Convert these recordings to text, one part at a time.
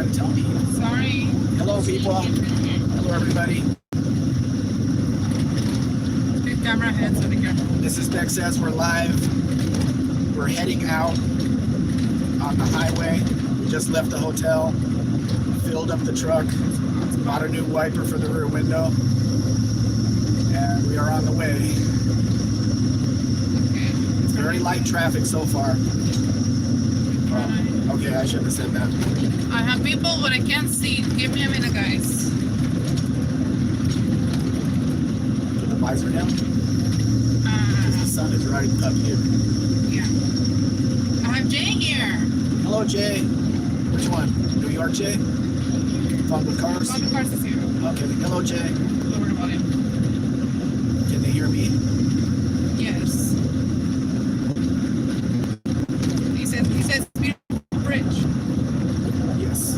gotta tell me. Sorry. Hello, people. Hello, everybody. Big camera ahead so they can. This is Beck Says. We're live. We're heading out on the highway. We just left the hotel, filled up the truck, bought a new wiper for the rear window, and we are on the way. It's very light traffic so far. Okay, I shouldn't have said that. I have people, but I can't see. Give me a minute, guys. Put the visor down. Because the sun is right up here. Yeah. I have Jay here. Hello, Jay. Which one? New York Jay? Fun with cars? Fun with cars is here. Okay. Hello, Jay. Lower the volume. Can they hear me? Yes. He says beautiful bridge. Yes.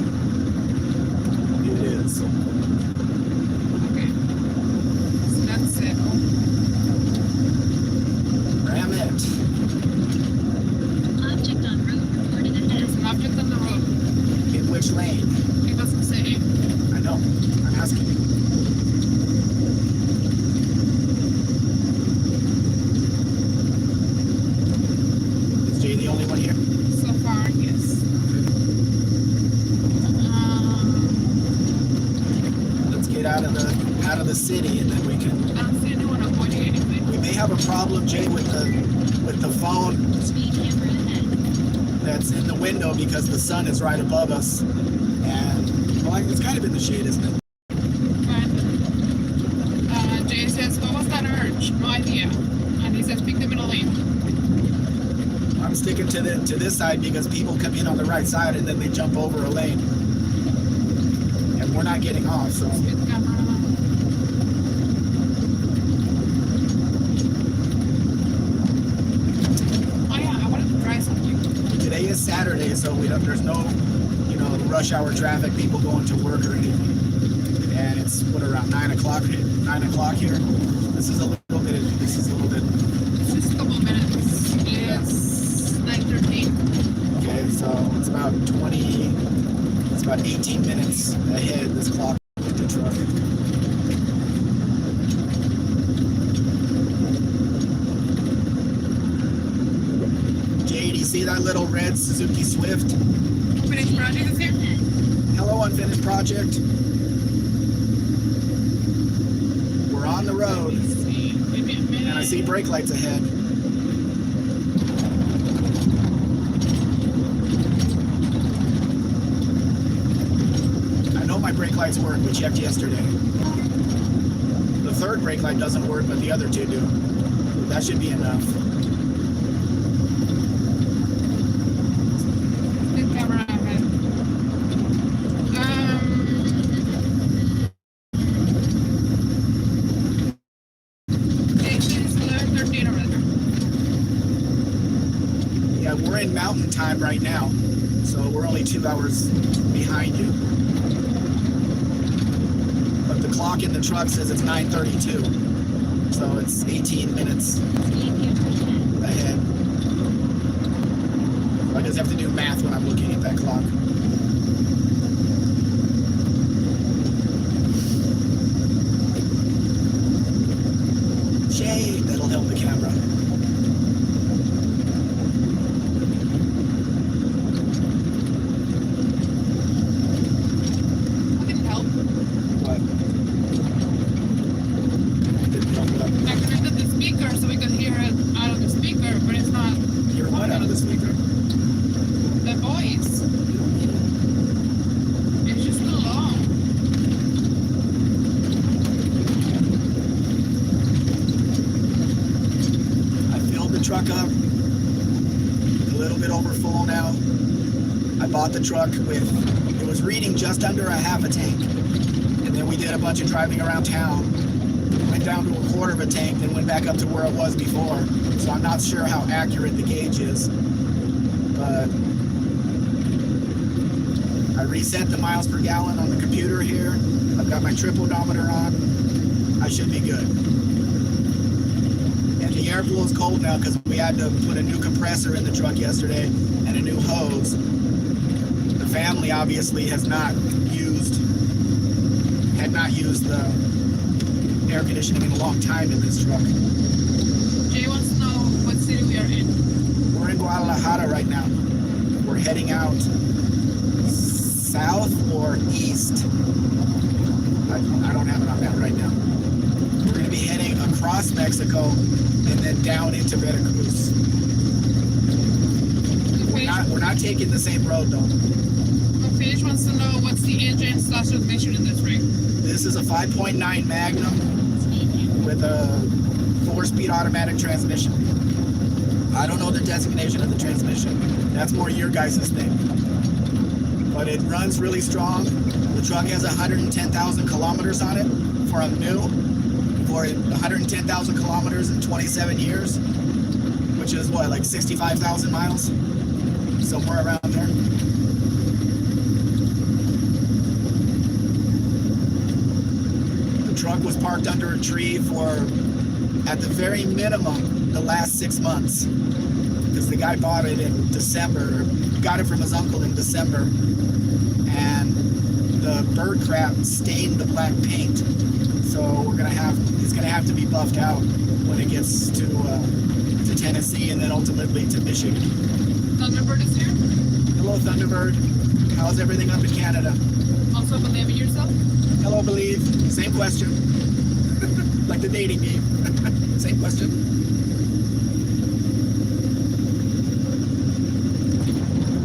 It is. Okay. So that's it. Ram it. Object on road reported ahead. There's an object on the road. In which lane? It doesn't say. I know. I'm asking you. Is Jay the only one here? So far, yes. Let's get out of the city, and then we can. I don't see anyone avoiding anything. We may have a problem, Jay, with the phone Speed camera ahead. that's in the window because the sun is right above us, and well, it's kind of in the shade, isn't it? Jay says, what was that urge? No idea. And he says, pick the middle lane. I'm sticking to this side because people come in on the right side and then they jump over a lane, and we're not getting off. So Speed camera. Oh yeah, I wanted to try something. today is Saturday, so there's no rush hour traffic, people going to work or anything. And it's around 9 o'clock here. This is a little bit. It's just a couple minutes. It's 9:13. Okay, so it's about 18 minutes ahead, this clock with the truck. Jay, do you see that little red Suzuki Swift? Finished project is here. Hello, Unfinished Project. We're on the road, Let's see. Give me a minute. and I see brake lights ahead. I know my brake lights work. We checked yesterday. The third brake light doesn't work, but the other two do. That should be enough. Speed camera ahead. It is 11:13 already. Yeah, we're in mountain time right now, so we're only 2 hours behind you. But the clock in the truck says it's 9:32, so it's 18 minutes Speed camera ahead. ahead. I just have to do math when I'm looking at that clock. Shade, that'll help the camera. Didn't help. What? Didn't help what? I connected the speaker so we could hear it out of the speaker, but it's not Hear what out of the speaker? the voice. It's just too long. I filled the truck up, a little bit over full now. I bought the truck it was reading just under a half a tank. And then we did a bunch of driving around town, went down to a quarter of a tank, then went back up to where it was before. So I'm not sure how accurate the gauge is, but I reset the miles per gallon on the computer here. I've got my trip odometer on. I should be good. And the air flow is cold now because we had to put a new compressor in the truck yesterday and a new hose. The family obviously had not used the air conditioning in a long time in this truck. Jay wants to know what city we are in. We're in Guadalajara right now. We're heading out south or east. I don't have it on that right now. We're going to be heading across Mexico and then down into Veracruz. We're not taking the same road though. Fish wants to know what's the engine / transmission in this rig. This is a 5.9 Magnum with a 4-speed automatic transmission. I don't know the designation of the transmission. That's more your guys' thing. But it runs really strong. The truck has 110,000 kilometers on it for a new. For 110,000 kilometers in 27 years, which is what, like 65,000 miles? Somewhere around there. The truck was parked under a tree for, at the very minimum, the last 6 months. Because the guy bought it in December, got it from his uncle in December, and the bird crap stained the black paint. So it's gonna have to be buffed out when it gets to Tennessee and then ultimately to Michigan. Thunderbird is here. Hello, Thunderbird. How's everything up in Canada? Also, believe in yourself. Hello, Believe. Same question. Like the dating game. Same question.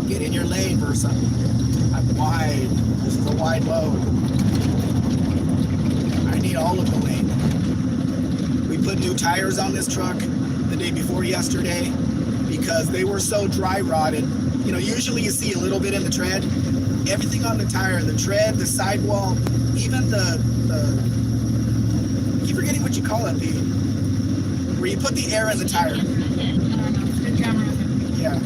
Get in your lane, Versa. I'm wide. This is a wide load. I need all of the lane. We put new tires on this truck the day before yesterday because they were so dry rotted. You know, usually you see a little bit in the tread. Everything on the tire, the tread, the sidewall, even the I keep forgetting what you call it, where you put the air in the tire. Yeah.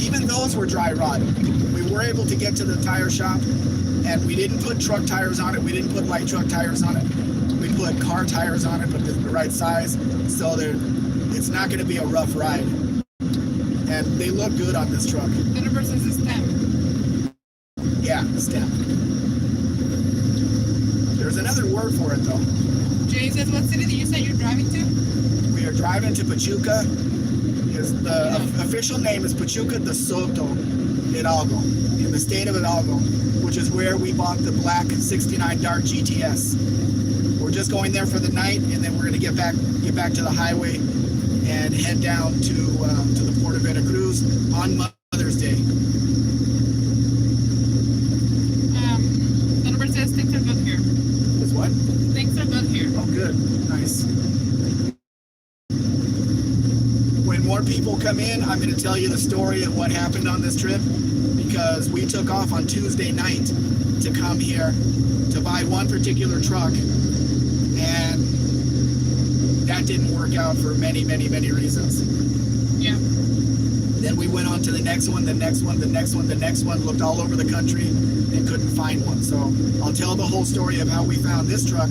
Even those were dry rotted. We were able to get to the tire shop and we didn't put truck tires on it. We didn't put light truck tires on it. We put car tires on it, but the right size. So it's not going to be a rough ride. And they look good on this truck. Thunderbird says it's stem. Yeah, stem. There's another word for it though. Jay says, what city did you say you're driving to? We are driving to Pachuca. The official name is Pachuca de Soto, Hidalgo, in the state of Hidalgo, which is where we bought the black 69 Dart GTS. We're just going there for the night, and then we're going to get back to the highway and head down to the port of Veracruz on Mother's Day. Thunderbird says things are good here. Is what? Things are good here. Oh, good. Nice. When more people come in, I'm going to tell you the story of what happened on this trip, because we took off on Tuesday night to come here to buy one particular truck, and that didn't work out for many, many, many reasons. Yeah. Then we went on to the next one, the next one, the next one, the next one, looked all over the country and couldn't find one. So I'll tell the whole story of how we found this truck,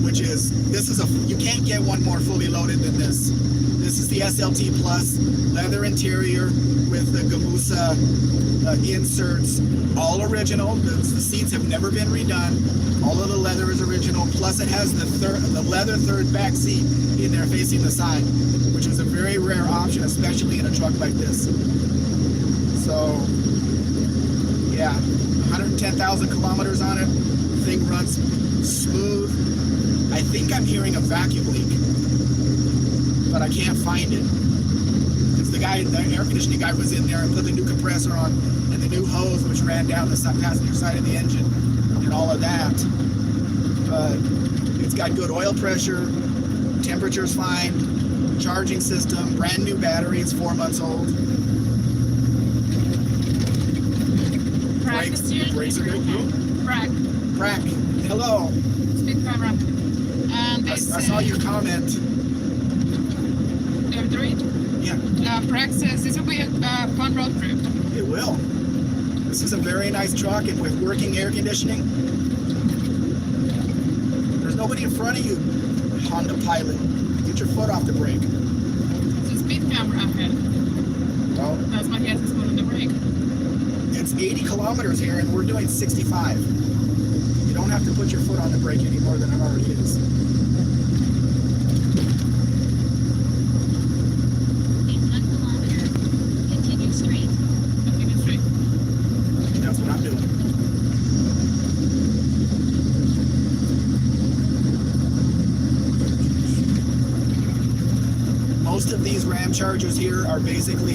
which is, you can't get one more fully loaded than this. This is the SLT Plus, leather interior with the Gamusa inserts, all original. The seats have never been redone. All of the leather is original. Plus it has the leather third back seat in there facing the side, which is a very rare option, especially in a truck like this. So, yeah, 110,000 kilometers on it. The thing runs smooth. I think I'm hearing a vacuum leak, but I can't find it. Because the air conditioning guy was in there and put the new compressor on and the new hose which ran down the passenger side of the engine and all of that. But it's got good oil pressure, temperature's fine, charging system, brand new battery, it's 4 months old. Brakes are good. Prack. Hello. Speak quite rapidly. And I saw your comment. You have to read? Yeah. Prax says this will be a fun road trip. It will. This is a very nice truck, and with working air conditioning. There's nobody in front of you, Honda Pilot. Get your foot off the brake. It's a speed camera ahead. Well, That's why he has his foot on the brake. it's 80 kilometers here and we're doing 65. You don't have to put your foot on the brake any more than it already is. In 1 kilometer, continue straight. Continue straight. That's what I'm doing. Most of these Ram Chargers here are basically,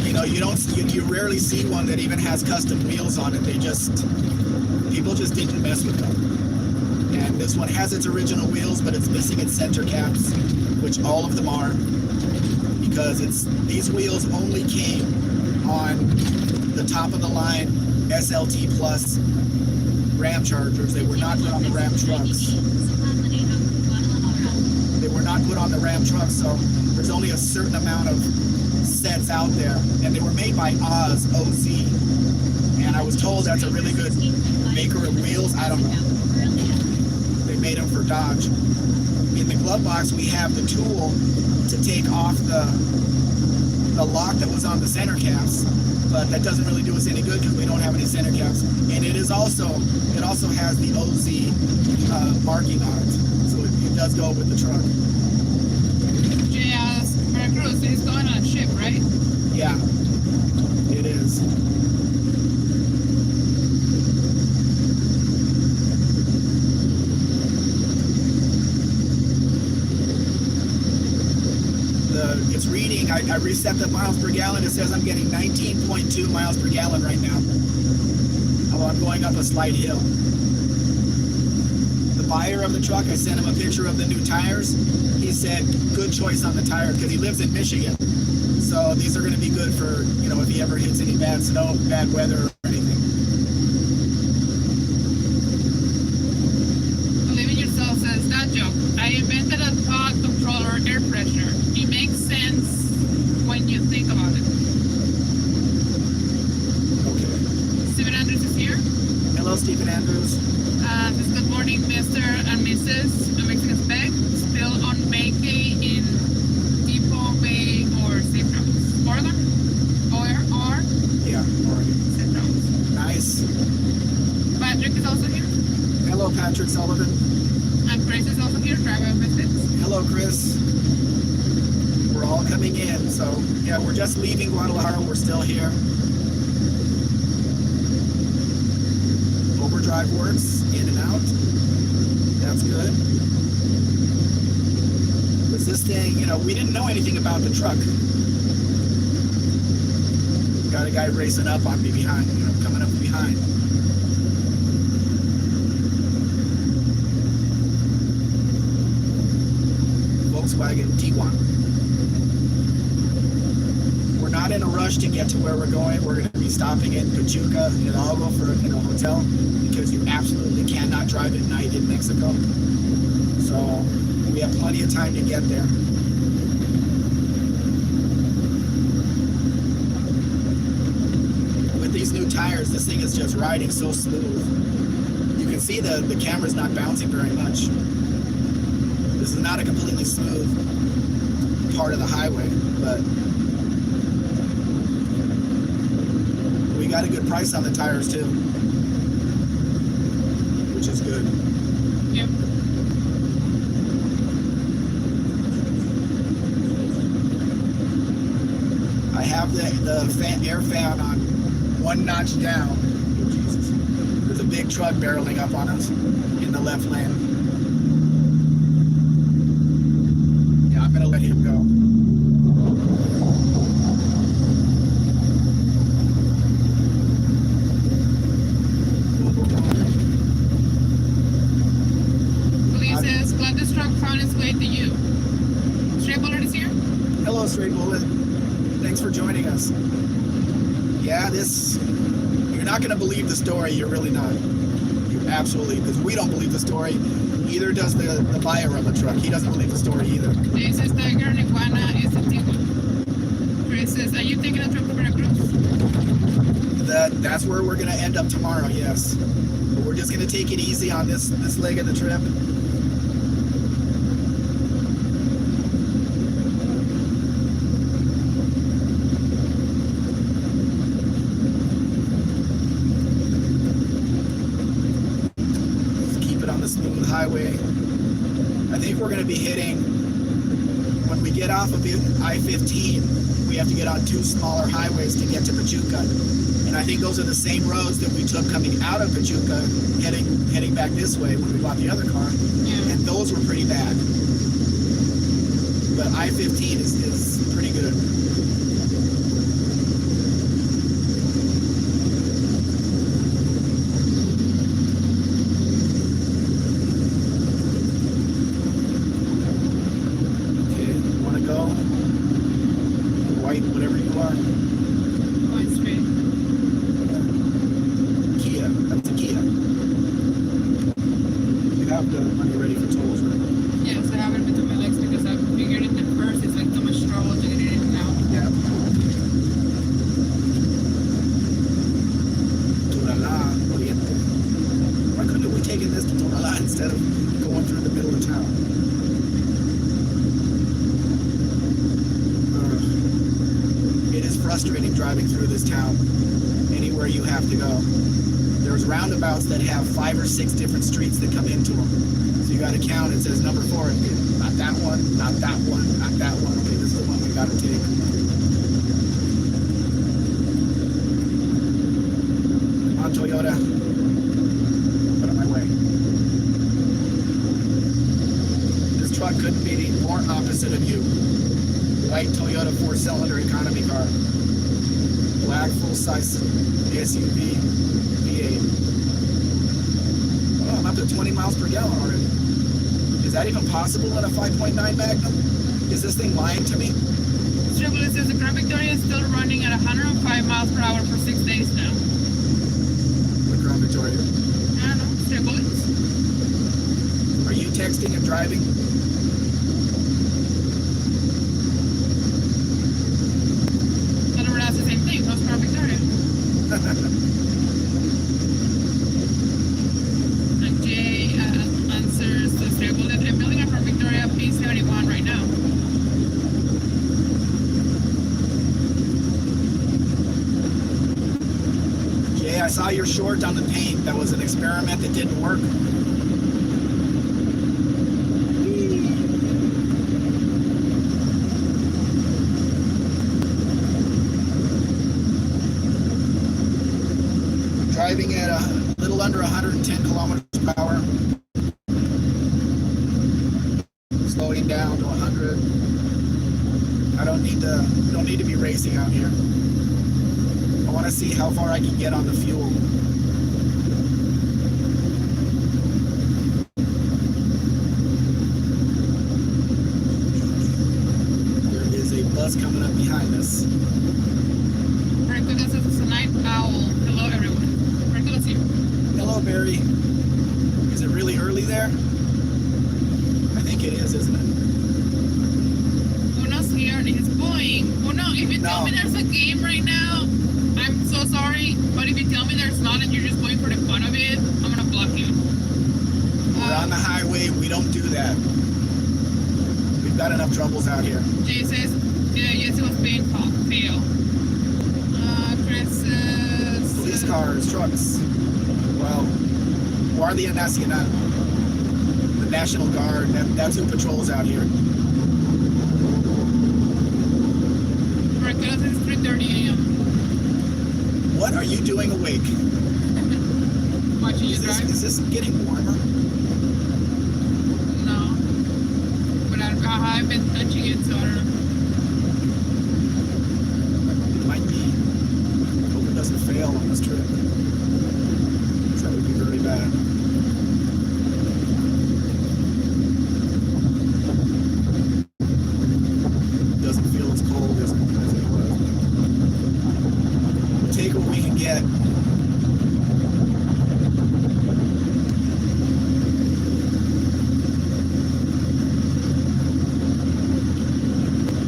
you know, you rarely see one that even has custom wheels on it. People just didn't mess with them. And this one has its original wheels, but it's missing its center caps, which all of them are, because these wheels only came on the top of the line SLT Plus Ram Chargers. They were not put on the Ram trucks. They were not put on the Ram trucks, so there's only a certain amount of sets out there, and they were made by Oz, OZ, and I was told that's a really good maker of wheels. I don't know. They made them for Dodge. In the glove box, we have the tool to take off the lock that was on the center caps, but that doesn't really do us any good because we don't have any center caps. And it also has the OZ marking on it, so it does go with the truck. JS Veracruz is going on a ship, right? Yeah, it is. It's reading, I reset the miles per gallon. It says I'm getting 19.2 miles per gallon right now. Although I'm going up a slight hill. The buyer of the truck, I sent him a picture of the new tires. He said, good choice on the tire, because he lives in Michigan. So these are going to be good for, you know, if he ever hits any bad snow, bad weather, or anything. Believe in yourself says, that joke. I invented a pod controller air pressure. It makes sense when you think about it. Okay. Steven Andrews is here. Hello, Stephen Andrews. Says, good morning, Mr. and Mrs. Mexican Spec. Still on vacay in Depot Bay or Safe Routes. Oregon? Or? Yeah, Oregon. Safe Routes. Nice. Patrick is also here. Hello, Patrick Sullivan. And Chris is also here, driver of visits. Hello, Chris. We're all coming in, so yeah, we're just leaving Guadalajara. We're still here. Overdrive works, in and out. That's good. Because this thing, you know, we didn't know anything about the truck. Got a guy racing up on me behind, you know, coming up behind. Volkswagen Tiguan. We're not in a rush to get to where we're going. We're going to be stopping in Pachuca, Hidalgo for a hotel, because you absolutely cannot drive at night in Mexico. So we have plenty of time to get there. With these new tires, this thing is just riding so smooth. You can see the camera's not bouncing very much. This is not a completely smooth part of the highway, but we got a good price on the tires too, which is good. Yep. I have the air fan on one notch down. Oh, Jesus. There's a big truck barreling up on us in the left lane. Yeah, I'm gonna let him go. Police says, glad this truck found its way to you. Stray Bullet is here. Hello, Straight Bullet. Thanks for joining us. Yeah, you're not gonna believe the story. You're really not. You absolutely, because we don't believe the story. Neither does the buyer of the truck. He doesn't believe the story either. Jay says, Tiger and Iguana is a Tiguan. Chris says, are you taking a trip to Veracruz? That's where we're gonna end up tomorrow. Yes, but we're just gonna take it easy on this leg of the trip. a smooth highway. I think we're going to be hitting, when we get off of I-15, we have to get on 2 smaller highways to get to Pachuca. And I think those are the same roads that we took coming out of Pachuca, heading back this way when we bought the other car. Yeah. And those were pretty bad. But I-15 is pretty good. Instead of going through the middle of town. It is frustrating driving through this town. Anywhere you have to go. There's roundabouts that have 5 or 6 different streets that come into them. So you got to count. It says number 4. Not that one, not that one, not that one. Okay, this is the one we got to take. Come on, Toyota. Get on my way. Truck couldn't be more opposite of you. White Toyota 4-cylinder economy car. Black full-size SUV V8. Oh, I'm up to 20 miles per gallon already. Is that even possible in a 5.9 Magnum? Is this thing lying to me? It says the Crown Victoria is still running at 105 miles per hour for 6 days now. The Crown Victoria. I don't know. Chevrolet. Are you texting and driving? That's the same thing. Those Crown Victoria. And Jay answers the Chevrolet. I'm building a Crown Victoria P71 right now. Jay, I saw your short on the paint. That was an experiment that didn't work. Driving at a little under 110 kilometers per hour. Slowing down to 100. I don't need to be racing out here. I want to see how far I can get on the fuel. There is a bus coming up behind us. Franco says it's a night owl. Hello, everyone. Franco, let's see. Hello, Barry. Is it really early there? I think it is, isn't it? Uno's here and he's bullying. Uno, if you tell me there's a game right now, I'm so sorry. But if you tell me there's not and you're just going for the fun of it, I'm going to block you. We're on the highway. We don't do that. We've got enough troubles out here. Jay says, yes, it was painful. Fail. Chris says... Police cars, trucks. Well, Guardia Nacional. The National Guard. That's who patrols out here. Franco says it's 3:30 a.m. What are you doing awake? Watching you drive? Is this getting warmer? No. But I've been touching it, so I don't know. It might be. Hope it doesn't fail on this trip. That would be very bad. It doesn't feel as cold as it was. We'll take what we can get.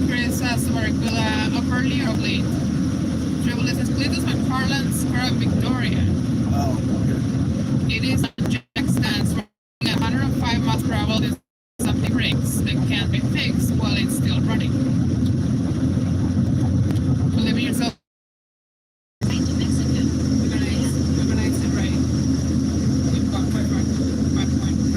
Chris says, up early or late? Chevrolet says, please my Carlin's Crown Victoria. Oh, okay. It is a jack stance running at 105 miles per hour. There's something breaks that can't be fixed while it's still running. Believe in yourself. Right to Mexico. We're gonna exit right. We've got 5 point.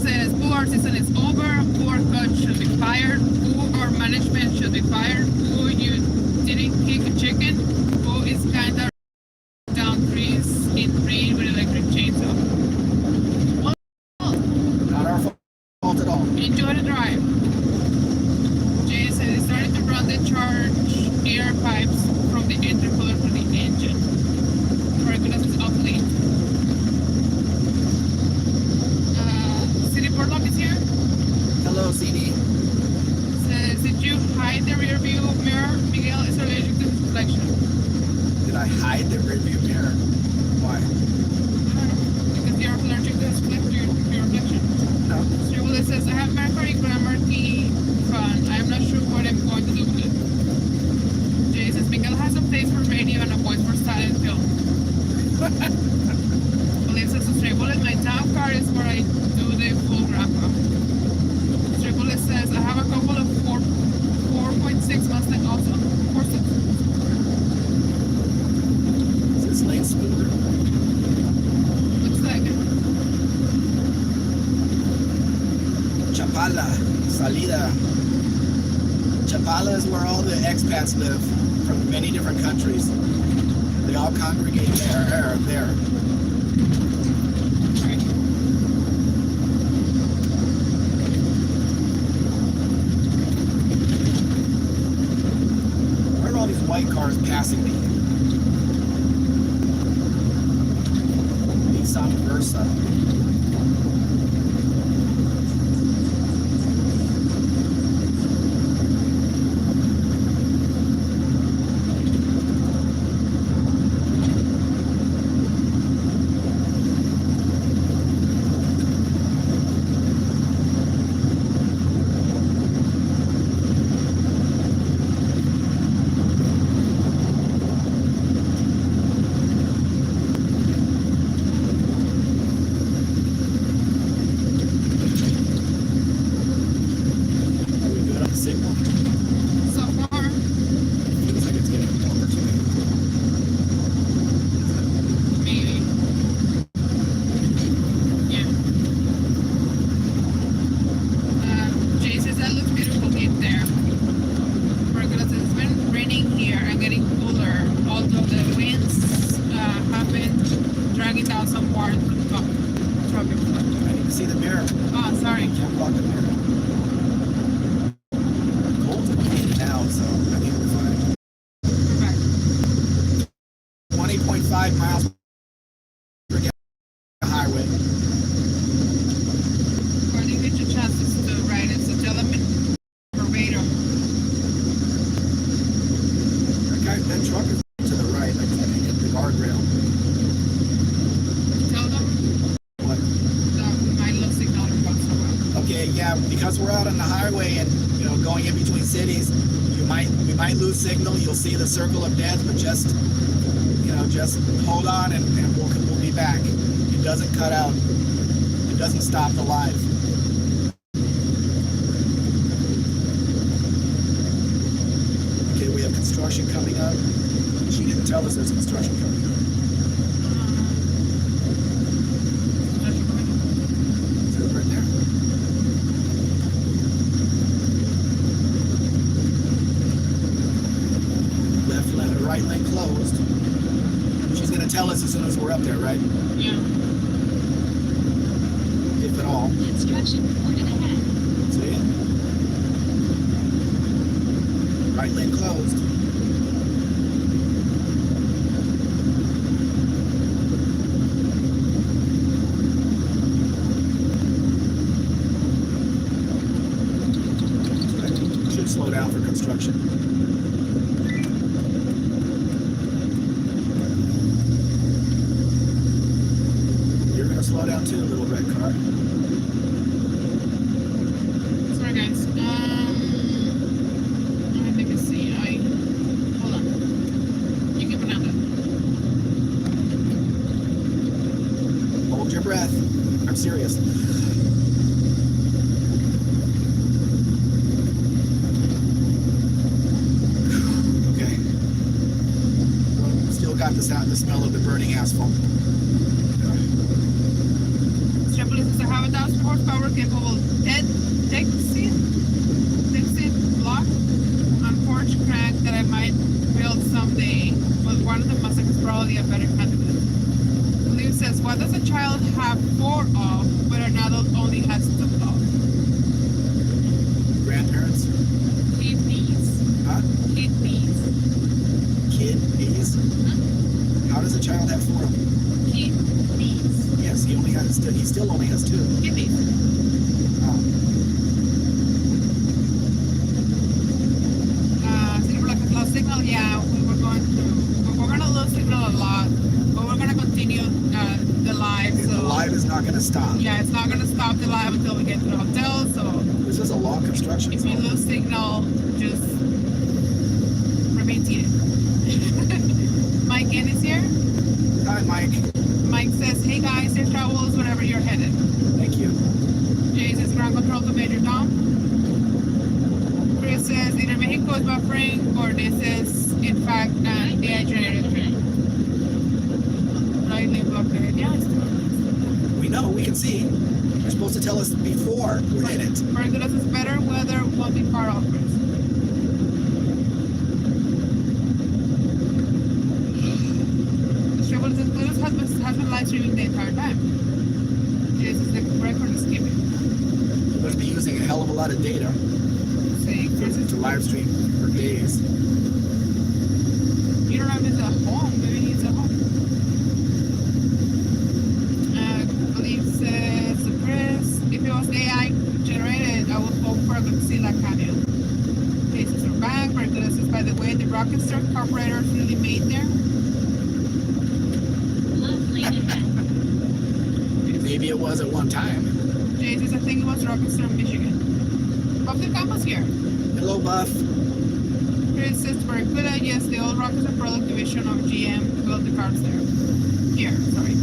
says, poor season is over, poor coach should be fired, poor management should be fired, poor you didn't kick a chicken, poor is kinda down trees in rain with electric chainsaw. Not our fault at all. Enjoy the drive. Jay said he started to run the charge air pipes from the intercooler to the engine. Turbulence is up late. City Portlock is here. Hello, CD. Says, did you hide the rear view mirror? Miguel is allergic to his reflection. Did I hide the rearview mirror? Why? Because you're allergic to his reflection. No. Stribble says, I have Mercury grammar key fun. I'm not sure what I'm going to do with it. Jay says, Miguel has a face for radio and a voice for silent film. Believe says, Stribble, my town car is where I do the full wrap-up. Stribble says, I have a couple of 4.6 Mustang also. 4.6. Is this lane smoother? Looks like it. Chapala, Salida. Chapala is where all the expats live from many different countries. They all congregate there. Right. Where are all these white cars passing me? Nissan Versa. So far, Feels like it's getting warmer today. maybe. Yeah. Jay says that looks beautiful in there. Margaret says it's been raining here and getting cooler, although the winds have been dragging down some parts of the tropic. I need to see the mirror. Oh, sorry. Can't block the mirror. Cold's coming now, so I think we're fine. We're back. 20.5 miles per gallon highway. Or do you get your chances to ride it? So tell them verbatim. That truck is to the right, like I hit the guardrail. Tell them What? that my low signal comes somewhere. Okay, yeah, because we're out on the highway and going in between cities, we might lose signal. You'll see the circle of death, but just hold on and we'll be back. It doesn't cut out. It doesn't stop the live. Okay, we have construction coming up. She didn't tell us there's construction coming up. Is it right there? Left lane or right lane closed. She's gonna tell us as soon as we're up there, right? Yeah. If at all. Construction reported ahead. See it? Right lane closed. Should slow down for construction. You're gonna slow down too, little red car. Sorry guys. I think I see. Hold on. You can pronounce it. Hold your breath. I'm serious. Okay. Well, still got the smell of the burning asphalt. Stripper says I have 1,000 horsepower power capable Dixit block on porch crank that I might build someday, but one of the Mustangs is probably a better candidate. Liv says, what does a child have 4 of, but an adult only has 2 of? Grandparents? Kidneys. Huh? Kidneys. Kidneys? How does a child have 4 of them? Kidneys. Yes, he still only has 2. Kidneys. Oh. City Block has lost signal. Yeah, we're going to lose signal a lot, but we're going to continue the live. And So the live is not going to stop. yeah, it's not going to stop the live until we get to the hotel. So This is a long construction if we zone. lose signal, just remain seated. Mike N is here. Hi, Mike. Mike says, hey guys, safe travels wherever you're headed. Thank you. Jay says, ground control to Major Tom. Chris says, either Mexico is buffering or this is, in fact, an AI generated trip. Lightning blockade. Yeah, it's true. We know, we can see. You're supposed to tell us before we're in it. Barbados is better, weather won't be far off, Chris. Struggles and Blues has been live streaming the entire time. This is the record is skipping. You must be using a hell of a lot of data Saying Chris is to live stream for days. You don't know if it's at home. Maybe he's at home. Believe says Chris, if it was AI generated, I would hope for a Godzilla cameo. Cases are back. Barbados says, by the way, the Rocketster carburetors really made there. Lovely event. Maybe it was at one time. Jay says, I think it was Rocketster, Michigan. Buff the campus here. Hello, Buff. Chris says, Barracuda, yes, the old Rocketster product division of GM built the cars there. Here, sorry.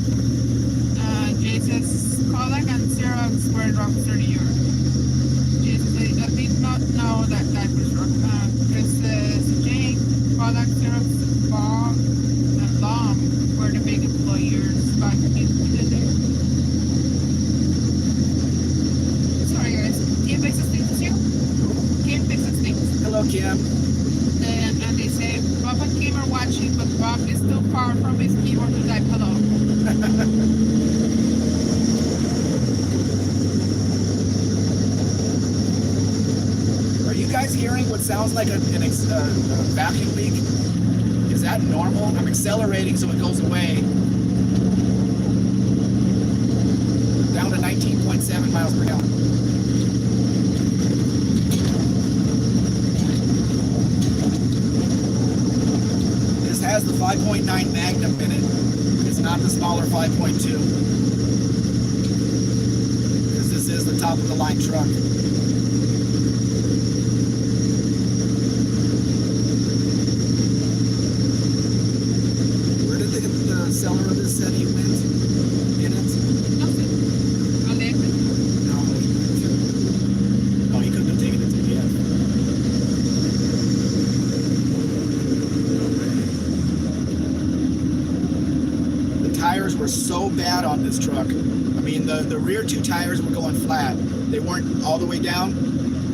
Jay says, Kodak and Xerox were in Rocketster, New York. Jay says, I did not know that was rock. Chris says, Jake, Kodak, Xerox, Bob, and Lom were the big employers back in the day. Sorry, guys. Kim fixes things with you? Kim fixes things. Hello, Kim. And they say, Bob and Kim are watching, but Bob is too far from his keyboard to type hello. Are you guys hearing what sounds like a vacuum leak? Is that normal? I'm accelerating so it goes away. Down to 19.7 miles per gallon. This has the 5.9 Magnum in it. It's not the smaller 5.2. Because this is the top of the line truck. Where did the seller of this said he went in it? Nothing. On the exit. No, he couldn't have taken it to the end. The tires were so bad on this truck. I mean, the rear 2 tires were going flat. They weren't all the way down,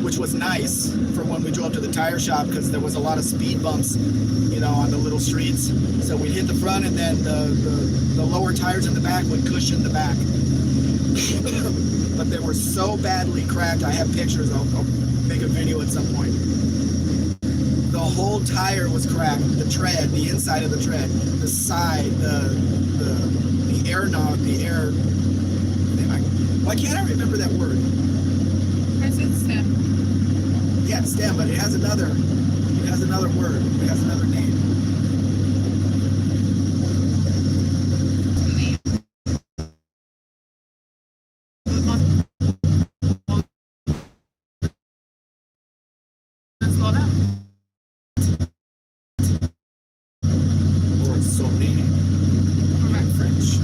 which was nice for when we drove to the tire shop because there was a lot of speed bumps, you know, on the little streets. So we'd hit the front and then the lower tires in the back would cushion the back. But they were so badly cracked. I have pictures. I'll make a video at some point. The whole tire was cracked. The tread, the inside of the tread, the side, the air knob, the air. Why can't I remember that word? Chris is stem. Yeah, stem, but it has another word. It has another name. Slow down. Or so many. We're back. French.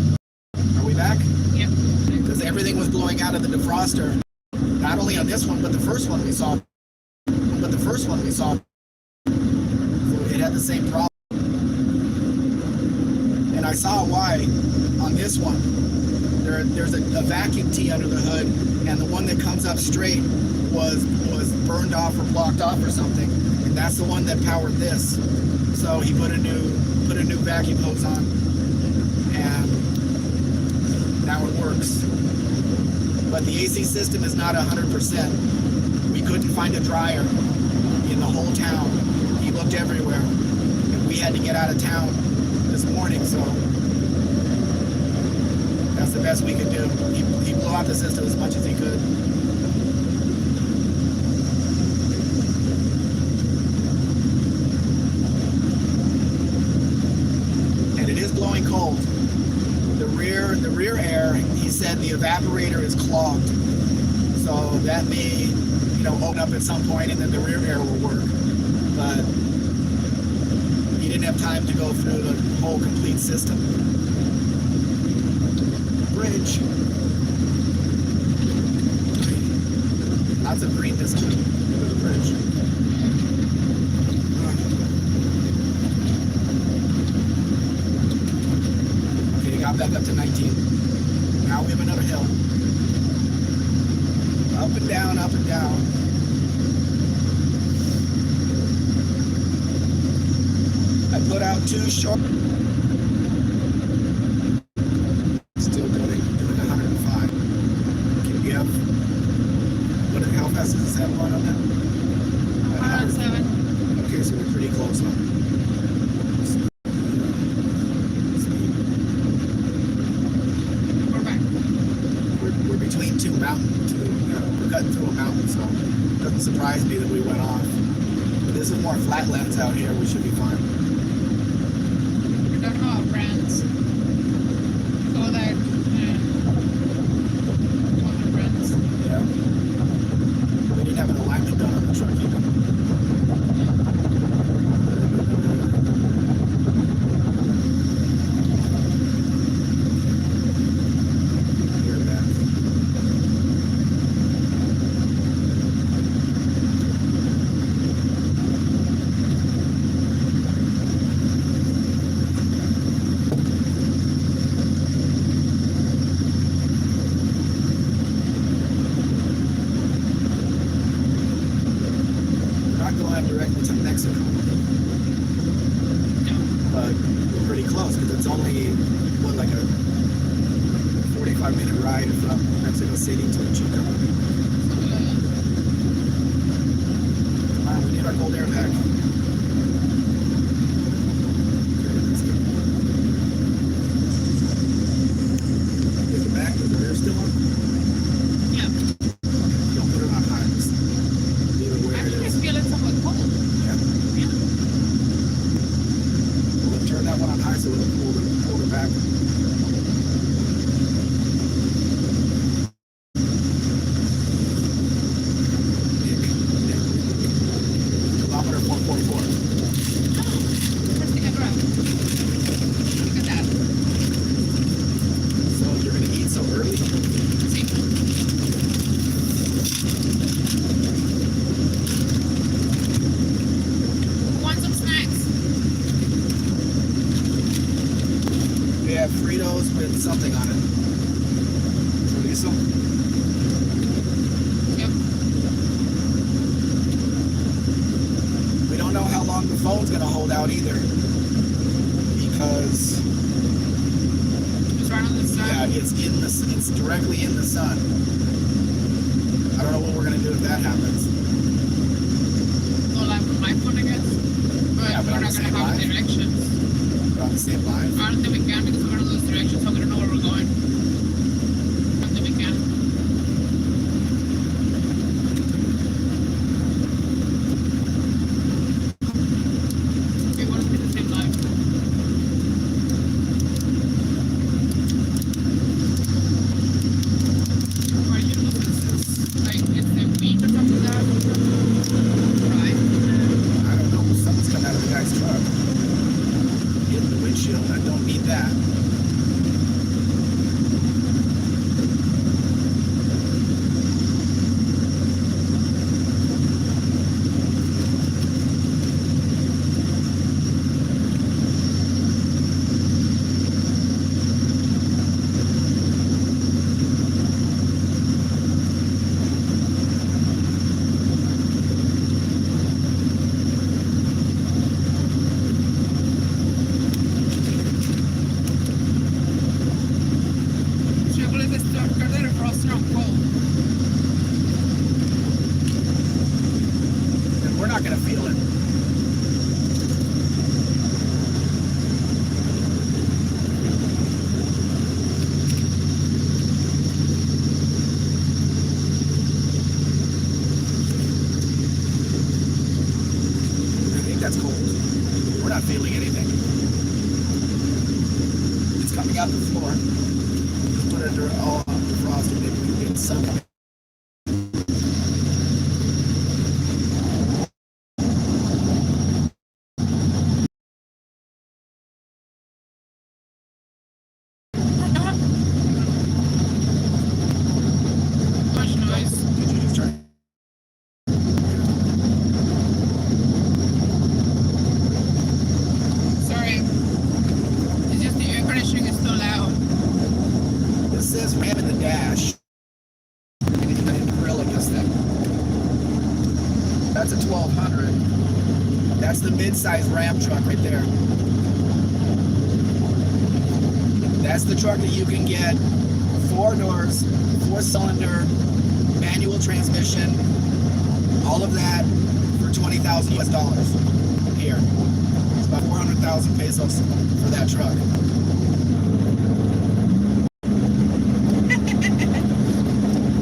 Are we back? Yep. Because everything was blowing out of the defroster. Not only on this one, but the first one we saw. It had the same problem. And I saw why on this one. There's a vacuum tee under the hood, and the comes up straight was burned off or blocked off or something, and that's the one that powered this. So he put a new vacuum hose on, and now it works. But the AC system is not 100%. We couldn't find a dryer in the whole town. He looked everywhere, and we had to get out of town this morning, so that's the best we could do. He blew out the system as much as he could. And it is blowing cold. The rear air, he said the evaporator is clogged. So that may, open up at some point and then the rear air will work. But he didn't have time to go through the whole complete system. Bridge. Lots of greenness to the bridge. Okay, got back up to 19. Now we have another hill. Up and down, up and down. I put out 2 short. Still doing 105. Can we have, how fast does this have one on that? 107. Okay, so we're pretty close on. We're back. We're between 2 mountains. We're cutting through a mountain, so it doesn't surprise me that we went off. But this is more flatlands out here. We should be fine. We don't know our brands. So like, other brands. Yeah. We didn't have an alignment done on the truck either. We're back. Directly to Mexico, but we're pretty close because it's only like a 45-minute ride from Mexico City to Chico. Come on, we need our cold air pack. Okay, let's go. Is the back, is the rear still on? Yeah. Don't put it on high. Just leave it where I it think is. I feel it somewhat cold. We'll turn that one on high so it'll pull it back. Kilometer 444. First thing I grab. Look at that. So you're gonna eat so early? See. Who wants some snacks? We have Fritos with something on it. Chorizo? Yep. We don't know how long the phone's gonna hold out either. Because It's right on the side. it's directly in the sun. I don't know what we're gonna do if that happens. Go live from my phone, I guess. But Yeah, but we're on not the going to same have line? directions. We're on the same line. I don't think we can because we're going to lose directions, so we're going to know where we're going. I don't think we can. Okay, what if we do the same live? Or you look at this, like it's a week or something like that. Right? I don't know. Something's coming out of the guy's truck. Hitting the windshield. I don't need that. not gonna feel it. I think that's cold. We're not feeling anything. It's coming out the floor. Just put it under all defrosted. Maybe we can get some. Much noise. Did you just turn? Sorry. It's just the air conditioning is so loud. This says ram in the dash. And the grill in this thing. That's a 1200. That's the mid-size Ram truck right there. That's the truck that you can get 4 doors, 4-cylinder, manual transmission, all of that for $20,000 US dollars here. It's about 400,000 pesos for that truck.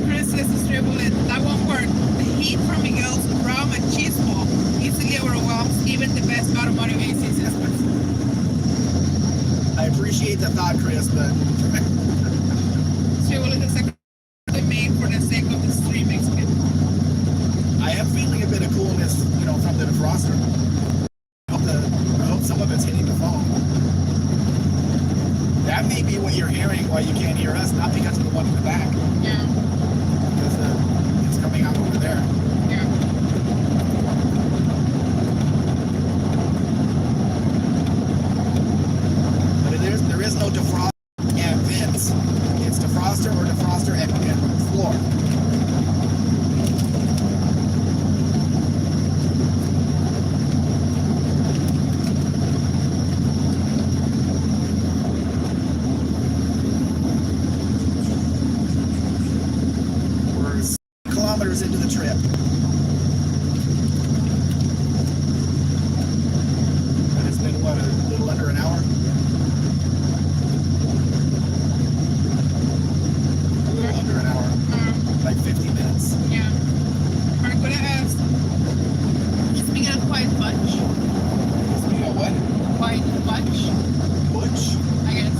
Chris says to dribble it. That won't work. The heat from Miguel's rum and cheese ball easily overwhelms even the best automotive AC systems. I appreciate the thought, Chris, but Dribble is exactly made for the sake of the stream Mexican. I am feeling a bit of coolness, from the defroster. I hope some of it's hitting the phone. That may be what you're hearing why you can't hear us, not because of the one in the back, Yeah. because it's coming out over there. Yeah. But there is no defroster and vents. It's defroster or defroster and floor. We're 6 kilometers into the trip. And it's been, what, a little under an hour? A little under an hour. Like 50 minutes. Yeah. I'm gonna ask. Is Miguel quite much? You know what? Quite much, Butch? I guess.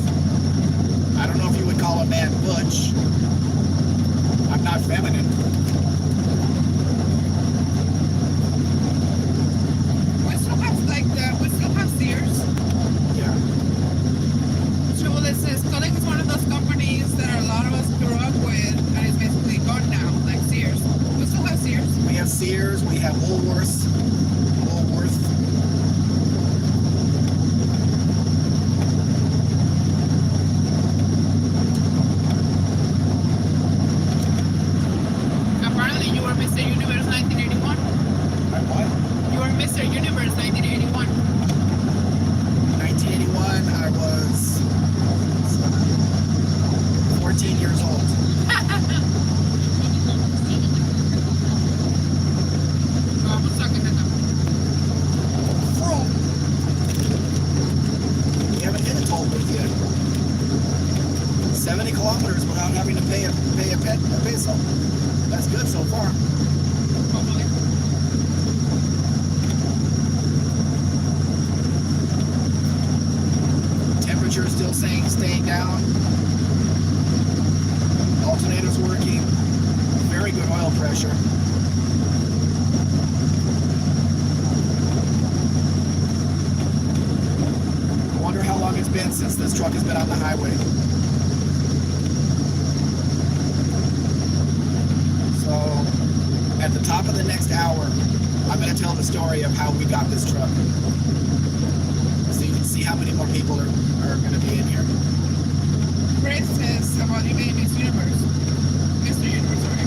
I don't know if you would call a man butch. I'm not feminine. We still have Sears. Yeah. Triple it says Culling is one of those companies that a lot of us grew up with and is basically gone now, like Sears. We still have Sears. We have Sears, we have Woolworth. Apparently you were Mr. Universe 1981. I what? You were Mr. Universe 1981. 1981, I was 14 years old. Vamos a que te Vroom. We haven't hit a toll booth yet. 70 kilometers without having to pay a peso. That's good so far. hopefully. Temperature still staying down. Alternator's working. Very good oil pressure. I wonder how long it's been since this truck has been on the highway. So, at the top of the next hour, I'm going to tell the story of how we got this truck. So you can see how many more people are going to be in here. Chris says about you being Mr. Universe. Mr. Universe, sorry.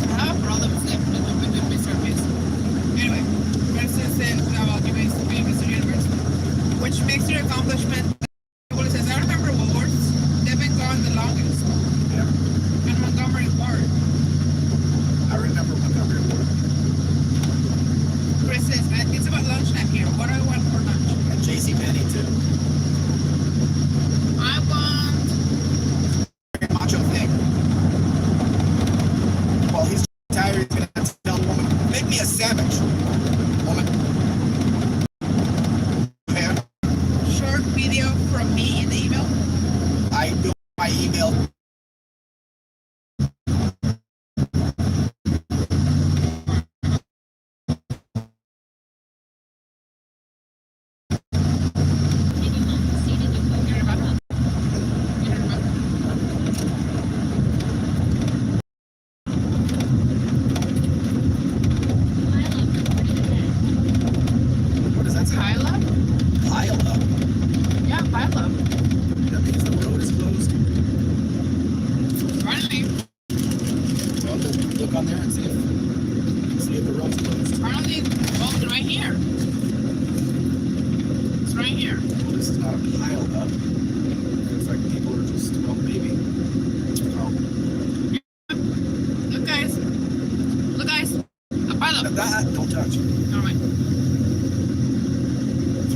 I have a problem with Mr. Miss. Anyway, Chris says about you being Mr. Universe, which makes your accomplishment. Well, it says, I remember Woolworths. They've been gone the longest. Yeah. And Montgomery Ward. I remember Montgomery Ward. Larry's gonna have to tell the woman, make me a sandwich. Woman. Yeah. Short video from me in the email. I do my email. Anyone seated in the You're about room. You're about Pile of reported ahead. What does that say? pile up? Pile up. Yeah, pile up. That means the road is closed. Apparently, Well, look on there and see if the road's closed. apparently, well, it's right here. It's right here. Well, this is not a pile up. It's like people are just, well, maybe. Oh. Look, guys. Look, guys. A pile up. That, don't touch. All right.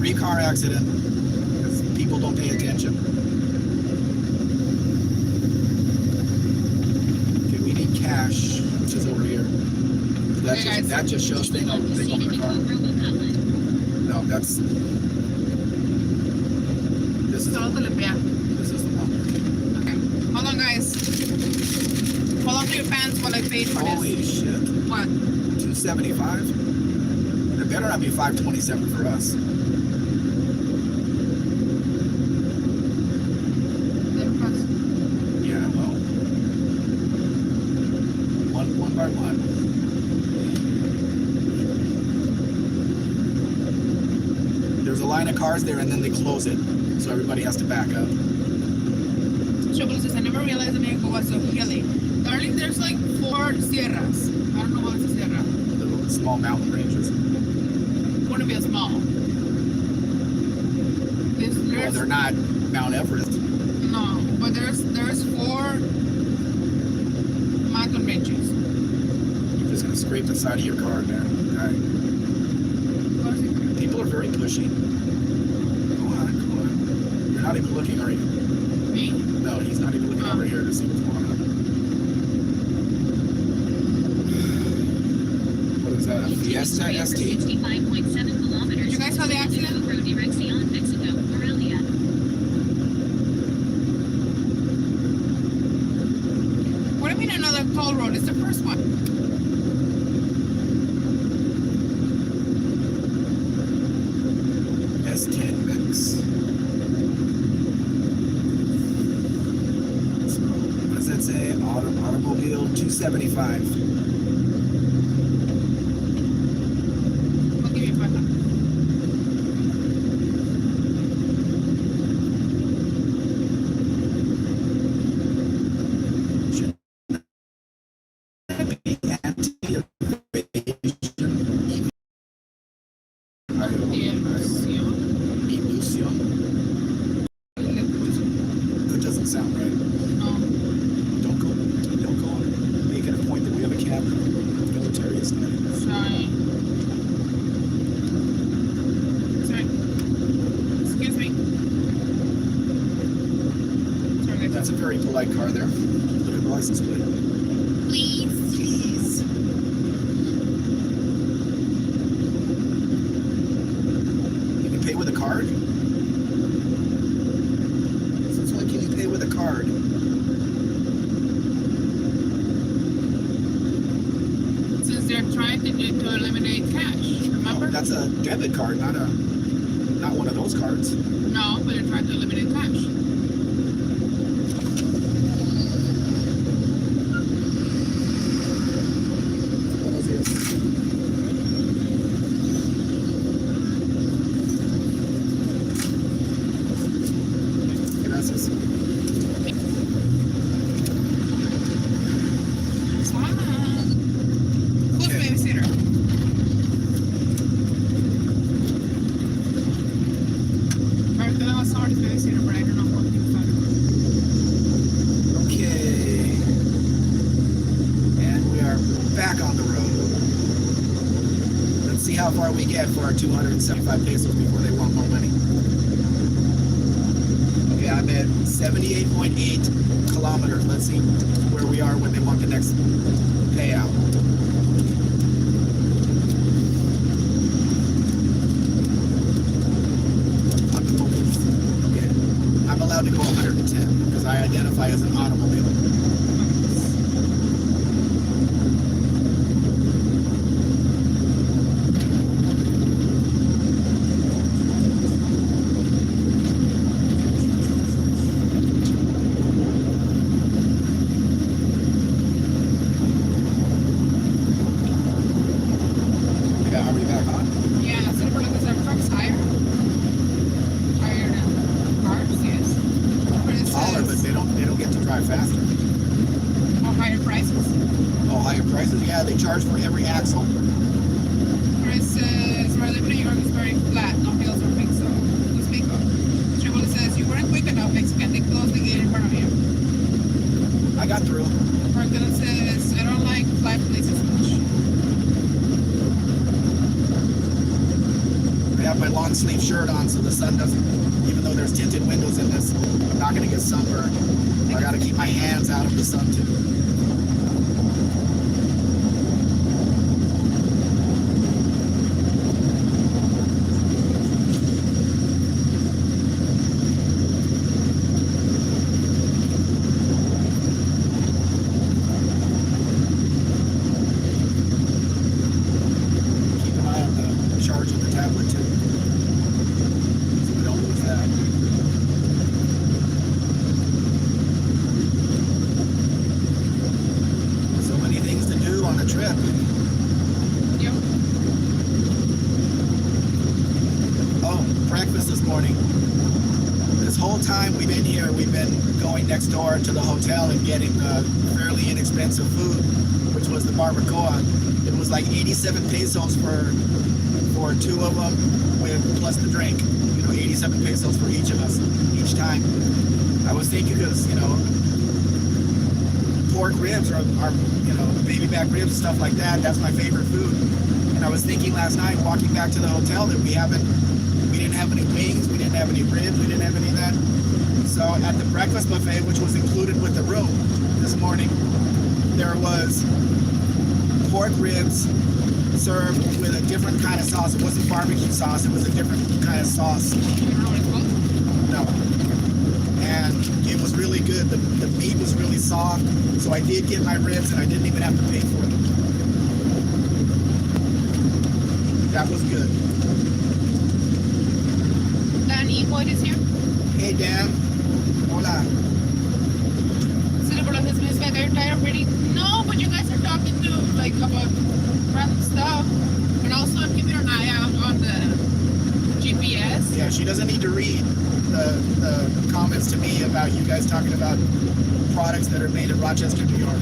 3-car accident. Because people don't pay attention. Okay, we need cash, which is over here. Okay, guys. That just shows thing on Anyone the seated in car. the room with outlet. No, this is Solo te limpia. this is the one. Okay. Hold on, guys. Pull up your pants while I pay for Holy this. shit. What? 275? It better not be 527 for us. Yeah, well. One by one. There's a line of cars there and then they close it. So everybody has to back up. Chocolate says, I never realized the Mexico was so hilly. Darling, there's like 4 sierras. I don't know what's a sierra. Little small mountain ranges. Wouldn't be a small. Well, There's they're not Mount Everest. no, but there's 4 mountain ranges. You're just gonna scrape the side of your car there. Okay. People are very pushy. Go on. You're not even looking, are you? Me? No, he's not even looking over here to see what's going on. What is that? A Fiesta ST? 65.7 kilometers. You guys saw the accident? Road Dirección, Mexico, Morelia. What do you mean another toll road? It's the first one. S10 mix. So, what does that say? Automobile 275. I'll give you 500. That doesn't sound right. Don't go making a point that we have a camera. Military is not. Sorry. Excuse me. Sorry, That's a very polite car there. Look at the license plate. please. Please. You can pay with a card? Since when can you pay with a card? Since they're trying to eliminate cash, remember? That's a debit card, not one of those cards. No, but they're trying to eliminate cash. Buenos días. Gracias. Who's Okay. babysitter? Martha was sorry babysitter, but I don't know what to do. Okay. And we are back on the road. Let's see how far we get for our 275 pesos before they want more money. Okay, I'm at 78.8 kilometers. Let's see where we are when they want the next payout. allowed to go 110 because I identify as an automobile. Yeah, are we back on? Yeah, so because our truck's higher. Higher than cars, yes. But it Taller, but says, they don't get to drive faster. oh, higher prices. Oh, higher prices? Yeah, they charge for every axle. But it says, where I live in New York is very flat, no hills or peaks, so to speak of. Triple says, you weren't quick enough, Mexican. They closed the gate in front of you. I got through. Marcella says, I don't like flat places much. I have my long sleeve shirt on so the sun doesn't, even though there's tinted windows in this, I'm not going to get sunburned. I got to keep my hands out of the sun too. Keep an eye on the charge of the tablet too, so we don't lose that. So many things to do on the trip. Yep. Oh, breakfast this morning. This whole time we've been here, we've been going next door to the hotel and getting fairly inexpensive food, which was the barbacoa. It was like 87 pesos for two of them, with plus the drink. 87 pesos for each of us each time. I was thinking because pork ribs are baby back ribs, stuff like that. That's my favorite food. And I was thinking last night, walking back to the hotel, that we didn't have any wings, we didn't have any ribs, we didn't have any of that. So at the breakfast buffet, which was included with the room this morning, there was pork ribs served with a different kind of sauce. It wasn't barbecue sauce, it was a different kind of sauce. You don't know what it's called? No. And it was really good. The meat was really soft. So I did get my ribs and I didn't even have to pay for them. That was good. Dan Ewood is here. Hey Dan. Hola. Silver has been spent their entire reading. No, but you guys are talking to like about random stuff. And also I'm keeping an eye out on the GPS. Yeah, she doesn't need to read the comments to me about you guys talking about products that are made in Rochester, New York.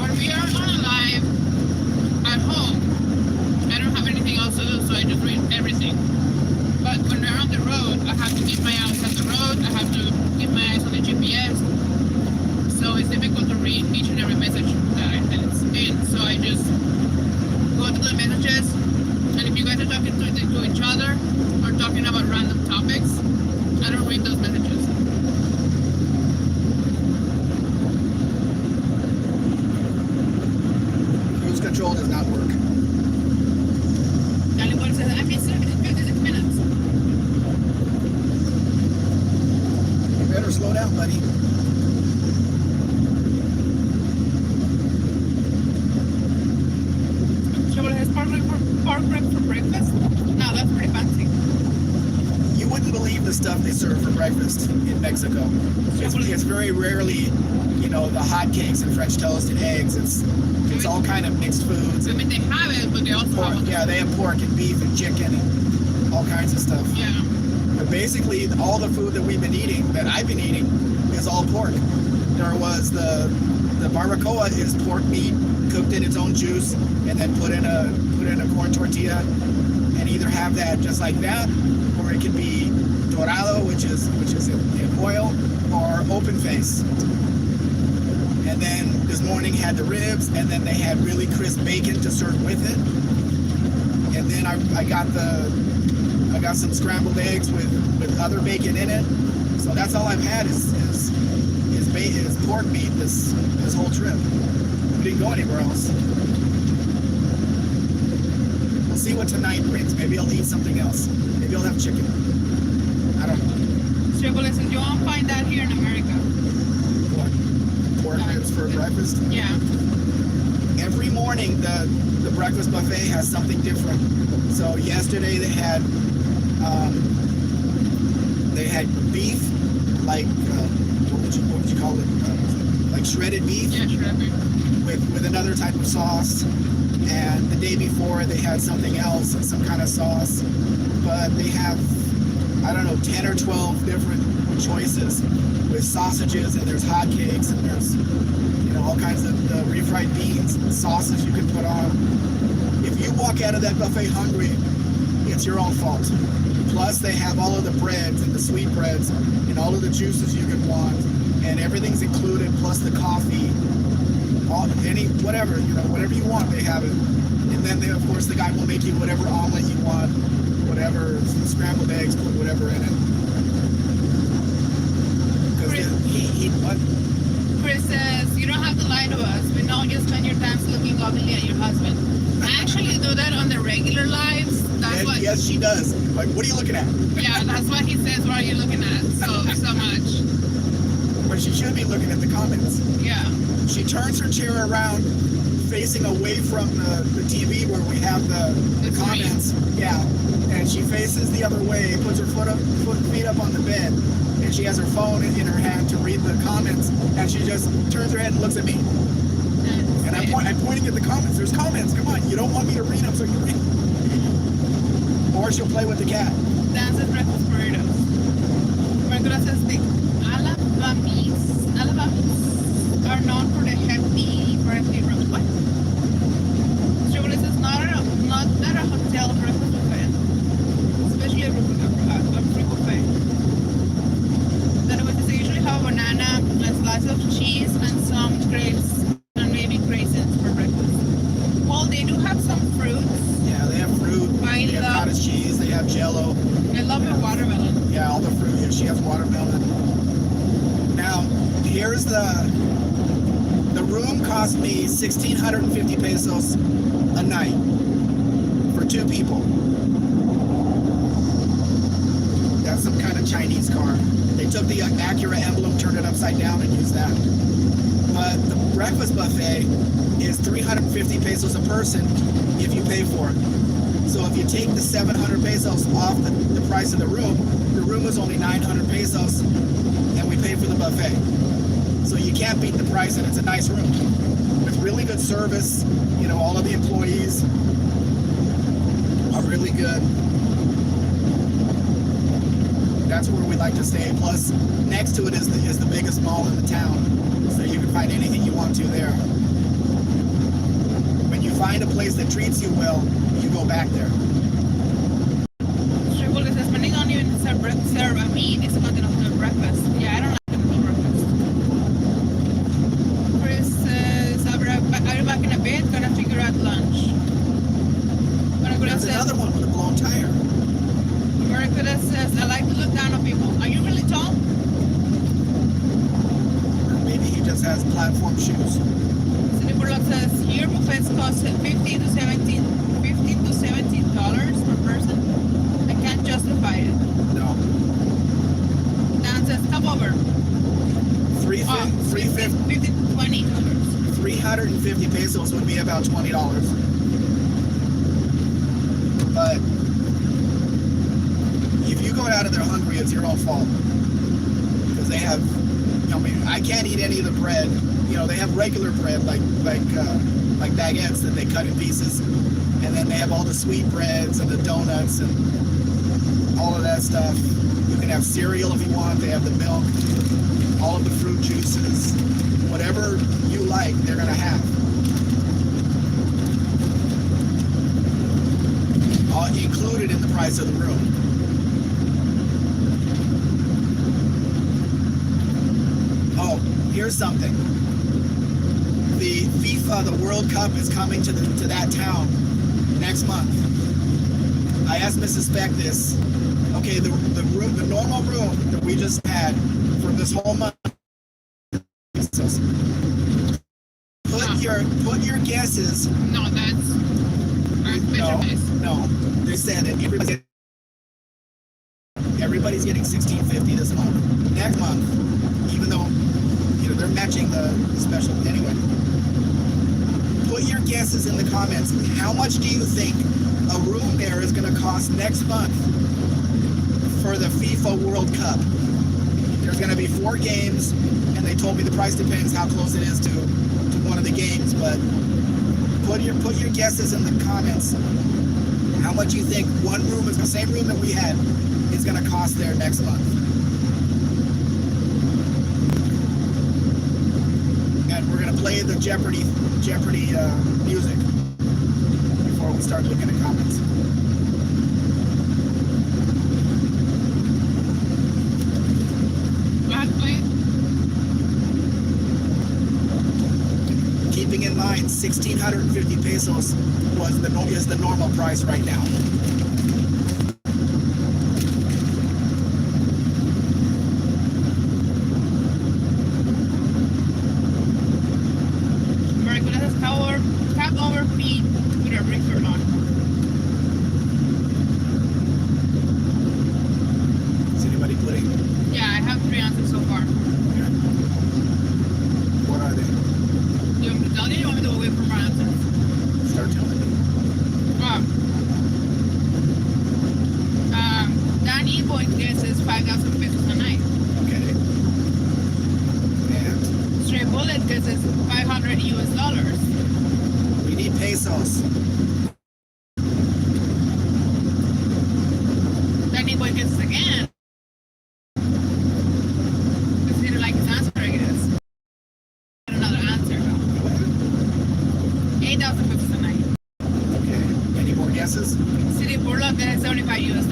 When we are on a live at home, I don't have anything else to do, so I just read everything. But when we're on the road, I have to keep my eyes on the road, I have to keep my eyes on the GPS. So it's difficult to read each and every message that it's in. So I just go to the messages, and if you guys are talking to each other or talking about random topics, I don't read those messages. Cruise control does not work. Dale says, I missed 56 minutes. You better slow down, buddy. Chevrolet has park rib for breakfast. No, that's pretty fancy. You wouldn't believe the stuff they serve for breakfast in Mexico. It's very rarely, the hot cakes and French toast and eggs. It's all kind of mixed foods. I mean, they have it, but they also Pork, have yeah, they have pork and beef and chicken and all kinds of stuff. Yeah. But basically, all the food that we've been eating, that I've been eating, is all pork. There was the barbacoa is pork meat cooked in its own juice and then put in a corn tortilla, and either have that just like that, or it can be dorado, which is in oil, or open face. And then this morning had the ribs, and then they had really crisp bacon to serve with it. And then I got some scrambled eggs with other bacon in it. So that's all I've had is pork meat this whole trip. We didn't go anywhere else. see what tonight brings. Maybe I'll eat something else. Maybe I'll have chicken. I don't know. So, well, listen, you won't find that here in America. What? Pork ribs for breakfast? Yeah. Every morning the breakfast buffet has something different. So yesterday they had beef, like what would you call it? Like shredded beef. Yeah, shredded. With another type of sauce. And the day before they had something else, some kind of sauce. But they have, I don't know, 10 or 12 different choices with sausages, and there's hotcakes, and there's, you know, all kinds of refried beans and sauces you can put on. If you walk out of that buffet hungry, it's your own fault. Plus they have all of the breads and the sweet breads and all of the juices you could want, and everything's included, plus the coffee, whatever, you know, whatever you want, they have it. And then they, of course, the guy will make you whatever omelet you want, whatever scrambled eggs, put whatever in it. What? Chris says, you don't have to lie to us. We know you spend your time looking lovely at your husband. I actually do that on the regular lives. That's what. Yes, she does. Like, what are you looking at? Yeah, that's what he says. What are you looking at? So much. But she should be looking at the comments. Yeah. She turns her chair around, facing away from the TV where we have the comments. Yeah. And she faces the other way, puts her feet up on the bed, and she has her phone in her hand to read the comments, and she just turns her head and looks at me. And I'm pointing at the comments. There's comments. Come on, you don't want me to read them, so you read. Or she'll play with the cat. That's a breakfast burritos. Margaret says the Alabami's are known for the hefty room. What? Sugar says not at a hotel breakfast buffet, especially a free buffet. Then they usually have a banana, a slice of cheese, and some grapes, and maybe raisins for breakfast. Well, they do have some fruits. Yeah, they have fruit. They have cottage cheese. They have Jello. I love the watermelon. Yeah, all the fruit. Yeah, she has watermelon. Now, here's the room cost me 1,650 pesos a night for 2 people. That's some kind of Chinese car. They took the Acura emblem, turned it upside down, and used that. But the breakfast buffet is 350 pesos a person if you pay for it. So if you take the 700 pesos off the price of the room is only 900 pesos, and we pay for the buffet. So you can't beat the price, and it's a nice room with really good service. You know, all of the employees are really good. That's where we like to stay. Plus, next to it is the biggest mall in the town, so you can find anything you want to there. When you find a place that treats you well, you go back there. Sure, well, it's spending on you in serve a meat is content of the breakfast. Yeah, I don't like the breakfast. Chris says, are you back in a bit? Gonna figure out lunch. There's another one with a blown tire. Margaret says, I like to look down on people. Are you really tall? Or maybe he just has platform shoes. Cindy Burlock says, here buffets cost $15 to $17 per person. I can't justify it. No. Dan says, come over. 350 to $20. 350 pesos would be about $20. But if you go out of there hungry, it's your own fault. Because they have, I mean, I can't eat any of the bread. You know, they have regular bread, like baguettes that they cut in pieces. And then they have all the sweet breads and the donuts and all of that stuff. You can have cereal if you want. They have the milk, all of the fruit juices, whatever you like, they're gonna have. All included in the price of the room. Oh, here's something. The FIFA, the World Cup, is coming to that town next month. I asked Mrs. Speck this. Okay, the normal room that we just had for this whole month. Put your guesses. No, that's Special base. No. They said that everybody's getting $16.50 this month. Next month, even though they're matching the special anyway. Put your guesses in the comments. How much do you think a room there is going to cost next month for the FIFA World Cup? There's going to be 4 games, and they told me the price depends how close it is to one of the games. But put your guesses in the comments. How much you think one room is the same room that we had is going to cost there next month? And we're going to play the Jeopardy music before we start looking at comments. Keeping in mind, 1,650 pesos is the normal price right now. Tap over feet with a record on. Is anybody putting? Yeah, I have 3 answers so far. Okay. What are they? Do you want me to tell you or you want me to wait for my answers? Start telling me. Danny Boy guesses 5,000 pesos a night. Okay. And Stray Bullet guesses $500. we need pesos. Danny Boy guesses again. Because he didn't like his answer, I guess. Another answer. 8,000 pesos a night. Okay. Any more guesses? City Burlock guesses $75.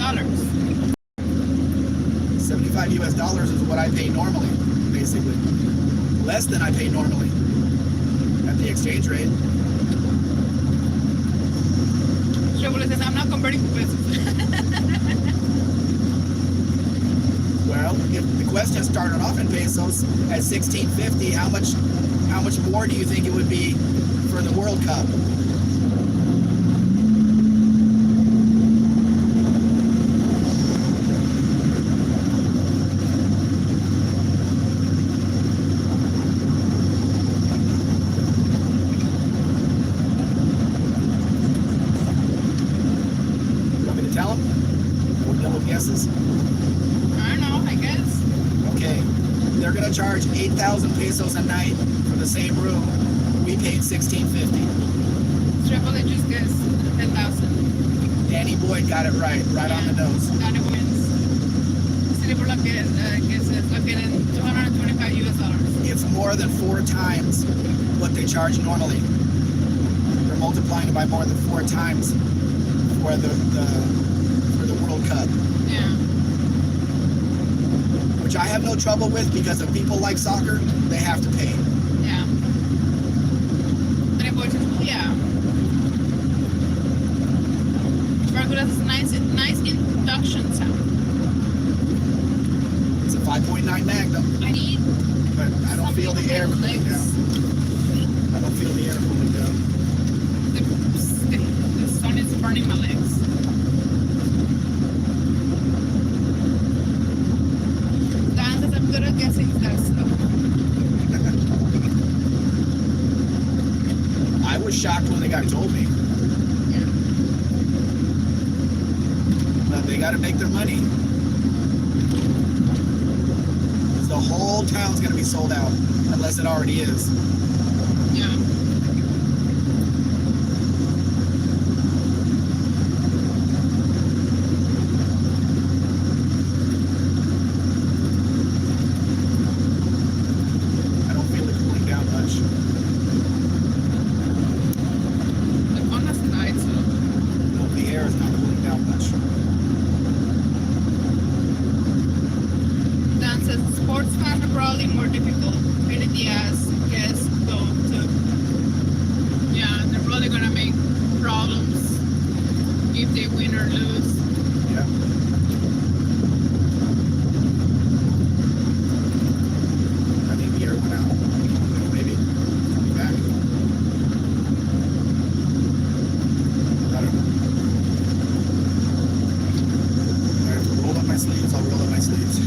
$75 is what I pay normally, basically. Less than I pay normally at the exchange rate. Stray Bullet says, I'm not converting to pesos. Well, if the quest has started off in pesos at $16.50, how much more do you think it would be for the World Cup? You want me to tell them? We're done with guesses. I don't know, I guess. Okay, they're gonna charge 8,000 pesos a night for the same room. We paid $16.50. Stray Bullet just guessed 10,000. Danny Boyd got it right on the nose. Danny wins. City Burlock guesses located in $225. It's more than 4 times what they charge normally. They're multiplying it by more than 4 times for the World Cup, Yeah. which I have no trouble with because if people like soccer, they have to pay. Yeah. Danny Boy says, yeah. Barracuda is nice induction sound. It's a 5.9 Magnum, I need but I don't feel the air cooling down. I don't feel the air cooling down. The sun is burning my legs. Dan says I'm good at guessing that stuff. I was shocked when the guy told me. Yeah. But they gotta make their money. The whole town's gonna be sold out, unless it already is. Yeah. I don't feel it cooling down much. The phone has died, so. No, the air is not cooling down much. Dan says sports fans are probably more difficult. Pain in the ass, yes, though, too. Yeah, they're probably gonna make problems if they win or lose. Yeah. I think the air went out. Maybe. Coming back. I don't my sleeves. I'll roll up my sleeves.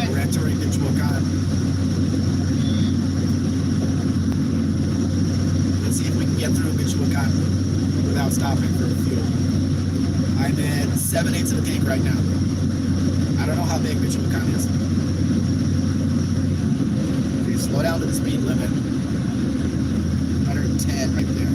We're entering Michoacan. Let's see if we can get through Michoacan without stopping for fuel. I'm at 7/8 of a tank right now. I don't know how big Michoacan is. Okay, slow down to the speed limit. 110 right there.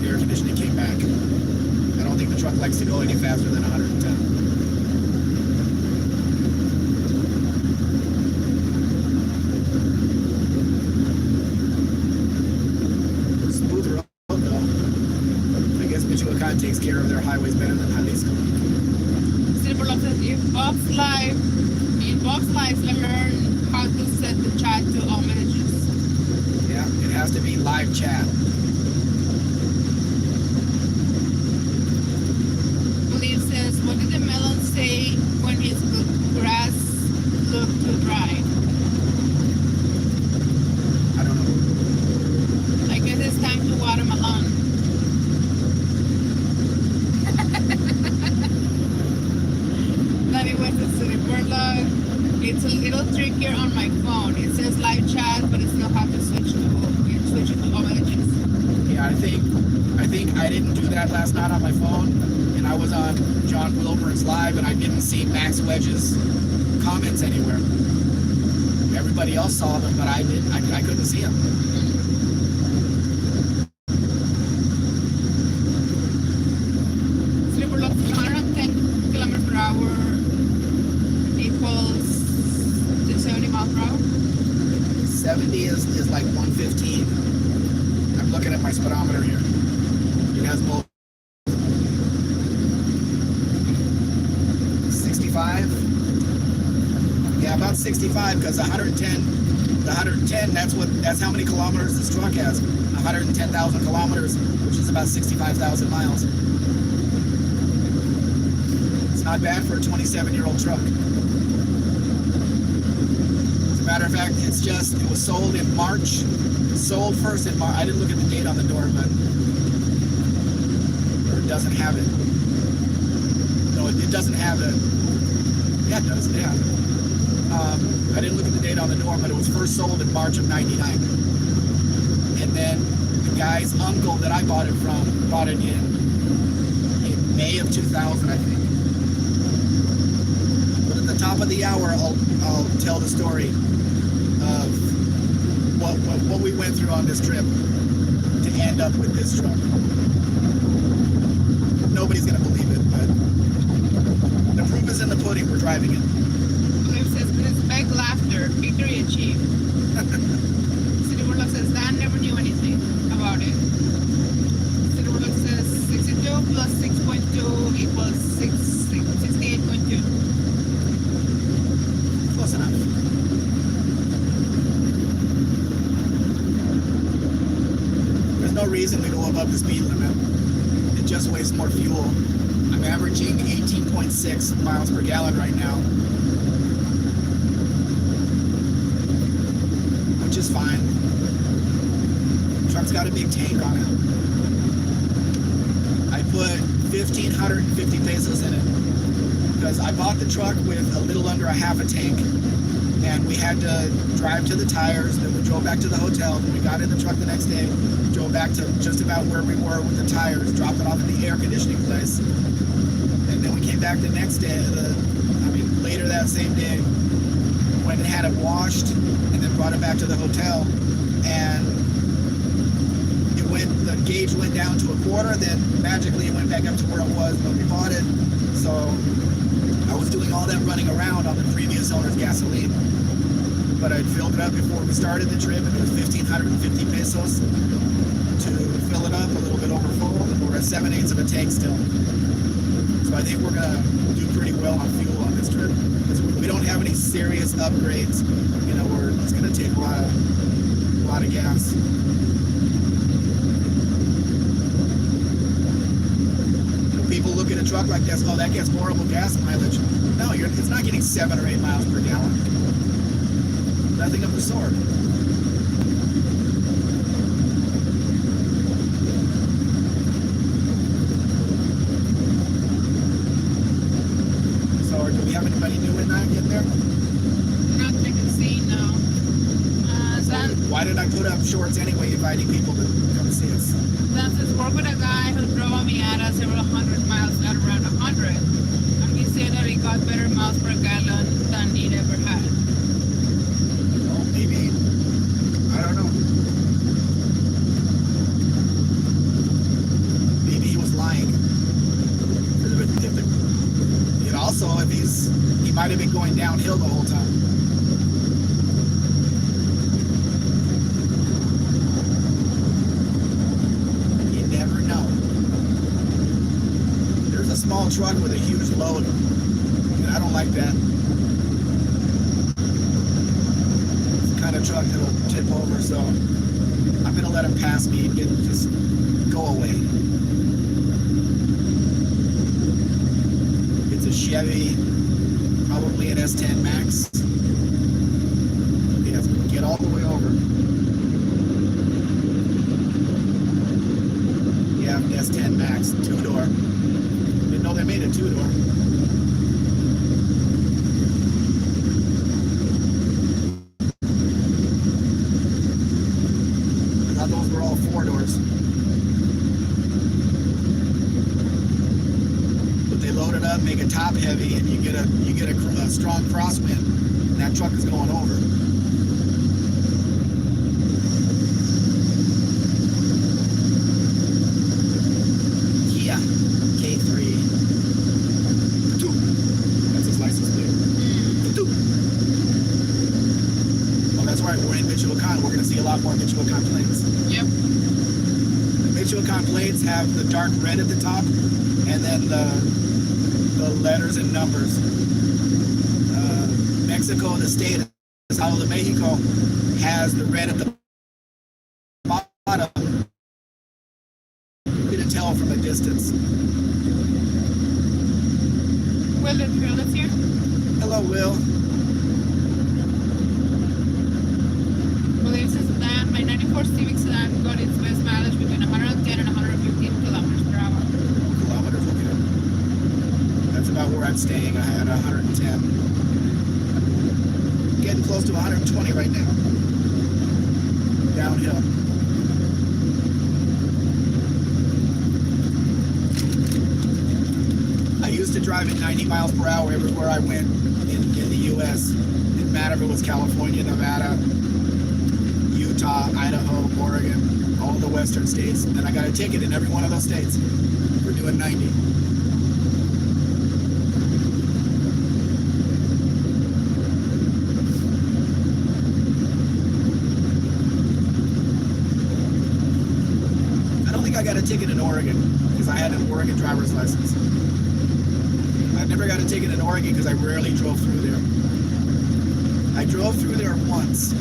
Air conditioning came back. I don't think the truck likes to go any faster than 110. Smooth road though. I guess Michoacan takes care of their highways better than Jalisco. Silverlock says, if Bob's lives learn how to set the chat to all messages. Yeah, it has to be live chat. Believe says, what did the melon say when his grass looked too dry? I don't know. I guess it's time to water melon. Danny West says, Silverlock, it's a little trickier on my phone. It says live chat, but it's still have to switch it to all messages. Yeah, I think I didn't do that last night on my phone, and I was on John Wilburn's live, and I didn't see Max Wedge's comments anywhere. Everybody else saw them, but I didn't. I couldn't see them. Silverlock 110 kilometers per hour equals 70 miles per hour. 70 is like 115. I'm looking at my speedometer here. It has both. 65. Yeah, about 65 because 110. The 110. That's how many kilometers this truck has. 110,000 kilometers, which is about 65,000 miles. It's not bad for a 27-year-old truck. As a matter of fact, it was sold in March. Sold first in March. I didn't look at the date on the door, but it doesn't have it. No, it doesn't have it. Yeah, it does. Yeah. I didn't look at the date on the door, but it was first sold in March of '99. And then the guy's uncle that I bought it from bought it in May of 2000, I think. But at the top of the hour, I'll tell the story of what we went through on this trip to end up with this truck. Nobody's gonna believe it, but the proof is in the pudding. We're driving it. It says, respect laughter, victory achieved. Silverlock says, Dan never knew anything about it. Silverlock says, 62 plus 6.2 equals 68.2. Close enough. There's no reason to go above the speed limit. It just wastes more fuel. I'm averaging 18.6 miles per gallon right now, which is fine. The truck's got a big tank on it. I put 1,550 pesos in it because I bought the truck with a little under a half a tank, and we had to drive to the tires. Then we drove back to the hotel. Then we got in the truck the next day, drove back to just about where we were with the tires, dropped it off at the air conditioning place, and then we came back the next day. Later that same day, went and had it washed, and then brought it back to the hotel, and the gauge went down to a quarter. Then magically it went back up to where it was when we bought it. So I was doing all that running around on the previous owner's gasoline, but I'd filled it up before we started the trip, and it was 1,550 pesos to fill it up a little bit over full. We're at 7/8 of a tank still. So I think we're gonna do pretty well on fuel on this trip. Because we don't have any serious upgrades. You know, it's gonna take a lot of gas. People look at a truck like this, oh, that gets horrible gas mileage. No, it's not getting 7 or 8 miles per gallon. Nothing of the sort. So, do we have anybody new in there? Not that I can see, no. Why did I put up shorts anyway, inviting people to come see us? That says work with a guy who drove a Miata several hundred miles at around 100. And he said that he got better miles per gallon than he'd ever had. Well, maybe. I don't know. Maybe he was lying. And also, he might have been going downhill the whole time. Small truck with a huge load, and I don't like that. It's the kind of truck that'll tip over, so I'm gonna let him pass me and just go away. It's a Chevy, probably an S10 Max. Yes, get all the way over. Yeah, S10 Max, 2-door. No, they made a 2-door. I thought those were all 4-doors. But they load it up, make it top heavy, and you get a strong crosswind, and that truck is going over. We're going to see a lot more Michoacan plates. Yep. The Michoacan plates have the dark red at the top, and then the letters and numbers. Mexico, the state of Estado de Mexico, has the red at the bottom. You can tell from a distance. Will, let's hear. Hello, Will. This is that my 94 Civic sedan got its best mileage between 110 and 115 kilometers per hour. Kilometers, okay. That's about where I'm staying. I had 110. Getting close to 120 right now. Downhill. I used to drive at 90 miles per hour everywhere I went in the U.S. It didn't matter if it was California, Nevada, Utah, Idaho, Oregon, all the western states. And I got a ticket in every one of those states for doing 90. I don't think I got a ticket in Oregon because I had an Oregon driver's license. I never got a ticket in Oregon because I rarely drove through there. I drove through there once.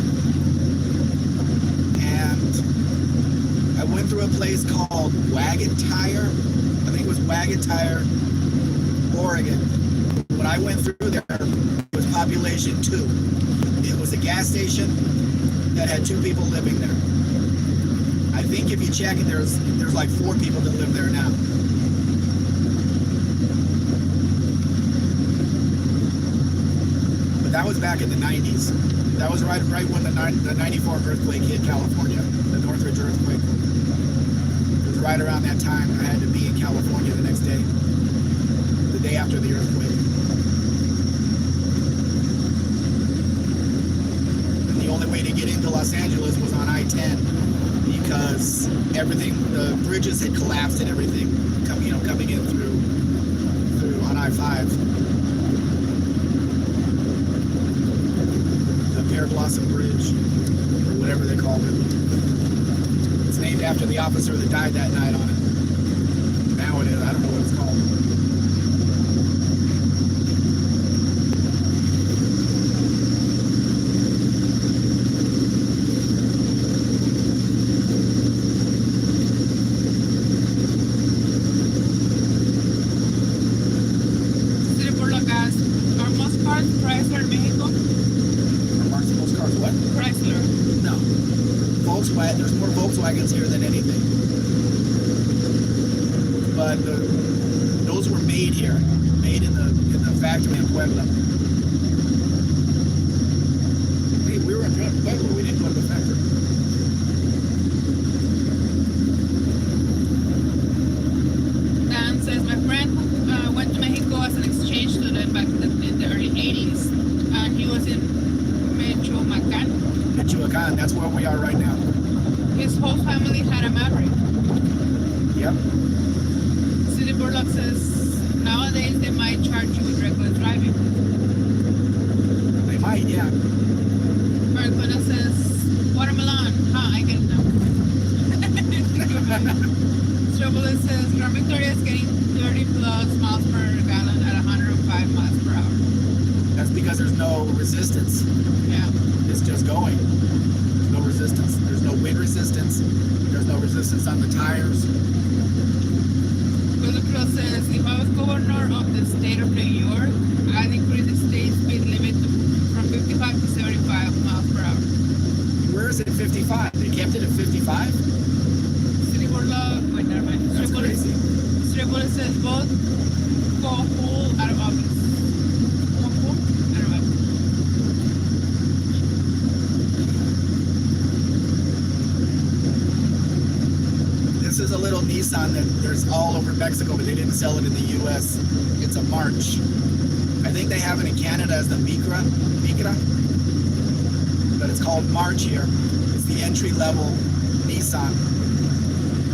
I went through a place called Wagon Tire. I think it was Wagon Tire, Oregon. When I went through there, it was population 2. It was a gas station that had 2 people living there. I think if you check it, there's like 4 people that live there now. But that was back in the 90s. That was right when the 94 earthquake hit California, the Northridge earthquake. It was right around that time. I had to be in California the next day, the day after the earthquake. And the only way to get into Los Angeles was on I-10 because the bridges had collapsed and everything, coming in through on I-5. Pear Blossom Bridge, or whatever they called it. It's named after the officer that died that night on it. Now it is. I don't know what it's called. City Burlock asks, are most cars Chrysler in Mexico? Are most cars what? Chrysler. No. Volkswagen. There's more Volkswagens here than anything. But those were made here, made in the factory in Puebla. Hey, we were in Puebla. We didn't go to the factory. Dan says, my friend went to Mexico as an exchange student back in the early 80s. And he was in Michoacán. Michoacán, that's where we are right now. His whole family had a Maverick. Yep. City Burlock says, nowadays they might charge you with reckless driving. They might, yeah. Maricona says, watermelon. I get it now. Chevrolet says, Grand Victoria is getting 30 plus miles per gallon at 105 miles per hour. That's because there's no resistance. Yeah. It's just going. There's no resistance. There's no wind resistance. There's no resistance on the tires. Gullicro says, if I was governor of the state of New York, I'd increase the state speed limit from 55 to 75 miles per hour. Where is it at 55? They kept it at 55? City Burlock, wait, never mind. That's crazy. Chevrolet says, both go full out of office. Go full out of office. This is a little Nissan that there's all over Mexico, but they didn't sell it in the U.S. It's a March. I think they have it in Canada as the Micra, but it's called March here. It's the entry-level Nissan.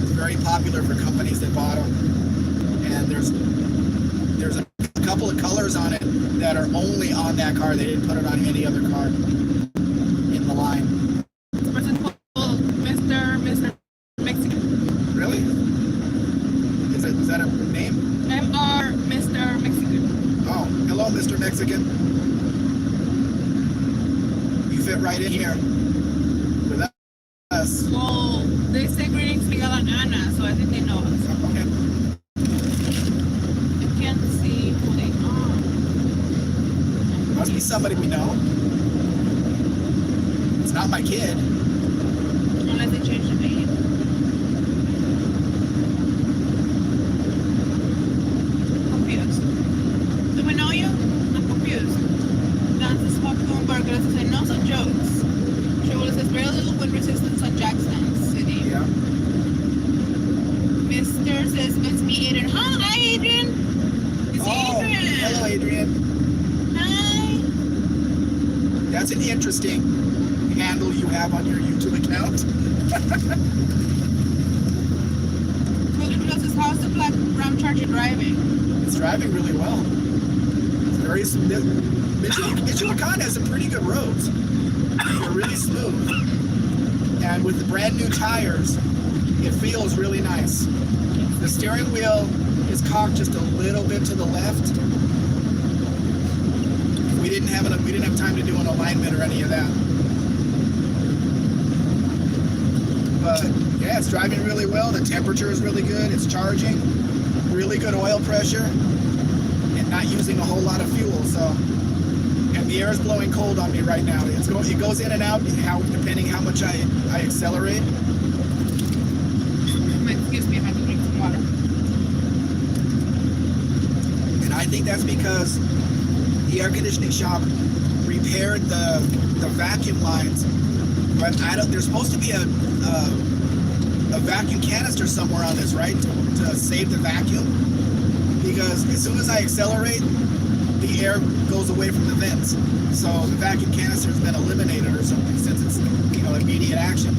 It's very popular for companies that bought them. And there's a couple of colors on it that are only on that car. They didn't put it on any other car in the line. This person called Mr. Mexican. Really? Is that a name? MR Mr. Mexican. Oh, hello, Mr. Mexican. You fit right in here with us. Well, they say greetings Miguel and Anna, so I think they know us. Okay. I can't see who they are. Must be somebody we know. It's not my kid. Unless they change the name. Confused. Do we know you? I'm confused. Dances popcorn burgers say no some jokes. Chevrolet says very little wind resistance on Jackson City. Yeah. Mr. says it's me, Adrian. Hi, Adrian. It's Adrian. Hello, Adrian. Hi. That's an interesting handle you have on your YouTube account. Gullicro says, how's the black Ram Charger driving? It's driving really well. It's very smooth. Michoacán has some pretty good roads. They're really smooth. And with the brand new tires, it feels really nice. The steering wheel is cocked just a little bit to the left. We didn't have time to do an alignment or any of that. But yeah, it's driving really well. The temperature is really good. It's charging. Really good oil pressure. And not using a whole lot of fuel. So, and the air is blowing cold on me right now. It goes in and out depending how much I accelerate. Excuse me, I had to drink some water. And I think that's because the air conditioning shop repaired the vacuum lines. But there's supposed to be a vacuum canister somewhere on this, right? To save the vacuum. Because as soon as I accelerate, the air goes away from the vents. So the vacuum canister has been eliminated or something since it's, immediate action.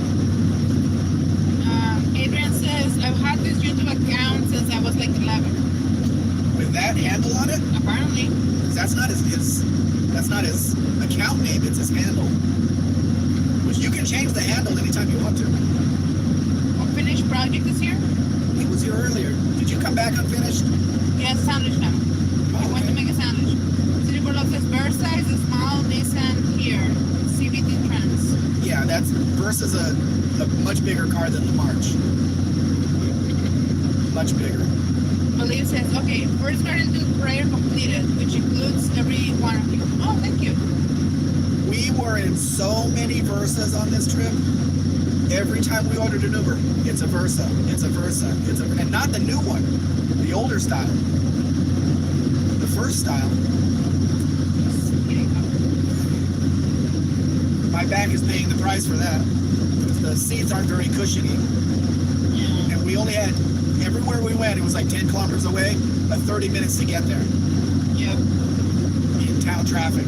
Adrian says, I've had this YouTube account since I was like 11. With that handle on it? Apparently. That's not his account name, it's his handle. Which you can change the handle anytime you want to. Open project is here? He was here earlier. Did you come back unfinished? Yes, sandwich now. I want to okay. make a sandwich. City Board says Versa is a small Nissan here. CVT Trans. Yeah, that's Versa's a much bigger car than the March. Much bigger. Believe says, okay, first garden prayer completed, which includes every one of you. Oh, thank you. We were in so many Versas on this trip. Every time we ordered an Uber, it's a Versa, it's a Versa, and not the new one, the older style, the first style. My back is paying the price for that. The seats aren't very cushiony, and we only had, everywhere we went, it was like 10 kilometers away, but 30 minutes to get there. Yep. In town traffic.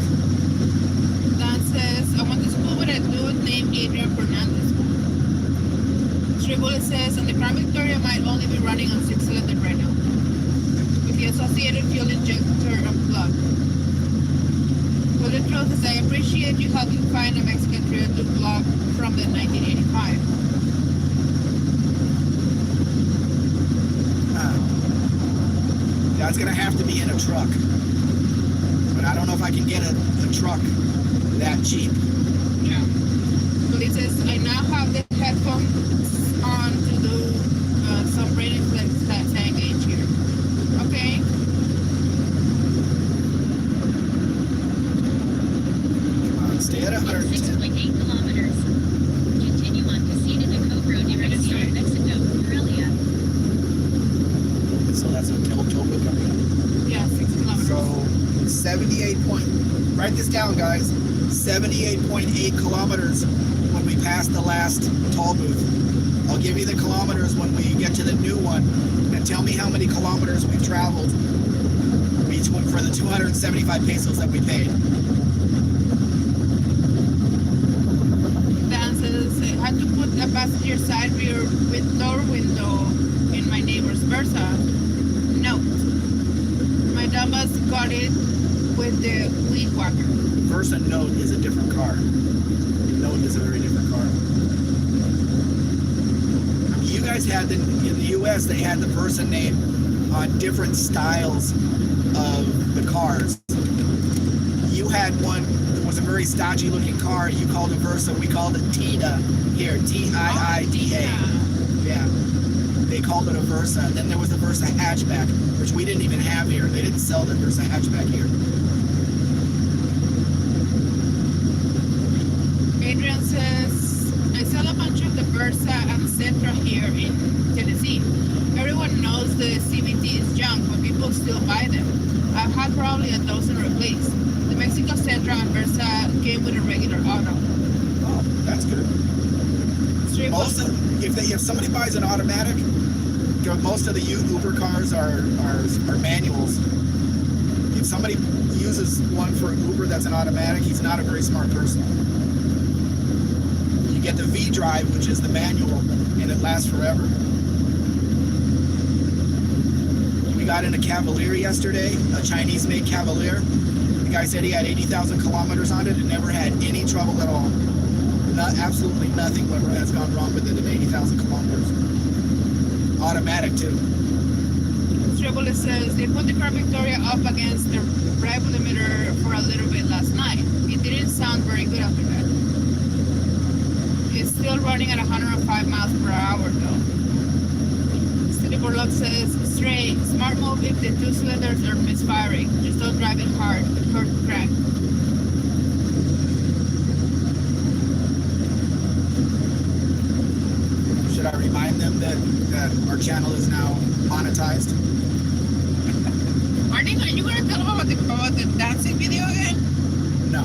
Dan says, I went to school with a dude named Adrian Fernandez. Tribulus says, and the Crown Victoria might only be running on 6-cylinder right now, with the associated fuel injector unplugged. Well, the truth is, I appreciate you helping find a Mexican trail to vlog from the 1985. That's gonna have to be in a truck, but I don't know if I can get a truck that cheap. Yeah. Well, it says, I now have the headphones on to do some rating flex that saying age here. Okay. Stay at 110. 6.8 kilometers. Continue on Casita de Cobro Dirección, Mexico, Morelia. So that's a Toba coming up. Yeah, 6 kilometers. So 78 point, write this down guys, 78.8 kilometers when we pass the last toll booth. I'll give you the kilometers when we get to the new one, and tell me how many kilometers we've traveled for the 275 pesos that we paid. Dan says, I had to put a passenger side rear with door window in my neighbor's Versa. Note, my Damas got it with the weed whacker. Versa Note is a different car. Note is a very different car. You guys had, in the US, they had the Versa name on different styles of the cars. You had one that was a very stodgy looking car. You called it Versa. We called it Tida here, T-I-I-D-A. Yeah. They called it a Versa. And then there was the Versa hatchback, which we didn't even have here. They didn't sell the Versa hatchback here. Adrian says, I sell a bunch of the Versa and Sentra here in Tennessee. Everyone knows the CVT is junk, but people still buy them. I've had probably a dozen replaced. The Mexico Sentra and Versa came with a regular auto. Oh, that's good. Most of, if somebody buys an automatic, most of the Uber cars are manuals. If somebody uses one for Uber that's an automatic, he's not a very smart person. You get the V-Drive, which is the manual, and it lasts forever. We got in a Cavalier yesterday, a Chinese-made Cavalier. The guy said he had 80,000 kilometers on it and never had any trouble at all. Absolutely nothing has gone wrong with it in 80,000 kilometers. Automatic too. Tribble says they put the Car Victoria up against the drive limiter for a little bit last night. It didn't sound very good after that. It's still running at 105 miles per hour though. City Borlock says, Stray, smart move if the 2 cylinders are misfiring. Just don't drive it hard. It hurt to crack. Should I remind them that our channel is now monetized? Are you going to tell them about the dancing video again? No.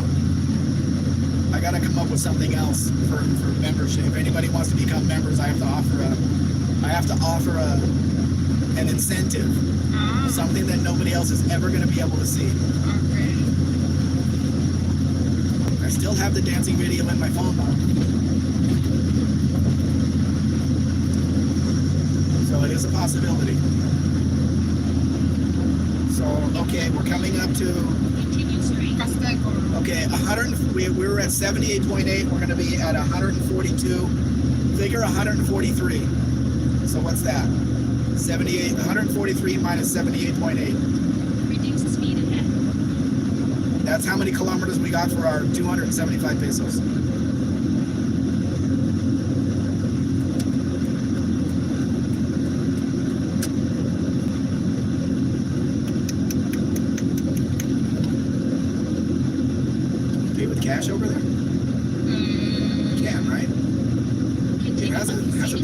I gotta come up with something else for membership. If anybody wants to become members, I have to offer an incentive. Something that nobody else is ever gonna be able to see. Okay. I still have the dancing video in my phone though. So it is a possibility. So, okay, we're coming up to, Continue straight. okay, we were at 78.8, we're gonna be at 142, figure 143. So what's that? 78, 143 minus 78.8. Reduce speed ahead. That's how many kilometers we got for our 275 pesos. Pay with cash over there? Can, right? Continue has a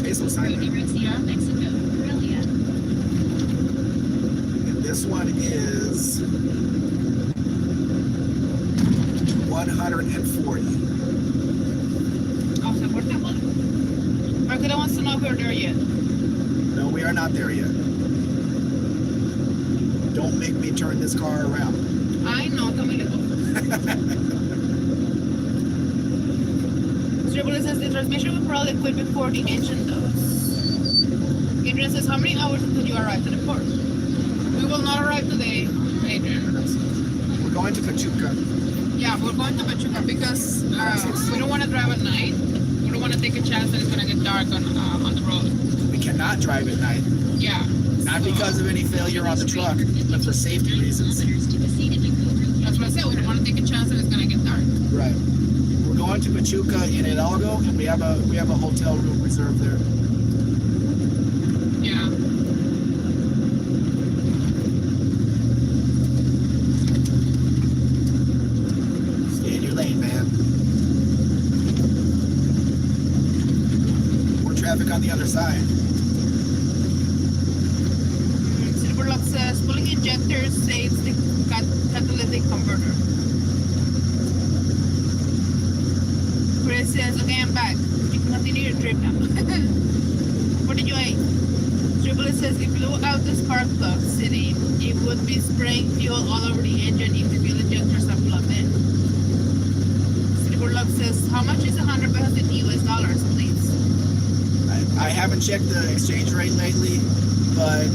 peso sign there. Dirección Mexico, Morelia. And this one is 140. Oh, so where's that one? Marquita wants to know if we're there yet. No, we are not there yet. Don't make me turn this car around. I know, Camilo. Triple says the transmission will probably equipped before the engine does. Adrian says, how many hours until you arrive to the port? We will not arrive today, Adrian. We're going to Pachuca. Yeah, we're going to Pachuca because we don't want to drive at night. We don't want to take a chance that it's going to get dark on the road. We cannot drive at night. Yeah. Not because of any failure on the truck, but for safety reasons. That's what I said. We don't want to take a chance that it's going to get dark. Right. We're going to Pachuca in Hidalgo, and we have a hotel room reserved there. Yeah. Stay in your lane, man. More traffic on the other side. Silverlock says, pulling injectors saves the catalytic converter. Chris says, okay, I'm back. You can continue your trip now. What did you eat? Triple says, if you blew out the spark plug city, it would be spraying fuel all over the engine if the fuel injectors are plugged in. Silverlock says, how much is 100 pesos in US dollars, please? I haven't checked the exchange rate lately, but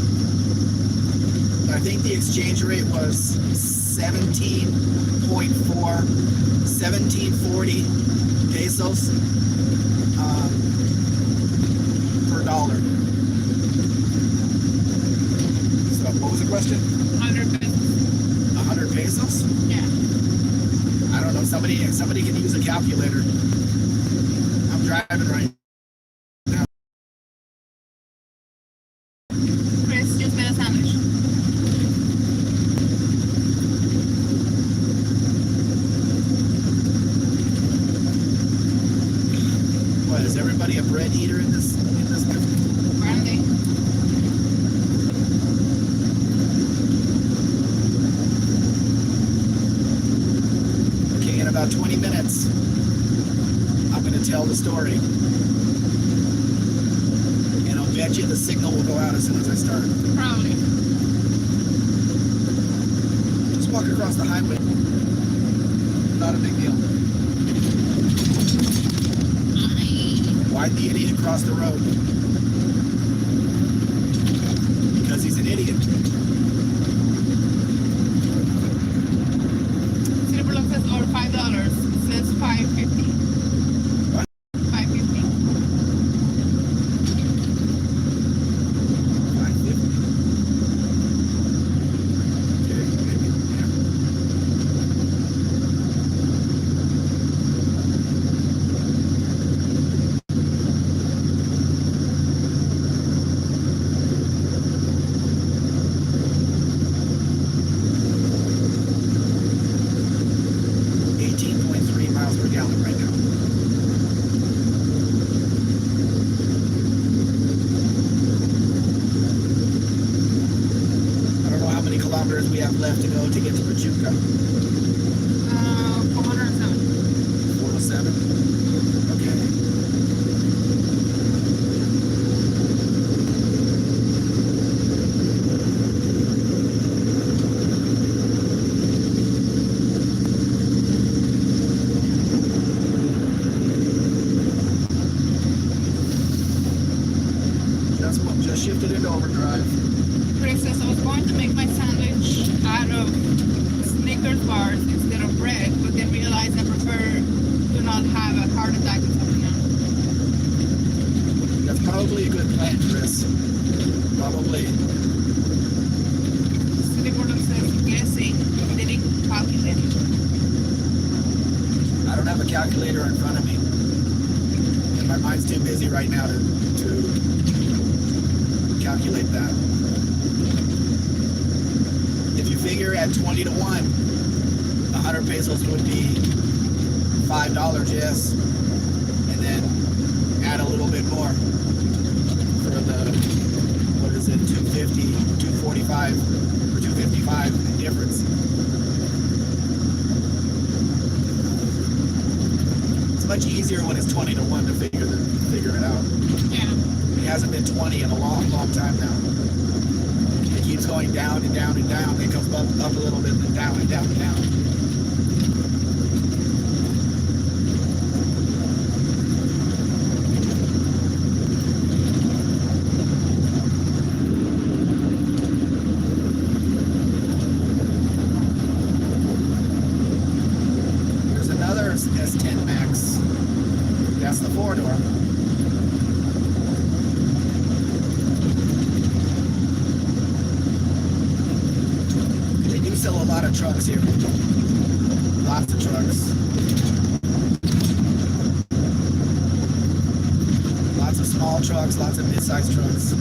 I think the exchange rate was 1740 pesos per dollar. So what was the question? 100 pesos. 100 pesos? Yeah. I don't know. Somebody can use a calculator. I'm driving right now. Chris just made a sandwich. What, is everybody a bread eater in this country? Apparently. Okay, in about 20 minutes, I'm going to tell the story. And I'll bet you the signal will go out as soon as I start. Probably. Just walk across the highway. Not a big deal. Why'd the idiot cross the road? Because he's an idiot. Silverlock says, or $5. Says $5.50. What? $5.50. 550. Okay, maybe. Yeah. We have left to go to get to Pachuca. 407. 407. Okay. Just shifted into overdrive. Chris says, I was going to make my sandwich out of Snickers bars instead of bread, but then realized I prefer to not have a heart attack Yes, probably. City board says guessing. They didn't calculate it. I don't have a calculator in front of me. And my mind's too busy right now to calculate that. If you figure at 20 to 1, 100 pesos would be $5, yes. And then add a little bit more for the, what is it, 250, 245, or 255 difference. It's much easier when it's 20 to 1 to figure it out. Yeah. It hasn't been 20 in a long, long time now. It keeps going down and down and down. It comes up a little bit, then down and down and down. There's another S10 Max. That's the 4-door. Sell a lot of trucks here. Lots of trucks. Lots of small trucks, lots of mid-sized trucks.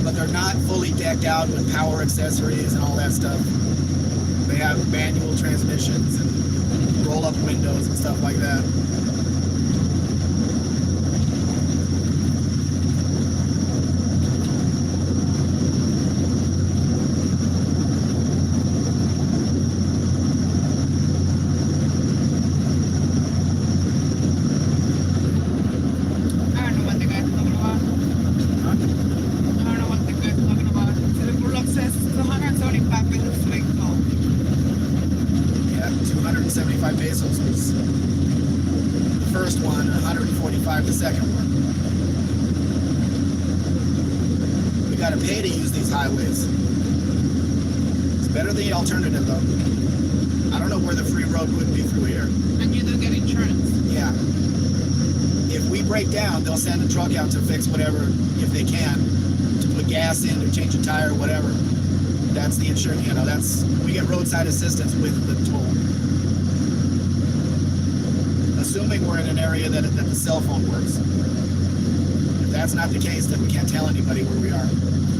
But they're not fully decked out with power accessories and all that stuff. They have manual transmissions and roll-up windows and stuff like that. Pesos was the first one, 145 the second one. We gotta pay to use these highways. It's better than the alternative though. I don't know where the free road would be through here. And you do get insurance. Yeah. If we break down, they'll send a truck out to fix whatever, if they can, to put gas in or change a tire, whatever. That's the insurance, you know, we get roadside assistance with the toll. Assuming we're in an area that the cell phone works. If that's not the case, then we can't tell anybody where we are.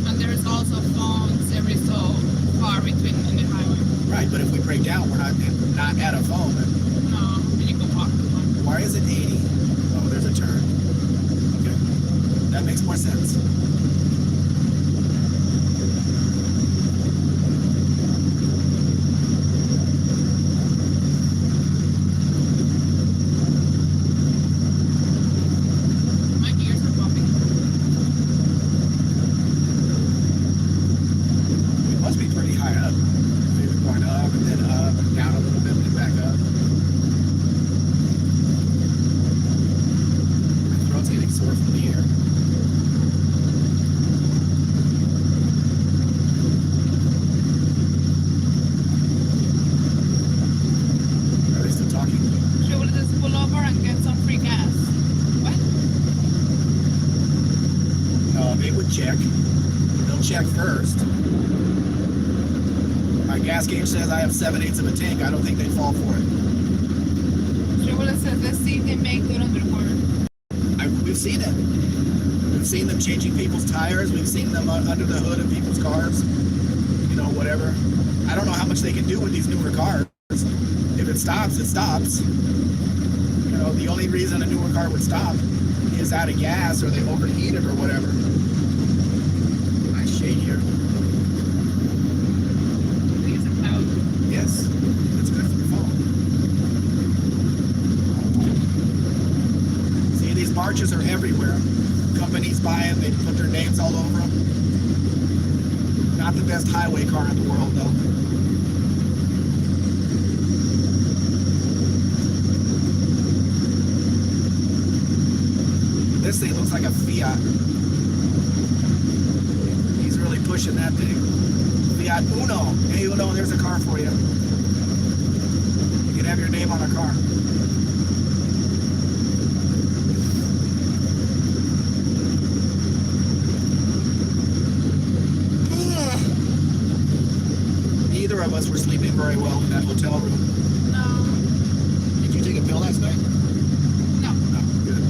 And there's also phones every so far between in the highway. Right, but if we break down, we're not at a phone. No, and you can walk the phone. Why is it 80? Oh, there's a turn. Okay, that makes more sense. Check first. My gas gauge says I have 7/8 of a tank. I don't think they fall for it. Chevrolet says, let's see if they make good under water. We've seen it. We've seen them changing people's tires. We've seen them under the hood of people's cars. You know, whatever. I don't know how much they can do with these newer cars. If it stops, it stops. You know, the only reason a newer car would stop is out of gas or they overheated or whatever. Shade here. I think it's a cloud. Yes, it's good for your phone. See, these marches are everywhere. Companies buy them, they put their names all over them. Not the best highway car in the world, though. This thing looks like a Fiat. Really pushing that thing. Fiat Uno. Hey Uno, there's a car for you. You can have your name on a car. us were sleeping very well in that hotel room. No. Did you take a pill last night? No. No, good.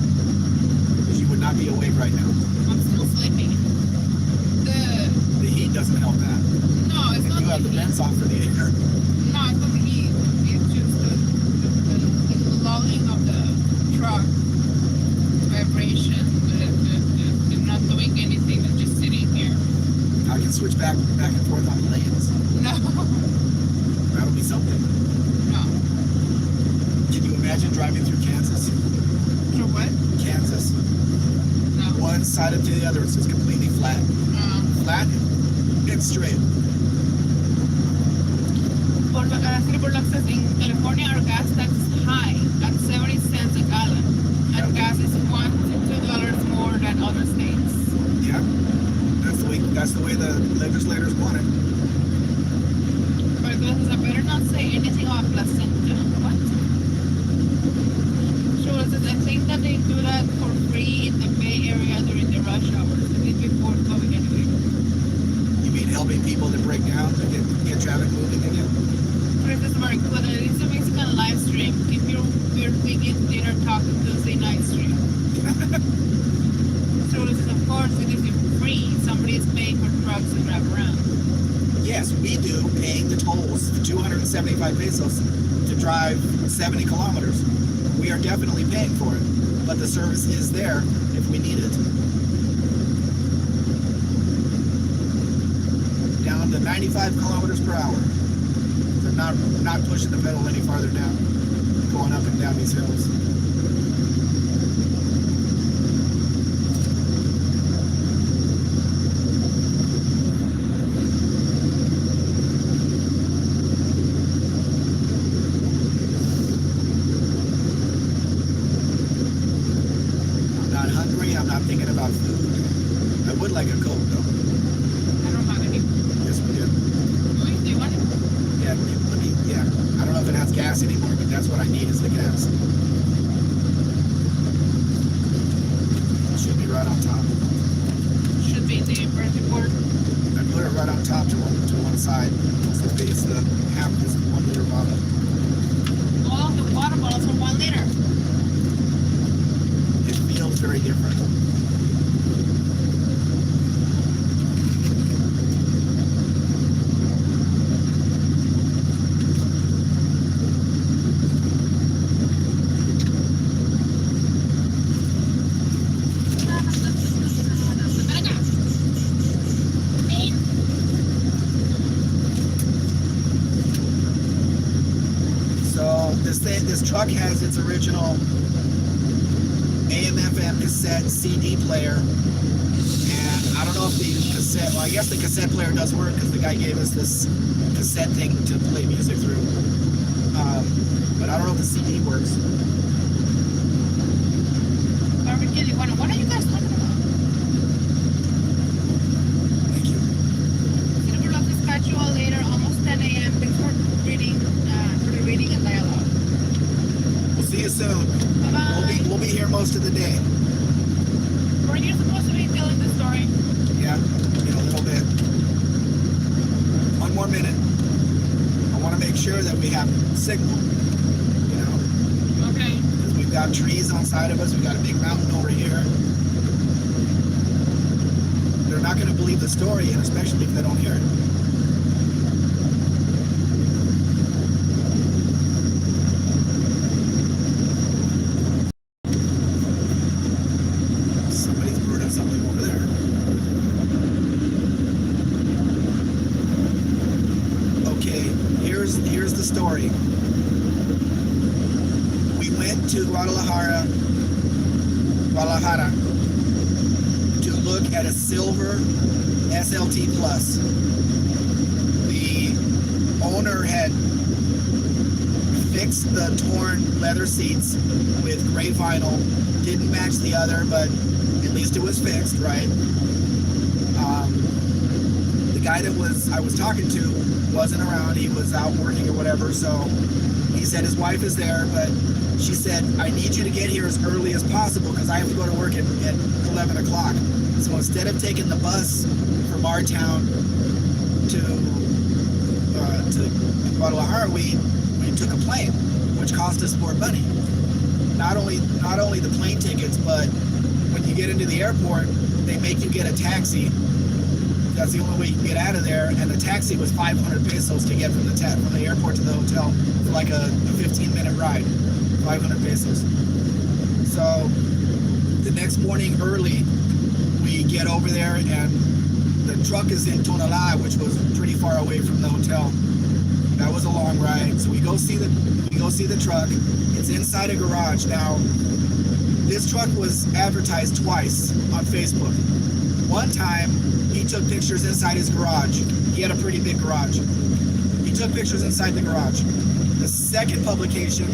Because you would not be awake right now. I'm still sleeping. The heat doesn't help that. No, it's And not you have the heat. vents off for the air. No, it's not the heat. It's just the lulling of the truck vibration. I'm not doing anything. I'm just sitting here. I can switch back and forth on the lanes. No. That'll be something. No. Can you imagine driving through Kansas? For what? Kansas. No. One side up to the other, it's just completely flat. Flat and straight. Por lo que in California, our gas tax is high at 70 cents a gallon, and gas is $1 to $2 more than other states. Yeah. That's the way the legislators want it. But entonces I better not say anything about placenta. What? So I think that they do that for free in the Bay Area during the rush hours. I think before COVID anyway. You mean helping people to break down and get traffic moving again? For instance, America, it's a Mexican live stream. If you're weekend dinner talk Tuesday night stream. So this is of course it is free. Somebody is paying for trucks to drive around. Yes, we do, paying the tolls, 275 pesos to drive 70 kilometers. We are definitely paying for it, but the service is there if we need it. Down to 95 kilometers per hour. So not pushing the pedal any farther down, going up and down these hills. I'm not thinking about food. I would like a Coke though. I don't have any. Yes, we do. Do you want it? Yeah, yeah. I don't know if it has gas anymore, but that's what I need is the gas. It should be right on top. Should be the emergency board. I put it right on top to one side. It's the base, the half is 1 liter bottle. All the water bottles are 1 liter. It feels very different. This truck has its original AM/FM cassette CD player, and I don't know if the cassette, well I guess the cassette player does work because the guy gave us this cassette thing to play music through, but I don't know if the CD works. What are you guys talking about? Thank you. Silver Love is catch you all later, almost 10 a.m. Thanks for the reading and dialogue. We'll see you soon. Bye-bye. We'll be here most of the day. Were you supposed to be telling the story? Yeah, in a little bit. 1 more minute. I want to make sure that we have signal, you know. Okay. Because we've got trees on side of us. We've got a big mountain over here. They're not going to believe the story, and especially if they don't hear it. Here's the story. We went to Guadalajara to look at a silver SLT Plus. The owner had fixed the torn leather seats with gray vinyl. Didn't match the other, but at least it was fixed, right? The guy that I was talking to wasn't around. He was out working or whatever, so he said his wife is there, but she said, I need you to get here as early as possible because I have to go to work at 11 o'clock. So instead of taking the bus from our town to Guadalajara, we took a plane, which cost us more money. Not only the plane tickets, but when you get into the airport, they make you get a taxi. That's the only way you can get out of there. And the taxi was 500 pesos to get from the airport to the hotel for like a 15-minute ride. 500 pesos. So the next morning early, we get over there, and the truck is in Tonalá, which was pretty far away from the hotel. That was a long ride. So we go see the truck. It's inside a garage. Now, this truck was advertised twice on Facebook. One time, he took pictures inside his garage. He had a pretty big garage. He took pictures inside the garage. The second publication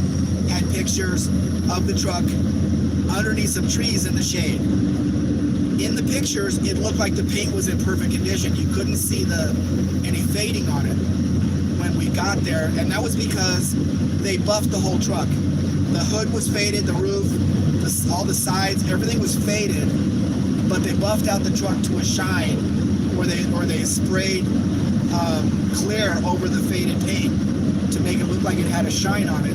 had pictures of the truck underneath some trees in the shade. In the pictures, it looked like the paint was in perfect condition. You couldn't see any fading on it when we got there, and that was because they buffed the whole truck. The hood was faded, the roof, all the sides, everything was faded, but they buffed out the truck to a shine, or they sprayed clear over the faded paint to make it look like it had a shine on it.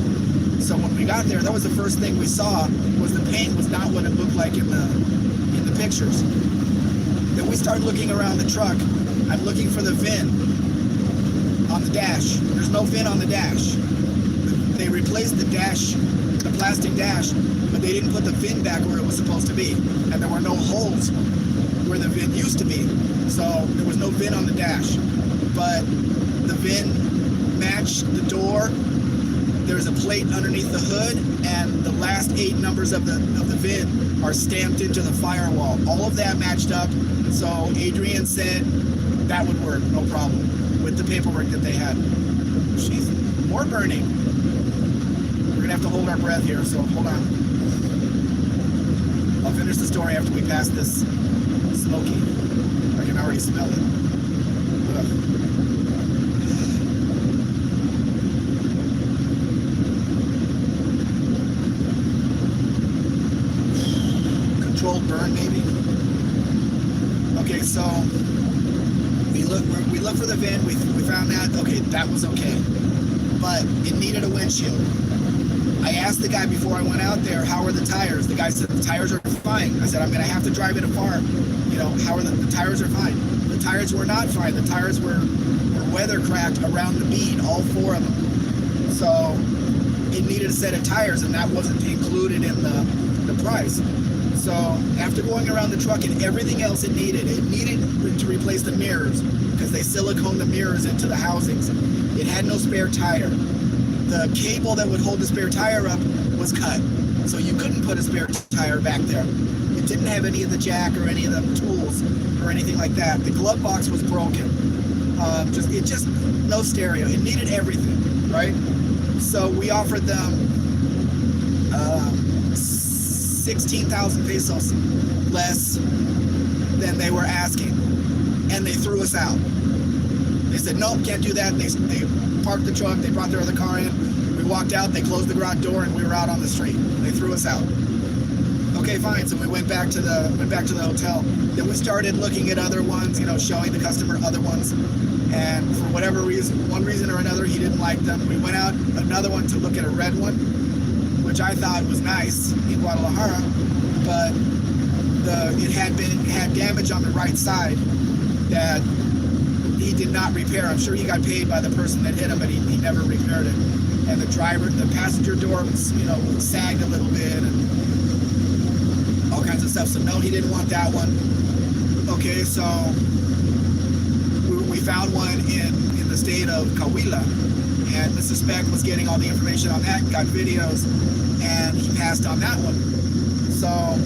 So when we got there, that was the first thing we saw, was the paint was not what it looked like in the pictures. Then we start looking around the truck. I'm looking for the VIN on the dash. There's no VIN on the dash. They replaced the dash, the plastic dash, but they didn't put the VIN back where it was supposed to be. And there were no holes where the VIN used to be. So there was no VIN on the dash. But the VIN matched the door. There's a plate underneath the hood, and the last 8 numbers of the VIN are stamped into the firewall. All of that matched up. So Adrian said that would work, no problem, with the paperwork that they had. Jeez, more burning. We're gonna have to hold our breath here, so hold on. I'll finish the story after we pass this smoky. I can already smell it. Ugh. Controlled burn, maybe. Okay, so we looked for the VIN. We found that. Okay, that was okay, but it needed a windshield. I asked the guy before I went out there, how are the tires? The guy said the tires are fine. I said, I'm gonna have to drive it apart. You know, how are the tires are fine. The tires were not fine. The tires were weather cracked around the bead, all 4 of them. So it needed a set of tires, and that wasn't included in the price. So after going around the truck and everything else it needed to replace the mirrors, because they siliconed the mirrors into the housings. It had no spare tire. The cable that would hold the spare tire up was cut, so you couldn't put a spare tire back there. It didn't have any of the jack or any of the tools or anything like that. The glove box was broken. Just no stereo. It needed everything, right? So we offered them 16,000 pesos less than they were asking, and they threw us out. They said, nope, can't do that. They parked the truck, they brought their other car in, we walked out, they closed the garage door, and we were out on the street. They threw us out. Okay, fine, so we went back to the hotel. Then we started looking at other ones, you know, showing the customer other ones, and for whatever reason, one reason or another, he didn't like them. We went out another one to look at a red one, which I thought was nice in Guadalajara, but it had damage on the right side that he did not repair. I'm sure he got paid by the person that hit him, but he never repaired it. And the passenger door was, you know, sagged a little bit and all kinds of stuff. So no, he didn't want that one. Okay, so we found one in the state of Coahuila, and the suspect was getting all the information on that, got videos, and he passed on that one. So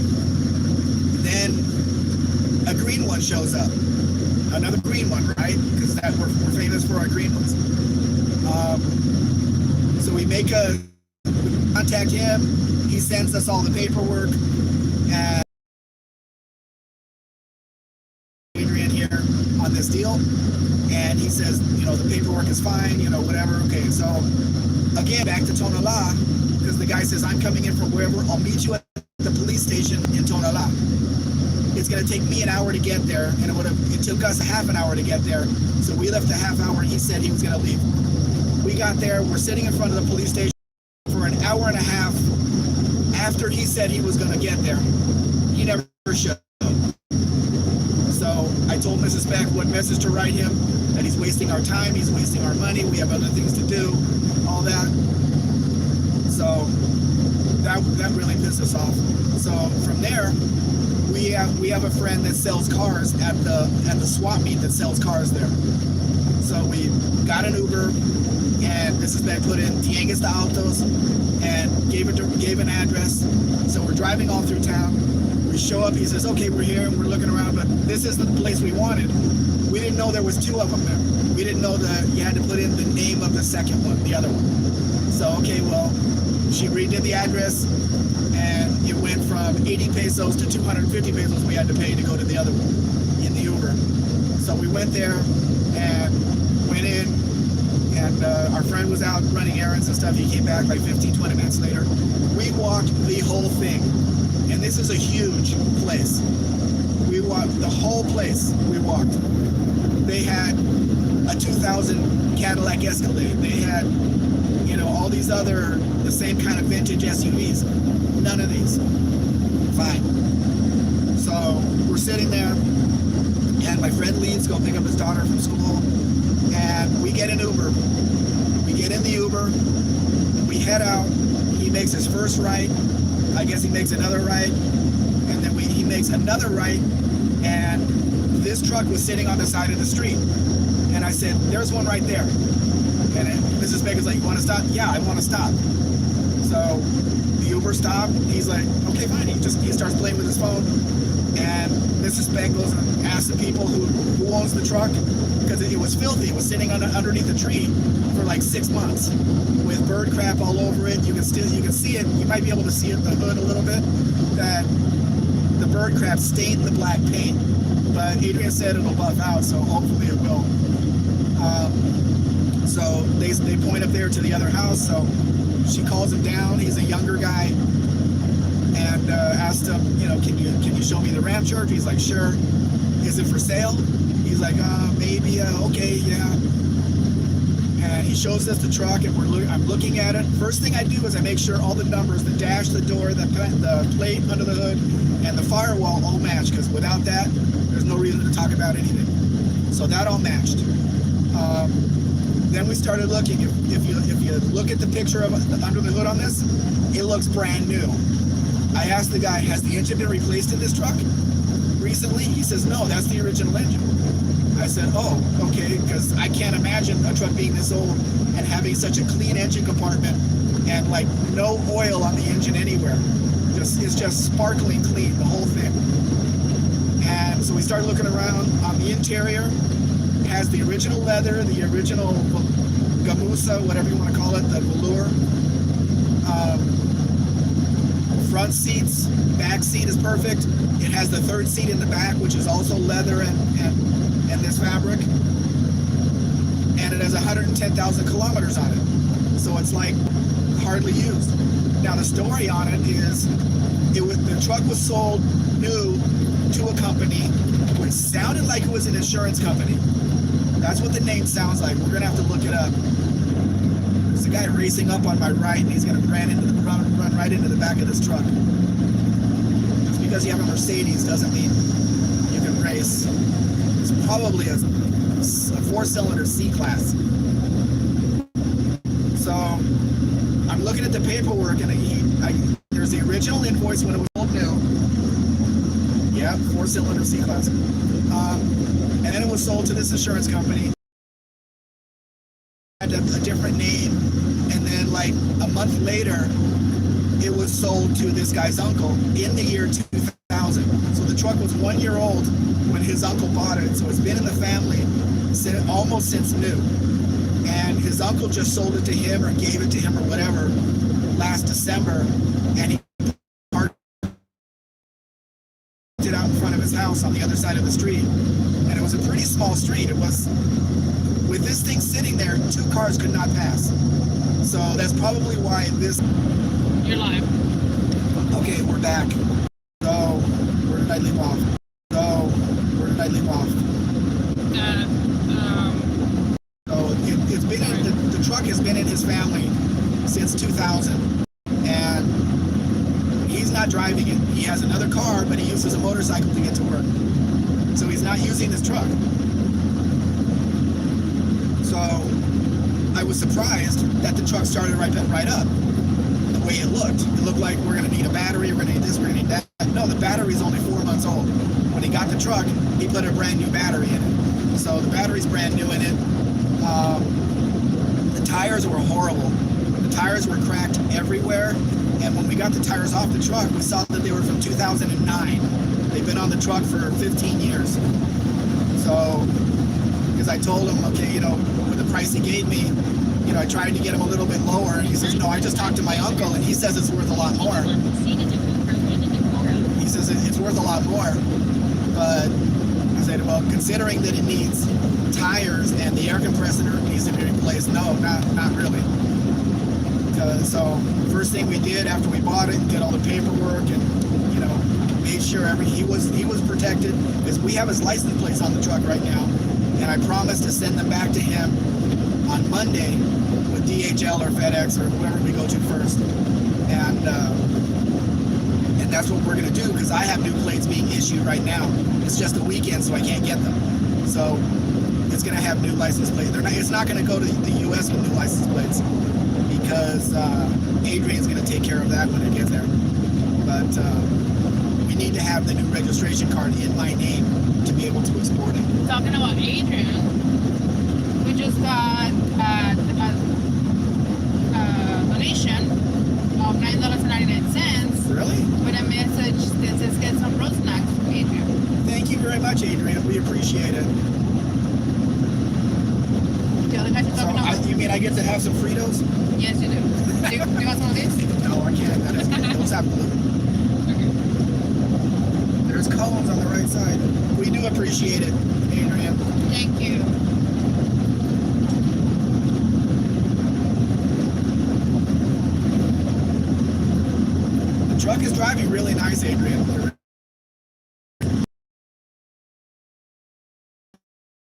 then a green one shows up. Another green one, right? Because we're famous for our green ones. So we contact him. He sends us all the paperwork, and Adrian here on this deal, and he says, you know, the paperwork is fine, you know, whatever. Okay, so again, back to Tonalá, because the guy says, I'm coming in from wherever. I'll meet you at the police station in Tonalá. it's going to take me an hour to get there, and it took us a half an hour to get there. So we left a half hour, and he said he was going to leave. We got there. We're sitting in front of the police station for an hour and a half after he said he was going to get there. He never showed. So I told Mrs. Beck what message to write him, that he's wasting our time, he's wasting our money, we have other things to do, all that. So that really pissed us off. So from there, we have a friend that sells cars at the swap meet that sells cars there. So we got an Uber, and Mrs. Beck put in Tiengas de Autos and gave an address. So we're driving all through town. We show up, he says, okay, we're here, and we're looking around, but this isn't the place we wanted. We didn't know there was two of them there. We didn't know that you had to put in the name of the second one, the other one. So, okay, well, she redid the address, and it went from 80 pesos to 250 pesos we had to pay to go to the other one in the Uber. So we went there and went in, and our friend was out running errands and stuff. He came back like 15, 20 minutes later. We walked the whole thing, and this is a huge place. We walked the whole place. We walked. They had a 2000 Cadillac Escalade. They had, all these other, the same kind of vintage SUVs. None of these. Fine. So we're sitting there, and my friend leaves, go pick up his daughter from school, and we get an Uber. We get in the Uber, we head out, he makes his first right, I guess he makes another right, and then he makes another right, and this truck was sitting on the side of the street. And I said, there's one right there. And Mrs. Baker's like, you want to stop? Yeah, I want to stop. So the Uber stopped. He's like, okay, fine. He starts playing with his phone. And Mrs. Beck goes and asks the people who owns the truck, because it was filthy. It was sitting underneath a tree for like 6 months with bird crap all over it. You can see it. You might be able to see it in the hood a little bit, that the bird crap stained the black paint. But Adrian said it'll buff out, so hopefully it will. So they point up there to the other house. So she calls him down. He's a younger guy, and asked him, can you show me the Ram church? He's like, sure. Is it for sale? He's like, maybe. Okay, yeah. And he shows us the truck, and I'm looking at it. First thing I do is I make sure all the numbers, the dash, the door, the plate under the hood, and the firewall all match, because without that, there's no reason to talk about anything. So that all matched. Then we started looking. If you look at the picture of under the hood on this, it looks brand new. I asked the guy, has the engine been replaced in this truck recently? He says, no, that's the original engine. I said, oh, okay, because I can't imagine a truck being this old and having such a clean engine compartment and like no oil on the engine anywhere. It's just sparkling clean, the whole thing. And so we started looking around. On the interior, it has the original leather, the original gamuza, whatever you want to call it, the velour. Front seats, back seat is perfect. It has the third seat in the back, which is also leather and this fabric. And it has 110,000 kilometers on it. So it's like hardly used. Now the story on it is, the truck was sold new to a company which sounded like it was an insurance company. That's what the name sounds like. We're gonna have to look it up. There's a guy racing up on my right, and he's gonna run right into the back of this truck. Just because you have a Mercedes doesn't mean you can race. It's probably a 4-cylinder C-Class. So I'm looking at the paperwork, and there's the original invoice when it was sold new. Yeah, 4-cylinder C-Class. And then it was sold to this insurance company. Had a different name, and then like a month later, it was sold to this guy's uncle in the year 2000. So the truck was 1 year old when his uncle bought it. So it's been in the family almost since new. And his uncle just sold it to him or gave it to him or whatever last December, and he parked it out in front of his house on the other side of the street. And it was a pretty small street. It was, with this thing sitting there, 2 cars could not pass. So that's probably why this... You're live. Okay, we're back. So, where did I leave off? truck has been in his family since 2000, and he's not driving it. He has another car, but he uses a motorcycle to get to work. So he's not using his truck. So I was surprised that the truck started right up. The way it looked like we're going to need a battery, we're going to need this, we're going to need that. No, the battery's only 4 months old. When he got the truck, he put a brand new battery in it. So the battery's brand new in it. The tires were horrible. The tires were cracked everywhere. And when we got the tires off the truck, we saw that they were from 2009. They've been on the truck for 15 years. So, because I told him, okay, you know, with the price he gave me, you know, I tried to get him a little bit lower, and he says, no, I just talked to my uncle, and he says it's worth a lot more. He says it's worth a lot more, but I said, well, considering that it needs tires and the air compressor needs to be replaced, no, not really. So first thing we did after we bought it, did all the paperwork, and you know, made sure he was protected, because we have his license plates on the truck right now, and I promised to send them back to him on Monday with DHL or FedEx or whoever we go to first, and that's what we're gonna do, because I have new plates being issued right now. It's just a weekend, so I can't get them. So it's gonna have new license plates. It's not gonna go to the U.S. with new license plates, because Adrian's gonna take care of that when it gets there. But we need to have the new registration card in my name to be able to export it. Talking about Adrian, we just got a donation of $9.99. Really? With a message that says get some road snacks from Adrian. Thank you very much, Adrian. We appreciate it. The other guys are So talking about. you mean I get to have some Fritos? Yes, you do. Do you want some of this? No, I can't. That is, those have glue. There's cones on the right side. We do appreciate it, Adrian. Thank you. The truck is driving really nice, Adrian.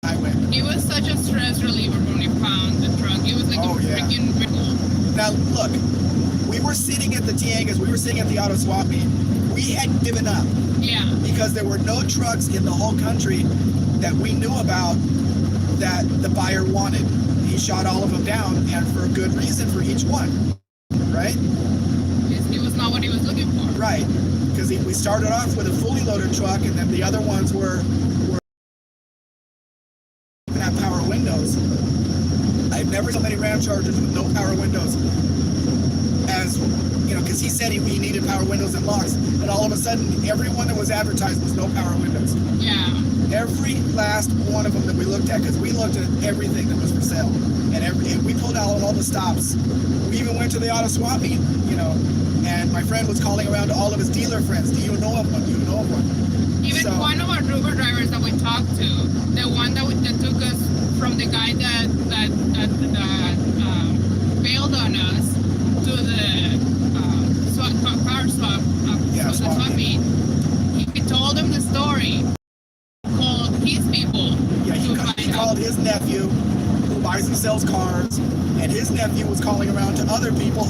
Highway. It was such a stress reliever when we found the truck. It was like Oh, a yeah. freaking miracle. Now, look, we were sitting at the Tiangas, we were sitting at the auto swap meet. We had given up Yeah. because there were no trucks in the whole country that we knew about that the buyer wanted. He shot all of them down, and for a good reason for each one, right? It was not what he was looking for. Right, because we started off with a fully loaded truck, and then the other ones were have power windows. I've never seen so many Ram Chargers with no power windows as, you know, because he said he needed power windows and locks, and all of a sudden, every one that was advertised was no power windows. Yeah. Every last one of them that we looked at, because we looked at everything that was for sale, and we pulled out all the stops. We even went to the auto swap meet, you know, and my friend was calling around to all of his dealer friends. Do you know of one? Do you know of one? Even So- one of our Uber drivers that we talked to, the one that took us from the guy that bailed on us to the car swap, Yeah, swap swap meet, he told him the story. Called his people. Yeah, to he find called out. his nephew, who buys and sells cars, and his nephew was calling around to other people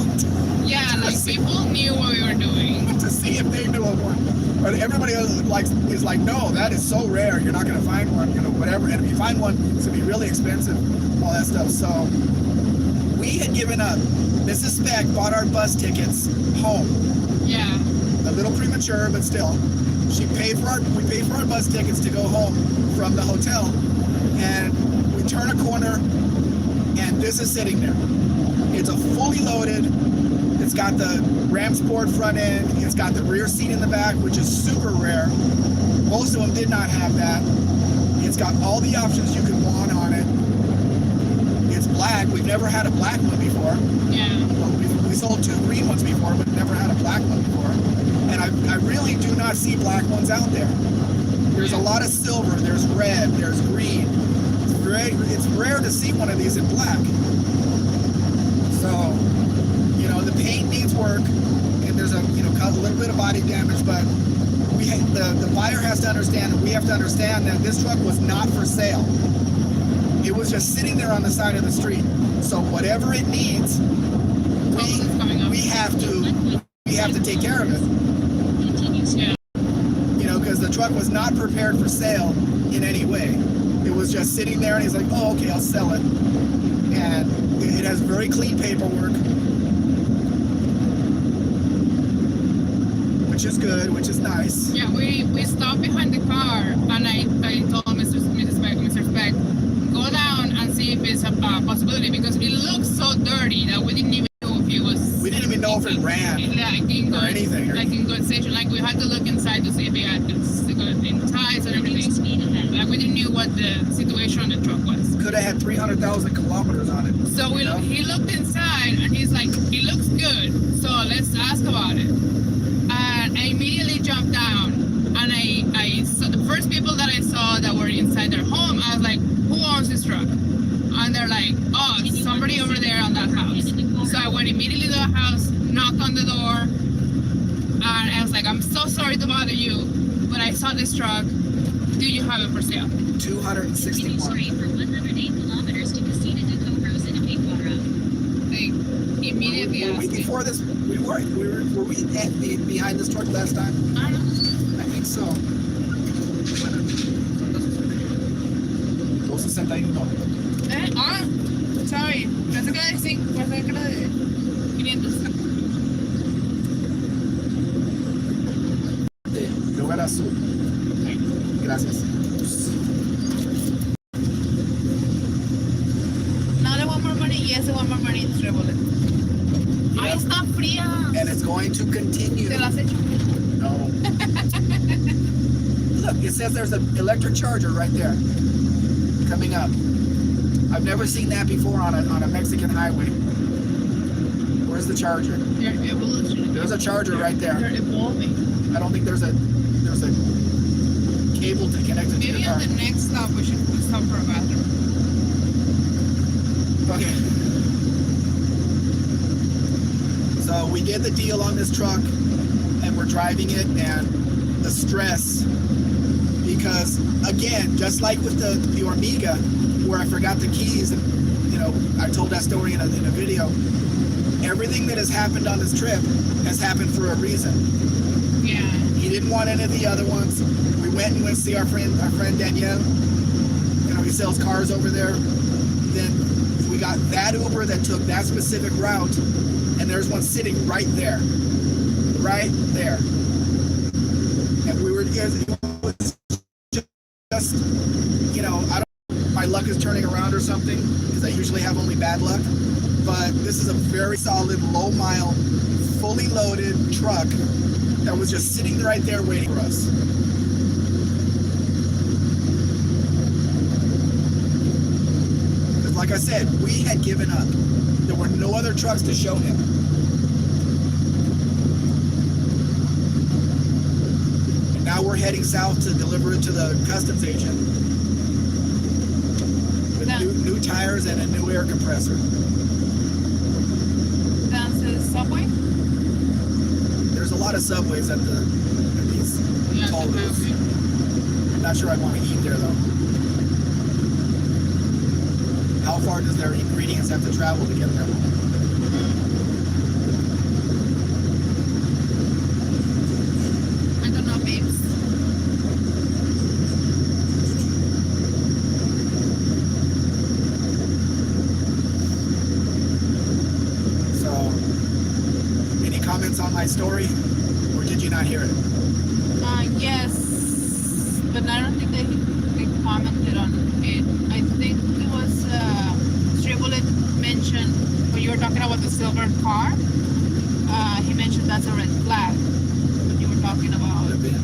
Yeah, like people knew what we were doing. to see if they knew of one. But everybody else is like, no, that is so rare. You're not going to find one, you know, whatever. And if you find one, it's going to be really expensive, all that stuff. So we had given up. Mrs. Speck bought our bus tickets home. Yeah. A little premature, but still. We paid for our bus tickets to go home from the hotel, and we turn a corner, and this is sitting there. It's a fully loaded. It's got the Ram Sport front end. It's got the rear seat in the back, which is super rare. Most of them did not have that. It's got all the options you could want on it. It's black. We've never had a black one before. Yeah. Well, we sold 2 green ones before, but never had a black one before. And I really do not see black ones out there. There's a lot of silver, there's red, there's green. It's rare to see one of these in black. So, you know, the paint needs work, and there's a little bit of body damage, but the buyer has to understand, and we have to understand that this truck was not for sale. It was just sitting there on the side of the street. So whatever it needs, Something's coming up. we have to take care of it. Yeah. You know, because the truck was not prepared for sale in any way. It was just sitting there, and he's like, "Oh, okay, I'll sell it." And it has very clean paperwork, which is good, which is nice. Yeah, we stopped behind the car, and I told Mr. Speck, go down and see if it's a possibility, because it looks so dirty that we didn't even know if it was. We didn't even know if it ran like in or good, anything. like in good station. Like we had to look inside to see if it had good in ties and everything. Like we didn't know what the situation on the truck was. Could have had 300,000 kilometers on it. So he looked inside, and he's like, it looks good, so let's ask about it. And I immediately jumped down, and I saw the first people that I saw that were inside their home. I was like, who owns this truck? And they're like, oh, somebody over there on that house. So I went immediately to the house, knocked on the door, and I was like, I'm so sorry to bother you, but I saw this truck. Do you have it for sale? continue 261. straight for 108 kilometers to Casita de Cobros in Apeguara. They immediately Were we asked me. before this? Were we behind this truck last time? I don't know. I think so. 261. Sorry. Pensé que era de 5, pensé que era de 500. De lugar azul. Gracias. Now they want more money? Yes, they want more money. Triple it. Ay, está fría. And it's going to continue. ¿Te lo has hecho? No. Look, it says there's an electric charger right there coming up. I've never seen that before on a Mexican highway. Where's the charger? They're evolutioning. There's a charger right there. They're evolving. I don't think there's a cable to connect it to Maybe the car. on the next stop we should stop for a bathroom. Okay. So we did the deal on this truck, and we're driving it, and the stress, because again, just like with the Ormiga, where I forgot the keys, and you know, I told that story in a video. Everything that has happened on this trip has happened for a reason. Yeah. He didn't want any of the other ones. We went and see our friend Danielle. You know, he sells cars over there. Then we got that Uber that took that specific route, and there's one sitting right there. Right there. And we were just, you know, I don't know if my luck is turning around or something, because I usually have only bad luck. But this is a very solid, low mile, fully loaded truck that was just sitting right there waiting for us. Because like I said, we had given up. There were no other trucks to show him. And now we're heading south to deliver it to the customs agent with new tires and a new air compressor. Down to the subway? There's a lot of subways at these toll booths. Not sure I'd want to eat there though. How far does their ingredients have to travel to get there? I don't know, babes. So, any comments on my story, or did you not hear it? Yes, but I don't think they commented on it. I think it was Tribolet mentioned when you were talking about the silver car. He mentioned that's a red flag. When you were talking about Could have been.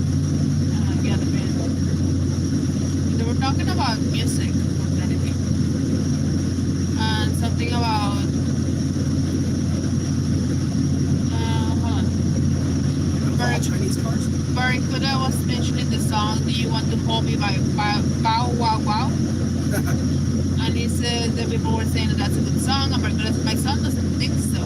yeah, the band. They were talking about music more than anything, and something about hold on. All Chinese cars? Barracuda was mentioning the song "Do You Want to Hold Me" by Bow Wow Wow, and he said that people were saying that that's a good song, and Barracuda said, my son doesn't think so.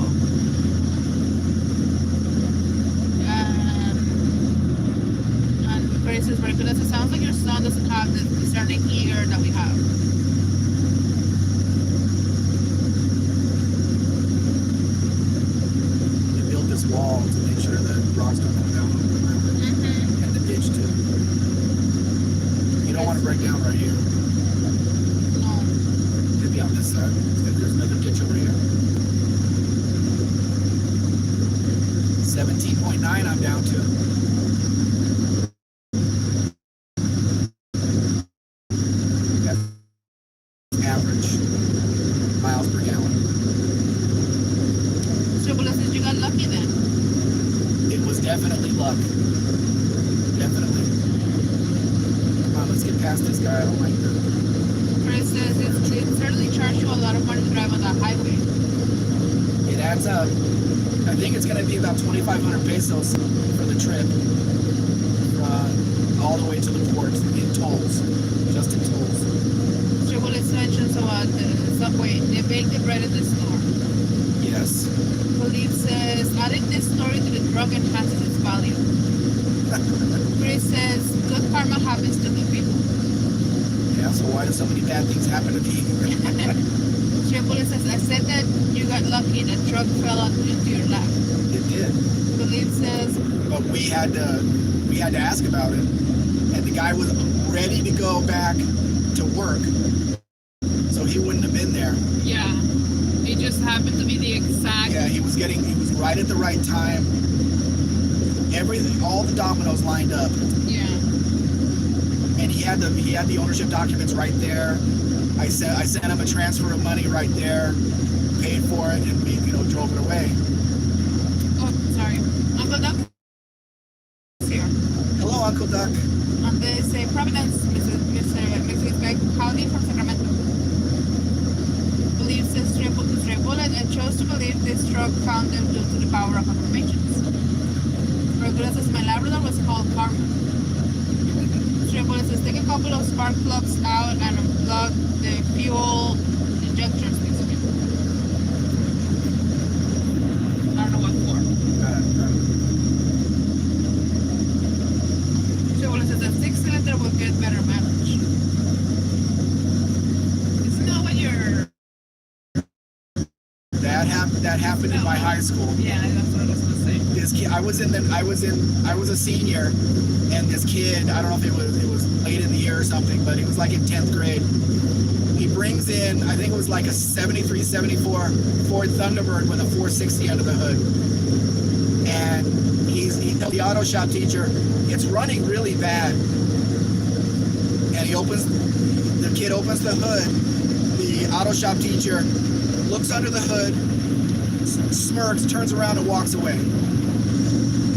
And Barry says, Barracuda says, sounds like your son doesn't have the discerning ear that we have. wall to make sure that rocks don't come down on the ground. Mm-hmm. And the ditch too. You don't want to break down right here. No. Maybe on this side. There's another ditch over here. 17.9 I'm down to. Average miles per gallon. So, well, since you got lucky then. It was definitely luck. Definitely. Come on, let's get past this guy. I don't like that. Chris says it certainly charged you a lot of money to drive on that highway. It adds up. I think it's going to be about 2,500 pesos for the trip. All the way to the port in tolls. Just in tolls. So, well, it's mentioned about the subway. They baked the bread in the store. Yes. Police says, adding this story to the drug enhances its value. Chris says, good karma happens to good people. Yeah, so why do so many bad things happen to me? Police says, I said that you got lucky. The truck fell into your lap. It did. Police says, But we had to ask about it. And the guy was ready to go back to work. So he wouldn't have been there. yeah, it just happened to be the exact. Yeah, he was right at the right time. Everything, all the dominoes lined up. Yeah. And he had the ownership documents right there. I sent him a transfer of money right there, paid for it, and we drove it away. Oh, sorry. Uncle Duck is here. Hello, Uncle Duck. And they say Providence, Mr. Mexican Howdy from Sacramento. Believes this stray bullet and chose to believe this truck found them due to the power of affirmations. Regular says my Labrador was called Karma. Stray bullet says take a couple of spark plugs out and unplug the fuel injectors, basically. I don't know what for. Stray bullet says a 6-cylinder will get better mileage. Isn't that what you're... That happened in my high school. Yeah, that's what I was gonna say. This kid, I was a senior, and this kid, I don't know if it was late in the year or something, but he was like in 10th grade. He brings in, I think it was like a 73, 74 Ford Thunderbird with a 460 under the hood. And he told the auto shop teacher, it's running really bad. And the kid opens the hood, the auto shop teacher looks under the hood, smirks, turns around and walks away.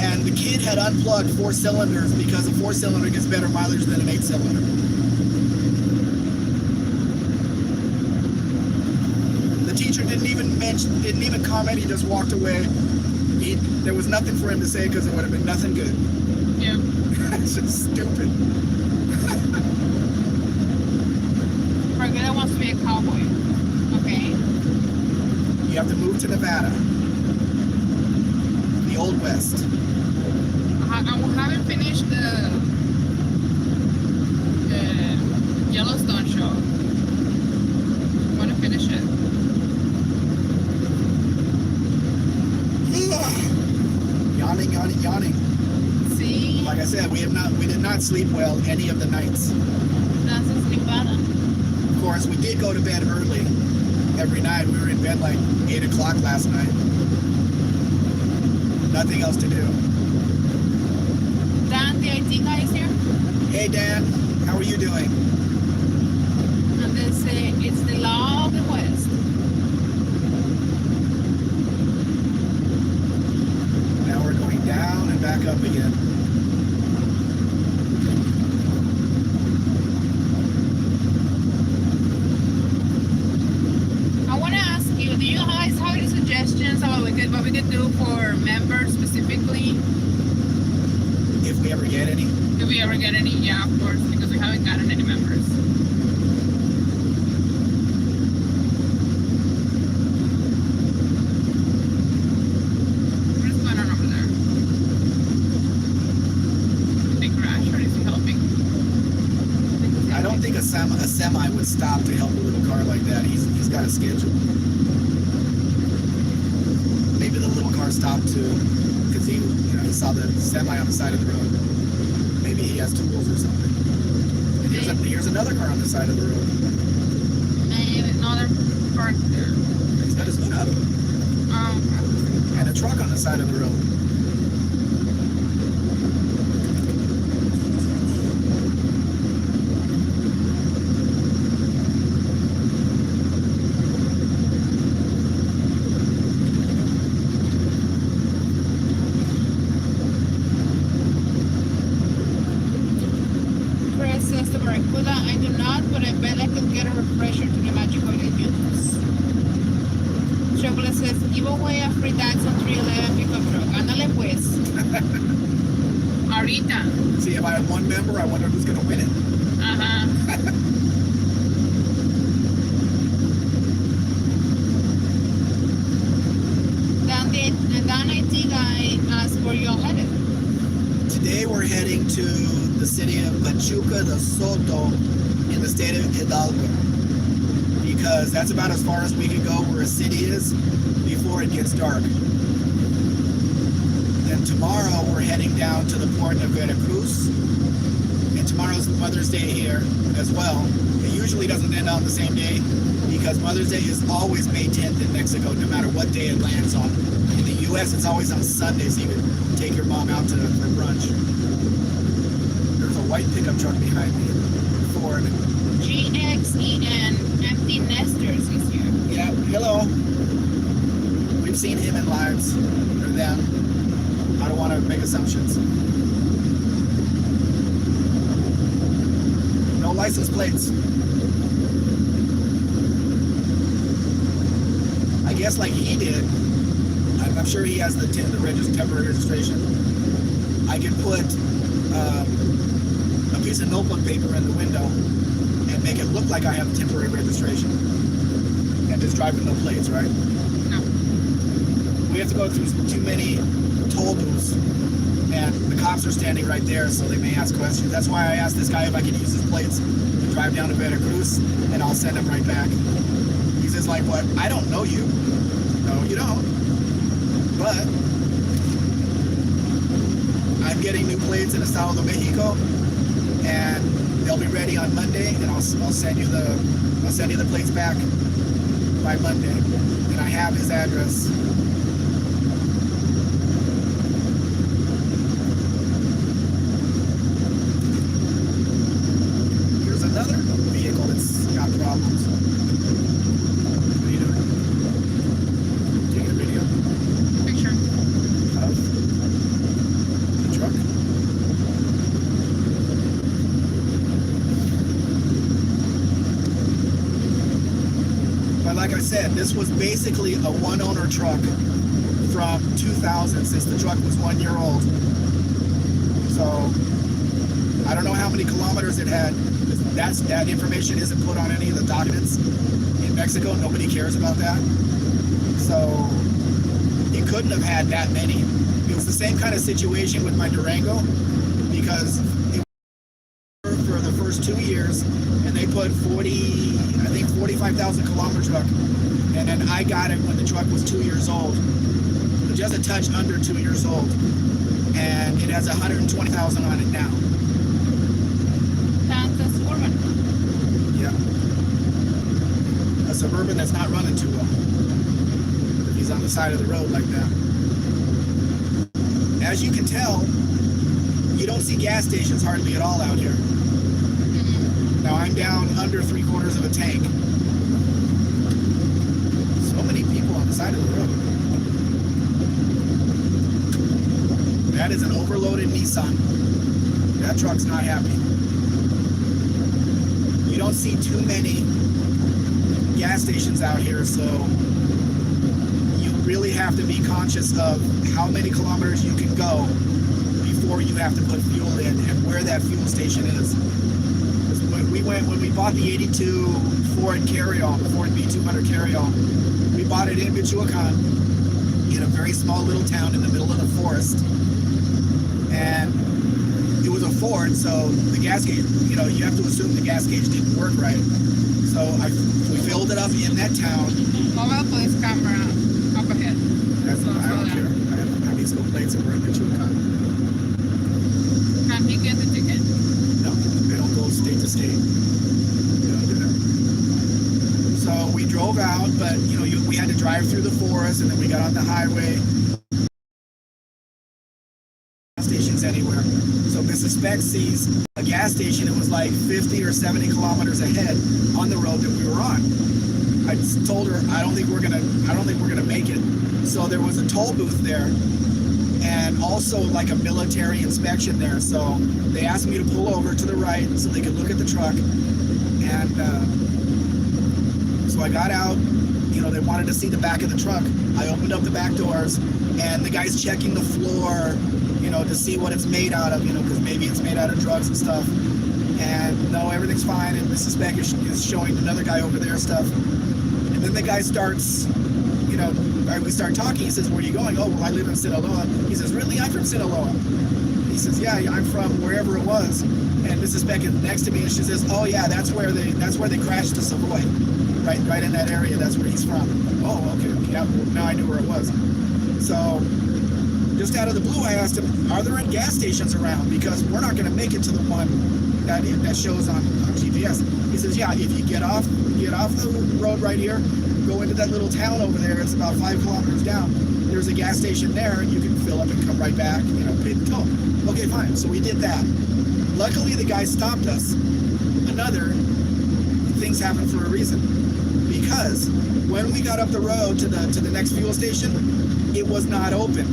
And the kid had unplugged 4 cylinders because a 4-cylinder gets better mileage than an 8-cylinder. The teacher didn't even comment, he just walked away. There was nothing for him to say because it would have been nothing good. Yeah. It's just stupid. Margarita wants to be a cowboy. Okay. You have to move to Nevada. The Old West. I haven't finished the Yellowstone show. I want to finish it. Yawning. See? Like I said, we did not sleep well any of the nights. That's just Nevada. Of course, we did go to bed early every night. We were in bed like 8 o'clock last night. Nothing else to do. Dan, the IT guy is here. Hey Dan, how are you doing? And they say it's the law of the West. Now we're going down and back up again. I want to ask you, do you guys have any suggestions about what we could do for members specifically? If we ever get any. If we ever get any, yeah, of course, because we haven't gotten any members. What is going on over there? Did they crash or is he helping? I don't think a semi would stop to help a little car like that. He's got a schedule. Maybe the little car stopped to, because he saw the semi on the side of the road. Maybe he has tools or something. And here's another car on the side of the road. And another part there. He's got his hood up. And a truck on the side of the road. Chris says to Barracuda, I do not, but I bet I could get a refresher to the magical legends. Chocolate says, give away a free tax on 311 pickup truck. Ándale pues. Ahorita. See, if I have one member, I wonder who's going to win it. Uh-huh. Dan IT guy asked where you're headed. Today we're heading to the city of Pachuca de Soto in the state of Hidalgo, because that's about as far as we can go where a city is before it gets dark. Then tomorrow we're heading down to the port of Veracruz, and tomorrow's Mother's Day here as well. It usually doesn't end on the same day because Mother's Day is always May 10th in Mexico, no matter what day it lands on. In the US, it's always on Sunday, so you can take your mom out for brunch. There's a white pickup truck behind me, Ford. GXEN Empty Nesters is here. Yeah, hello. We've seen him in lives, or them. I don't want to make assumptions. No license plates. I guess like he did, I'm sure he has the temporary registration. I can put a piece of notebook paper in the window and make it look like I have temporary registration and just drive with no plates, right? No. We have to go through too many toll booths, and the cops are standing right there, so they may ask questions. That's why I asked this guy if I could use his plates to drive down to Veracruz, and I'll send him right back. He says, like, what? I don't know you. No, you don't. But I'm getting new plates in Estado de Mexico, and they'll be ready on Monday, and I'll send you the plates back by Monday. And I have his address. Here's another vehicle that's got problems. What are you doing? Taking a video Picture. of the truck. But like I said, this was basically a one-owner truck from 2000, since the truck was 1 year old. So I don't know how many kilometers it had. That information isn't put on any of the documents in Mexico. Nobody cares about that. So it couldn't have had that many. It was the same kind of situation with my Durango, because it was for the first 2 years, and they put 45,000 kilometer truck, and then I got it when the truck was 2 years old, just a touch under 2 years old, and it has 120,000 on it now. That's a Suburban. Yeah. A Suburban that's not running too well. He's on the side of the road like that. As you can tell, you don't see gas stations hardly at all out here. Mm-hmm. Now I'm down under 3/4 of a tank. So many people on the side of the road. That is an overloaded Nissan. That truck's not happy. You don't see too many gas stations out here, so you really have to be conscious of how many kilometers you can go before you have to put fuel in, and where that fuel station is. When we bought the 82 Ford Carryall, the Ford B200 Carryall, we bought it in Michoacan, in a very small little town in the middle of the forest. And it was a Ford, so the gas gauge, you have to assume the gas gauge didn't work right. So we filled it up in that town. Mobile police camera up ahead. That's, So, I don't so care. I have Jalisco plates and we're in Michoacan. can he get the ticket? No, they don't go state to state. They don't do that. So we drove out, but we had to drive through the forest, and then we got on the highway. Gas stations anywhere. So Mrs. Speck sees a gas station. It was like 50 or 70 kilometers ahead on the road that we were on. I told her I don't think we're gonna make it. So there was a toll booth there, and also like a military inspection there. So they asked me to pull over to the right so they could look at the truck, and so I got out. They wanted to see the back of the truck. I opened up the back doors, and the guy's checking the floor, to see what it's made out of, because maybe it's made out of drugs and stuff. And no, everything's fine. And Mrs. Beck is showing another guy over there stuff. And then the guy starts, we start talking. He says, "Where are you going?" "Oh, well, I live in Sinaloa." He says, "Really? I'm from Sinaloa." He says, "Yeah, I'm from wherever it was." And Mrs. Beck is next to me, and she says, "Oh yeah, that's where they crashed the Savoy, right in that area. That's where he's from." "Oh, okay, yeah." Now I knew where it was. So just out of the blue, I asked him, "Are there any gas stations around? Because we're not going to make it to the one that shows on GPS." He says, "Yeah, if you get off the road right here, go into that little town over there. It's about 5 kilometers down. There's a gas station there, and you can fill up and come right back, pay the toll." Okay, fine. So we did that. Luckily, the guy stopped us. Things happen for a reason. Because when we got up the road to the next fuel station, it was not open.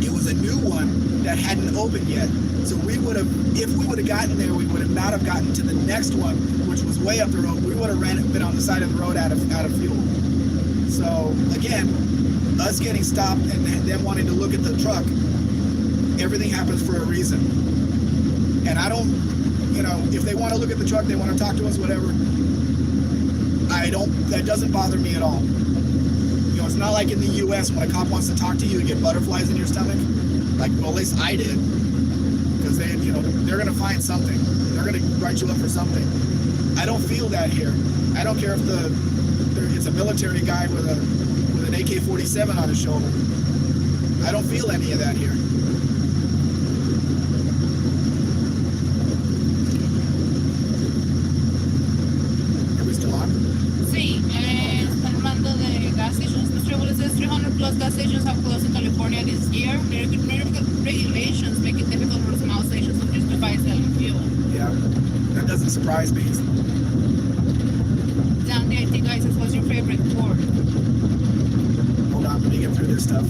It was a new one that hadn't opened yet. So if we would have gotten there, we would have not have gotten to the next one, which was way up the road. We would have been on the side of the road out of fuel. So again, us getting stopped and them wanting to look at the truck, everything happens for a reason. And I don't, if they want to look at the truck, they want to talk to us, whatever. That doesn't bother me at all. It's not like in the U.S. when a cop wants to talk to you, you get butterflies in your stomach. Like, well, at least I did. Because they're going to find something. They're going to write you up for something. I don't feel that here. I don't care if it's a military guy with an AK-47 on his shoulder. I don't feel any of that here. Are we still on? Sí, están hablando de gas stations. Mr. Travel says 300 plus gas stations have closed in California this year. Regulations make it difficult for small stations to justify selling fuel. Yeah, that doesn't surprise me. Down the IT guy says, "What's your favorite Ford?" Hold on, let me get through this stuff.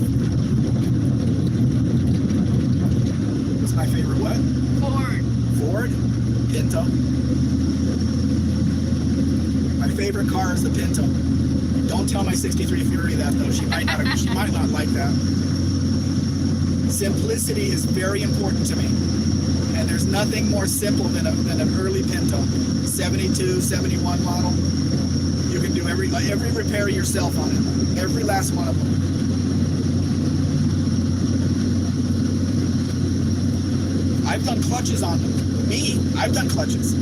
What's my favorite what? Ford? Pinto. My favorite car is the Pinto. Don't tell my 63 Fury that though. She might not like that. Simplicity is very important to me. And there's nothing more simple than an early Pinto. 72, 71 model. You can do every repair yourself on it. Every last one of them. I've done clutches on them. I've done clutches.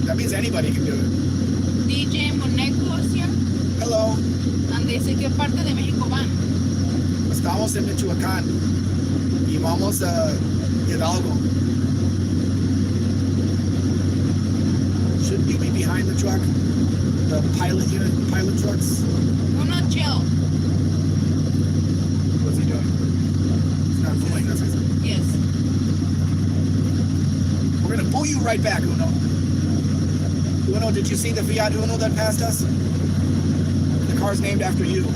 That means anybody can do it. DJ Monecosia, Hello. and dice qué parte de México van. Estamos en Michoacán. Y vamos a Hidalgo. Shouldn't you be behind the truck? The pilot trucks? Uno chill. What's he doing? He's not pulling us, is he? Yes. We're gonna pull you right back, Uno. Uno, did you see the Fiat Uno that passed us? The car's named after you.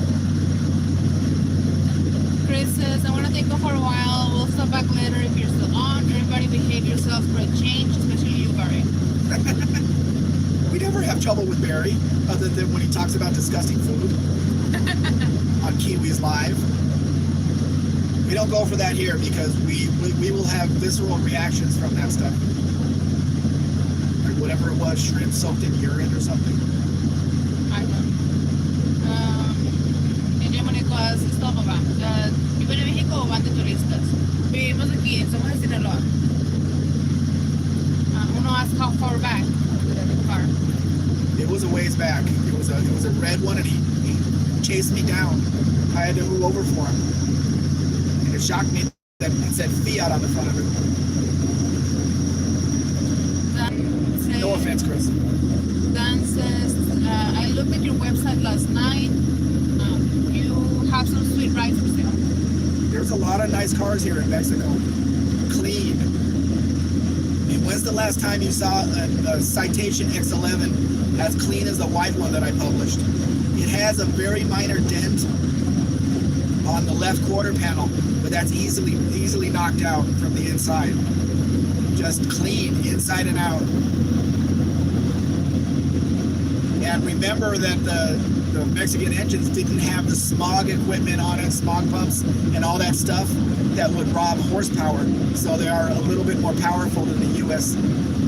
Chris says, "I want to take off for a while. We'll stop back later if you're still on. Everybody behave yourselves for a change, especially you, Barry." We never have trouble with Barry, other than when he talks about disgusting food on Kiwis Live. We don't go for that here because we will have visceral reactions from that stuff. Like whatever it was, shrimp soaked in urine or something. I don't know. DJ Moneco hace stop acá. ¿Viven en México o van de turistas? Vivimos aquí, somos de Sinaloa. Uno asked how far back the car. It was a ways back. It was a red one, and he chased me down. I had to move over for him. And it shocked me that it said Fiat on the front of it. No offense, Chris. Dan says, I looked at your website last night. You have some sweet rides for sale. There's a lot of nice cars here in Mexico. Clean. I mean, when's the last time you saw a Citation X11 as clean as the white one that I published? It has a very minor dent on the left quarter panel, but that's easily knocked out from the inside. Just clean inside and out. And remember that the Mexican engines didn't have the smog equipment on it, smog pumps and all that stuff that would rob horsepower. So they are a little bit more powerful than the US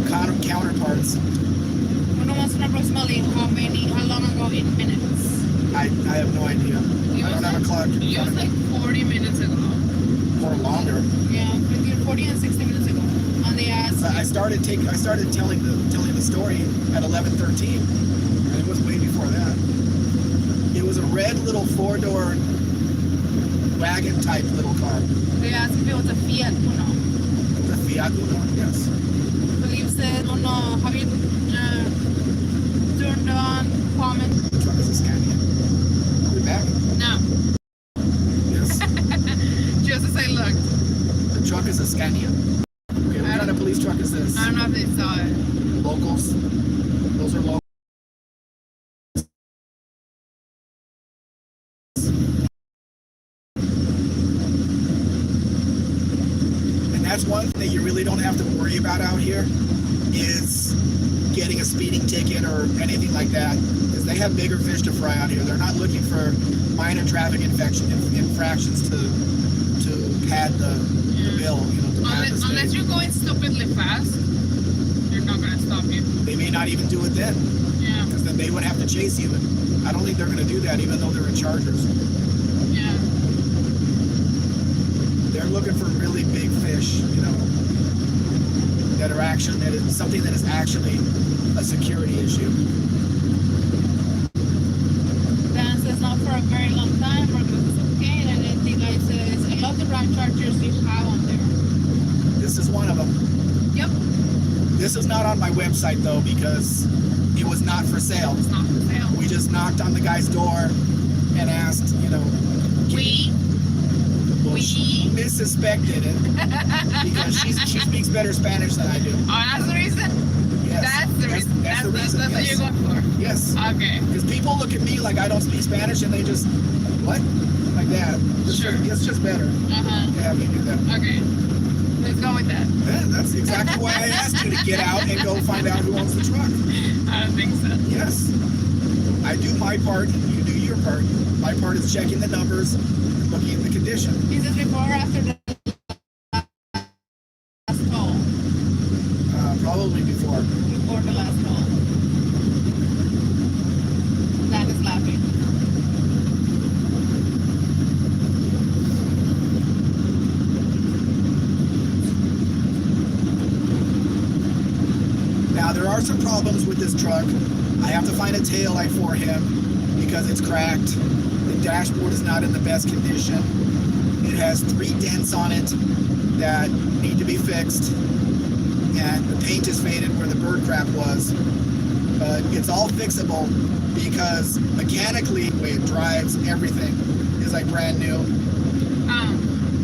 counterparts. Uno wants to know approximately how long ago in minutes? I have no idea. I don't have a clock. It was like 40 minutes ago. Or longer. Yeah, between 40 and 60 minutes ago. And they asked. I started telling the story at 11:13. It was way before that. It was a red little 4-door wagon type little car. They asked if it was a Fiat Uno. The Fiat Uno, yes. Believe said, oh no, have you turned on comment? The truck is a Scania. Are we back? No. Yes. Just as I looked. The truck is a Scania. Okay, what kind of police truck is this? I don't know if they saw it. Locals. Those are locals. That's one thing that you really don't have to worry about out here is getting a speeding ticket or anything like that, because they have bigger fish to fry out here. They're not looking for minor traffic infractions to pad the bill, you know, to pad the speed. Unless you're going stupidly fast, they're not going to stop you. They may not even do it then. Yeah. Because then they would have to chase you. And I don't think they're going to do that, even though they're in Chargers. Yeah. They're looking for really big fish, you know, that is something that is actually a security issue. Dan says not for a very long time, but it's okay. And then the guy says, I love the Ram Chargers you have on there. This is one of them. Yep. This is not on my website though, because it was not for sale. It's not for sale. We just knocked on the guy's door and asked, you know. We missuspected it because she speaks better Spanish than I do. Oh, that's the reason? Yes. That's the reason. That's the reason. That's what Yes. you're going for. Yes. Okay. Because people look at me like I don't speak Spanish and they just, what? Like that. Sure. It's just better Uh-huh. to have you do that. Okay. Let's go with that. Yeah, that's exactly why I asked you to get out and go find out who owns the truck. I don't think so. Yes. I do my part, you do your part. My part is checking the numbers, looking at the condition. Is this before or after the last call? Probably before. Before the last call. That is laughing. Now there are some problems with this truck. I have to find a tail light for him because it's cracked. The dashboard is not in the best condition. It has 3 dents on it that need to be fixed. And the paint is faded where the bird crap was. But it's all fixable because mechanically the way it drives, everything is like brand new.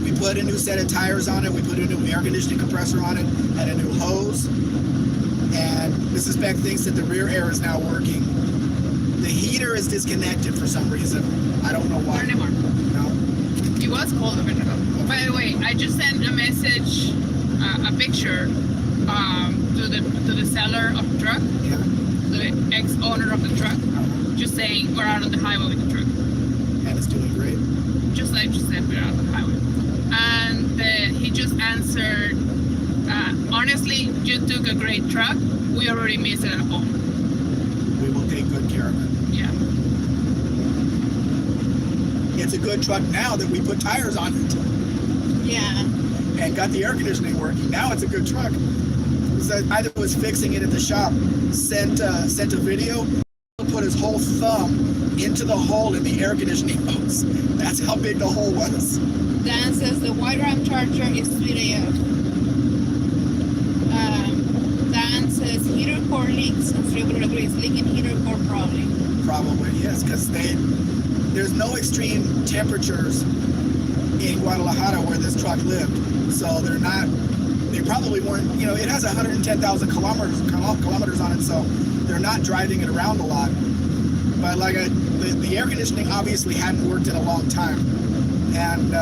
We put a new set of tires on it. We put a new air conditioning compressor on it and a new hose. And Mrs. Beck thinks that the rear air is now working. The heater is disconnected for some reason. I don't know why. Not anymore. No. It was cold a minute ago. By the way, I just sent a message, a picture, to the seller of the truck, Yeah. the ex-owner of the truck, just saying we're out on the highway with the truck. And it's doing great. Just like you said, we're out on the highway. And he just answered, honestly, you took a great truck. We already miss it at home. We will take good care of it. Yeah. It's a good truck now that we put tires on it Yeah. and got the air conditioning working. Now it's a good truck. The guy that was fixing it at the shop sent a video, put his whole thumb into the hole in the air conditioning hose. That's how big the hole was. Dan says the white Ram Charger is sweet AF. Dan says heater core leaks, and Strickler agrees, leaking heater core probably. Probably, yes, because there's no extreme temperatures in Guadalajara where this truck lived. So they probably weren't, it has 110,000 kilometers on it, so they're not driving it around a lot. But the air conditioning obviously hadn't worked in a long time. And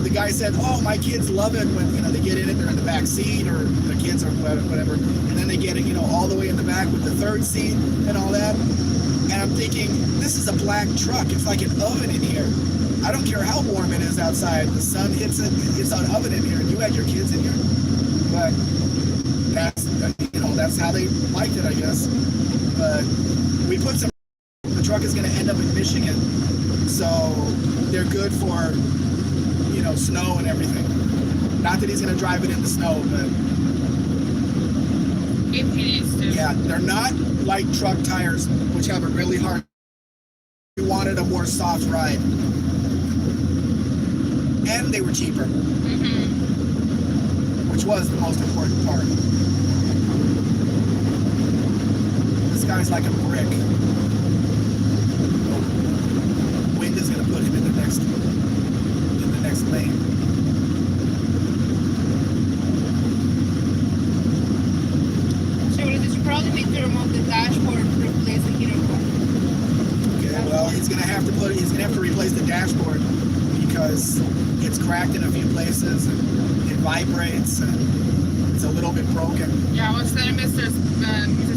the guy said, oh, my kids love it when, they get in it, they're in the back seat, or the kids or whatever. And then they get it, all the way in the back with the third seat and all that. And I'm thinking, this is a black truck. It's like an oven in here. I don't care how warm it is outside. The sun hits it. It's an oven in here. And you had your kids in here. But that's how they liked it, I guess. But we put some. The truck is going to end up in Michigan, so they're good for, snow and everything. Not that he's going to drive it in the snow, but if he needs to. Yeah, they're not like truck tires, which have a really hard. We wanted a more soft ride. And they were cheaper, which was the most important part. This guy's like a brick. Wind is going to put him in the next lane. So you should probably need to remove the dashboard and replace the heater core. Okay, well, he's going to have to replace the dashboard, because it's cracked in a few places and it vibrates and it's a little bit broken. Yeah, I was telling Mrs.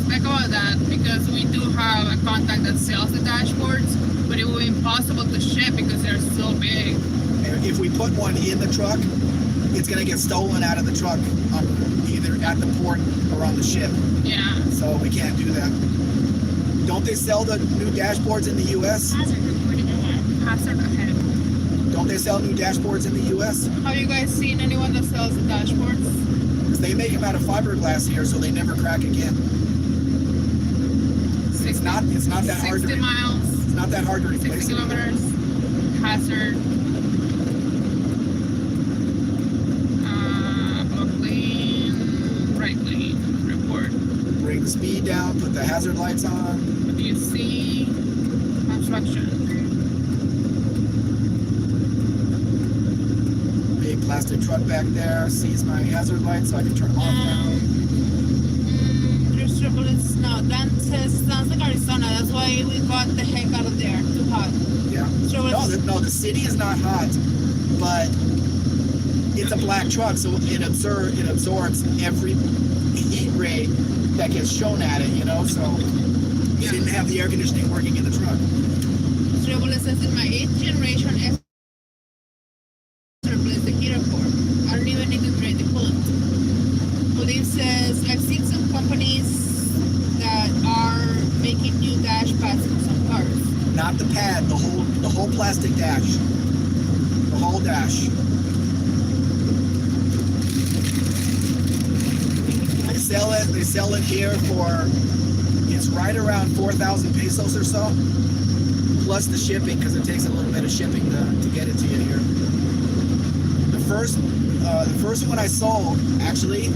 Beck about that, because we do have a contact that sells the dashboards, but it will be impossible to ship because they're so big. If we put one in the truck, it's going to get stolen out of the truck either at the port or on the ship. Yeah. So we can't do that. Don't they sell the new dashboards in the U.S.? Hazard reported ahead. Hazard ahead. Don't they sell new dashboards in the U.S.? Have you guys seen anyone that sells the dashboards? Because they make them out of fiberglass here, so they never crack again. It's not that hard to 60 miles. It's not that hard to 60 replace. kilometers. Hazard. Left lane, right lane. Report. Bring the speed down. Put the hazard lights on. What do you see? Construction. Big plastic truck back there. Sees my hazard lights, so I can turn them off now. There's trouble in snow. Dan says sounds like Arizona. That's why we got the heck out of there. Too hot. Yeah. No, the city is not hot, but it's a black truck, so it absorbs every heat ray that gets shown at it, so you didn't have the air conditioning working in the truck. Trouble says in my 8th generation F replace the heater core. I don't even need to drain the coolant. Police says I've seen some companies that are making new dash pads for some cars. Not the pad, the whole plastic dash. The whole dash. They sell it here for, it's right around 4,000 pesos or so, plus the shipping, because it takes a little bit of shipping to get it to you here. The first one I sold, actually,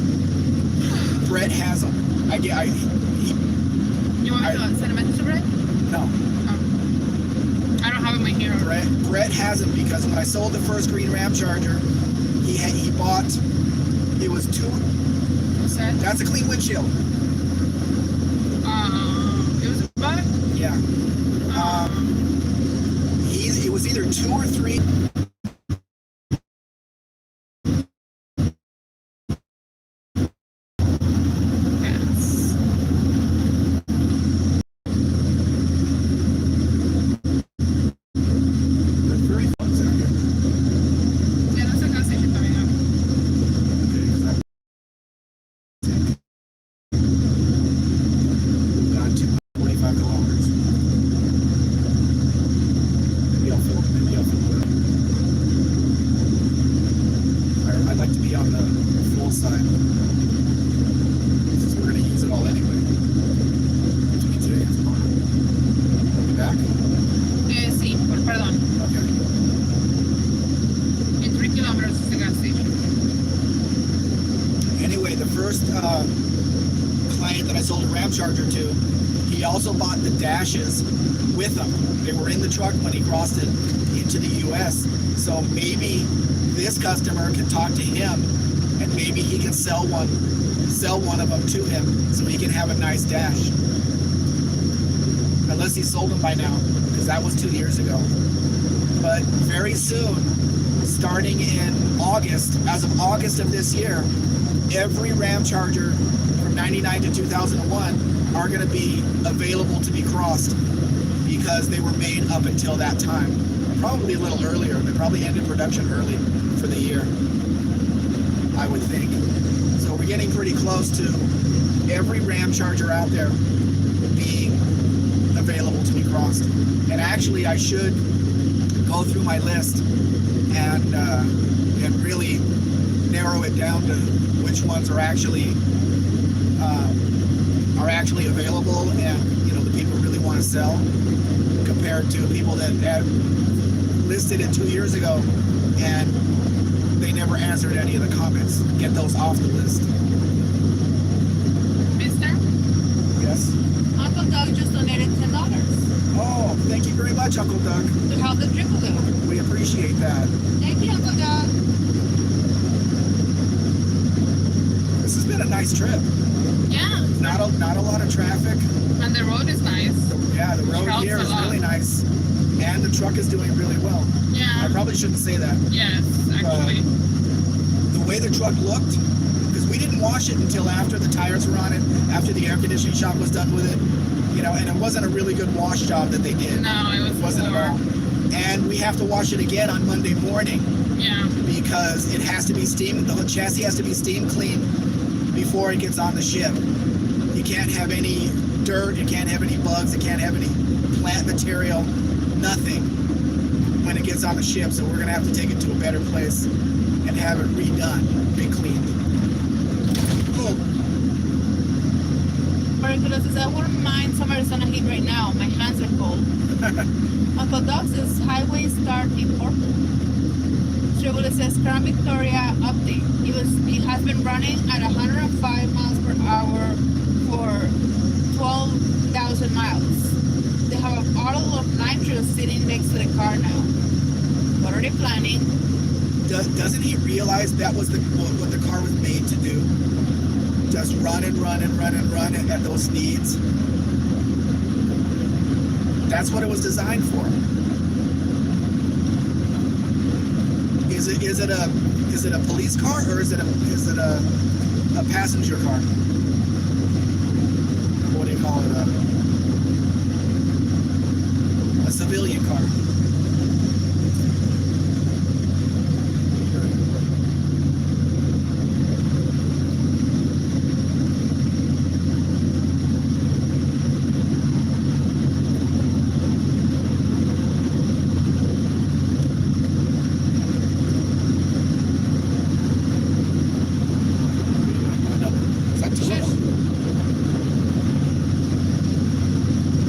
Brett has them. You want me to send a message to Brett? No. I don't have it in my hero. Brett has them, because when I sold the first green Ram Charger, he bought, it was two. That's a clean windshield. It was a bug? Yeah. It was either 2 or 3. Yes. There's very fun out here. Yeah, that's a gas station coming up. Got 245 kilometers. Maybe I'll feel good. Ram Charger too. He also bought the dashes with them. They were in the truck when he crossed it into the U.S. So maybe this customer can talk to him, and maybe he can sell one of them to him, so he can have a nice dash. Unless he sold them by now, because that was 2 years ago. But very soon, starting in August, as of August of this year, every Ram Charger from 99 to 2001 are going to be available to be crossed, because they were made up until that time. Probably a little earlier. They probably ended production early for the year, I would think. So we're getting pretty close to every Ram Charger out there being available to be crossed. And actually, I should go through my list and really narrow it down to which ones are actually available, and the people really want to sell, compared to people that had listed it 2 years ago and they never answered any of the comments. Get those off the list. Mister? Yes? Uncle Doug just donated $10 Oh, thank you very much, Uncle Doug. to help the drip a little. We appreciate that. Thank you, Uncle Doug. This has been a nice trip. Yeah. Not a lot of traffic. And the road is nice. Yeah, the road Helps here a is lot. really nice. And the truck is doing really well. Yeah. I probably shouldn't say that. Yes, actually. The way the truck looked, because we didn't wash it until after the tires were on it, after the air conditioning shop was done with it, and it wasn't a really good wash job that they did. No, it Wasn't at all. And we have to wash it again on Monday morning, Yeah. because it has to be steamed, the chassis has to be steam cleaned before it gets on the ship. You can't have any dirt, you can't have any bugs, you can't have any plant material, nothing when it gets on the ship. So we're gonna have to take it to a better place and have it redone, re-cleaned. Cool. Marcos says, I wouldn't mind some Arizona heat right now. My hands are cold. Uncle Doug says, highway start in purple. Tribble says, Crown Victoria update. It has been running at 105 miles per hour for 12,000 miles. They have a bottle of nitro sitting next to the car now. What are they planning? Doesn't he realize that was what the car was made to do? Just run and run and run and run at those speeds. That's what it was designed for. Is it a police car, or is it a passenger car? What do you call it? A civilian car.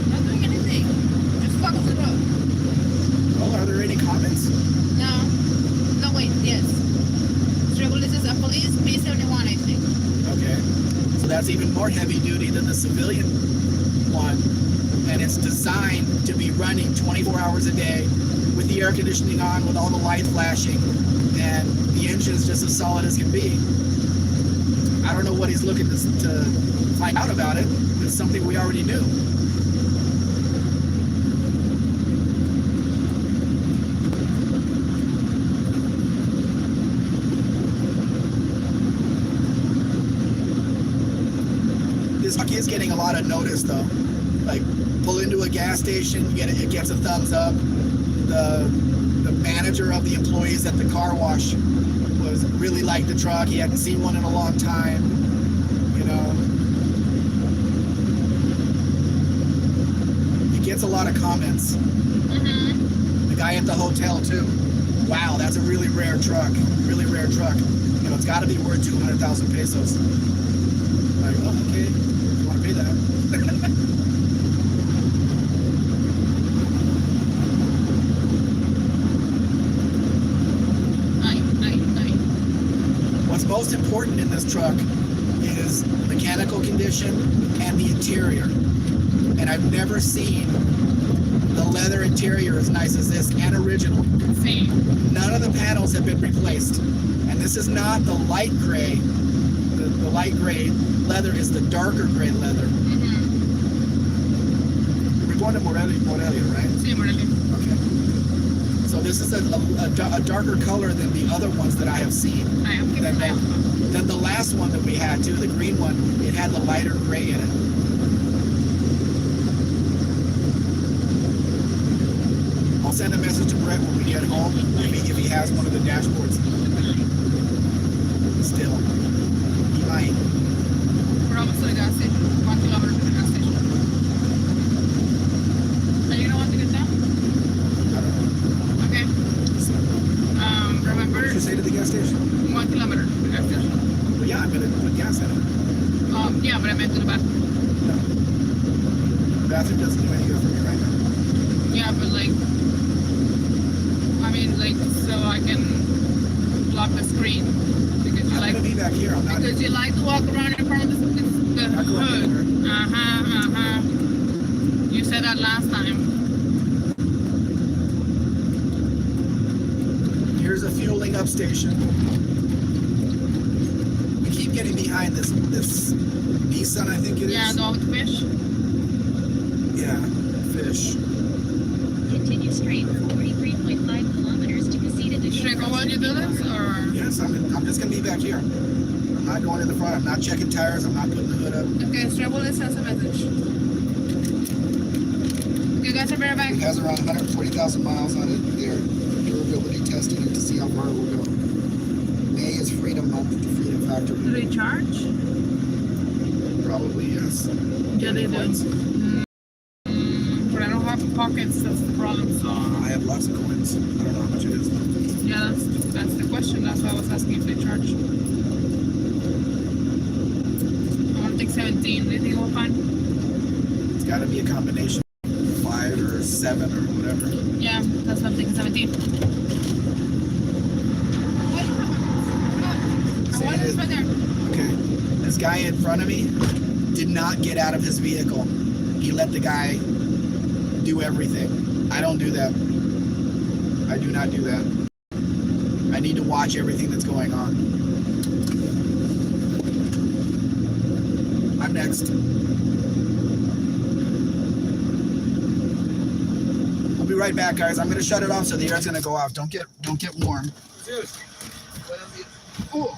Not doing anything. Just focus the road. Well, are there any comments? No. No, wait, yes. Tribble says, a police P71, I think. Okay. So that's even more heavy duty than the civilian one. And it's designed to be running 24 hours a day with the air conditioning on, with all the light flashing, and the engine's just as solid as can be. I don't know what he's looking to find out about it. It's something we already knew. This truck is getting a lot of notice, though. Like, pull into a gas station, it gets a thumbs up. The manager of the employees at the car wash was really liked the truck. He hadn't seen one in a long time. It gets a lot of comments. Mm-hmm. The guy at the hotel too. Wow, that's a really rare truck. Really rare truck. It's got to be worth 200,000 pesos. Like, oh, okay, you want to pay that? What's most important in this truck is is mechanical condition and the interior. And I've never seen the leather interior as nice as this and original. Same. None of the panels have been replaced. And this is not the light gray. The light gray leather is the darker gray leather. Mm-hmm. We're going to Morelia, right? Sí, Morelia. Okay. So this is a darker color than the other ones that I have seen. I am keeping my Then the last one that we had too, the green one, it had the lighter gray in it. I'll send a message to Brett when we get home if he has one of the dashboards. Still, he might. We're almost to the gas station. 1 kilometer to the gas station. Are you gonna want to get down? I don't know. Okay. So, Remember, what did you say to the gas station? 1 kilometer to the gas station. Well, yeah, I'm gonna put gas in it. Yeah, but I meant to the bathroom. No. The bathroom doesn't do any good for me right now. Yeah, but like, I mean, like, so I can block the screen because you I'm like gonna be back here. I'm not. because you like to walk around in front of the I go up hood. there. You said that last time. Here's a fueling up station. We keep getting behind this Nissan, I think it is. Yeah, dogfish. Yeah, fish. Continue straight for 43.5 kilometers to Casita de Should I go while you do this, or? Yes, I'm just gonna be back here. I'm not going in the front. I'm not checking tires. I'm not putting the hood up. Okay, Struggle sends a message. You guys are very back. It has around 140,000 miles on it. They're durability testing it to see how far it will go. May is Freedom Month, the Freedom Factor. Do they charge? Probably yes. Yeah, they do. Coins. But I don't have pockets. That's the problem. So I have lots of coins. I don't know how much it is. yeah, that's the question. That's why I was asking if they charge. I want to take 17. Do you think we'll find? It's got to be a combination of 5 or 7 or whatever. Yeah, that's what I'm thinking. 17. What? I Say want it this is. right there. Okay. This guy in front of me did not get out of his vehicle. He let the guy do everything. I don't do that. I do not do that. I need to watch everything that's going on. I'm next. I'll be right back, guys. I'm gonna shut it off so the air's gonna go off. Don't get warm. Oh.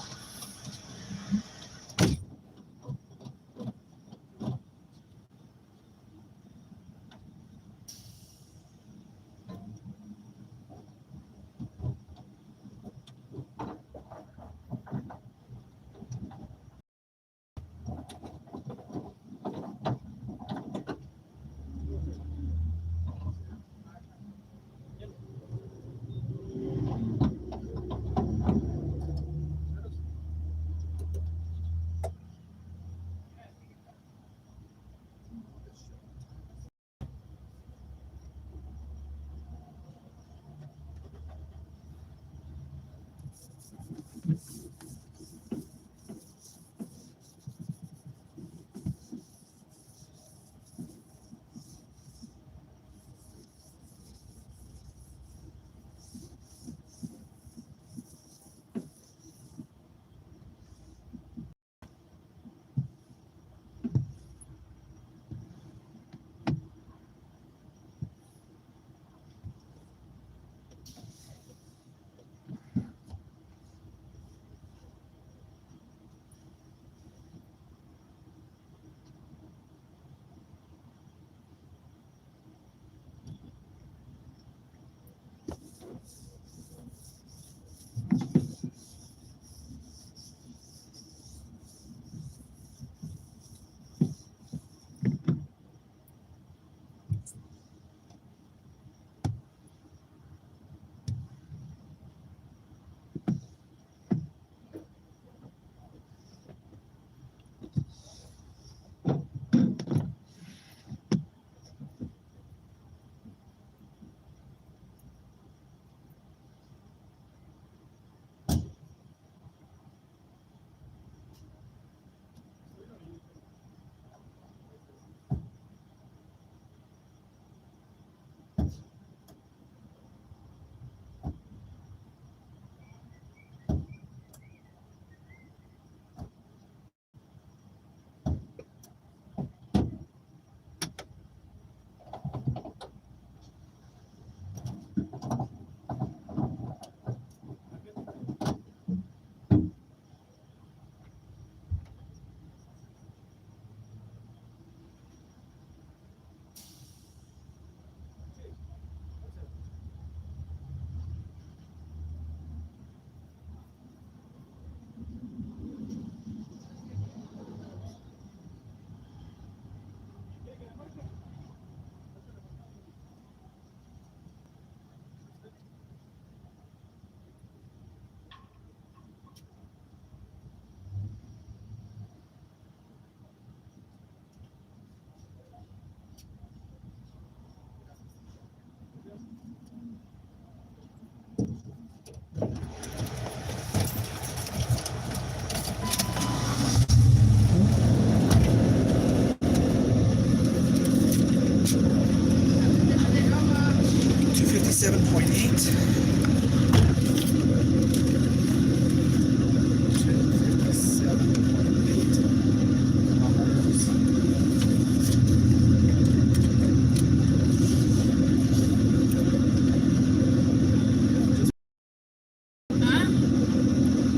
Huh?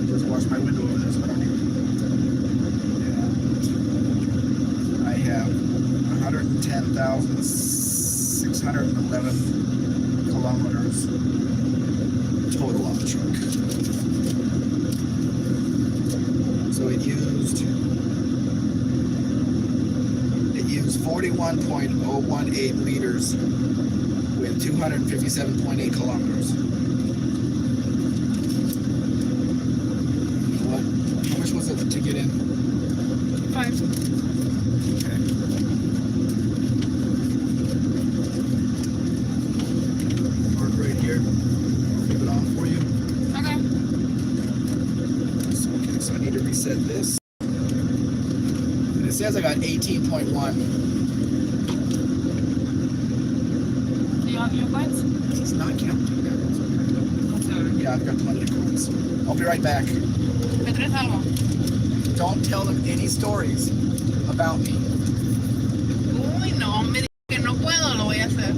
Just wash my window over there so I don't need. I have 110,611 kilometers total on the truck. So it used 41.018 liters with 257.8 kilometers. What? How much was it to get in? 5. Okay. Mark right here. I'll leave it on for you. Okay. So I need to reset this. And it says I got 18.1. Your points? It's not counting that. Yeah, I've got plenty of coins. I'll be right back. ¿Me traes algo? Don't tell them any stories about me. Uy, no, me dijo que no puedo, lo voy a hacer.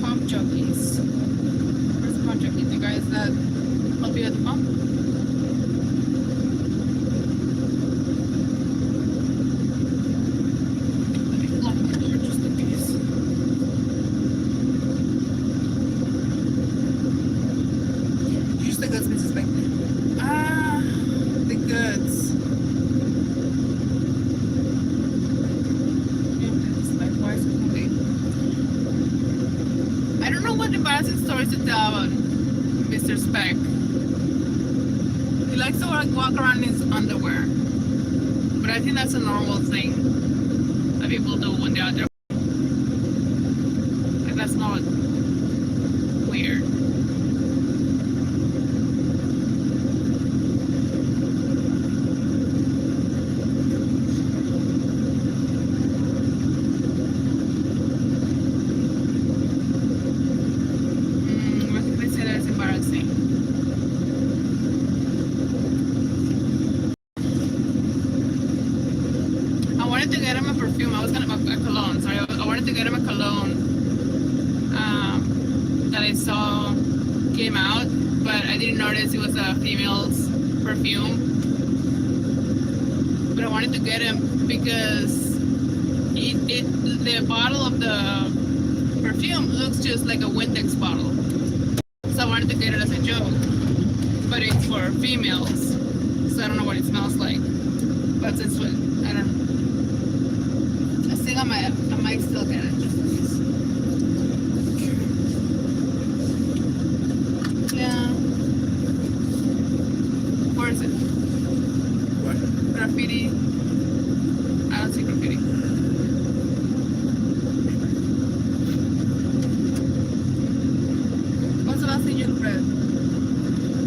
Pump jockeys. Where's the pump jockeys? The guys that help you at the pump? Let me lock the door just in case. Use the goods, Mrs. Baker. Ah, the goods. It's like, why is it so late? I don't know what embarrassing stories to tell about Mr. Speck. He likes to walk around in his underwear. But I think that's a normal thing that people do when they're out there. Like, that's not weird. What can I say that is embarrassing? I wanted to get him a perfume. I was gonna a cologne. Sorry, I wanted to get him a cologne that I saw came out, but I didn't notice it was a female's perfume. But I wanted to get him because the bottle of the perfume looks just like a Windex bottle. So I wanted to get it as a joke, but it's for females, so I don't know what it smells like. But it's what I don't know. I think I might still get it. Just in case. Yeah. Where is it? What? Graffiti. I don't see graffiti. What's the last thing you read?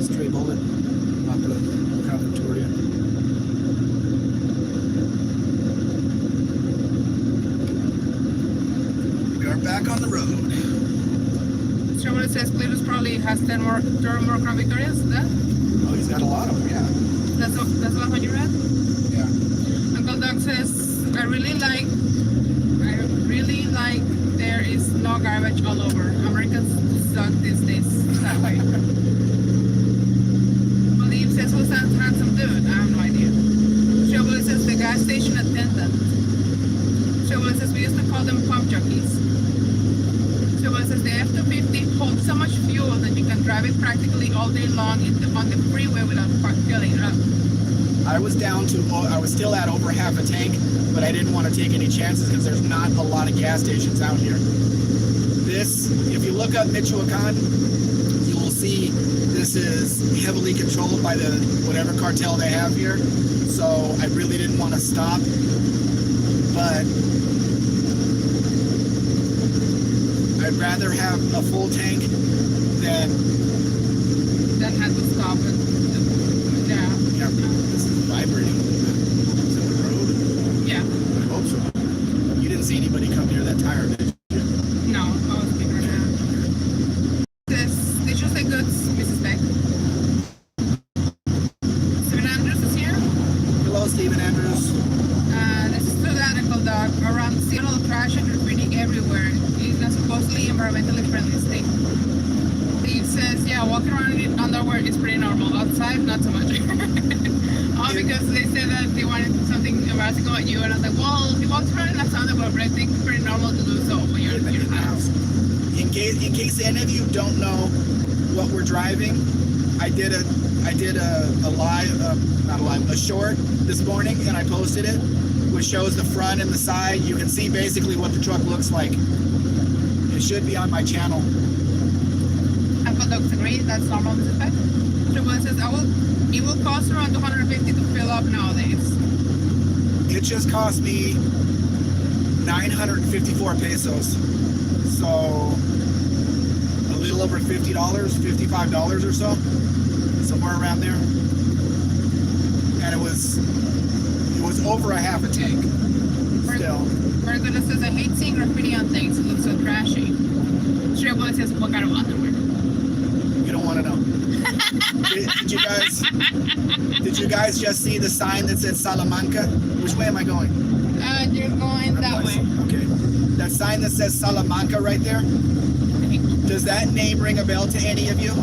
Stray bullet. Not the Victoria. We are back on the road. So it says Cletus probably has 10 more Crown Victorias. That? Oh, he's got a lot of them, yeah. That's the last one you read? Yeah. Uncle Doug says, I really like there is no garbage all over. Americans suck these days that way. Believe says, who's that handsome dude? I have no idea. Chevrolet says, the gas station attendant. Chevrolet says, we used to call them pump jockeys. Chevrolet says, the F-250 holds so much fuel that you can drive it practically all day long on the freeway without filling it up. I was still at over half a tank, but I didn't want to take any chances because there's not a lot of gas stations out here. This, if you look up Michoacan, you will see this is heavily controlled by the whatever cartel they have here. So I really didn't want to stop, but I'd rather have a full tank than That had to stop it. Yeah. This is vibrating. Is it the road? Yeah. I hope so. You didn't see anybody come near that tire, did you? No, I was thinking right now. This just like goods, Mrs. Beck. Steven Andrews is here. Hello, Stephen Andrews. This is too radical, dog. Around Seattle, crash and graffiti everywhere. It's a supposedly environmentally friendly state. Steve says, yeah, walking around in underwear is pretty normal. Outside, not so much. All because they said that they wanted something embarrassing about you, and I was like, well, he walks around in that underwear, but I think it's pretty normal to do so when you're in your house. In case any of you don't know what we're driving, I did a live, not a live, a short this morning, and I posted it, which shows the front and the side. You can see basically what the truck looks like. It should be on my channel. I thought that was great. That's normal, Mrs. Beck. Triple says, it will cost around 250 to fill up nowadays. It just cost me 954 pesos. So a little over $50, $55 or so, somewhere around there. And it was over a half a tank. Still. Margula says, I hate seeing graffiti on things. It looks so trashy. Triple says, what kind of underwear? You don't want to know. Did you guys just see the sign that said Salamanca? Which way am I going? You're going that way. Okay. That sign that says Salamanca right there. Does that name ring a bell to any of you?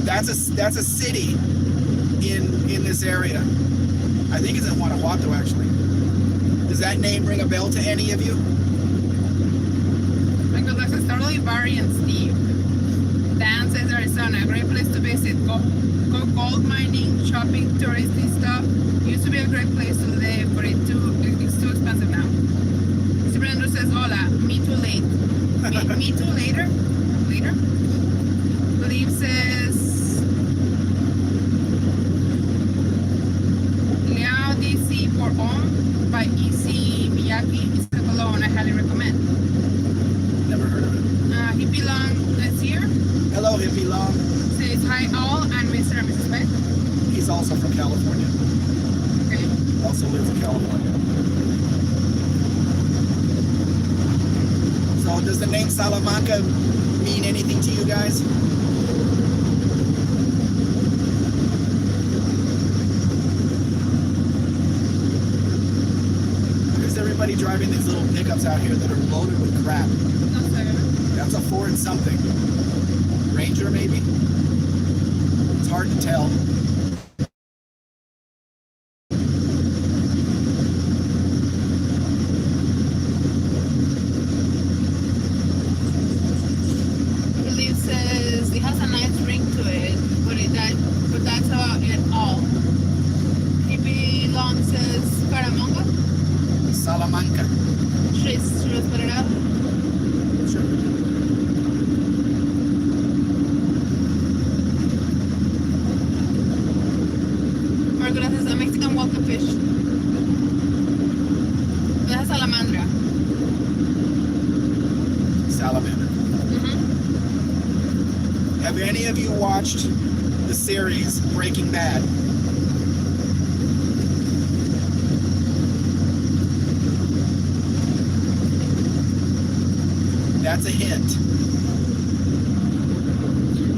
That's a city in this area. I think it's in Guanajuato actually. Does that name ring a bell to any of you? Margula says, totally Barry and Steve. Dan says Arizona, a great place to visit. Go gold mining, shopping, touristy stuff. Used to be a great place to live, but it's too expensive now. Steven Andrews says, hola, me too late. Me too later? Later? Believe says, Liao DC for Om by EC Miyake is a cologne I highly recommend. Never heard of it. Hippie Long is here. Hello, Hippie Long. Says hi all and Mr. and Mrs. Beck. He's also from California. Okay. Also lives in California. So does the name Salamanca mean anything to you guys? There's everybody driving these little pickups out here that are loaded with crap. That's a Ford something. Ranger maybe? It's hard to tell. Believe says it has a nice ring to it, but that's about it all. Hippie Long says Caramonga. Salamanca. Should I spell it out? Sure. Margula says a Mexican walker fish. That's salamandra. Salamander. Mm-hmm. Have any of you watched the series Breaking Bad? That's a hint.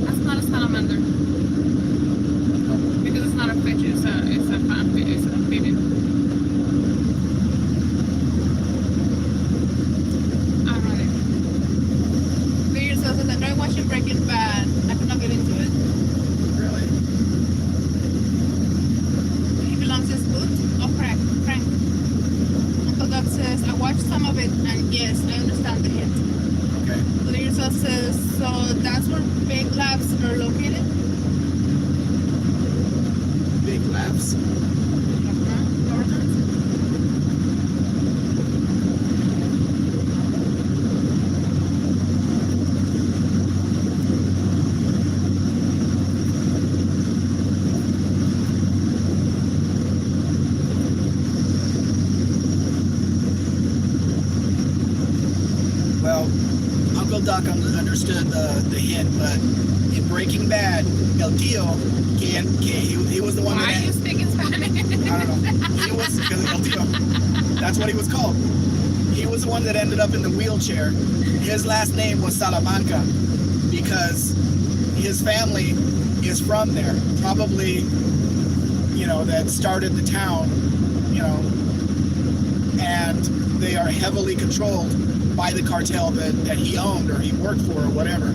That's not a salamander. Because it's not a fish, it's a fan fish, it's a amphibian. Alright. For yourself says, I tried watching Breaking Bad. I could not get into it. Really? He belongs to boot or crank. Uncle Doug says, I watched some of it and yes, I understand the hint. Okay. Lisa says, so that's where big labs are located? Big labs. Well, Uncle Doc understood the hint, but in Breaking Bad, El Tío, he was the one Why are you that... speaking Spanish? I don't know. He was... El Tío. That's what he was called. He was the one that ended up in the wheelchair. His last name was Salamanca because his family is from there. Probably, that started the town, and they are heavily controlled by the cartel that he owned or he worked for or whatever.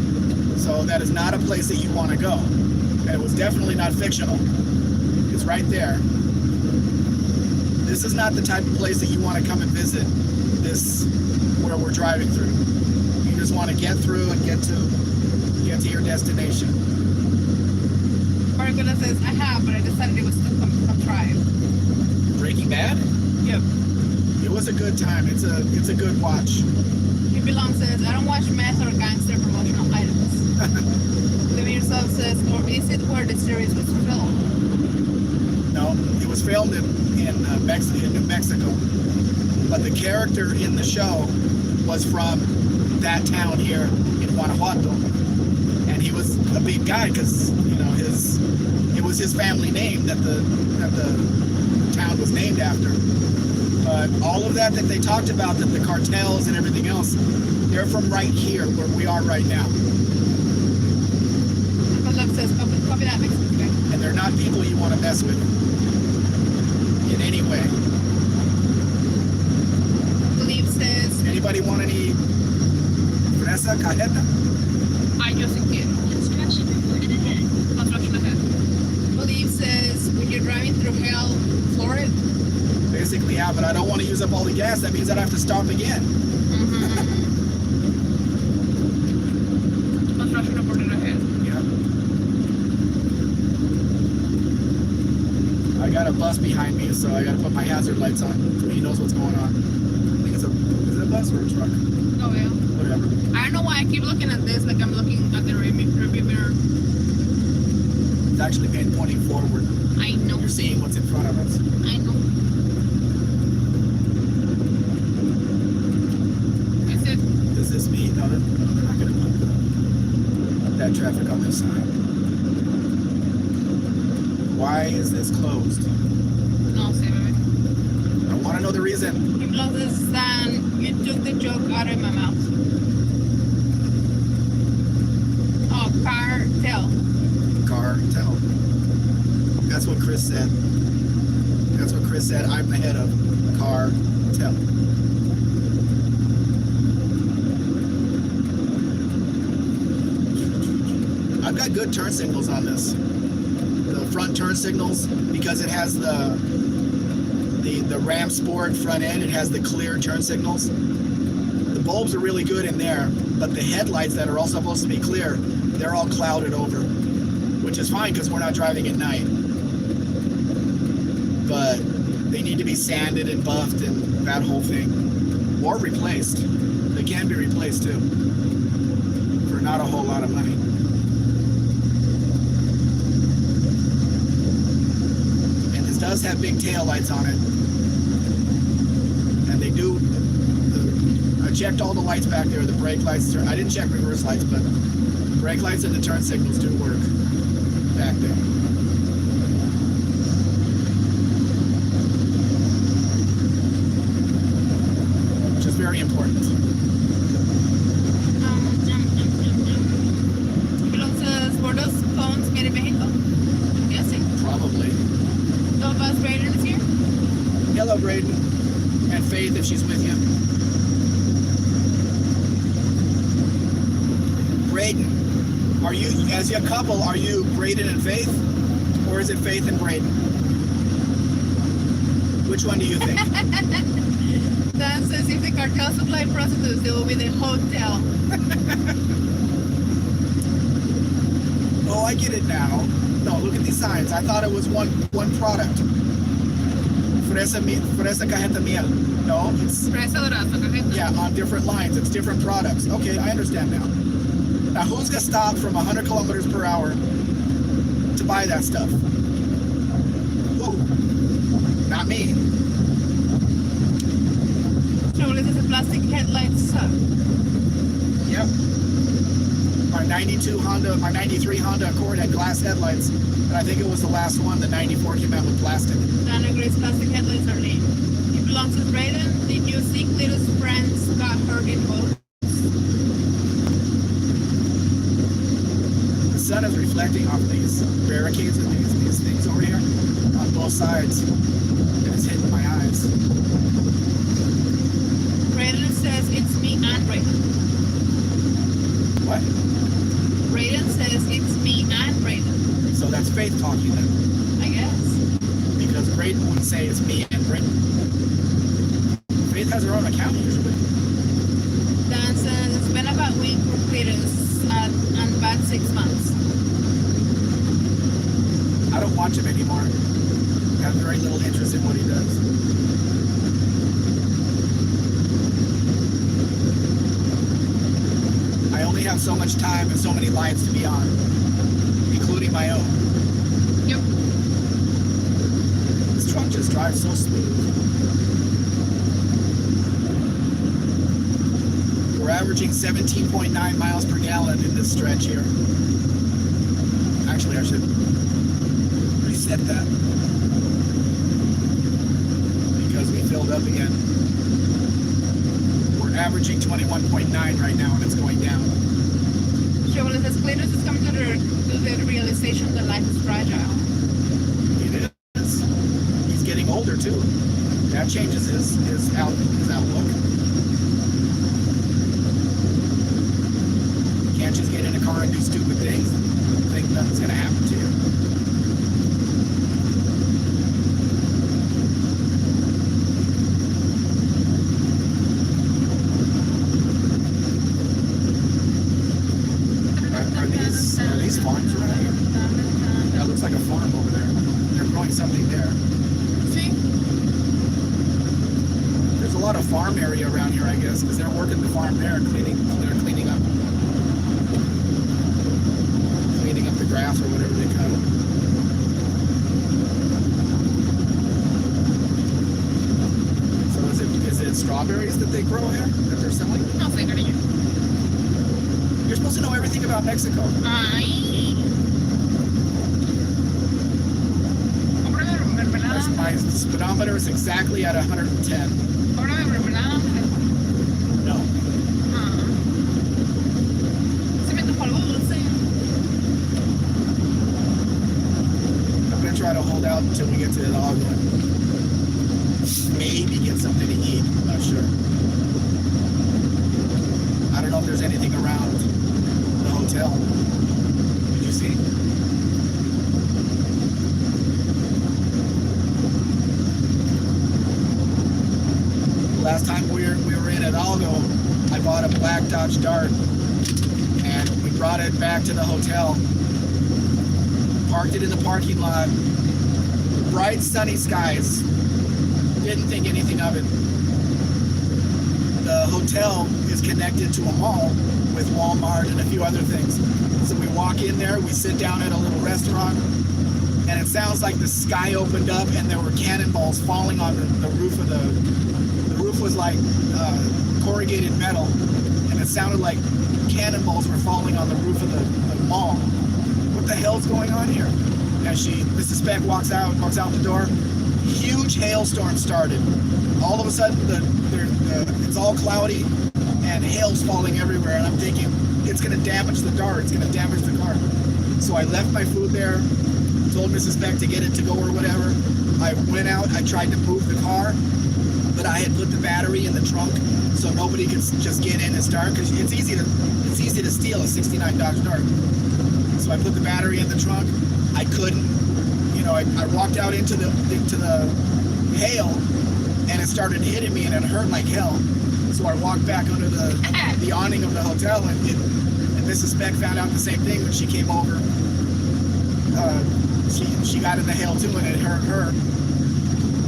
So that is not a place that you want to go. And it was definitely not fictional. It's right there. This is not the type of place that you want to come and visit this where we're driving through. You just want to get through and get to your destination. Margola says, I have, but I decided it was too contrived. Breaking Bad? Yep. It was a good time. It's a good watch. He belongs says, I don't watch meth or gangster promotional items. The yourself says, or is it where the series was filmed? No, it was filmed in New Mexico. But the character in the show was from that town here in Guanajuato. And he was a big guy because, it was his family name that the town was named after. But all of that they talked about, that the cartels and everything else, they're from right here where we are right now. Says, copy that next week. And they're not people you want to mess with in any way. Believe says, Anybody want any fresa cajeta? I just quiero. Construction reported ahead. Construction ahead. Believe says, when you're driving through hell, floor it. Basically, yeah, but I don't want to use up all the gas. That means I'd have to stop again. Construction reported ahead. Yeah. I got a bus behind me, so I got to put my hazard lights on so he knows what's going on. I think is it a bus or a truck? Oh, yeah. Whatever. I don't know why I keep looking at this like I'm looking at the rearview mirror. It's actually been pointing forward. I know. You're seeing what's in front of us. I know. Is it? Does this mean? No, they're not going to put that traffic on this side. Why is this closed? No, say baby. I want to know the reason. You blow this and you took the joke out of my mouth. Oh, cartel. Cartel. That's what Chris said. That's what Chris said. I'm the head of cartel. I've got good turn signals on this. The front turn signals, because it has the Ram Sport front end, it has the clear turn signals. The bulbs are really good in there, but the headlights that are all supposed to be clear, they're all clouded over, which is fine because we're not driving at night. But they need to be sanded and buffed and that whole thing, or replaced. They can be replaced too, for not a whole lot of money. And this does have big tail lights on it, and they do. I checked all the lights back there. The brake lights. I didn't check reverse lights, but brake lights and the turn signals do work back there. Which is very important. Were those cones made in Mexico? I'm guessing. Probably. So Buzz Raider is here? Hello, Braden. And Faith, if she's with you. Braden, are you, as a couple, are you Braden and Faith? Or is it Faith and Braden? Which one do you think? Dan says if the cartel supply prostitutes, they will be the hotel. Oh, I get it now. No, look at these signs. I thought it was one product. Fresa cajeta miel. No, it's... Fresa dorada, cajeta. Yeah, on different lines. It's different products. Okay, I understand now. Now, who's going to stop from 100 kilometers per hour to buy that stuff? Who? Not me. So this is a plastic headlight suck. Yep. my 93 Honda Accord had glass headlights, and I think it was the last one. The 94 came out with plastic. Donna agrees plastic headlights are lame. It belongs to Brayden. Did you see Cletus' friends got hurt in both? The sun is reflecting off these barricades and these things over here on both sides, and it's hitting my eyes. Brayden says it's me and Brayden. What? Brayden says it's me and Brayden. So that's Faith talking then, I guess. because Brayden would say it's me and Brayden. Faith has her own account usually. Dan says it's been about a week for Cletus and about 6 months. I don't watch him anymore. I have very little interest in what he does. I only have so much time and so many lives to be on, including my own. Yep. This truck just drives so smooth. We're averaging 17.9 miles per gallon in this stretch here. Actually, I should reset that because we filled up again. We're averaging 21.9 right now, and it's going down. Chevrolet says Cletus is coming to the realization that life is fragile. It is. He's getting older too. That changes his outlook. You can't just get in a car and do stupid things and think nothing's gonna happen to you. Are these farms around here? That looks like a farm over there. They're growing something there. See? There's a lot of farm area around here, I guess, because they're working the farm there, cleaning up the grass or whatever they cut. So is it strawberries that they grow here that they're selling? No sé, cariño. You're supposed to know everything about Mexico. Ay. My speedometer is exactly at 110. No. Se me tocó algo dulce. I'm gonna try to hold out until we get to the log and maybe get something to eat. I'm not sure. I don't know if there's anything around the hotel. Did you see? Last time we were in Hidalgo, I bought a black Dodge Dart and we brought it back to the hotel, parked it in the parking lot, bright sunny skies, didn't think anything of it. The hotel is connected to a mall with Walmart and a few other things. So we walk in there, we sit down at a little restaurant, and it sounds like the sky opened up and there were cannonballs falling on the roof of the roof was like corrugated metal, and it sounded like cannonballs were falling on the roof of the mall. What the hell's going on here? As Mrs. Speck walks out the door, huge hailstorm started. All of a sudden, it's all cloudy and hail's falling everywhere, and I'm thinking it's going to damage the Dart, it's going to damage the car. So I left my food there, told Mrs. Speck to get it to go or whatever. I went out, I tried to move the car, but I had put the battery in the trunk so nobody could just get in and start, because it's easy to steal a 69 Dodge Dart. So I put the battery in the trunk. I couldn't, I walked out into the hail, and it started hitting me, and it hurt like hell. So I walked back under the awning of the hotel, and Mrs. Speck found out the same thing when she came over. She got in the hail too, and it hurt her.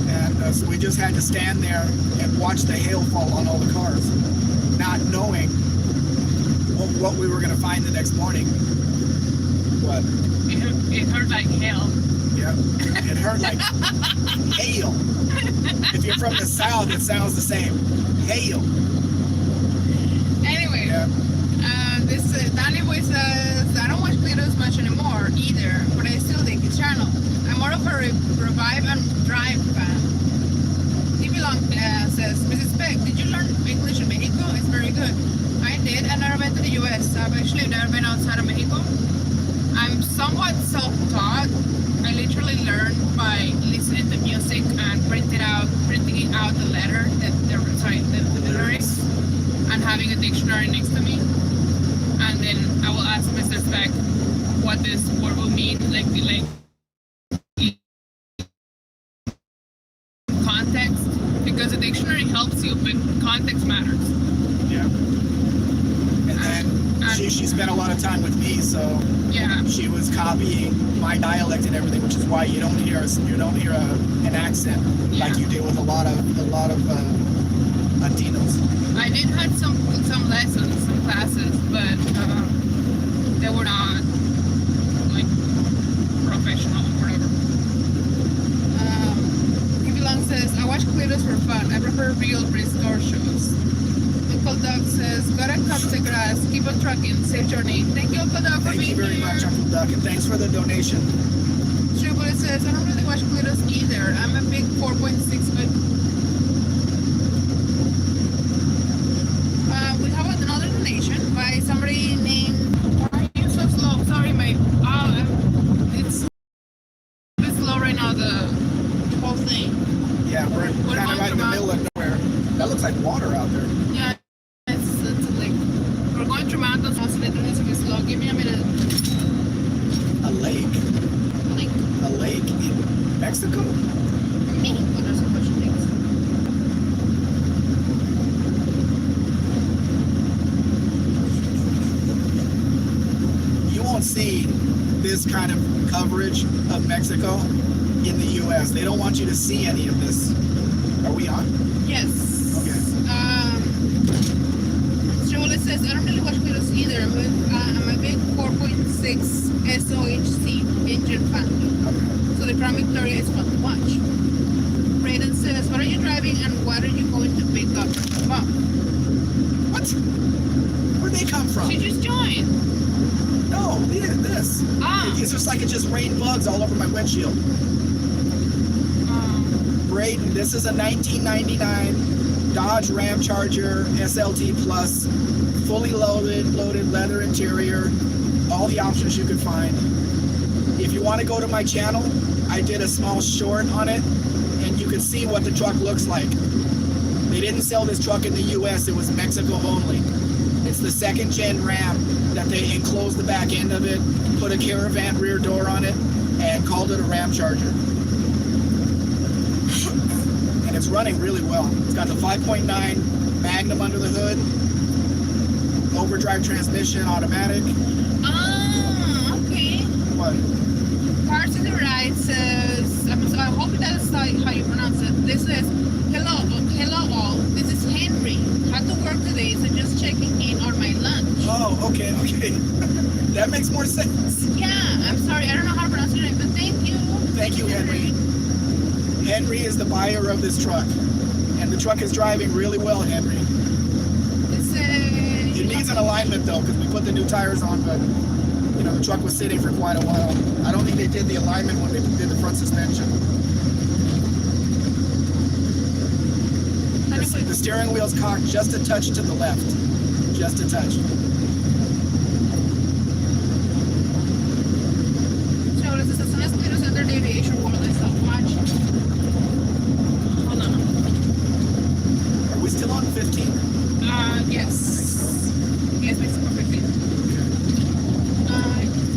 And so we just had to stand there and watch the hail fall on all the cars, not knowing what we were going to find the next morning. What? It hurt like hell. Yeah, it hurt like hail. If you're from the South, it sounds the same. Hail. Anyway, Yeah. this Danny Boy says, I don't watch Cletus much anymore either, but I still dig his channel. I'm more of a revive and drive fan. TV Long says, Mrs. Peck, did you learn English in Mexico? It's very good. I did. I never been to the US. I've actually never been outside of Mexico. I'm somewhat self-taught. I literally learned by listening to music and printing out the letter, the lyrics, and having a dictionary next to me. And then I will ask Mr. Speck what this word will mean, like context, because the dictionary helps you, but context matters. Yeah. And then she spent a lot of time with me, so yeah, she was copying my dialect and everything, which is why you don't hear an accent like you do with a lot of Latinos. I did have some lessons, some classes, but they were not like professional or whatever. Long says, I watch Cletus for fun. I prefer real restore shows. Uncle Doug says, gotta cut the grass. Keep on trucking. Safe journey. Thank you, Uncle Doug, for being here. Thank you very much, Uncle Doug, and thanks for the donation. Shubert says, I don't really watch Cletus either. I'm a big 4.6 good. We have another donation by somebody named. Why are you so slow? Sorry, mate. It's slow right now. The whole thing. Yeah, we're kind of right in the middle of nowhere. That looks like water out there. Yeah, it's a lake. We're going through mountains, so the internet is slow. Give me a minute. A lake? A lake. A lake in Mexico? Mexico, there's a bunch of things. You won't see this kind of coverage of Mexico in the U.S. They don't want you to see any of this. Are we on? Yes. Okay. Joel says, I don't really watch videos either. I'm a big 4.6 SOHC engine fan. Okay. So the Crown Victoria is fun to watch. Brayden says, what are you driving and what are you going to pick up? Wow. What? Where'd they come from? She just joined. No, this. It's just like it just rained bugs all over my windshield. Braden, this is a 1999 Dodge Ram Charger SLT Plus, fully loaded leather interior, all the options you could find. If you want to go to my channel, I did a small short on it, and you can see what the truck looks like. They didn't sell this truck in the US, it was Mexico only. It's the second gen Ram that they enclosed the back end of it, put a Caravan rear door on it, and called it a Ram Charger. And it's running really well. It's got the 5.9 Magnum under the hood, overdrive transmission, automatic. Okay. What? Cars to the right says, I hope that's how you pronounce it. This is, hello all, this is Henry. Had to work today, so just checking in on my lunch. Oh, okay. That makes more sense. Yeah, I'm sorry, I don't know how to pronounce your name, but thank you. Thank you, Henry. Henry is the buyer of this truck. And the truck is driving really well, Henry. It needs an alignment though, because we put the new tires on, but you know, the truck was sitting for quite a while. I don't think they did the alignment when they did the front suspension. The steering wheel's cocked just a touch to the left. Just a touch. So this is as soon as Cletus entered the aviation world, I stopped watching. Hold on. Are we still on 15? Yes. Yes, Mexico 15.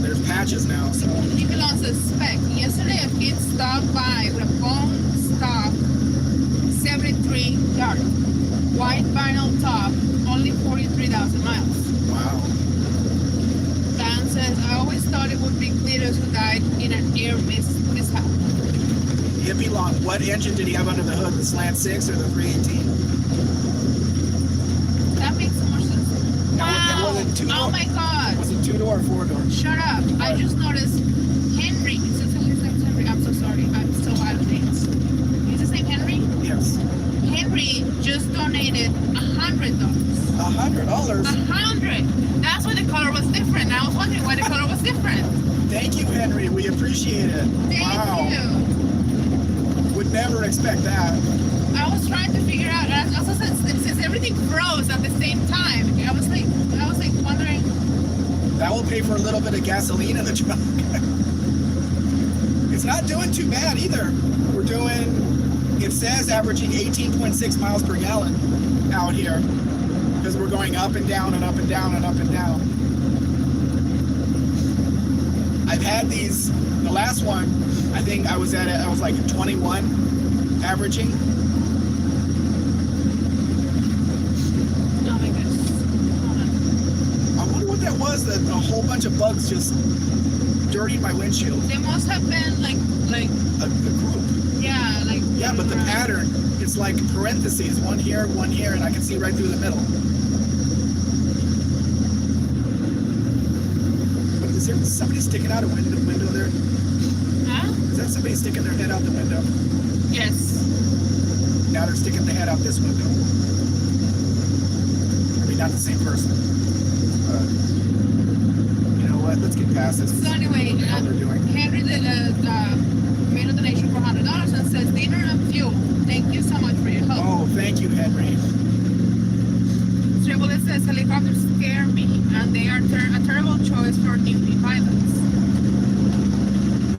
There's patches now, so. Nicolon says, Spec. Yesterday a kid stopped by with a phone stock 73 yard. White vinyl top, only 43,000 miles. Wow. Dan says, I always thought it would be Cletus who died in an air mishap. Hippie Long, what engine did he have under the hood? The Slant 6 or the 318? That makes more sense. Wow. Was it two-door? Oh my god. Was it 2-door or 4-door? Shut up. I just noticed Henry. His name's Henry. I'm so sorry. I'm so bad at names. Is his name Henry? Yes. Henry just donated $100. $100. 100. That's why the color was different. I was wondering why the color was different. Thank you, Henry. We appreciate it. Thank you. Would never expect that. I was trying to figure out. And also, since everything froze at the same time, I was like wondering. That will pay for a little bit of gasoline in the truck. It's not doing too bad either. We're doing, it says averaging 18.6 miles per gallon out here because we're going up and down and up and down and up and down. I've had these, the last one, I think I was like 21 averaging. Oh my goodness. Hold on. I wonder what that was, that a whole bunch of bugs just dirtied my windshield. They must have been like A group. yeah, like Yeah, but the pattern, it's like parentheses, one here, and I can see right through the middle. But is there somebody sticking out a window there? Huh? Is that somebody sticking their head out the window? Yes. Now they're sticking the head out this window. I mean, not the same person. You know what? Let's get past this. So anyway, What the hell they're doing. Henry made a donation for $100 and says dinner and fuel. Thank you so much for your help. Oh, thank you, Henry. Tribble says helicopters scare me and they are a terrible choice for newbie pilots.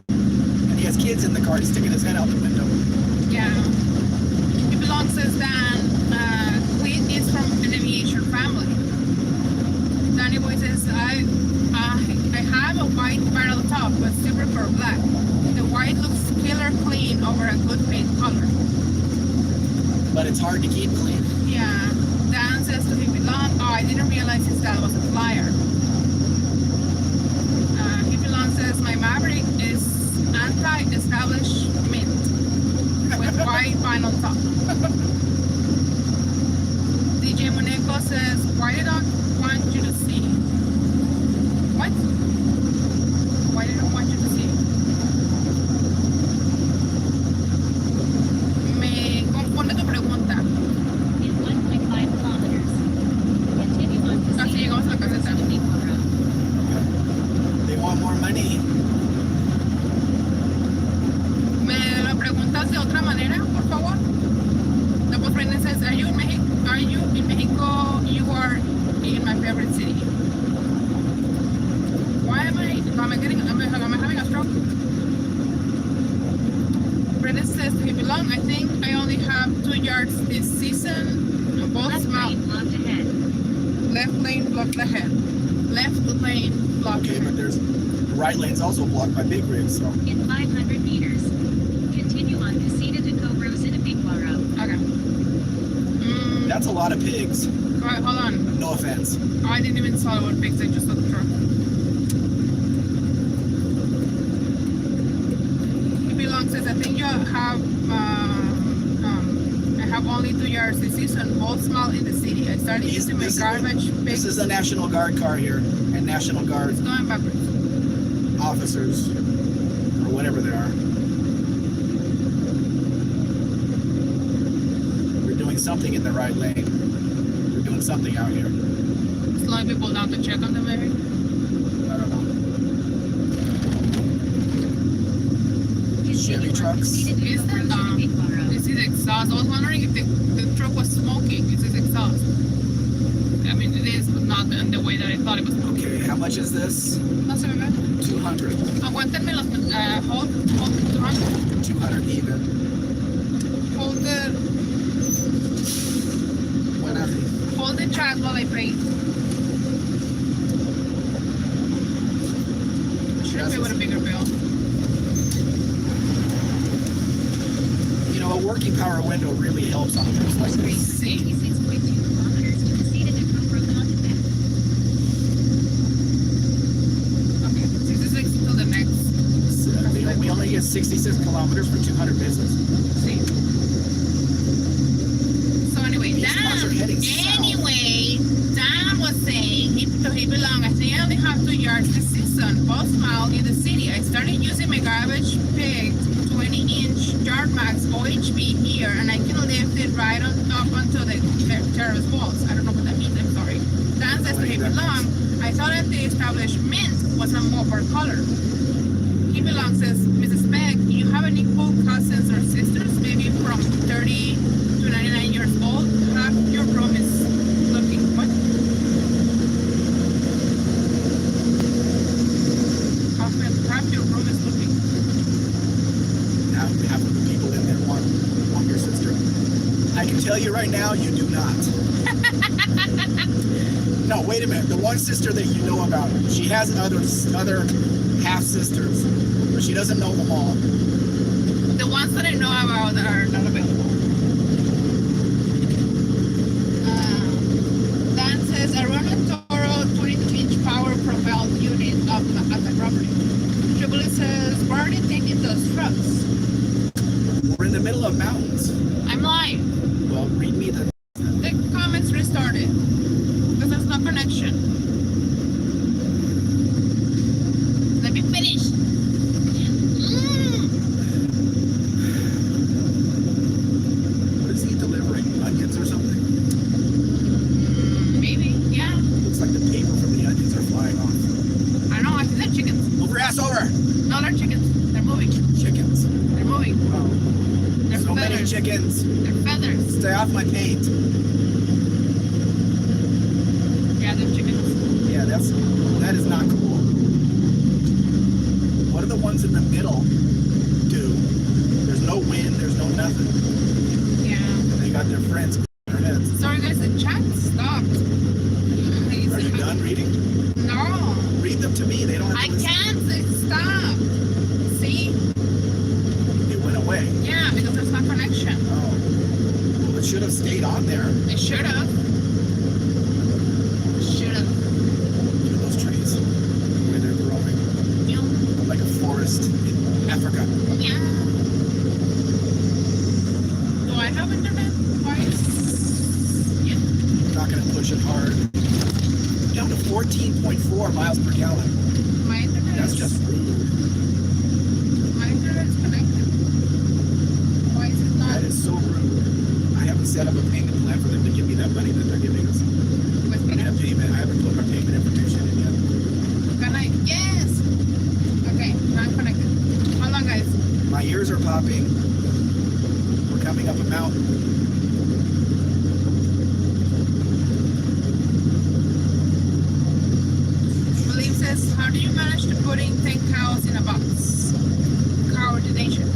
And he has kids in the car. He's sticking his head out the window. Yeah. It belongs to Dan. Queen is from an aviation family. Danny Boy says, I have a white vinyl top, but still prefer black. The white looks killer clean over a good paint color. But it's hard to keep clean. Yeah. Dan says to him, oh, I didn't realize his dad was a flyer. He belongs says, my Maverick is anti-establishment with white vinyl top. DJ Moneco says, why did I want you to see? What? Why did I want you to see? Me confunde tu pregunta. In 1.5 kilometers. Continue on to Casi llegamos a la caseta. They want more money. ¿Me lo preguntas de otra manera, por favor? The boyfriend says, are you in Mexico? Are you in Mexico? You are in my favorite city. Why am I having a stroke? Brennan says, to belong, I think I only have 2 yards this season. Both Left mount. lane blocked ahead. Left lane blocked ahead. Left lane blocked Okay, but ahead. there's the right lane's also blocked by big rigs, so. In 500 meters. Continue on Casita de Cobro Zinapiquaro. Okay. That's a lot of pigs. Alright, hold on. No offense. I didn't even saw what pigs, I just saw the truck. It belongs says, I think you have, I have only 2 yards this season, both small in the city. I started using my garbage This pigs. is a National Guard car here, and National Guard It's going backwards. officers, or whatever they are. We're doing something in the right lane. We're doing something out here. Slowing people down to check on them, maybe. I don't know. Chevy trucks. Is this is exhaust. I was wondering if the truck was smoking. Is this exhaust? I mean, it is, but not in the way that I thought it was smoking. Okay, how much is this? No se ve. 200. Aguántenme los, hold 200. 200 even. Hold the chat while I pray. Should have with a bigger bill. You know, a working power window really helps on trips like this. See. 26.2 kilometers to Casita de Cobro Continent. Okay, 66 till the next. We only get 66 kilometers for 200 pesos. See. So anyway, These cars are heading Dan was saying he belonged. I think I only have 2 yards this season, both mile in the city. I started using my garbage picked 20 inch yard max OHP here, and I can lift it right on up onto the terrace walls. I don't know what that means, I'm sorry. Dan says to me, belong. I thought that the established mint was a mopper color. He belongs says, Mrs. Beck, do you have any cool cousins or sisters, maybe from 30 to 99 years old? Half your room is looking, what? Half your room is looking. Half of the people in there want your sister. I can tell you right now, you do not. No, wait a minute. The one sister that you know about, she has other half sisters, but she doesn't know them all. The ones that I know about are not available. Dan says I run a Toro 22-inch power propelled unit up at the property. Jubilee says, why are they taking those trucks? We're in the middle of mountains. I'm lying. Well, read me the comments restarted because there's no connection. Let me finish. What is he delivering? Onions or something? Maybe, yeah. Looks like the paper from the onions are flying off. I know, I think they're chickens. Over ass over! No, they're chickens. They're moving. Chickens. They're moving. Wow. They're So many feathers. chickens. They're feathers. Stay off my paint. Yeah, they're chickens. Yeah, that is not cool. What do the ones in the middle do? There's no wind, there's no nothing. Yeah. They got their friends in their heads. Sorry guys, the chat stopped. Please. Are you done reading? No. Read them to me. They don't have I to listen. can't say stop. See? It went away. Yeah, because there's no connection. Oh. Well, it should have stayed on there. It should have. Should have. Look at those trees. The way they're growing. Yeah. Like a forest in Africa. Yeah. Do I have internet? Twice? Yeah. I'm not going to push it hard. Down to 14.4 miles per gallon. My internet That's is, just rude. my internet is connected. Why is it not That is so rude. I haven't set up a payment plan for them to give me that money that they're giving us. with me? I haven't put my payment information in yet. Can I? Yes! Okay, now I'm connected. Hold on guys. My ears are popping. We're coming up a mountain. Believe says, how do you manage to put in 10 cows in a box? Coordination.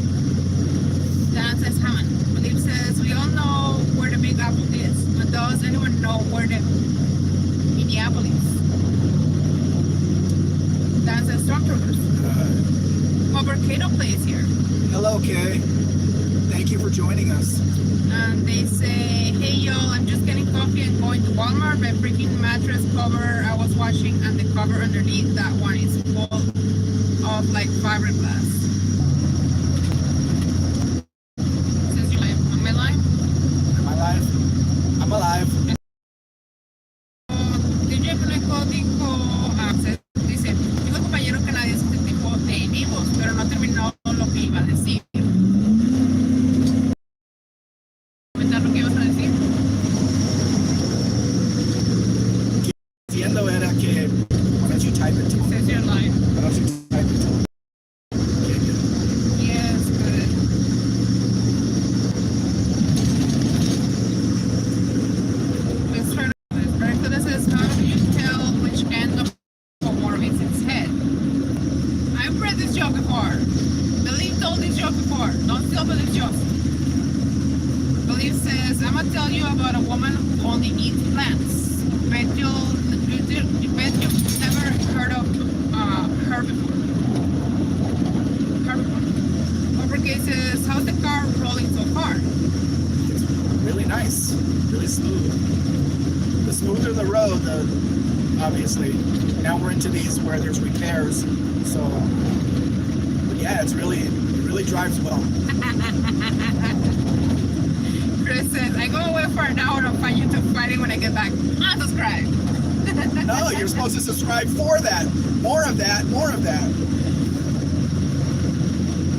Dan says, Hammond. Believe says, we all know where the Big Apple is, but does anyone know where the Minneapolis? Dan says, Stormtroopers. Hover Cato plays here. Hello, Kay. Thank you for joining us. And they say, hey y'all, I'm just getting coffee and going to Walmart. My freaking mattress cover I was washing, and the cover underneath that one is full of like fiberglass. Says you live. Am I live? Am I live? I'm alive. DJ Fleco dijo, dice, dijo el compañero que nadie es este tipo de vivos, pero no terminó lo que iba a decir. ¿Comentar lo que ibas a decir? Entiendo era que why don't you type it to him? Says you're live. Why don't you type it to him? Okay, good. Yes, good. Let's try to do this. Berkeley says, how do you tell which end of a worm is its head? I've read this joke before. Believe told this joke before. Don't steal Believe's jokes. Believe says, I'm gonna tell you about a woman who only eats plants. Bet you've never heard of her before. Her before. Uppercase says, how's the car rolling so far? It's really nice. Really smooth. The smoother the road, obviously. Now we're into these where there's repairs. So, but yeah, it really drives well. Chris says, I go away for an hour and find YouTube fighting when I get back. Unsubscribe. No, you're supposed to subscribe for that. More of that. More of that.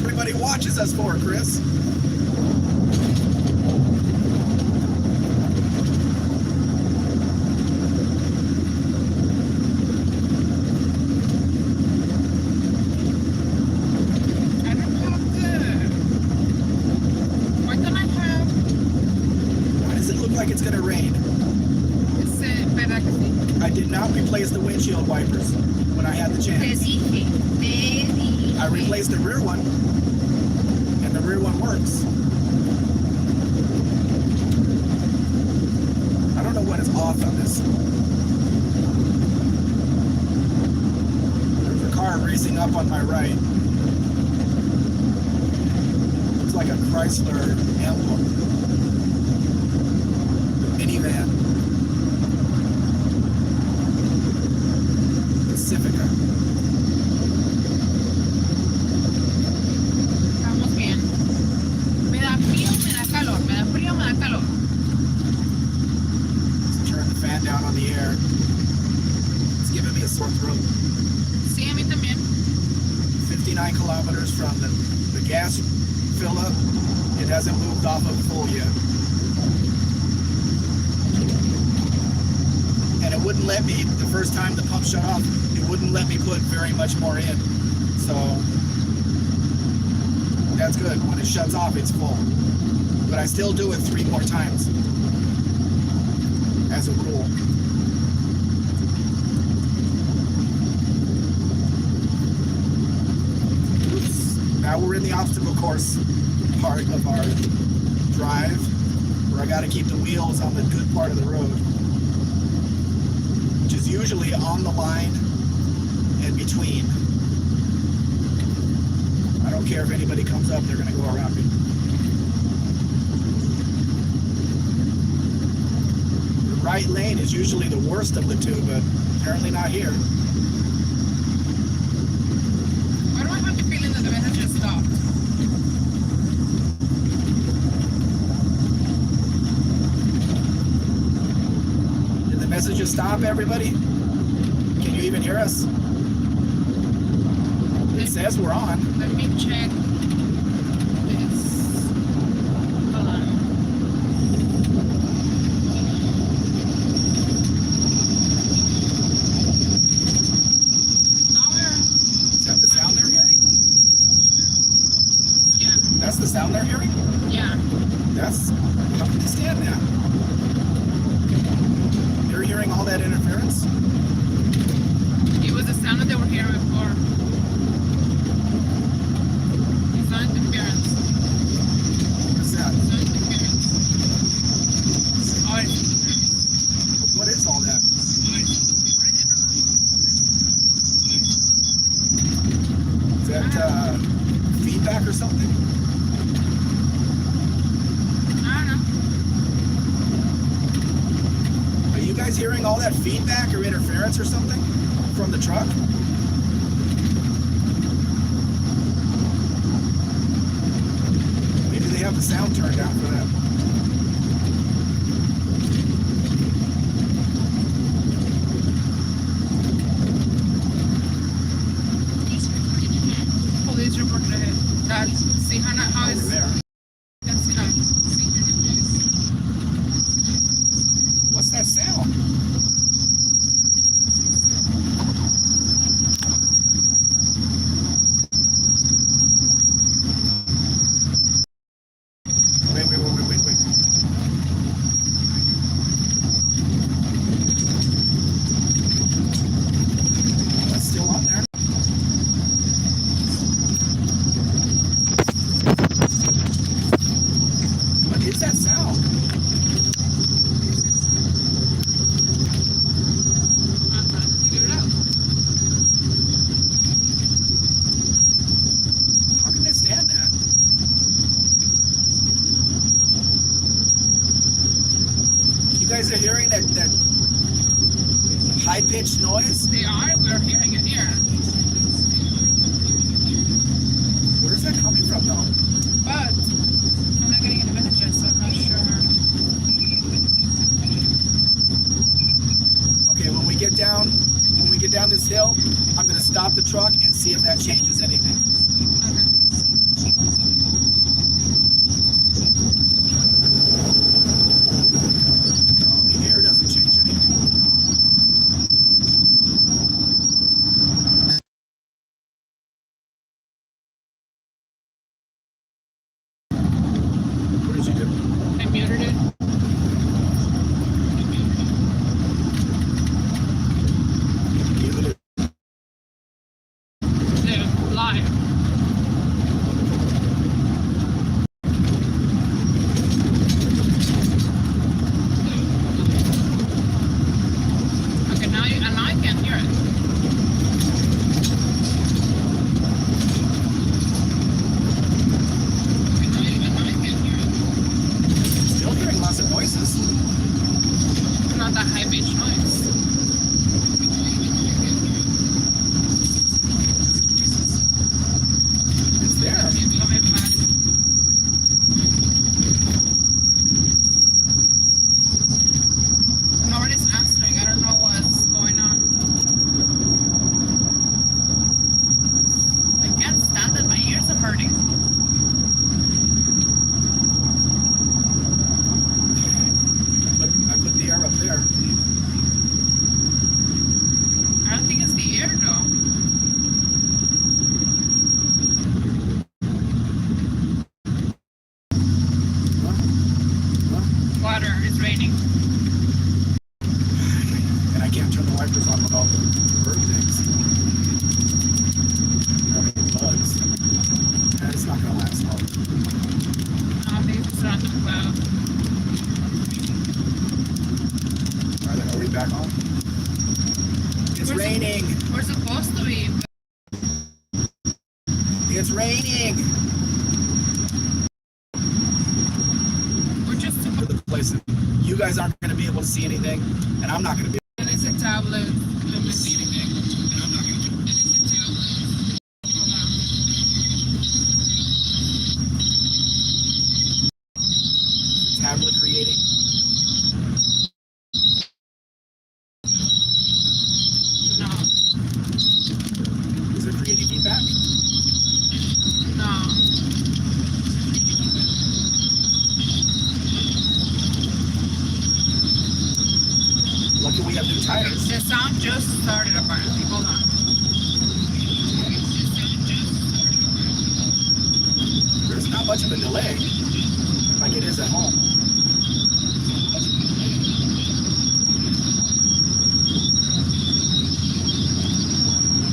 Everybody watch. watches us for, Chris? I don't have the. Why don't I have? Why does it look like it's gonna rain? It's better que sí. I did not replace the windshield wipers when I had the Te chance. dije. Te dije. I replaced the rear one, and the rear one works. I don't know what is off on this. There's a car racing up on my right. Looks like a Chrysler emblem. Minivan. Pacifica. Estamos bien. Me da frío, me da calor. Me da frío, me da calor. Let's turn the fan down on the air. It's giving me a sore throat. Sí, a mí también. 59 kilometers from the gas fill up. It hasn't moved off of full yet. And it wouldn't let me, the first time the pump shut off, it wouldn't let me put very much more in. So that's good. When it shuts off, it's full. But I still do it 3 more times as a rule. Oops. Now we're in the obstacle course part of our drive, where I got to keep the wheels on the good part of the road, which is usually on the line and between. I don't care if anybody comes up, they're going to go around me. The right lane is usually the worst of the two, but apparently not here. Why do I have the feeling that the message just stopped? Did the messages stop, everybody? Can you even hear us? It says we're on. Let me check this. Hold on. Now we're. Is that the sound they're hearing? Yeah. That's the sound they're hearing? Yeah. That's, how can they stand that? They're hearing all that interference? It was the sound that they were hearing before. It's not interference. What's that? It's not interference. Oh, it's What is all that? Is that feedback or something? I don't know. Are you guys hearing all that feedback or interference or something from the truck? Maybe they have the sound turned down for that. Police reported ahead. Police report ahead. That's, see how Over it's, there. that's enough. What's that sound? Wait. That's still on there. What is that sound? I'm trying to figure it out. How can they stand that? You guys are hearing that high-pitched noise? They are, we're hearing it here. Where's that coming from though? But I'm not getting any messages, so I'm not sure. Okay, when we get down this hill, I'm gonna stop the truck and see if that changes changes anything. Oh, the air doesn't change anything. What did you do? I muted it. Muted it. The live. Okay, now I can't hear it. Still hearing lots of noises. Not that high pitch noise. It's there. It's coming back. Nobody's answering. I don't know what's going on. I can't stand it. My ears are hurting. I put the air up there. I don't think it's the air though. Water is raining. And I can't turn the wipers on with all the bird things. Having bugs. And it's not going to last long. I think it's not the cloud. Are we back on? It's We're raining. We're supposed to be. It's raining. We're just supposed To the place that you guys aren't going to be able to see anything, and I'm not going to be to. It's a tablet. able to see anything, and I'm not going to be able to see anything. Tablet creating. No. Is it creating feedback? No. Lucky we have new tires. The sound just started apparently. Hold on. There's not much of a delay, like it is at home.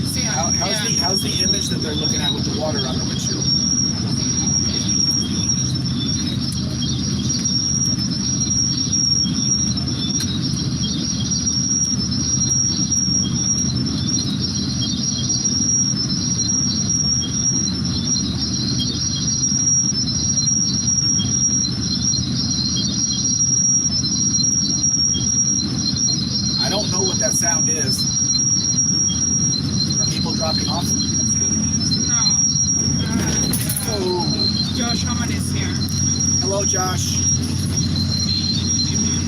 See How's the image that they're looking at with the water on the windshield? I don't know what that sound is. Are people dropping off? No. Oh, Josh Hammond is here. hello, Josh.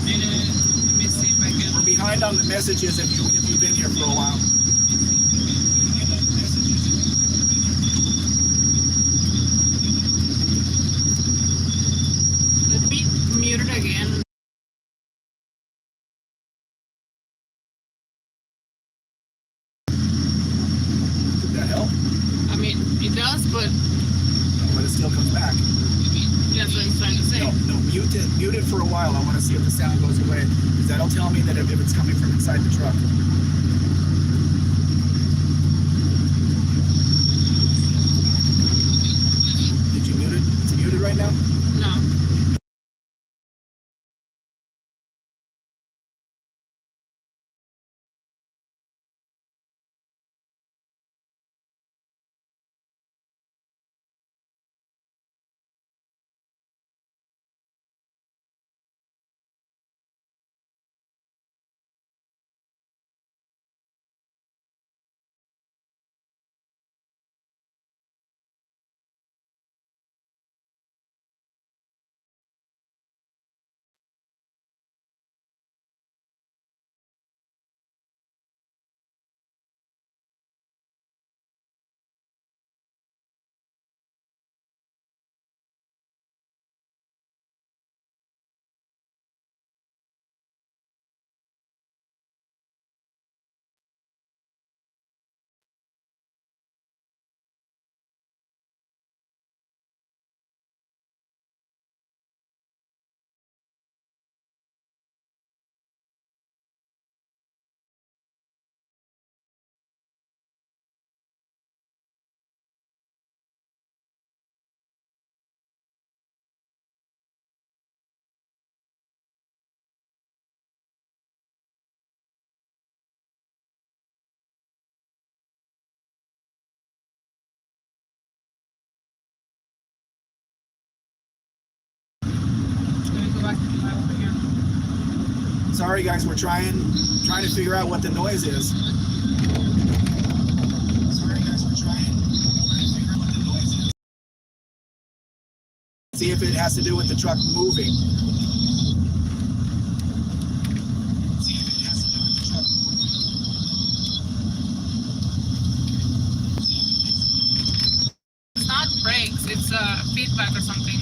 Let me see if I can. We're behind on the messages if you've been here for a while. Let me mute it again. Did that help? I mean, it does, but But it still comes back. that's what I'm trying to say. No, mute it for a while. I want to see if the sound goes away, because that'll tell me that if it's coming from inside the truck. Did you mute it? It's muted right now? No. Sorry guys, we're trying to figure out what the noise is. Sorry guys, we're trying to figure out what the noise is. See if it has to do with the truck moving. See if it has to do with the truck moving. It's not brakes, it's feedback or something.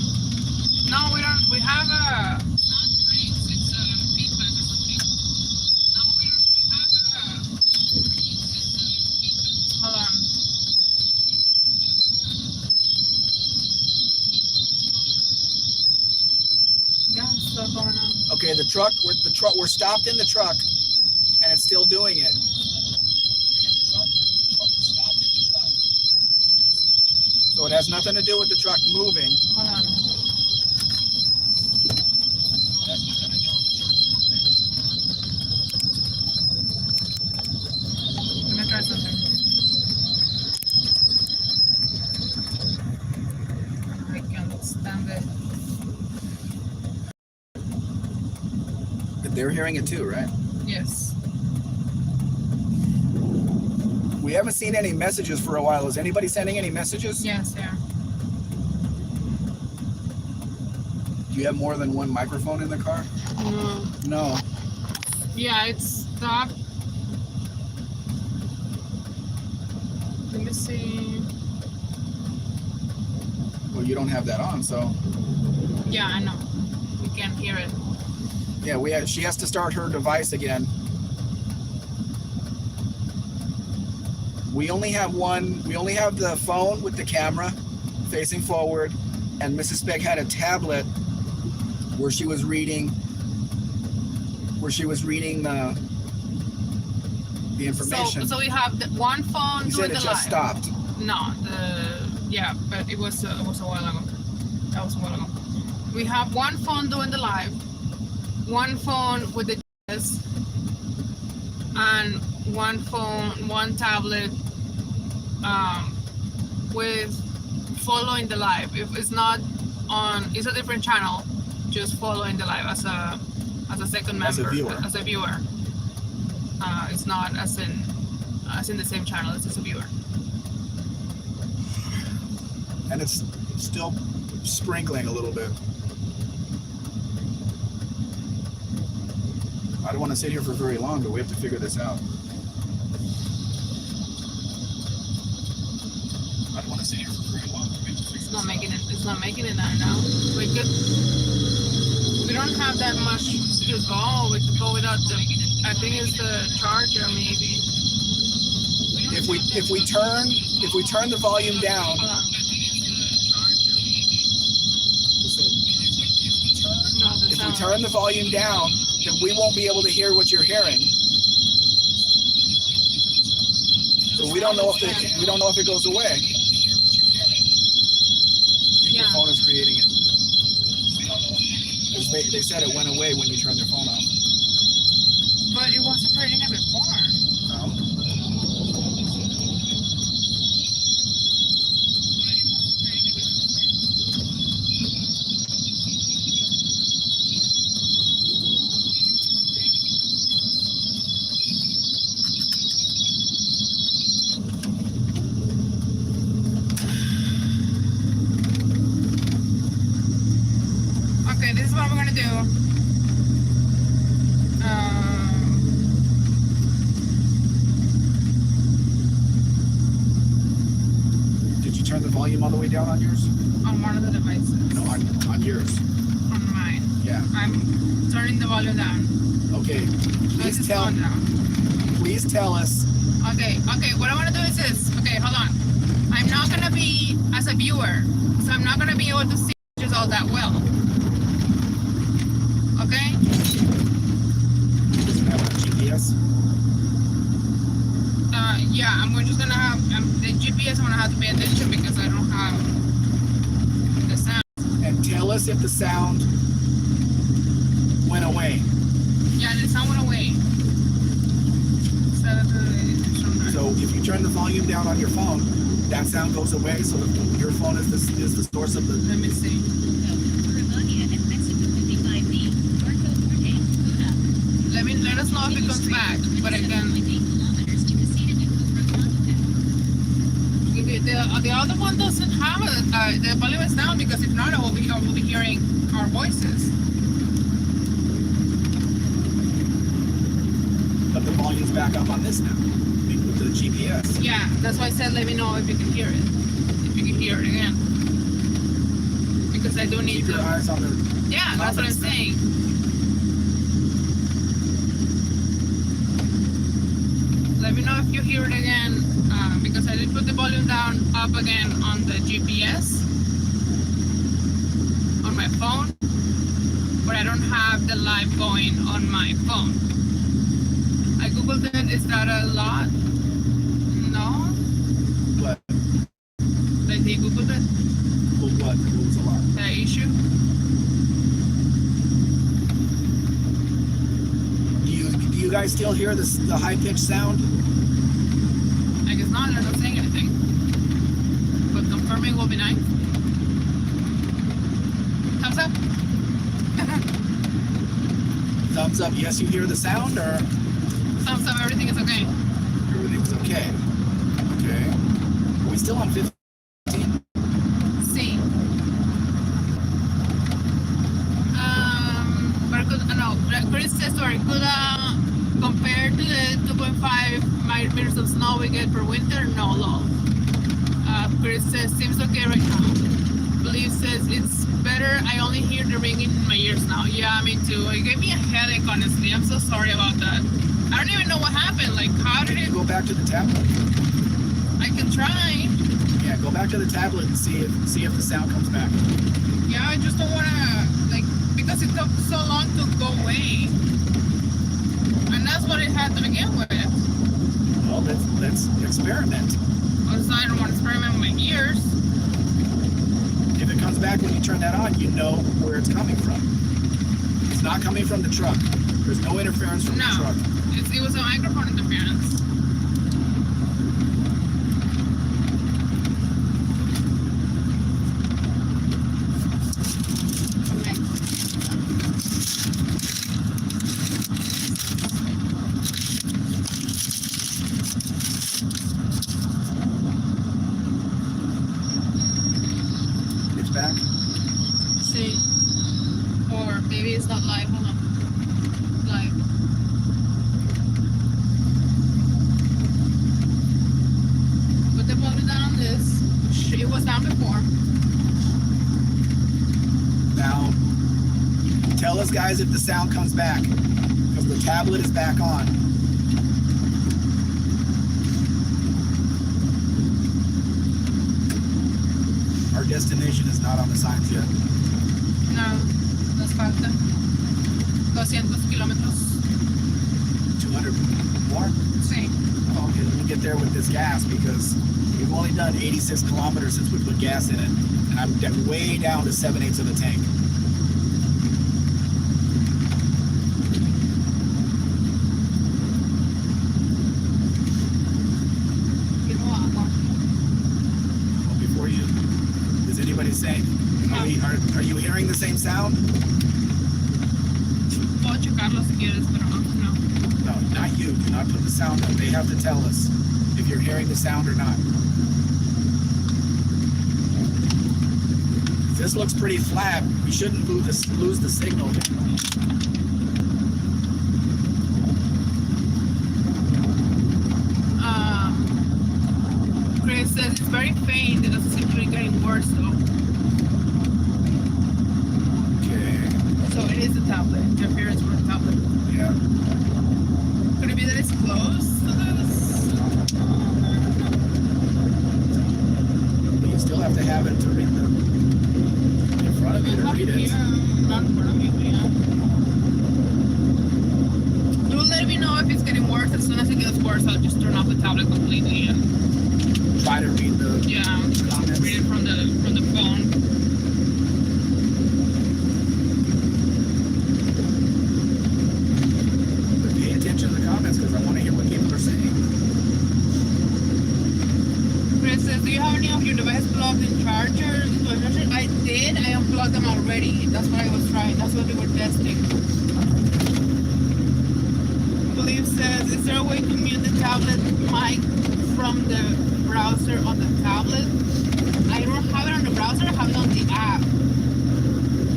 No, we don't. We have a. It's not brakes, it's feedback or something. No, we don't. We have a. Hold on. Yeah, it's still going on. Okay, we're stopped in the truck, and it's still doing it. So it has nothing to do with the truck moving. Hold on. Let me try something. I can't stand it. They're hearing it too, right? Yes. We haven't seen any messages for a while. Is anybody sending any messages? Yes, yeah. Do you have more than one microphone in the car? No. No. Yeah, it's stopped. Let me see. Well, you don't have that on, so. Yeah, I know. We can't hear it. Yeah, she has to start her device again. We only have one. We only have the phone with the camera facing forward, and Mrs. Speck had a tablet where she was reading the information. So we have the one phone You doing said it the just live. stopped. No, yeah, but it was a while ago. That was a while ago. We have one phone doing the live, one phone with the GPS, and one tablet with following the live. If it's not on, it's a different channel. Just following the live as a second member, As a viewer. It's not as in the same channel. It's just a viewer. And it's still sprinkling a little bit. I don't want to sit here for very long, but we have to figure this out. I don't want to sit here for very long, but we have to figure It's this not out. making it. It's not making it that now. We don't have that much to go. We could go without the. I think it's the charger maybe. If we turn the volume down, Hold on. No, the if we sound. turn the volume down, then we won't be able to hear what you're hearing. So we don't know if it goes away. I think your Yeah. phone is creating it. 'Cause they said it went away when you turned your phone off. But it wasn't creating it before. Okay, this is what we're gonna do. Did you turn the volume all the way down on yours? On one of the devices. No, on yours. On mine. Yeah. I'm turning the volume down. Okay. This is going down. Please tell us. Okay, what I want to do is this. Okay, hold on. I'm not going to be as a viewer, so I'm not going to be able to see pictures all that well. Okay? GPS. Yeah, we're just going to have the GPS. I'm going to have to pay attention because I don't have the sound. And tell us if the sound went away. Yeah, the sound went away. So if you turn the volume down on your phone, that sound goes away. So your phone is the source of the. Let me see. Rivania and Mexico 55B, Marco Forte, Buda. Let me us know if it comes back, but again, 8 kilometers to the scene of the Cobra roundabout. the other one doesn't have the volume is down because if not, I will be hearing our voices. But the volume's back up on this now with the GPS. Yeah, that's why I said let me know if you can hear it. If you can hear it again. Because I do need Keep to. your eyes on the. Yeah, that's what I'm saying. Let me know if you hear it again, because I did put the volume down up again on the GPS on my phone, but I don't have the live going on my phone. I googled it. Is that a lot? No. What? Like they googled it. Well, what? What was a lot? The issue. Do you guys still hear the high pitched sound? I guess not. They're not saying anything. But confirming will be nice. Thumbs up. Thumbs up. Yes, you hear the sound, or Thumbs up. Everything is okay. everything's okay? Okay. Are we still on 15? Sí. No, Chris says, sorry, could compared to the 2.5 millimeters of snow we get per winter, no lol. Chris says, seems okay right now. Believe says, it's better. I only hear the ringing in my ears now. Yeah, me too. It gave me a headache, honestly. I'm so sorry about that. I don't even know what happened. Like, how did it? Go back to the tablet. I can try. Yeah, go back to the tablet and see if the sound comes back. Yeah, I just don't want to, like, because it took so long to go away. And that's what it had to begin with. Well, let's experiment. Also, I don't want to experiment with my ears. If it comes back when you turn that on, you know where it's coming from. It's not coming from the truck. There's no interference from the truck. It was a microphone interference. It's back. See. Or maybe it's not live. Hold on. Live. Put the volume down on this. It was down before. Now, tell us, guys, if the sound comes back, because the tablet is back on. Our destination is not on the signs yet. No, nos falta 200 kilómetros. 200 more? Sí. Okay, we'll get there with this gas because we've only done 86 kilometers since we put gas in it, and I'm way down to 7/8 of the tank. Quiero agua. Well, before you, is anybody saying? Are you hearing the same sound? Puedo checarlo si quieres, pero no. No, not you. Do not put the sound up. They have to tell us if you're hearing the sound or not. This looks pretty flat. We shouldn't lose the signal. Chris says it's very faint. It doesn't seem to be getting worse though. Okay. So it is a tablet. Interference from a tablet. Yeah. Could it be that it's close to this? But you still have to have it to read in front of you to read it. Not in front of me, yeah. You'll let me know if it's getting worse. As soon as it gets worse, I'll just turn off the tablet completely and Try to read the comments. read it from the phone. But pay attention to the comments because I want to hear what people are saying. Chris says, do you have any of your devices plugged in chargers? I did. I unplugged them already. That's what I was trying. That's what we were testing. Believe says, is there a way to mute the tablet mic from the browser on the tablet? I don't have it on the browser, I have it on the app.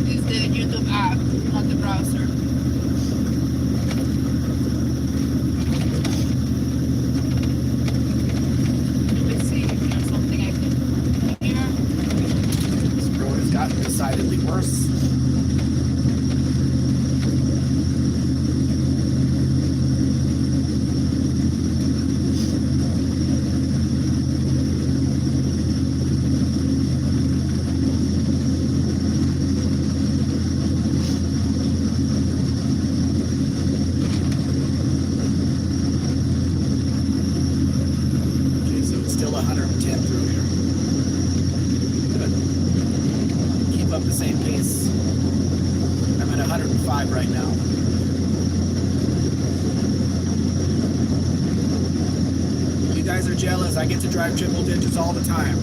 It's the YouTube app, not the browser. Let's see if there's something I can do here. This road has gotten decidedly worse. Okay, so it's still 110 through here. Good. Keep up the same pace. I'm at 105 right now. You guys are jealous. I get to drive triple digits all the time.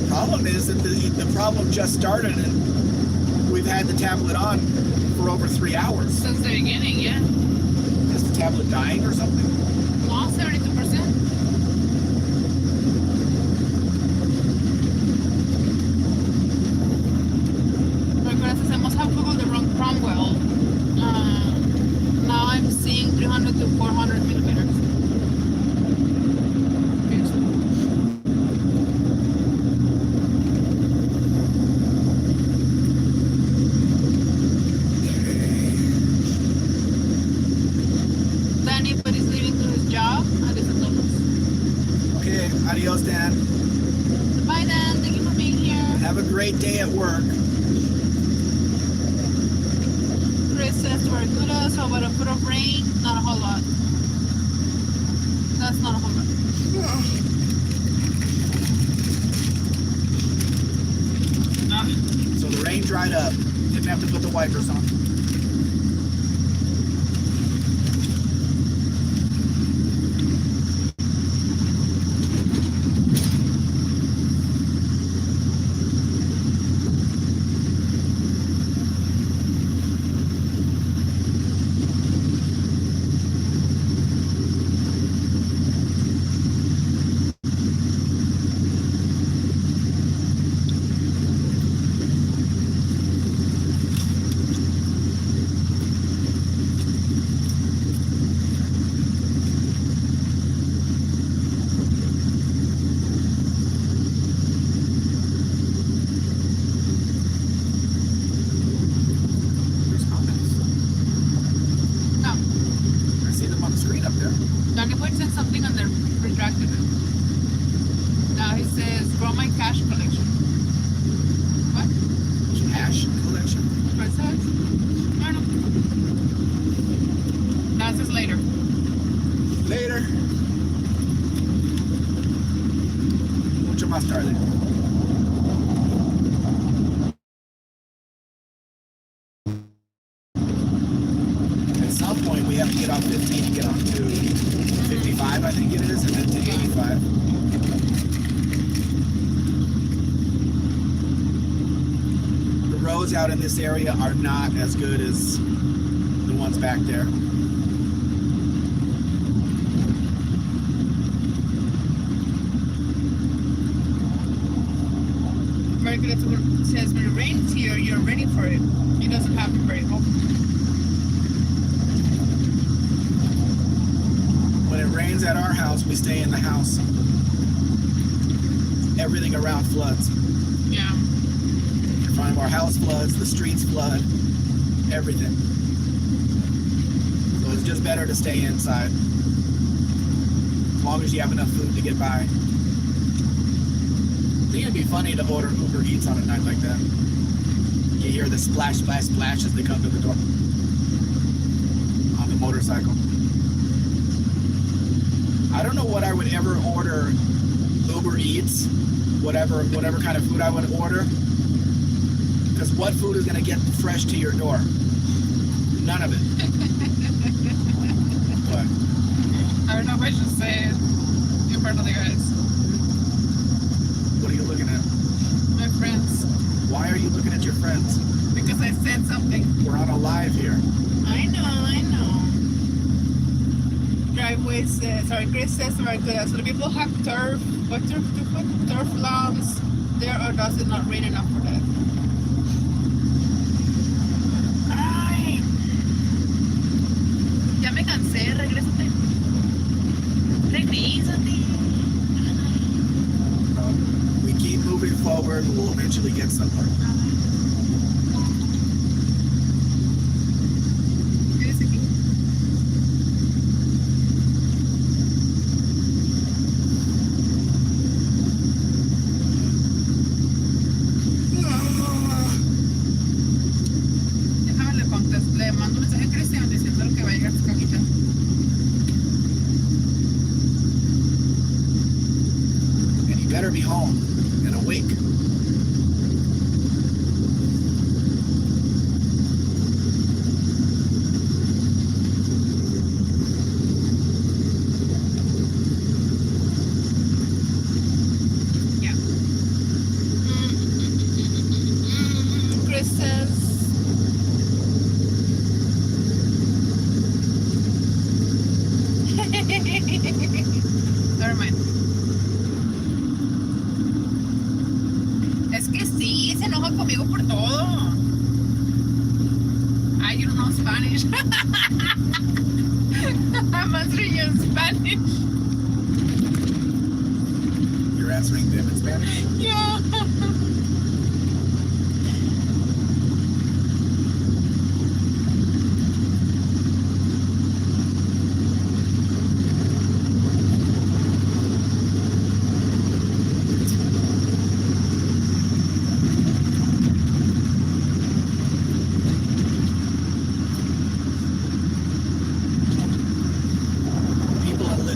Problem is that the problem just started and we've had the tablet on for over 3 hours. Since the beginning, yeah. Is the tablet dying or something? Lost 32%. Gracias, I must have googled the wrong Cromwell. Now I'm seeing 300 to 400 millimeters. Danny, but he's leaving to his job at different levels. Okay, adios, Dan. Bye, Dan. Thank you for being here. Have a great day at work. Chris says to Barracuda, so about a foot of rain, not a whole lot. That's not a whole lot. So the rain dried up. Didn't have to put the wipers on. There's comments. No. I see them on the screen up there. Johnny Boy said something on the retracted. Now he says, grow my cash collection. What? Cash collection. What it says? I don't know. That says later. Later. Mucho más tarde. At some point, we have to get on 15 and get on to 55, I think it is, and then to 85. The roads out in this area are not as good as the ones back there. America says when it rains here, you're ready for it. It doesn't happen very often. When it rains at our house, we stay in the house. Everything around floods. Yeah. In front of our house floods, the streets flood, everything. So it's just better to stay inside. As long as you have enough food to get by. I think it'd be funny to order Uber Eats on a night like that. You hear the splash, splash, splash as they come to the door. On the motorcycle. I don't know what I would ever order Uber Eats, whatever kind of food I would order. Because what food is going to get fresh to your door? None of it. What? I don't know if I should say it in front of the guys. What are you looking at? My friends. Why are you looking at your friends? Because I said something. We're on a live here. I know. Driveway says, sorry, Chris says, very good. So the people have turf, but turf lawns there, or does it not rain enough for that? Ay, ya me cansé, regrésate. Regrésate. We keep moving forward. We'll eventually get somewhere. Eres aquí. Le mando un mensaje a Cristian diciendo que va a llegar a su cajita. And you better be home and awake. Yeah. Chris says, never mind. Es que sí, se enoja conmigo por todo. Ay, you don't know Spanish. I'm answering you in Spanish. You're answering them in Spanish? Yeah.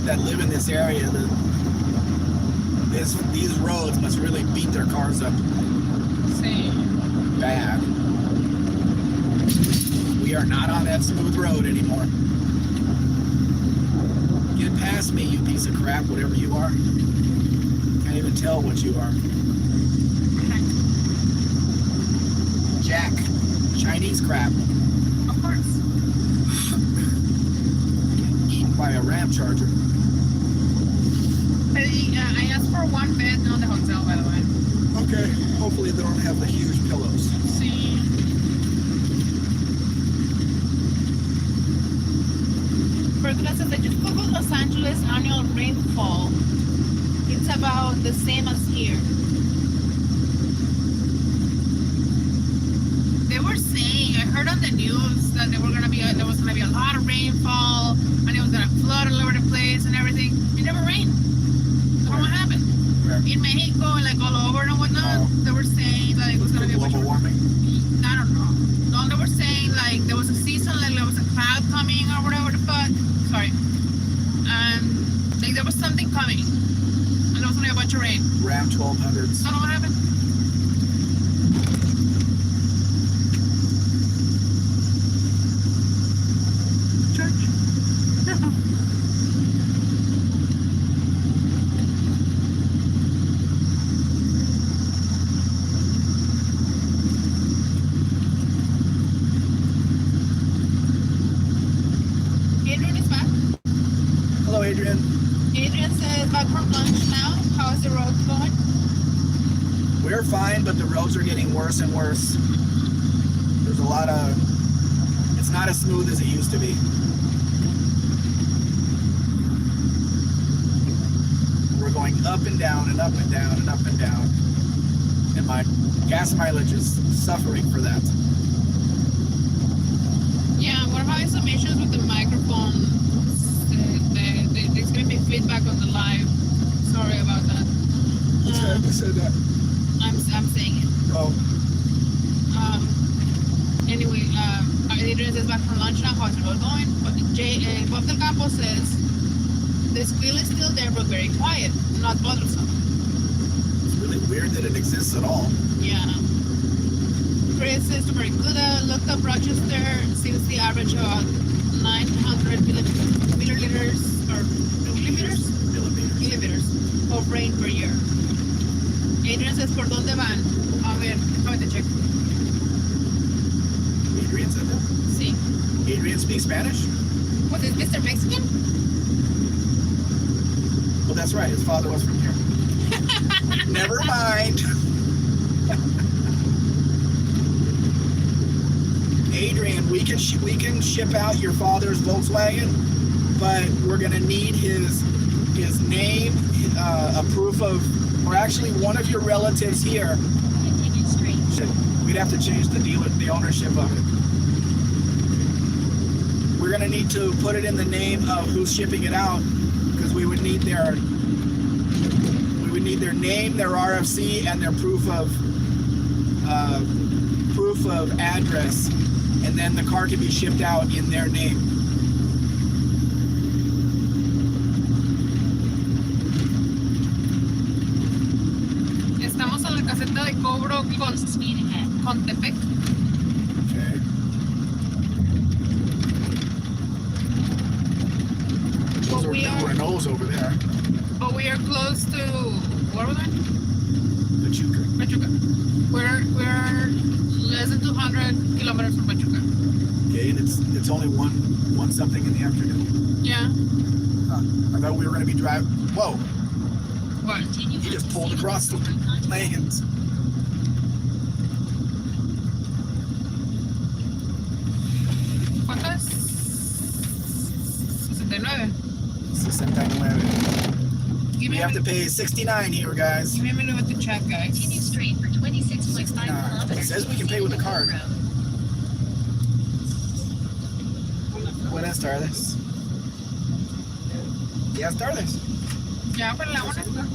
That live in this area, these roads must really beat their cars up Sí. bad. We are not on that smooth road anymore. Get past me, you piece of crap, whatever you are. Can't even tell what you are. Jack. Chinese crap. Of course. Eaten by a ram charger. I asked for one bed, not the hotel, by the way. Okay, hopefully they don't have the huge pillows. Sí. Bertha says, I just googled Los Angeles annual rainfall. It's about the same as here. They were saying, I heard on the news that there was gonna be a lot of rainfall and it was gonna flood all over the place and everything. It never rained. I don't know what happened. Where? In Mexico and like all over and whatnot, they were saying like it was gonna be a bunch Global of warming. I don't know. No, they were saying like there was a season, like there was a cloud coming or whatever the fuck. Sorry. And like there was something coming. And there was only a bunch of rain. Ram 1200s. I don't know what happened. Adrian is back. Hello, Adrian. Adrian says back from lunch now. How's the road going? We're fine, but the roads are getting worse and worse. There's a lot of... It's not as smooth as it used to be. We're going up and down and up and down and up and down. And my gas mileage is suffering for that. Yeah, we're having some issues with the microphone. There's going to be feedback on the live. Sorry about that. Who said that? I'm saying it. Oh, Anyway, Adrian says back from lunch now. How's the road going? But Bob Del Campo says the squeal is still there, but very quiet, not bothersome. it's really weird that it exists at all. Yeah. Chris says to Barracuda, looked up Rochester, seems the average about 900 milliliters or millimeters of rain per year. Adrian says, ¿por dónde van? A ver, déjame te checo. Adrian said that. Sí. Adrian speaks Spanish? Was it Mr. Mexican? Well, that's right. His father was from here. Never mind. Adrian, we can ship out your father's Volkswagen, but we're gonna need his name, a proof of, or actually one of your relatives here. Continue straight. We'd have to change the ownership of it. We're gonna need to put it in the name of who's shipping it out, because we would need their name, their RFC, and their proof of address, and then the car can be shipped out in their name. Estamos en la caseta de cobro con Speed ahead. Tepec. Okay. Those are Renaults over there. But we are close to, where was that? Pachuca. Pachuca. We're less than 200 kilometers from Pachuca. Okay, and it's only one something in the afternoon. Yeah. Huh. I thought we were going to be driving. Whoa! What? Continue He on just to pulled Cedar across the Hill Road. lanes. ¿Cuánto es? 69. 69. Give We me, have to pay 69 here, guys. give me a minute to check, guys. Continue straight for 26.5 kilometers. It says we can pay with a card. Road. Buenas tardes. Buenas tardes. Ya, para la una.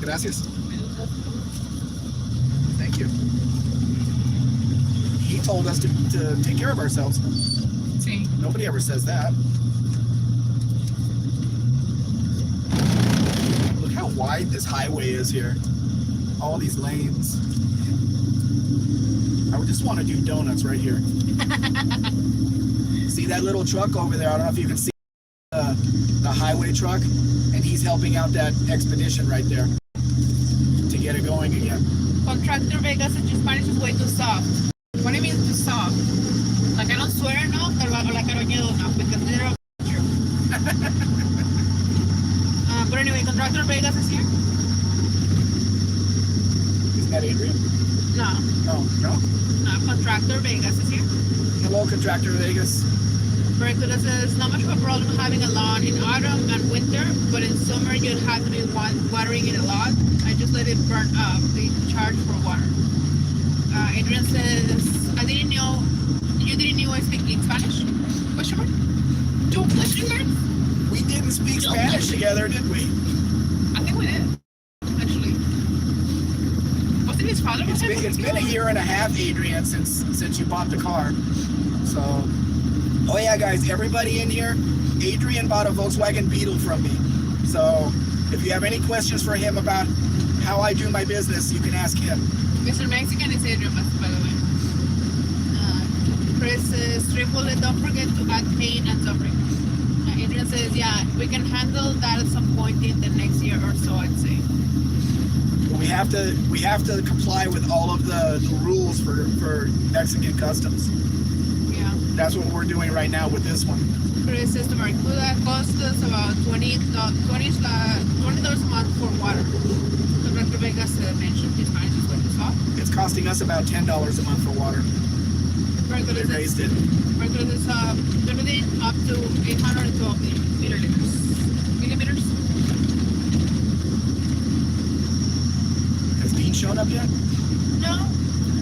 Gracias. Thank you. He told us to take care of ourselves. Sí. Nobody ever says that. Look how wide this highway is here. All these lanes. I would just want to do donuts right here. See that little truck over there? I don't know if you can see the highway truck, and he's helping out that expedition right there to get it going again. Contractor Vegas in Spanish is way too soft. What do you mean too soft? Like I don't swear enough or like I don't yell enough because they're all true. But anyway, Contractor Vegas is here? Isn't that Adrian? No. Oh, no? No, Contractor Vegas is here. Hello, Contractor Vegas. Berkeley says, not much of a problem having a lawn in autumn and winter, but in summer you'd have to be watering it a lot. I just let it burn up. They charge for water. Adrian says, you didn't know I speak Spanish? Question mark? Two question marks? We didn't speak Spanish together, did we? I think we did, actually. Wasn't his father? It's been a year and a half, Adrian, since you bought the car. So, oh yeah, guys, everybody in here, Adrian bought a Volkswagen Beetle from me. So, if you have any questions for him about how I do my business, you can ask him. Mr. Mexican is Adrian, by the way. Chris says, triple it, don't forget to add pain and suffering. Adrian says, yeah, we can handle that at some point in the next year or so, I'd say. We have to comply with all of the rules for Mexican customs. Yeah. That's what we're doing right now with this one. Chris says to Marcuda cost us about $20 a month for water. The Dr. Vegas mentioned his Spanish is going to stop. It's costing us about $10 a month for water. They raised it. Marcuda is donating up to 812 millimeters. Has Dean shown up yet? No.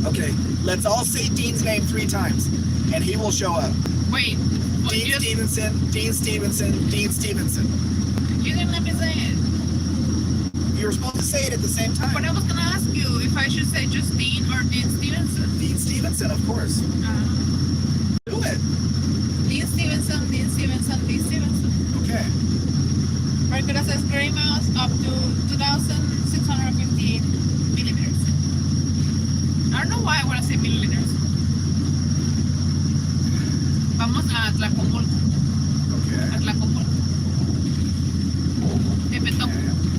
Okay, let's all say Dean's name 3 times, and he will show up. Wait. Dean Stevenson, Dean Stevenson, Dean Stevenson. You didn't let me say it. You were supposed to say it at the same time. But I was going to ask you if I should say just Dean or Dean Stevenson. Dean Stevenson, of course. Do it. Dean Stevenson, Dean Stevenson, Dean Stevenson. Okay. Marcuda says gray mouse up to 2,658 millimeters. I don't know why I want to say milliliters. Vamos a Tlacomulco. Okay. A Tlacomulco.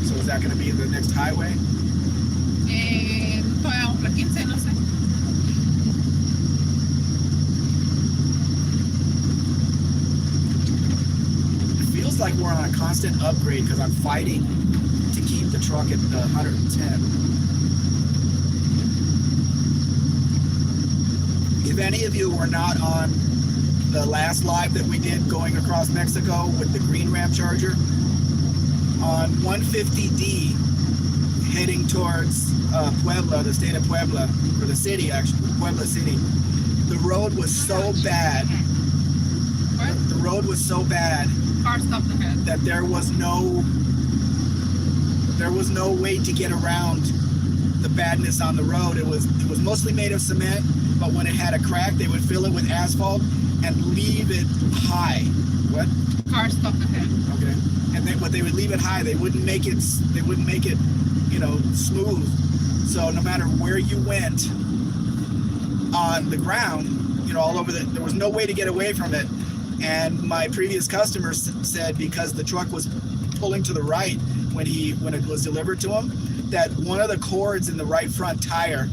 So is that going to be the next highway? Todavía vamos por 15, no sé. It feels like we're on a constant upgrade because I'm fighting to keep the truck at 110. If any of you were not on the last live that we did going across Mexico with the green Ram Charger, on 150D heading towards Puebla, the state of Puebla, or the city actually, Puebla City, the road was so bad. What? The road was so bad Car stopped ahead. that there was no way to get around the badness on the road. It was mostly made of cement, but when it had a crack, they would fill it with asphalt and leave it high. What? Car stopped ahead. Okay. And but they would leave it high. They wouldn't make it, smooth. So no matter where you went on the ground, all over there was no way to get away from it. And my previous customer said because the truck was pulling to the right when it was delivered to him, that one of the cords in the right front tire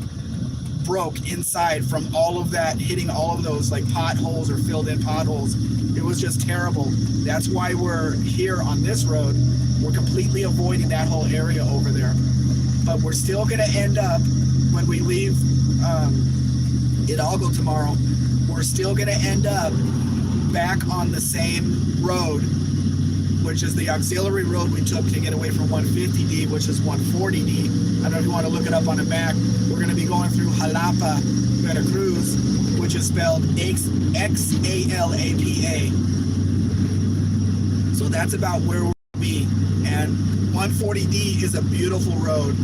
broke inside from all of that, hitting all of those like potholes or filled in potholes. It was just terrible. That's why we're here on this road. We're completely avoiding that whole area over there. But we're still going to end up, when we leave Hidalgo tomorrow, we're still going to end up back on the same road, which is the auxiliary road we took to get away from 150D, which is 140D. I don't know if you want to look it up on the map. We're going to be going through Jalapa, Veracruz, which is spelled Xalapa. So that's about where we'll be. And 140D is a beautiful road.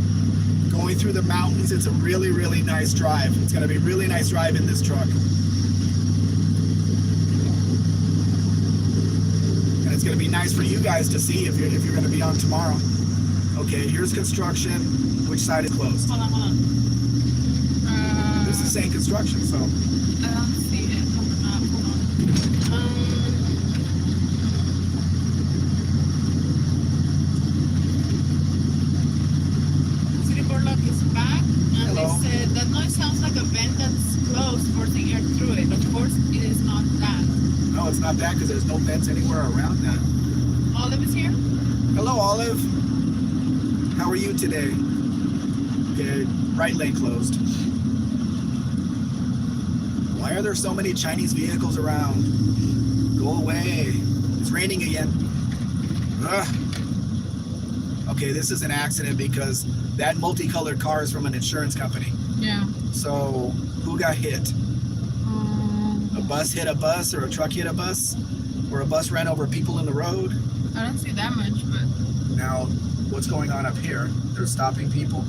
Going through the mountains, it's a really, really nice drive. It's going to be a really nice drive in this truck. And it's going to be nice for you guys to see if you're going to be on tomorrow. Okay, here's construction. Which side is closed? Hold on. This is saying construction, so. I don't see it. Hold on. City Board Lock is back, and Hello. they said that noise sounds like a vent that's closed, forcing air through it. Of course, it is not that. No, it's not that because there's no vents anywhere around that. Olive is here. Hello, Olive. How are you today? Okay, right lane closed. Why are there so many Chinese vehicles around? Go away. It's raining again. Ugh. Okay, this is an accident because that multicolored car is from an insurance company. Yeah. So, who got hit? A bus hit a bus, or a truck hit a bus, or a bus ran over people in the road? I don't see that much, but Now, what's going on up here? They're stopping people.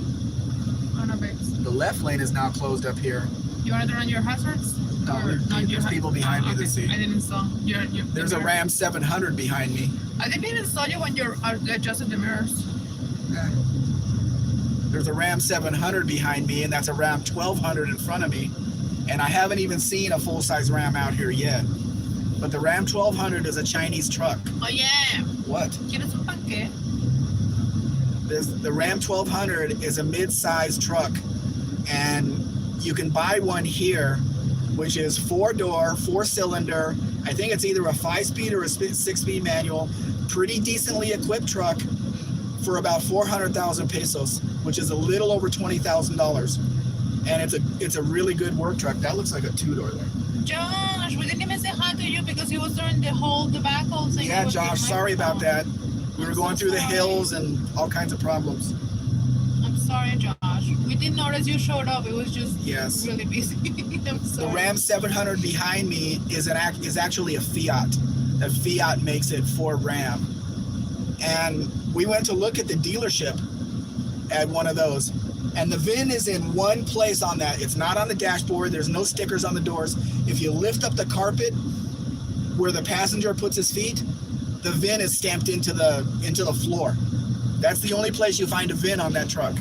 on a base. The left lane is now closed up here. You want to turn on your hazards? No, Or not your there's people behind me okay. that see. I didn't saw. There's a Ram 700 behind me. I didn't even saw you when you're adjusting the mirrors. There's a Ram 700 behind me, and that's a Ram 1200 in front of me. And I haven't even seen a full-size Ram out here yet. But the Ram 1200 is a Chinese truck. Oh yeah. What? ¿Quieres un panque? The Ram 1200 is a mid-size truck, and you can buy one here, which is 4-door, 4-cylinder. I think it's either a 5-speed or a 6-speed manual. Pretty decently equipped truck for about 400,000 pesos, which is a little over $20,000. And it's a really good work truck. That looks like a 2-door there. Josh, we didn't even say hi to you because he was doing the back whole thing. Yeah, with the Josh, sorry about that. We were I'm going so through the sorry. hills and all kinds of problems. I'm sorry, Josh. We didn't notice you showed up. It was just Yes. really busy. I'm The sorry. Ram 700 behind me is actually a Fiat. A Fiat makes it for Ram. And we went to look at the dealership at one of those. And the VIN is in one place on that. It's not on the dashboard. There's no stickers on the doors. If you lift up the carpet where the passenger puts his feet, the VIN is stamped into the floor. That's the only place you find a VIN on that truck.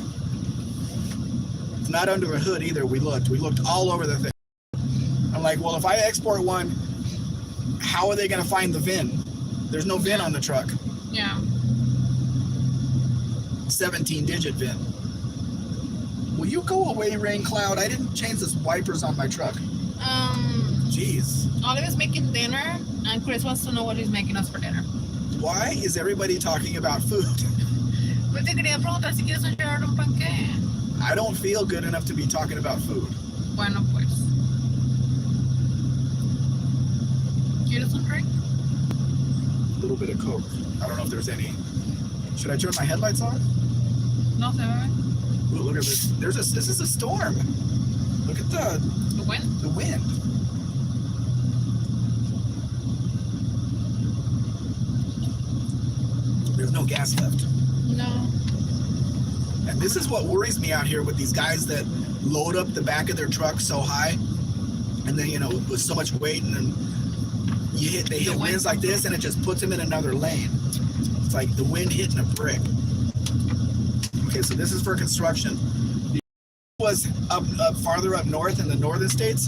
It's not under the hood either. We looked all over the thing. I'm like, well, if I export one, how are they going to find the VIN? There's no VIN on the truck. Yeah. 17-digit VIN. Will you go away, Rain Cloud? I didn't change the wipers on my truck. Jeez. Olive is making dinner, and Chris wants to know what he's making us for dinner. Why is everybody talking about food? Pues te quería preguntar si quieres llevar un panqué. I don't feel good enough to be talking about food. Bueno, pues. ¿Quieres un drink? A little bit of Coke. I don't know if there's any. Should I turn my headlights on? No se ve. Ooh, look at this. This is a storm. Look at the wind? The wind. There's no gas left. No. And this is what worries me out here with these guys that load up the back of their truck so high, and then with so much weight, and then they hit winds like this, and it just puts them in another lane. It's like the wind hitting a brick. Okay, so this is for construction. If it was up farther up north in the northern states,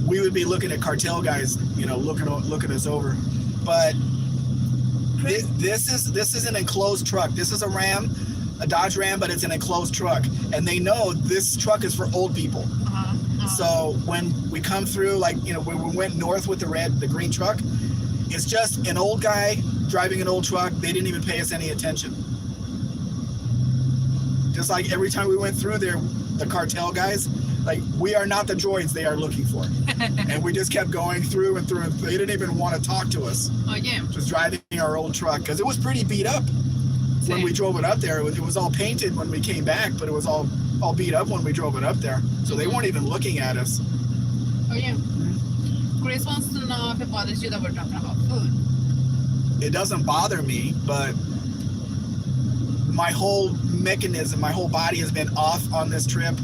we would be looking at cartel guys, looking us over. But this is an enclosed truck. This is a Dodge Ram, but it's an enclosed truck, and they know this truck is for old people. So when we come through, when we went north with the green truck, it's just an old guy driving an old truck. They didn't even pay us any attention. Just like every time we went through there, the cartel guys, we are not the droids they are looking for. And we just kept going through and through. They didn't even want to talk to us. Oh, yeah. Just driving our old truck, because it was pretty beat up when we drove it up there. It was all painted when we came back, but it was all beat up when we drove it up there. So they weren't even looking at us. Oh, yeah. Chris wants to know if it bothers you that we're talking about food. It doesn't bother me, but my whole mechanism, my whole body has been off on this trip,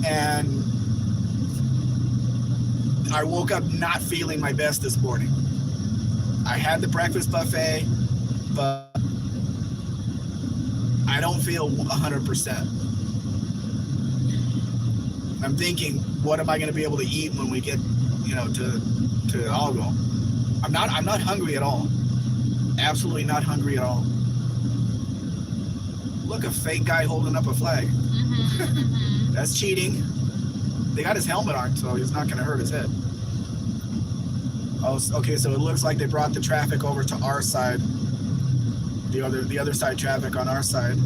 and I woke up not feeling my best this morning. I had the breakfast buffet, but I don't feel 100%. I'm thinking, what am I going to be able to eat when we get, to Algo? I'm not hungry at all. Absolutely not hungry at all. Look, a fake guy holding up a flag. That's cheating. They got his helmet on, so he's not going to hurt his head. Oh, okay, so it looks like they brought the traffic over to our side. The other side traffic on our side,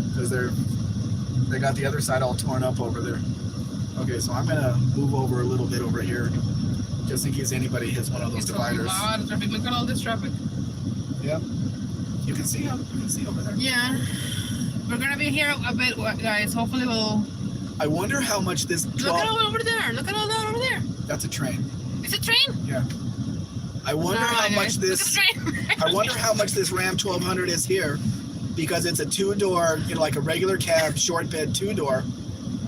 because they got the other side all torn up over there. Okay, so I'm gonna move over a little bit over here, just in case anybody hits one of those dividers. A lot of traffic. Look at all this traffic. Yep. You can see over there. Yeah. We're gonna be here a bit, guys. Hopefully we'll. I wonder how much this. Look at all over there. Look at all that over there. That's a train. It's a train. Yeah. I wonder how much this. I wonder how much this Ram 1200 is here, because it's a two-door, like a regular cab, short bed two-door.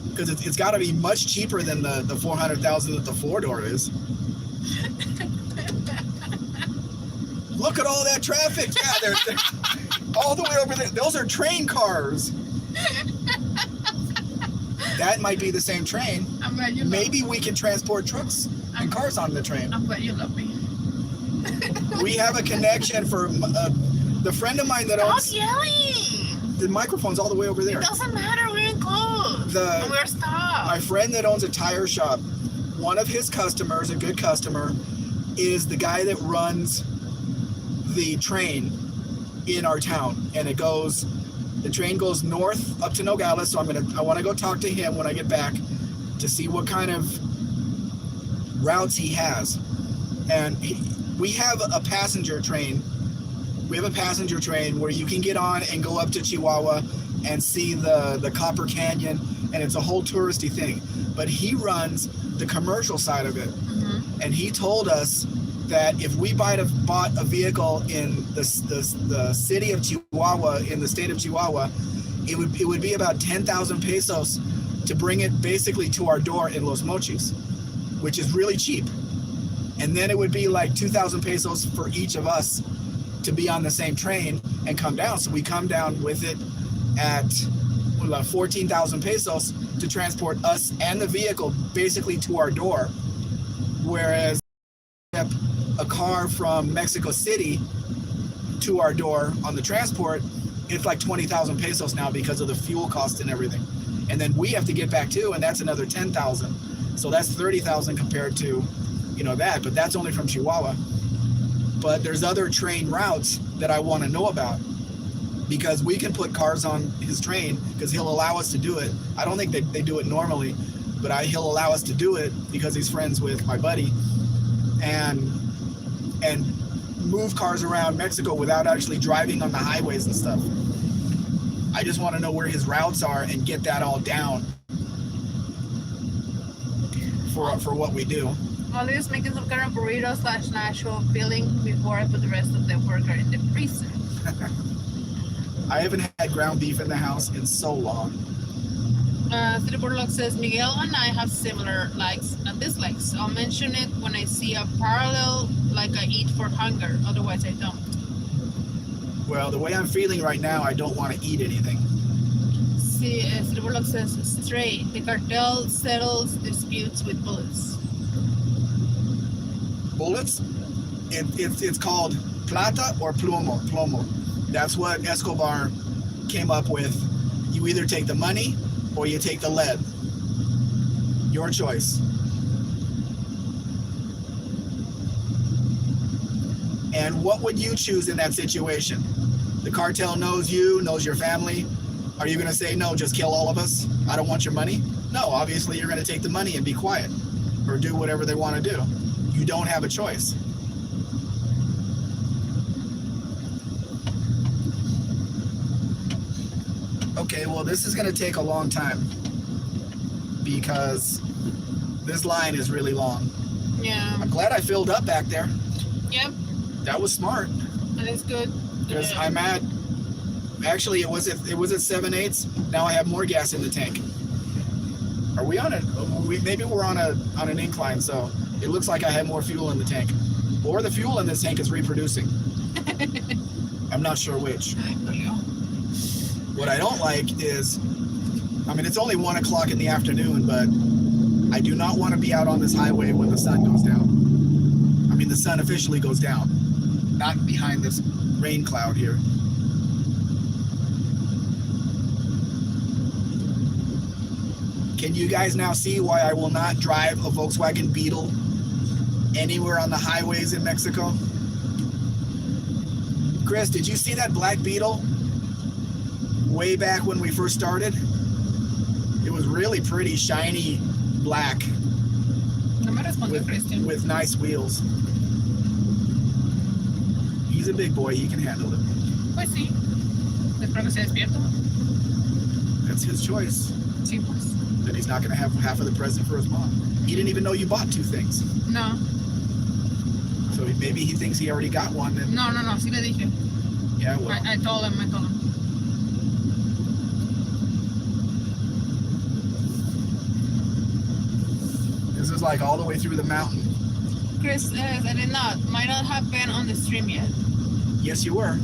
Because it's got to be much cheaper than the 400,000 that the four-door is. Look at all that traffic. Yeah, they're all the way over there. Those are train cars. That might be the same train. I'm glad you Maybe we can transport trucks and cars on the train. I'm glad you love me. We have a connection for the friend of mine that owns. Stop yelling! The microphone's all the way over there. It doesn't matter. We're in close. We're stopped. My friend that owns a tire shop, one of his customers, a good customer, is the guy that runs the train in our town, and the train goes north up to Nogales. So I want to go talk to him when I get back to see what kind of routes he has. And we have a passenger train. We have a passenger train where you can get on and go up to Chihuahua and see the Copper Canyon, and it's a whole touristy thing. But he runs the commercial side of it, and he told us that if we bought a vehicle in the city of Chihuahua, in the state of Chihuahua, it would be about 10,000 pesos to bring it basically to our door in Los Mochis, which is really cheap. And then it would be like 2,000 pesos for each of us to be on the same train and come down. So we come down with it at 14,000 pesos to transport us and the vehicle basically to our door. Whereas a car from Mexico City to our door on the transport, it's like 20,000 pesos now because of the fuel cost and everything. and then we have to get back too, and that's another 10,000. So that's 30,000 compared to, that. But that's only from Chihuahua. But there's other train routes that I want to know about, because we can put cars on his train because he'll allow us to do it. I don't think they do it normally, but he'll allow us to do it because he's friends with my buddy, and move cars around Mexico without actually driving on the highways and stuff. I just want to know where his routes are and get that all down for what we do. Molly is making some kind of burrito / nacho filling before I put the rest of the burger in the freezer. I haven't had ground beef in the house in so long. City Borlock says, Miguel and I have similar likes and dislikes. I'll mention it when I see a parallel, like I eat for hunger. Otherwise, I don't. Well, the way I'm feeling right now, I don't want to eat anything. See, City Borlock says, straight. The cartel settles disputes with bullets. Bullets? It's called plata or plomo. That's what Escobar came up with. You either take the money or you take the lead. Your choice. And what would you choose in that situation? The cartel knows you, knows your family. Are you going to say, no, just kill all of us? I don't want your money? No, obviously you're going to take the money and be quiet or do whatever they want to do. You don't have a choice. Okay, well, this is going to take a long time because this line is really long. Yeah. I'm glad I filled up back there. Yep. That was smart. That is good. Because I'm at, actually, it was at 7/8. Now I have more gas in the tank. Are we on it? Maybe we're on an incline, so it looks like I have more fuel in the tank. Or the fuel in this tank is reproducing. I'm not sure which. What I don't like is, it's only 1 o'clock in the afternoon, but I do not want to be out on this highway when the sun goes down. The sun officially goes down, not behind this rain cloud here. Can you guys now see why I will not drive a Volkswagen Beetle anywhere on the highways in Mexico? Chris, did you see that black Beetle way back when we first started? It was really pretty, shiny black with nice wheels. He's a big boy, he can handle it. Pues sí. Espero que se despierta. That's his choice. Sí, pues. Then he's not going to have half of the present for his mom. He didn't even know you bought 2 things. No. So maybe he thinks he already got one. And No, sí le dije. Yeah, well. I told him. This is like all the way through the mountain. Chris says, I might not have been on the stream yet. Yes, you were.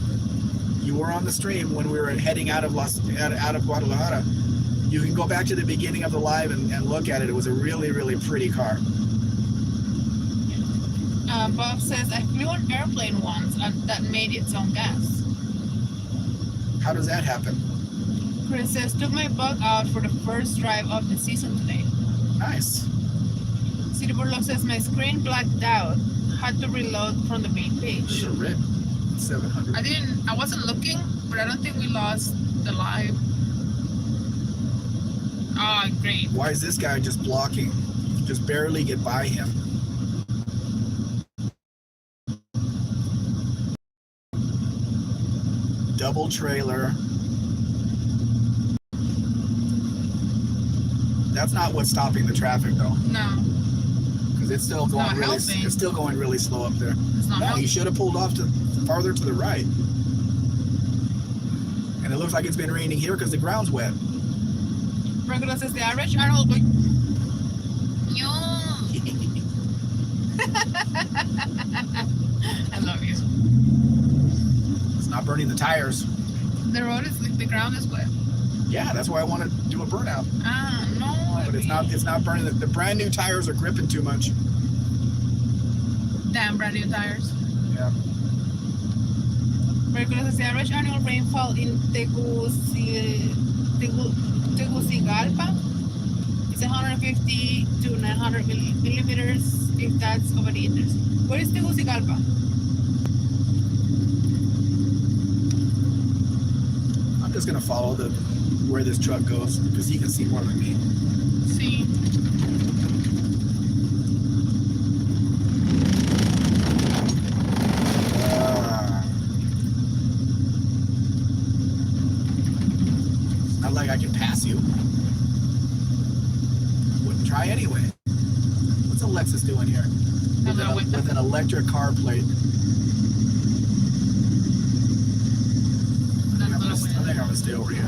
You were on the stream when we were heading out of Guadalajara. You can go back to the beginning of the live and look at it. It was a really, really pretty car. Bob says, I flew an airplane once that made its own gas. How does that happen? Chris says, took my bug out for the first drive of the season today. Nice. City Borlock says, my screen blacked out. Had to reload from the main page. Sure, rip. 700. I wasn't looking, but I don't think we lost the live. Ah, great. Why is this guy just blocking? Just barely get by him. Double trailer. That's not what's stopping the traffic though. No. Because it's still going really helping. It's still going really slow up there. It's not No, helping. he should have pulled off farther to the right. And it looks like it's been raining here because the ground's wet. Regular says the average annual boy. I love you. It's not burning the tires. The ground is wet. Yeah, that's why I want to do a burnout. Ah, no. But it's not burning. The brand new tires are gripping too much. Damn brand new tires. Yeah. Regular says the average annual rainfall in Tegucigalpa. It's 150 to 900 millimeters if that's over the inches. Where is Tegucigalpa? I'm just gonna follow where this truck goes because he can see more than me. See. Not like I can pass you. Wouldn't try anyway. What's a Lexus doing here? With an electric car plate. I think I'm gonna stay over here.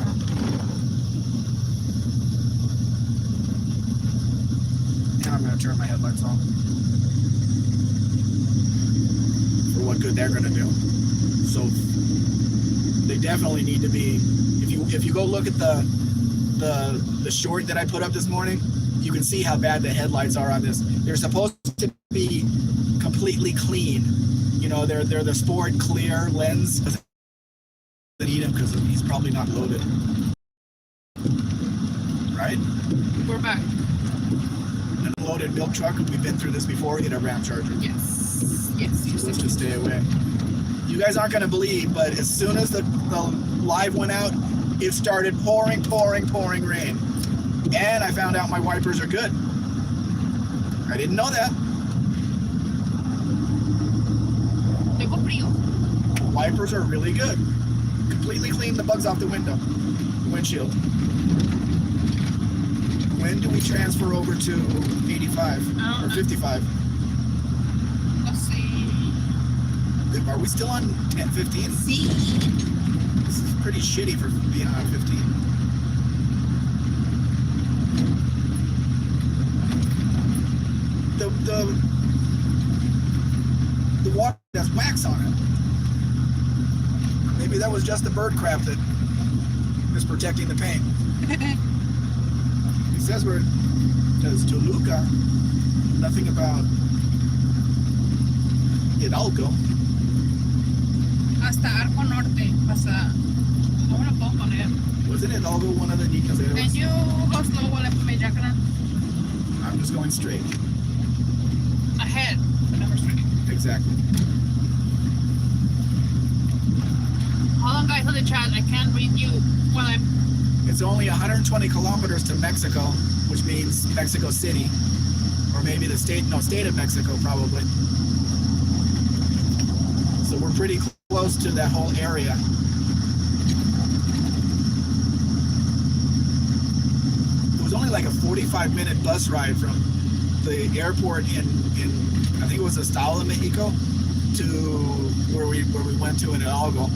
And I'm gonna turn my headlights on. For what good they're gonna do. So they definitely need to be. If you go look at the short that I put up this morning, you can see how bad the headlights are on this. They're supposed to be completely clean. You know, they're the sport clear lens. They need him because he's probably not loaded. Right? We're back. An unloaded milk truck. We've been through this before. Get a Ram Charger. Yes. Yes. So let's just stay away. You guys aren't going to believe, but as soon as the live went out, it started pouring rain. And I found out my wipers are good. I didn't know that. Tengo frío. Wipers are really good. Completely cleaned the bugs off the windshield. When do we transfer over to 85 or 55? Let's see. Are we still on 15? See. This is pretty shitty for being on 15. The water has wax on it. Maybe that was just the bird crap that is protecting the paint. He says there's Toluca, nothing about Hidalgo. Hasta Arco Norte. Hasta. No me lo puedo poner. Wasn't Hidalgo one of the Can Nicaseros? you go slow while I put my jacket on? I'm just going straight. Ahead. But never straight. Exactly. Hold on, guys, on the chat. I can't read you while I'm. It's only 120 kilometers to Mexico, which means Mexico City. Or maybe the state of Mexico, probably. So we're pretty close to that whole area. It was only like a 45-minute bus ride from the airport in I think it was Estado, Mexico, to where we went to in Hidalgo.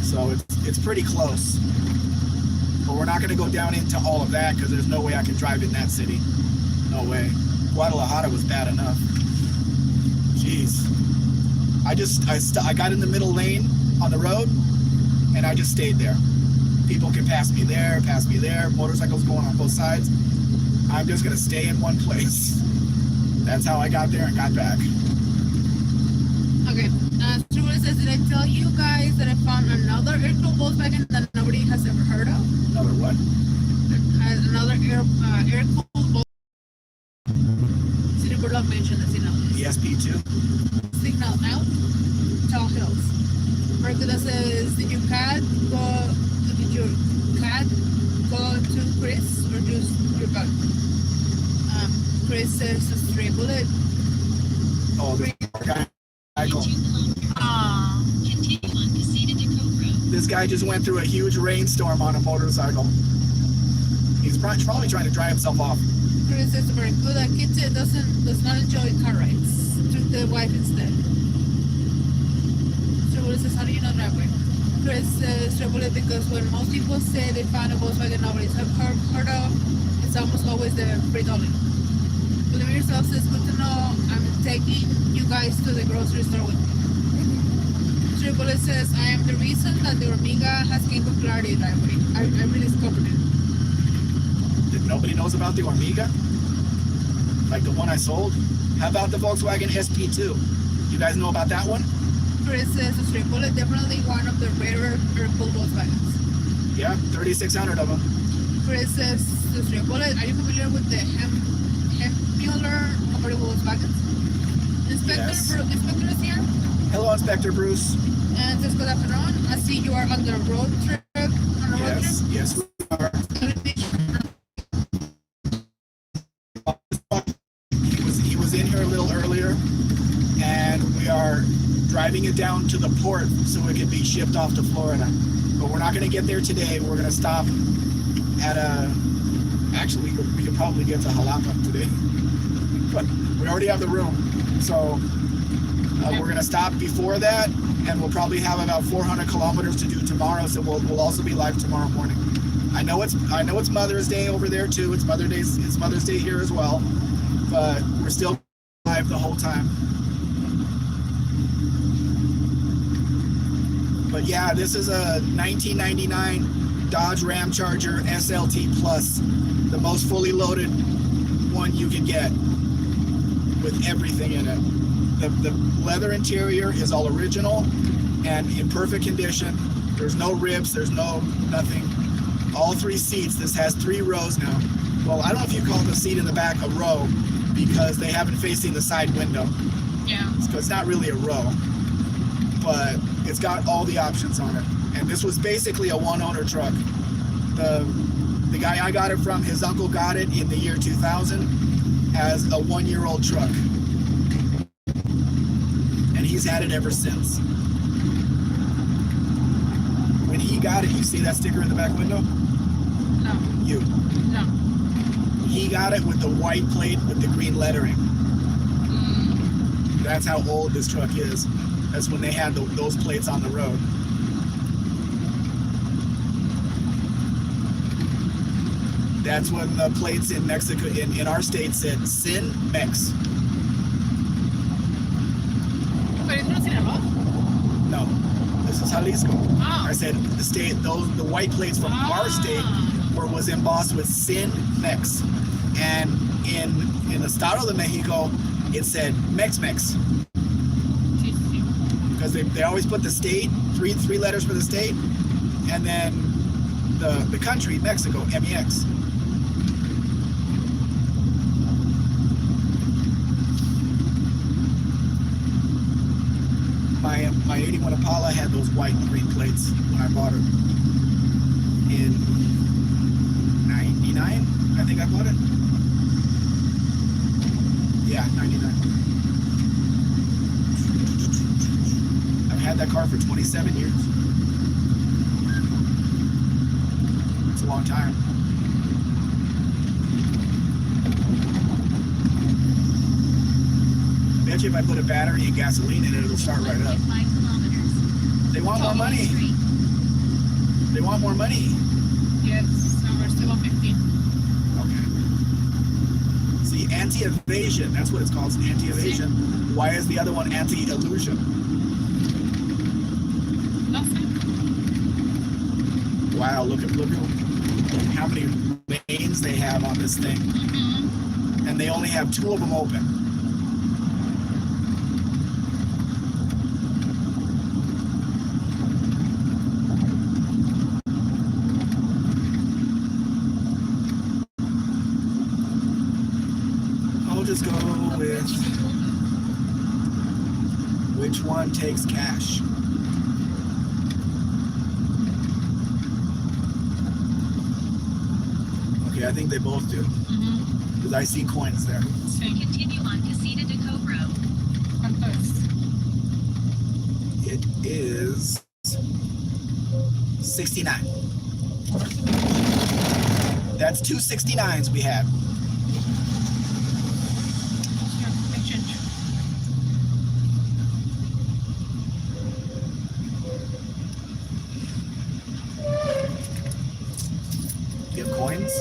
So it's pretty close. But we're not going to go down into all of that because there's no way I can drive in that city. No way. Guadalajara was bad enough. Jeez. I got in the middle lane on the road and I just stayed there. People can pass me there, motorcycles going on both sides. I'm just going to stay in one place. That's how I got there and got back. Okay. Stuart says, did I tell you guys that I found another air-cooled Volkswagen that nobody has ever heard of? Another what? Another air-cooled Volkswagen. City Bird Love mentioned the signal. ESP2. Signal out. Tall Hills. Mercuda says, did your cat go to Chris or just your bug? Chris says a stray bullet. Oh, this guy. Continue on Casita de Cobra. This guy just went through a huge rainstorm on a motorcycle. He's probably trying to dry himself off. Chris says very good. Kitty does not enjoy car rides. Took the wife instead. Stray says, how do you know that way? Chris says stray bullet because when most people say they found a Volkswagen nobody's heard of, it's almost always the free dolly. Believe yourself says, good to know I'm taking you guys to the grocery store with me. Stray bullet says, I am the reason that the Omega has gained popularity driveway. I rediscovered it. Nobody knows about the Omega? Like the one I sold? How about the Volkswagen SP2? You guys know about that one? Chris says a stray bullet, definitely one of the rarer air-cooled Volkswagens. Yeah, 3,600 of them. Chris's sister. Are you familiar with the Hempmuller convertible wagons? Yes. Inspector is here. Hello, Inspector Bruce. And says good afternoon. I see you are on the road trip. Yes, we are. He was in here a little earlier, and we are driving it down to the port so it can be shipped off to Florida. But we're not going to get there today. We're going to stop at actually, we could probably get to Jalapa today. But we already have the room. So we're going to stop before that, and we'll probably have about 400 kilometers to do tomorrow. So we'll also be live tomorrow morning. I know it's Mother's Day over there too. It's Mother's Day here as well. But we're still live the whole time. But yeah, this is a 1999 Dodge Ram Charger SLT Plus, the most fully loaded one you can get with everything in it. The leather interior is all original and in perfect condition. There's no rips, there's nothing. All 3 seats, this has 3 rows now. Well, I don't know if you call the seat in the back a row because they have it facing the side window. Yeah. So it's not really a row, but it's got all the options on it. And this was basically a one-owner truck. The guy I got it from, his uncle got it in the year 2000 as a 1-year-old truck. And he's had it ever since. When he got it, you see that sticker in the back window? No. You. No. He got it with the white plate with the green lettering. That's how old this truck is. That's when they had those plates on the road. That's when the plates in Mexico, in our state, said Sin Mex. But it's not Sinaloa? No, this is Jalisco. Oh. I said the state, the white plates from our state was embossed with Sin Mex. And in Estado de Mexico, it said Mex Mex. Because they always put the state, three letters for the state, and then the country, Mexico, MEX. My 81 Impala had those white and green plates when I bought it. In 99, I think I bought it. Yeah, 99. I've had that car for 27 years. It's a long time. I bet you if I put a battery and gasoline in it, it'll start right up. 5 kilometers. They want more money. They want more money. Yes, so we're still on 15. Okay. See, anti-evasion, that's what it's called, anti-evasion. Why is the other one anti-illusion? Nothing. Wow, look at how many lanes they have on this thing. Mm-hmm. And they only have 2 of them open. I'll just go with which one takes cash. Okay, I think they both do. Because I see coins there. Continue on Casita de Cobro. It is 69. That's 2 69s we had. Exchange. You have coins?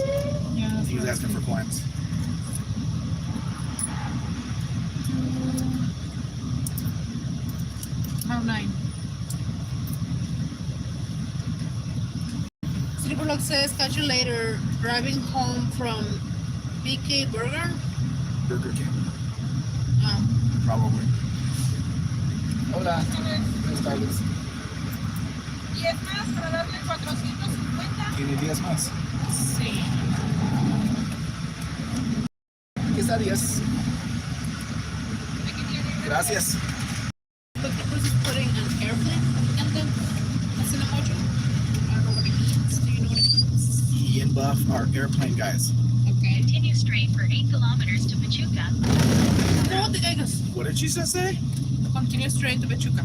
Yeah. He was asking for coins. How 9. Silverlock says, catch you later. Driving home from BK Burger. Burger King. Oh. Probably. Hola. Buenas tardes. 10 más para darle 450. ¿Tiene 10 más? Let's see. Quesadillas. Gracias. Look, Chris is putting an airplane in the Assinamojo. I don't know what it means. Do you know what it means? He and Buff are airplane guys. Okay. Continue straight for 8 kilometers to Pachuca. No, the Vegas. What did she just say? Continue straight to Pachuca.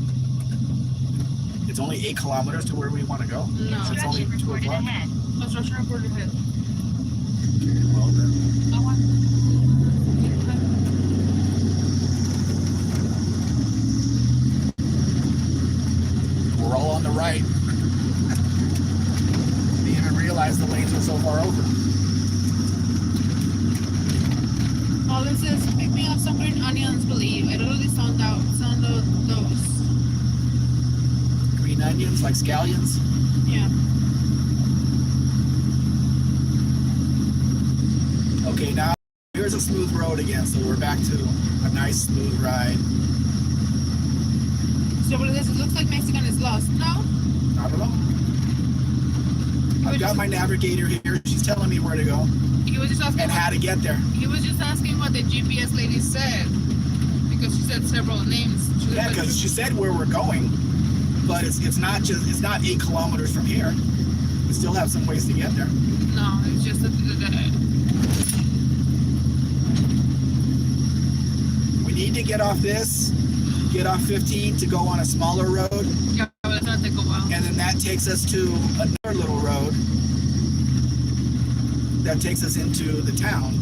It's only 8 kilometers to where we want to go. No. It's only Construction 2 reported o'clock. ahead. Construction report ahead. Okay, well then. I want. We're all on the right. Didn't even realize the lanes were so far over. Oh, this is pick me up some green onions, believe. I totally sound those. Green onions, like scallions. Yeah. Okay, now here's a smooth road again, so we're back to a nice smooth ride. So what it is, it looks like Mexican is lost. No? I don't know. I've got my navigator here. She's telling me where to go He was just asking. and how to get there. He was just asking what the GPS lady said because she said several names. She was Yeah, like, because she said where we're going, but it's not 8 kilometers from here. We still have some ways to get there. no, it's just We need to get off this, get off 15 to go on a smaller road, yeah, but it's gonna take a while. and then that takes us to another little road that takes us into the town.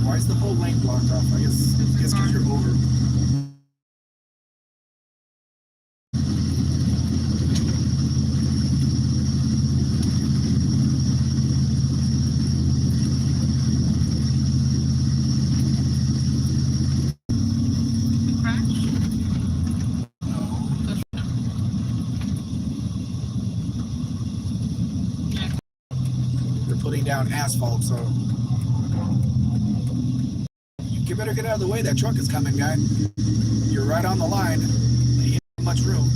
Why is the whole lane blocked off? I guess because you're over. Crash? Yeah. They're putting down asphalt, so you better get out of the way. That truck is coming, guy. You're right on the line. You don't have much room.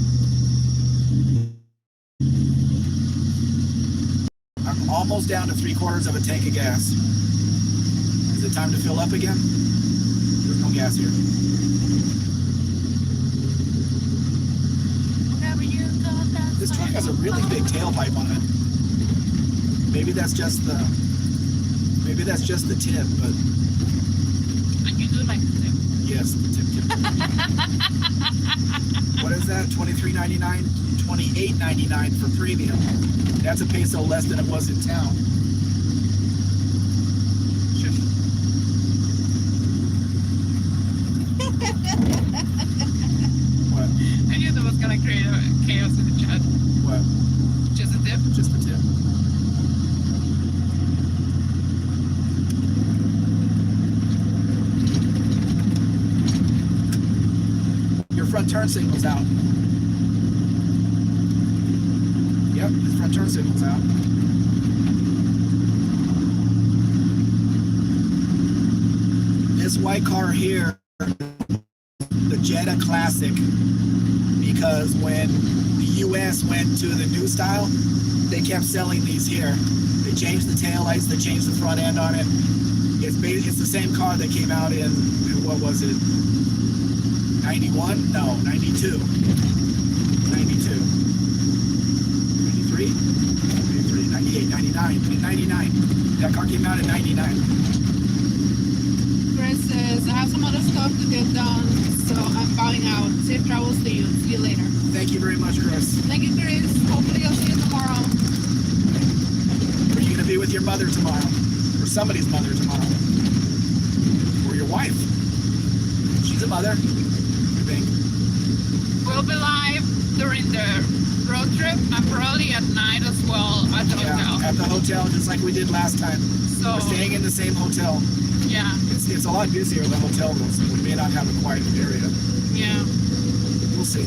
I'm almost down to 3/4 of a tank of gas. Is it time to fill up again? There's no gas here. Whatever you got, that's This truck has a really big tailpipe on it. Maybe that's just the tip, but And you do like to do. yes, the tip. What is that? $23.99, $28.99 for premium. That's a peso less than it was in town. What? I knew that was gonna create a chaos in the chat. What? Just a tip. Just the tip. Your front turn signal's out. Yep, his front turn signal's out. This white car here, the Jetta Classic, because when the US went to the new style, they kept selling these here. They changed the taillights, they changed the front end on it. It's the same car that came out in what was it? 91? No, 92. 92. 93? 93, 98, 99. 99. That car came out in 99. Chris says, I have some other stuff to get done, so I'm bowing out. Safe travels to you. See you later. Thank you very much, Chris. Thank you, Chris. Hopefully I'll see you tomorrow. Are you going to be with your mother tomorrow? Or somebody's mother tomorrow? Or your wife? She's a mother, I think. We'll be live during the road trip and probably at night as well at the hotel. At the hotel, just like we did last time. So, We're staying in the same hotel. yeah, It's a lot busier, the hotel though, so we may not have a quiet area. yeah. We'll see.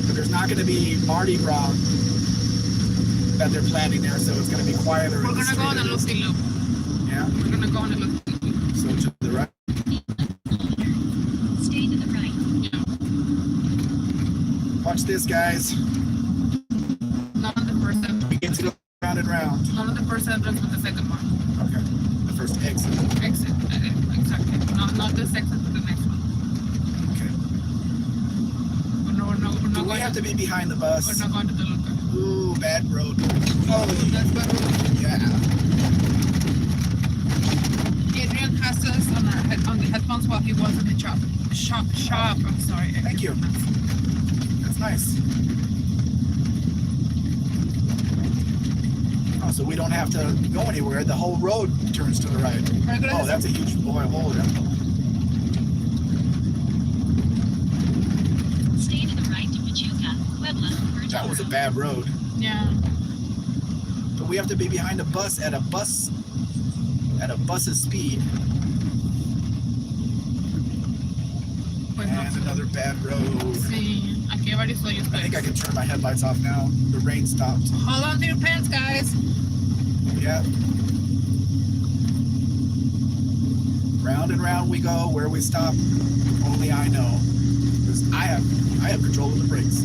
But there's not going to be Mardi Gras that they're planning there, so it's going to be quieter. We're going to go on a loop-de-loop. Yeah? We're going to go on a loop-de-loop. So to the right. Stay to the right. Yeah. Watch this, guys. round and round? Not the first entrance, but the second one. Okay. The first exit. Exit. Exactly. Not this exit, but the next one. Okay. We're not Do we going have to be behind the bus? We're not going to the lookout. Ooh, bad road. Oh, That's better. yeah. Adrian has us on the headphones while he was in the shop. I'm sorry. Thank you. That's nice. Oh, so we don't have to go anywhere. The whole road turns to the right. Oh, that's a huge hole there. Stay to the right to Pachuca, Puebla, That was a bad road. Yeah. But we have to be behind a bus at a bus's speed. And another bad road. See, aquí varios hoyos, I think I guys. can turn my headlights off now. The rain stopped. Hold on to your pants, guys. Yeah. Round and round we go. Where we stop, only I know. Because I have control of the brakes.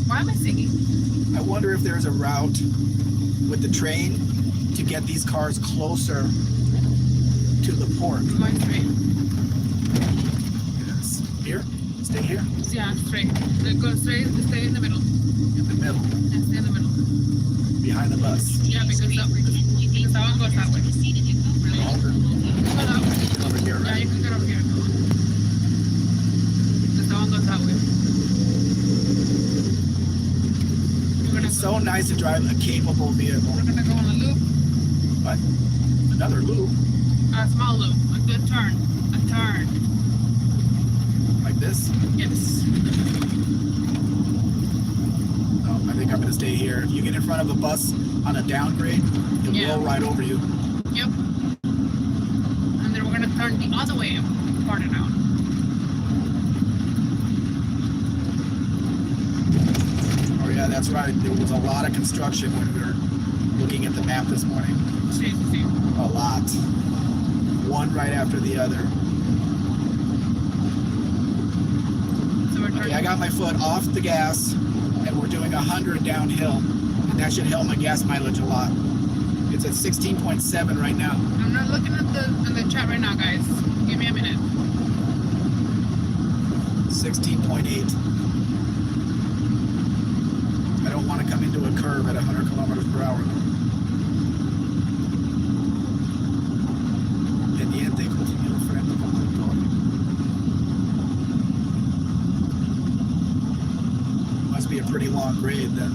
Why am I singing? I wonder if there's a route with the train to get these cars closer to the port. Going straight. Yes. Here? Stay here? Yeah, straight. Go straight. Stay in the middle. In the middle. Yeah, stay in the middle. Behind the bus. Yeah, because that one goes that way. Proceeded to Cobra. Over, Go that way. over here, Yeah, right? you can get over here. Because that one goes that way. It's so nice to drive a capable vehicle. We're gonna go on a loop. But another loop A small loop. A good turn. A turn. like this. Yes. No, I think I'm going to stay here. If you get in front of a bus on a downgrade, it'll Yeah. roll right over you. Yep. And then we're gonna turn the other way farther down. Oh yeah, that's right. There was a lot of construction when we were looking at the map this morning. See. A lot. One right after the other. So we're turning. Okay, I got my foot off the gas, and we're doing 100 downhill, and that should help my gas mileage a lot. It's at 16.7 right now. I'm not looking at the chat right now, guys. Give me a minute. 16.8. I don't want to come into a curve at 100 kilometers per hour. Pendiente, continúa frente con motor. Must be a pretty long grade then.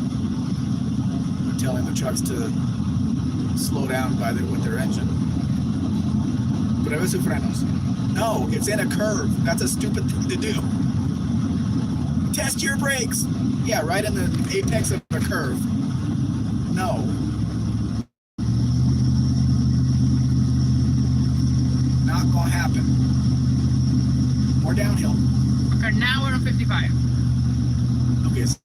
They're telling the trucks to slow down with their engine. Pruebe sus frenos. No, it's in a curve. That's a stupid thing to do. Test your brakes. Yeah, right in the apex of a curve. No. Not gonna happen. More downhill. Okay, now we're on 55. Okay, so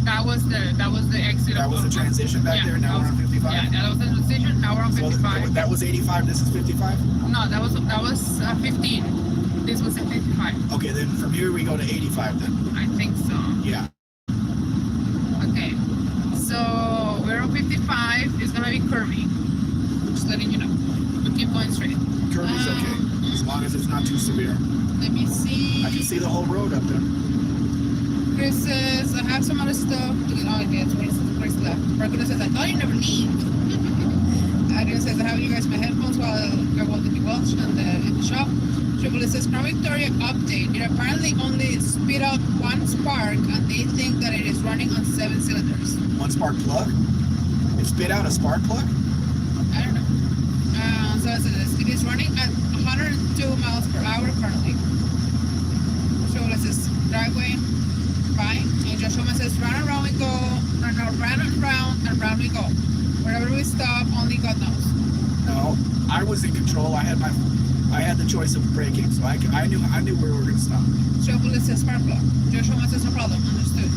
That was the exit. that was the transition back there. Now we're on 55. Yeah, that was the transition. Now we're on So 55. that was 85. This is 55. No, that was 15. This was at 55. Okay, then from here we go to 85. Then. I think so. Yeah. Okay. So we're on 55. It's gonna be curvy. Just letting you know. But keep going straight. Curve is okay, as long as it's not too severe. Let me see. I can see the whole road up there. Chris says, I have some other stuff. Oh, okay, Chris left. Marcus says, I thought you never leave. Adrian says, I have you guys my headphones while I walk the Welch in the shop. Triple says, Crown Victoria update. It apparently only spit out one spark and they think that it is running on 7 cylinders. One spark plug? It spit out a spark plug? I don't know. So it says, it is running at 102 miles per hour currently. Triple says, driveway. Fine. And Joshua says, round and round we go, round and round we go. Wherever we stop, only God knows. No, I was in control. I had the choice of braking, so I knew where we were going to stop. Joshua says, spark plug. Joshua says, no problem. Understood.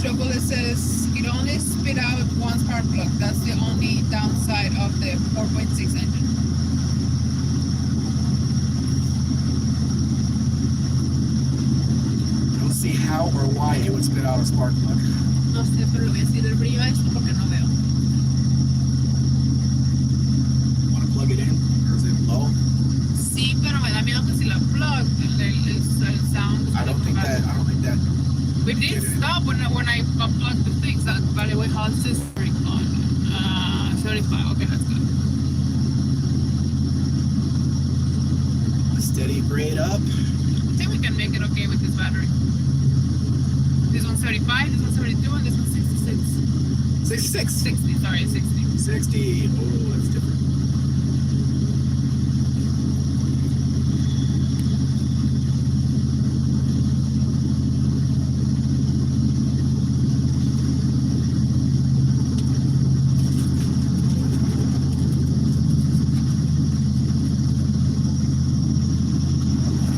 Joshua says, it It only spit out one spark plug. That's the only downside of the 4.6 engine. I don't see how or why it would spit out a spark plug. No sé, pero le voy a decir el brillo a esto porque no veo. Want to plug it in? Or is it low? Sí, pero me da miedo que si la plug, el sound. I don't think that. We did stop when I unplugged the things. That, by the way, how is this on? 75. Okay, that's good. Steady grade up. I think we can make it okay with this battery. This one's 35, this one's 72, and this one's 66. 66. 60, sorry, 60. 60. Oh, that's different.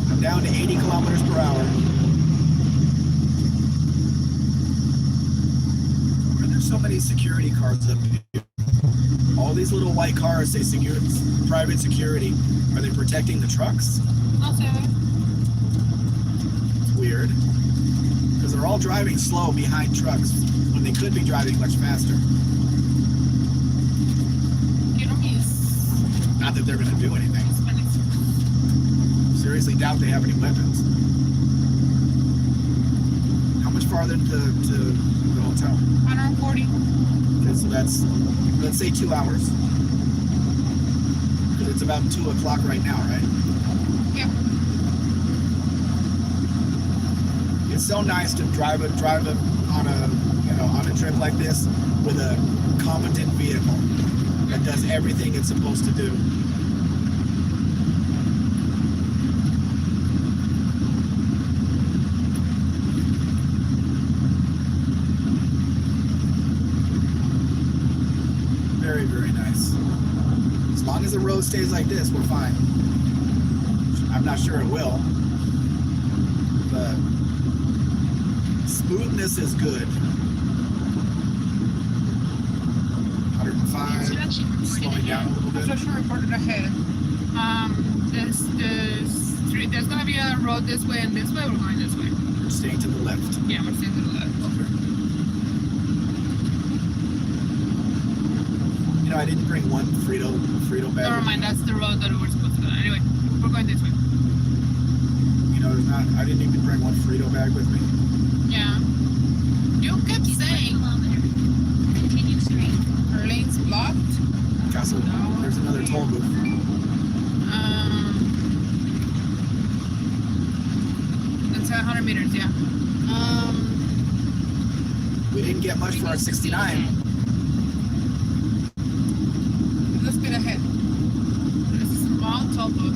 I'm down to 80 kilometers per hour. Why are there so many security cars up here? All these little white cars say private security. Are they protecting the trucks? No sé. It's weird. Because they're all driving slow behind trucks when they could be driving much faster. Quiero mis Not that they're going to do anything. Spanish. Seriously doubt they have any weapons. How much farther to the hotel? 140. Okay, so that's, let's say 2 hours. Because it's about 2 o'clock right now, right? Yeah. It's so nice to drive on a trip like this with a competent vehicle that does everything it's supposed to do. Very, very nice. As long as the road stays like this, we're fine. I'm not sure it will, but smoothness is good. 105, slowing down a little bit. Construction reported ahead. There's gonna be a road this way and this way. We're going this way. We're staying to the left. Yeah, we're staying to the left. Okay. You know, I didn't bring one Frito bag. Never mind, that's the road that we were supposed to go. Anyway, we're going this way. You know, I didn't even bring one Frito bag with me. Yeah. You kept saying Continue straight. our lane's blocked. Castle, there's another toll booth. That's 100 meters, yeah. We didn't get much for our 69. Let's get ahead. There's a small toll booth.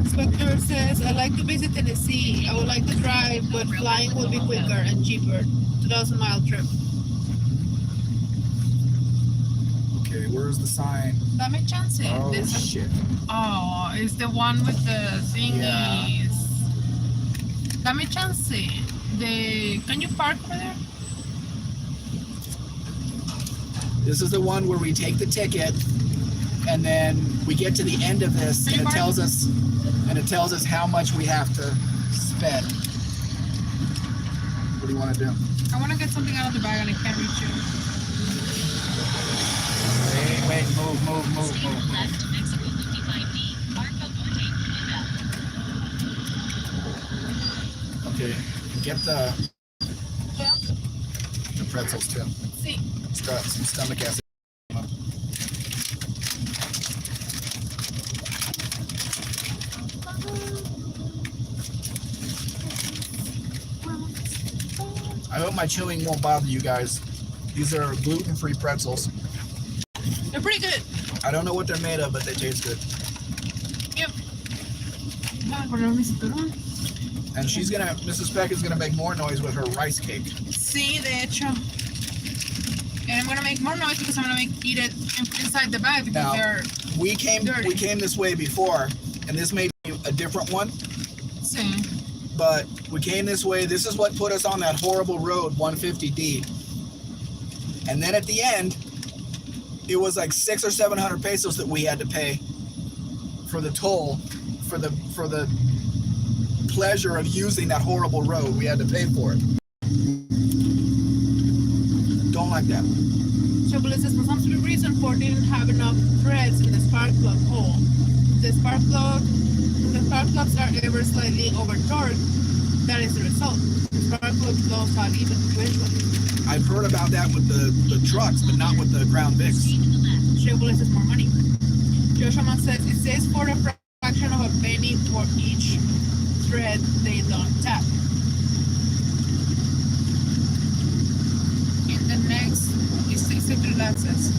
Inspector says, I'd like to visit Tennessee. I would like to drive, but flying will be quicker and cheaper. 2,000-mile trip. Okay, where's the sign? Dame chance. Oh, This- shit. Oh, it's the one with the thingies. Yeah. Dame chance. Can you park over there? This is the one where we take the ticket, and then we get to the end of this, and it tells us how much we have to spend. What do you want to do? I want to get something out of the bag and I can't reach it. Wait, move. Stay on left to Mexico 55B. Marco Norte, Cuba. Okay, get the Yeah. pretzels too. See. It's got some stomach acid. I hope my chewing won't bother you guys. These are gluten-free pretzels. They're pretty good. I don't know what they're made of, but they taste good. Yep. Vamos a poner mi cinturón. And Mrs. Peck is gonna make more noise with her rice cake. Sí, de hecho. And I'm gonna make more noise because I'm gonna eat it inside the bag because Now, they're we came this way before, and this may be a different one, same. but we came this way. This is what put us on that horrible road, 150D. And then at the end, it was like 600 or 700 pesos that we had to pay for the toll, for the pleasure of using that horrible road. We had to pay for it. Don't like that. Chocolate says, for some stupid reason, Ford didn't have enough threads in the spark plug hole. The spark plugs are ever slightly over torqued. That is the result. The spark plug blows out even eventually. I've heard about that with the trucks, but not with the Crown Vics. Stay to the left. Chocolate says more money. Joshua says, it says for a fraction of a penny for each thread they don't tap. In the next is 63 left says.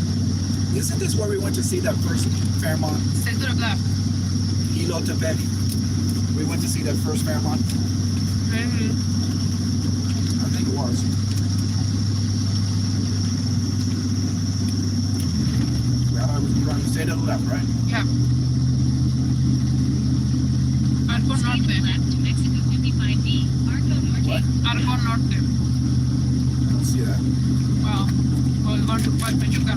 Isn't this where we went to see that first Fairmont? Stay to the left. Ilotepec. We went to see that first Fairmont. Mm-hmm. I think it was. Well, I was trying to stay to the left, right? Yeah. Arco Stay to the Norte. left to Mexico 55D. Arco Norte. What? Arco Norte. I don't see that. Well, we're going to Pachuca.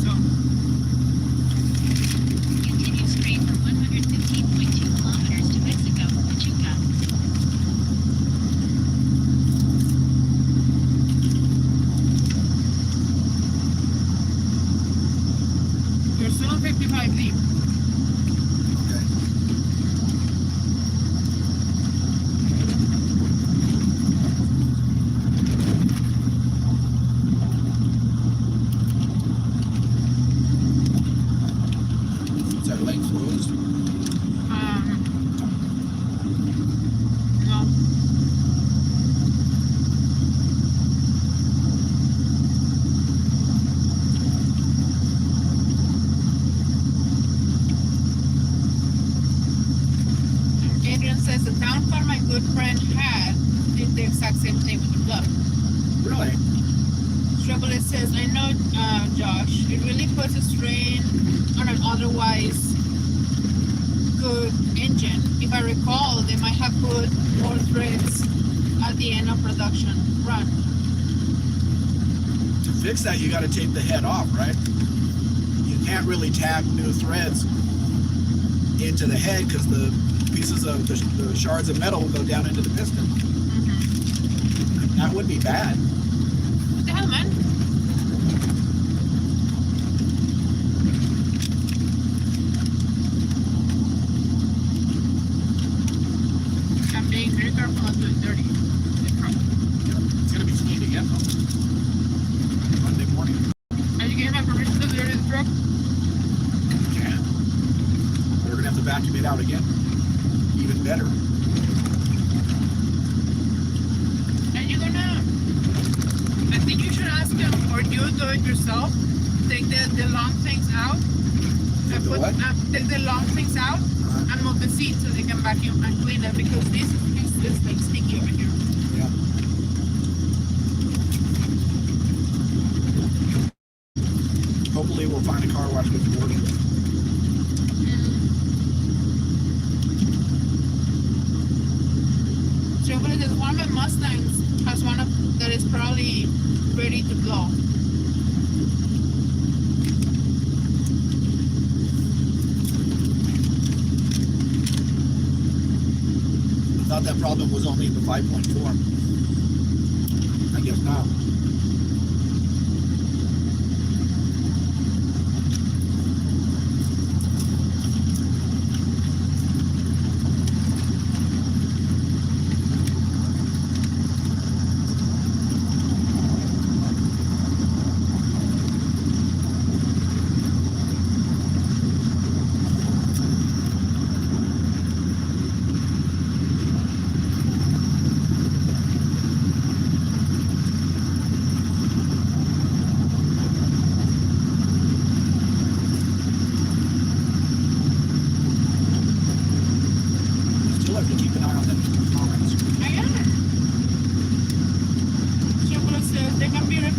So, Continue straight for 115.2 kilometers to Mexico, Pachuca. you're still on 55D. Okay. Is that lane closed? No. Adrian says the town farm my good friend had did the exact same thing with the plug. Really? Chevrolet says, I know, Josh, it really puts a strain on an otherwise good engine. If I recall, they might have put more threads at the end of production run. To fix that, you got to take the head off, right? You can't really tack new threads into the head because the pieces of the shards of metal will go down into the piston. That would be bad. What the hell, man? I'm being very careful not to dirty the truck. It's gonna be clean again though. Monday morning. Are you getting my permission to dirty the truck? Yeah. We're gonna have to vacuum it out again. Even better. And you're gonna, I think you should ask him, or you do it yourself. Take the long things out. Take the what? Take the long things out and move the seat so they can vacuum and clean them because this is like sticky over here. Yeah. Hopefully we'll find a car wash with the working. So but there's one of my Mustangs has one of that is probably ready to blow. I thought that problem was only in the 5.4. I guess not.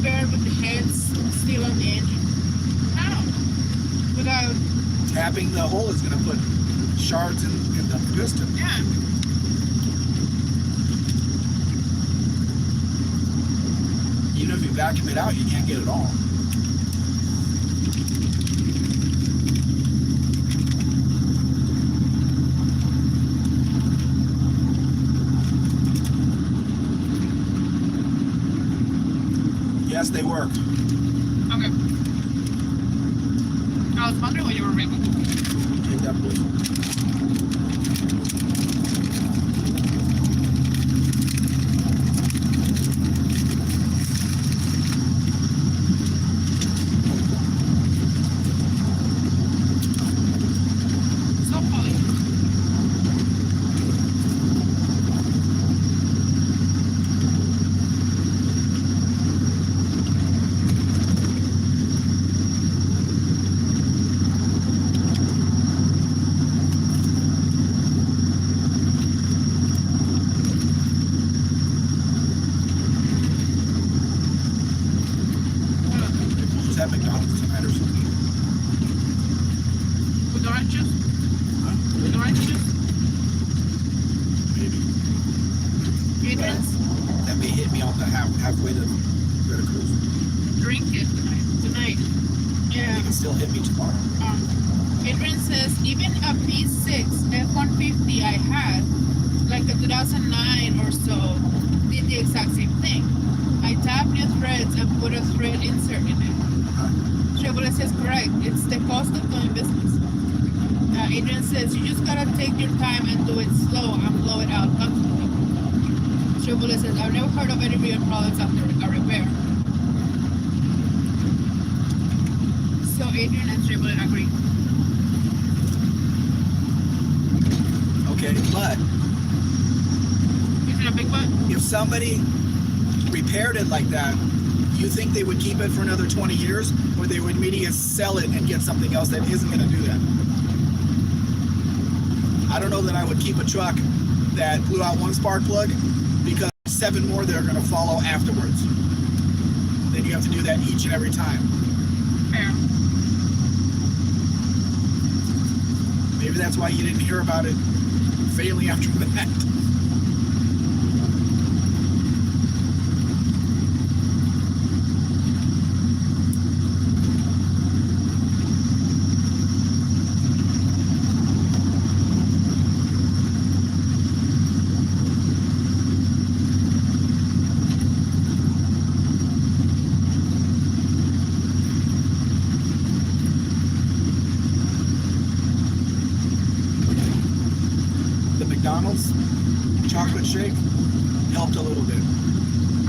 repair with the heads still on the engine? How? Without, Tapping the hole is going to put shards in the piston. yeah. Even if you vacuum it out, you can't get it all. Yes, they work. Okay. I was wondering what you were reading. Take that blue. So polished. Just have McDonald's tonight or something. With orange juice? Huh? With orange juice? Maybe. Patrons, That may hit me on the halfway to Veracruz. drink it tonight. Yeah. It can still hit me tomorrow. Adrian says, even a P6 F-150 I had, like a 2009 or so, did the exact same thing. I tapped new threads and put a thread insert in it. Chevrolet says, correct. It's the cost of doing business. Adrian says, you just gotta take your time and do it slow and blow it out comfortably. Chevrolet says, I've never heard of any real products after a repair. So Adrian and Chevrolet agree. Okay, but Is it a big one? if somebody repaired it like that, you think they would keep it for another 20 years, or they would immediately sell it and get something else that isn't going to do that? I don't know that I would keep a truck that blew out one spark plug because 7 more that are going to follow afterwards. Then you have to do that each and every time. Fair. Maybe that's why you didn't hear about it failing after that. The McDonald's chocolate shake helped a little bit.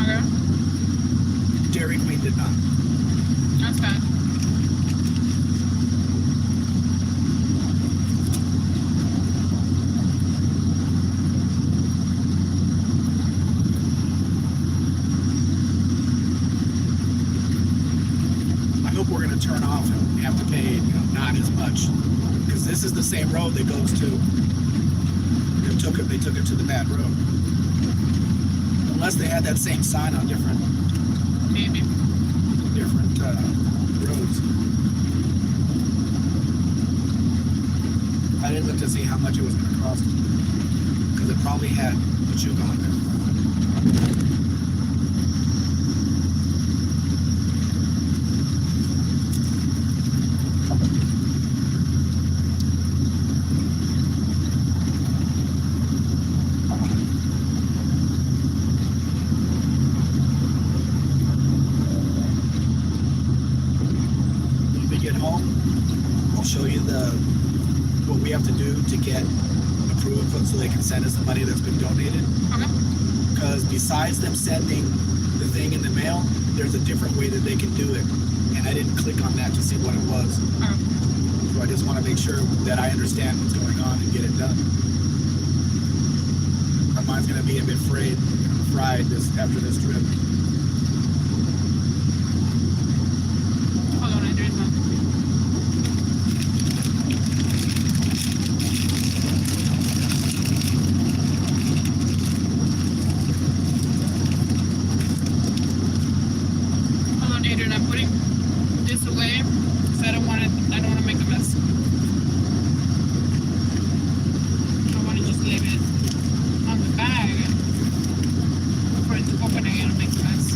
Okay. Dairy Queen did not. That's bad. I hope we're going to turn off and have to pay, not as much, because this is the same road that goes to. They took it to the bad road. Unless they had that same sign on different Maybe. roads. I didn't look to see how much it was going to cost, because it probably had Pachuca on there. When we get home, I'll show you what we have to do to get approved so they can send us the money that's been donated. Okay. Because besides them sending the thing in the mail, there's a different way that they can do it. And I didn't click on that to see what it was. Okay. So I just want to make sure that I understand what's going on and get it done. My mind's going to be a bit fried after this trip. Hold on, I drink one. And I'm putting this away because I don't want to make a mess. I want to just leave it on the bag for it to open again and make a mess.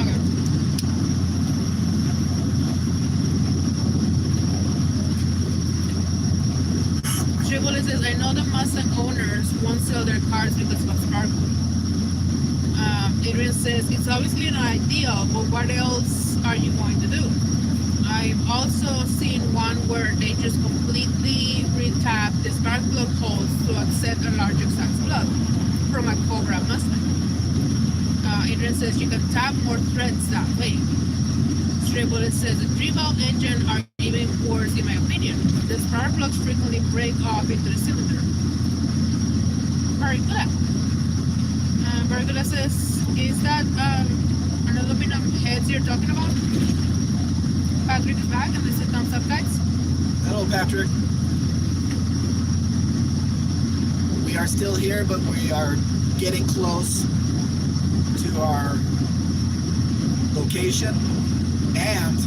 Okay. Chevrolet says, I know the Mustang owners won't sell their cars because of sparkle. Adrian says, it's obviously not ideal, but what else are you going to do? I've also seen one where they just completely retap the spark plug holes to accept a large exhaust plug from a Cobra Mustang. Adrian says, you can tap more threads that way. Stray Bullet says, the 3-valve engine are even worse in my opinion. The spark plugs frequently break off into the cylinder. Very good. Bergula says, is that an aluminum heads you're talking about? Patrick is back and this is thumbs up, guys. Hello, Patrick. We are still here, but we are getting close to our location. And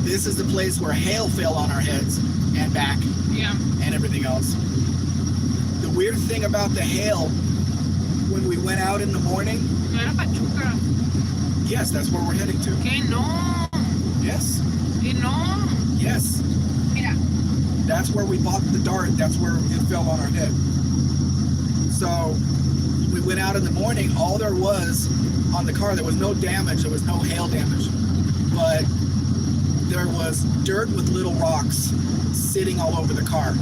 this is the place where hail fell on our heads and back. Yeah. And everything else. The weird thing about the hail, when we went out in the morning, No era Pachuca. yes, that's where we're heading to. Que no. Yes, Que no. yes. Mira. That's where we bought the dart. That's where it fell on our head. So we went out in the morning. All there was on the car, there was no damage. There was no hail damage. But there was dirt with little rocks sitting all over the car.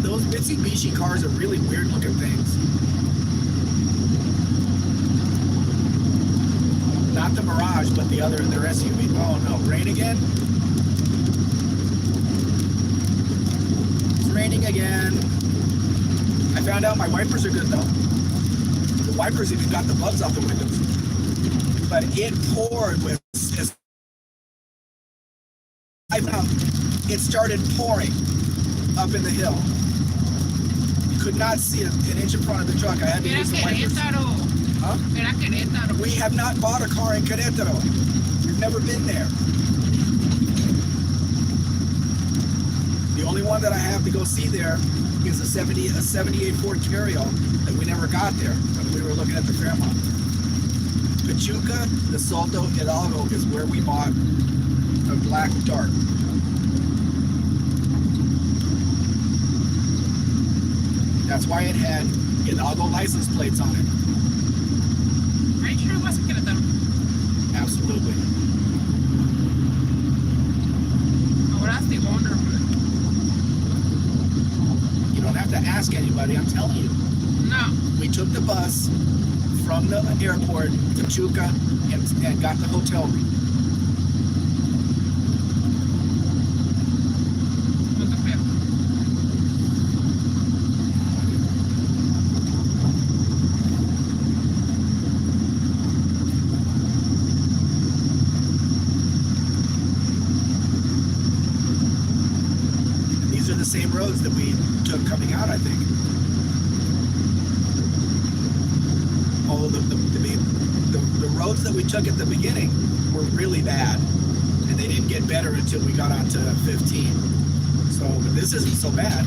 Those Mitsubishi cars are really weird looking things. Not the Mirage, but their SUV. Oh no, rain again? It's raining again. I found out my wipers are good though. The wipers even got the bugs off the windows. But it poured with, I found it started pouring up in the hill. You could not see an inch in front of the truck. I had to Era use the wipers. Querétaro. Huh? Era Querétaro. We have not bought a car in Querétaro. We've never been there. The only one that I have to go see there is a 78 Ford Carrier that we never got there when we were looking at the Fairmont. Pachuca de Salto Hidalgo is where we bought a black dart. That's why it had Hidalgo license plates on it. Are you sure it wasn't Querétaro? Absolutely. Ahora te wonder. You don't have to ask anybody, I'm telling you. No. We took the bus from the airport to Pachuca and got the hotel room. What the fuck? These are the same roads that we took coming out, I think. Although the roads that we took at the beginning were really bad, and they didn't get better until we got onto 15. So, but this isn't so bad.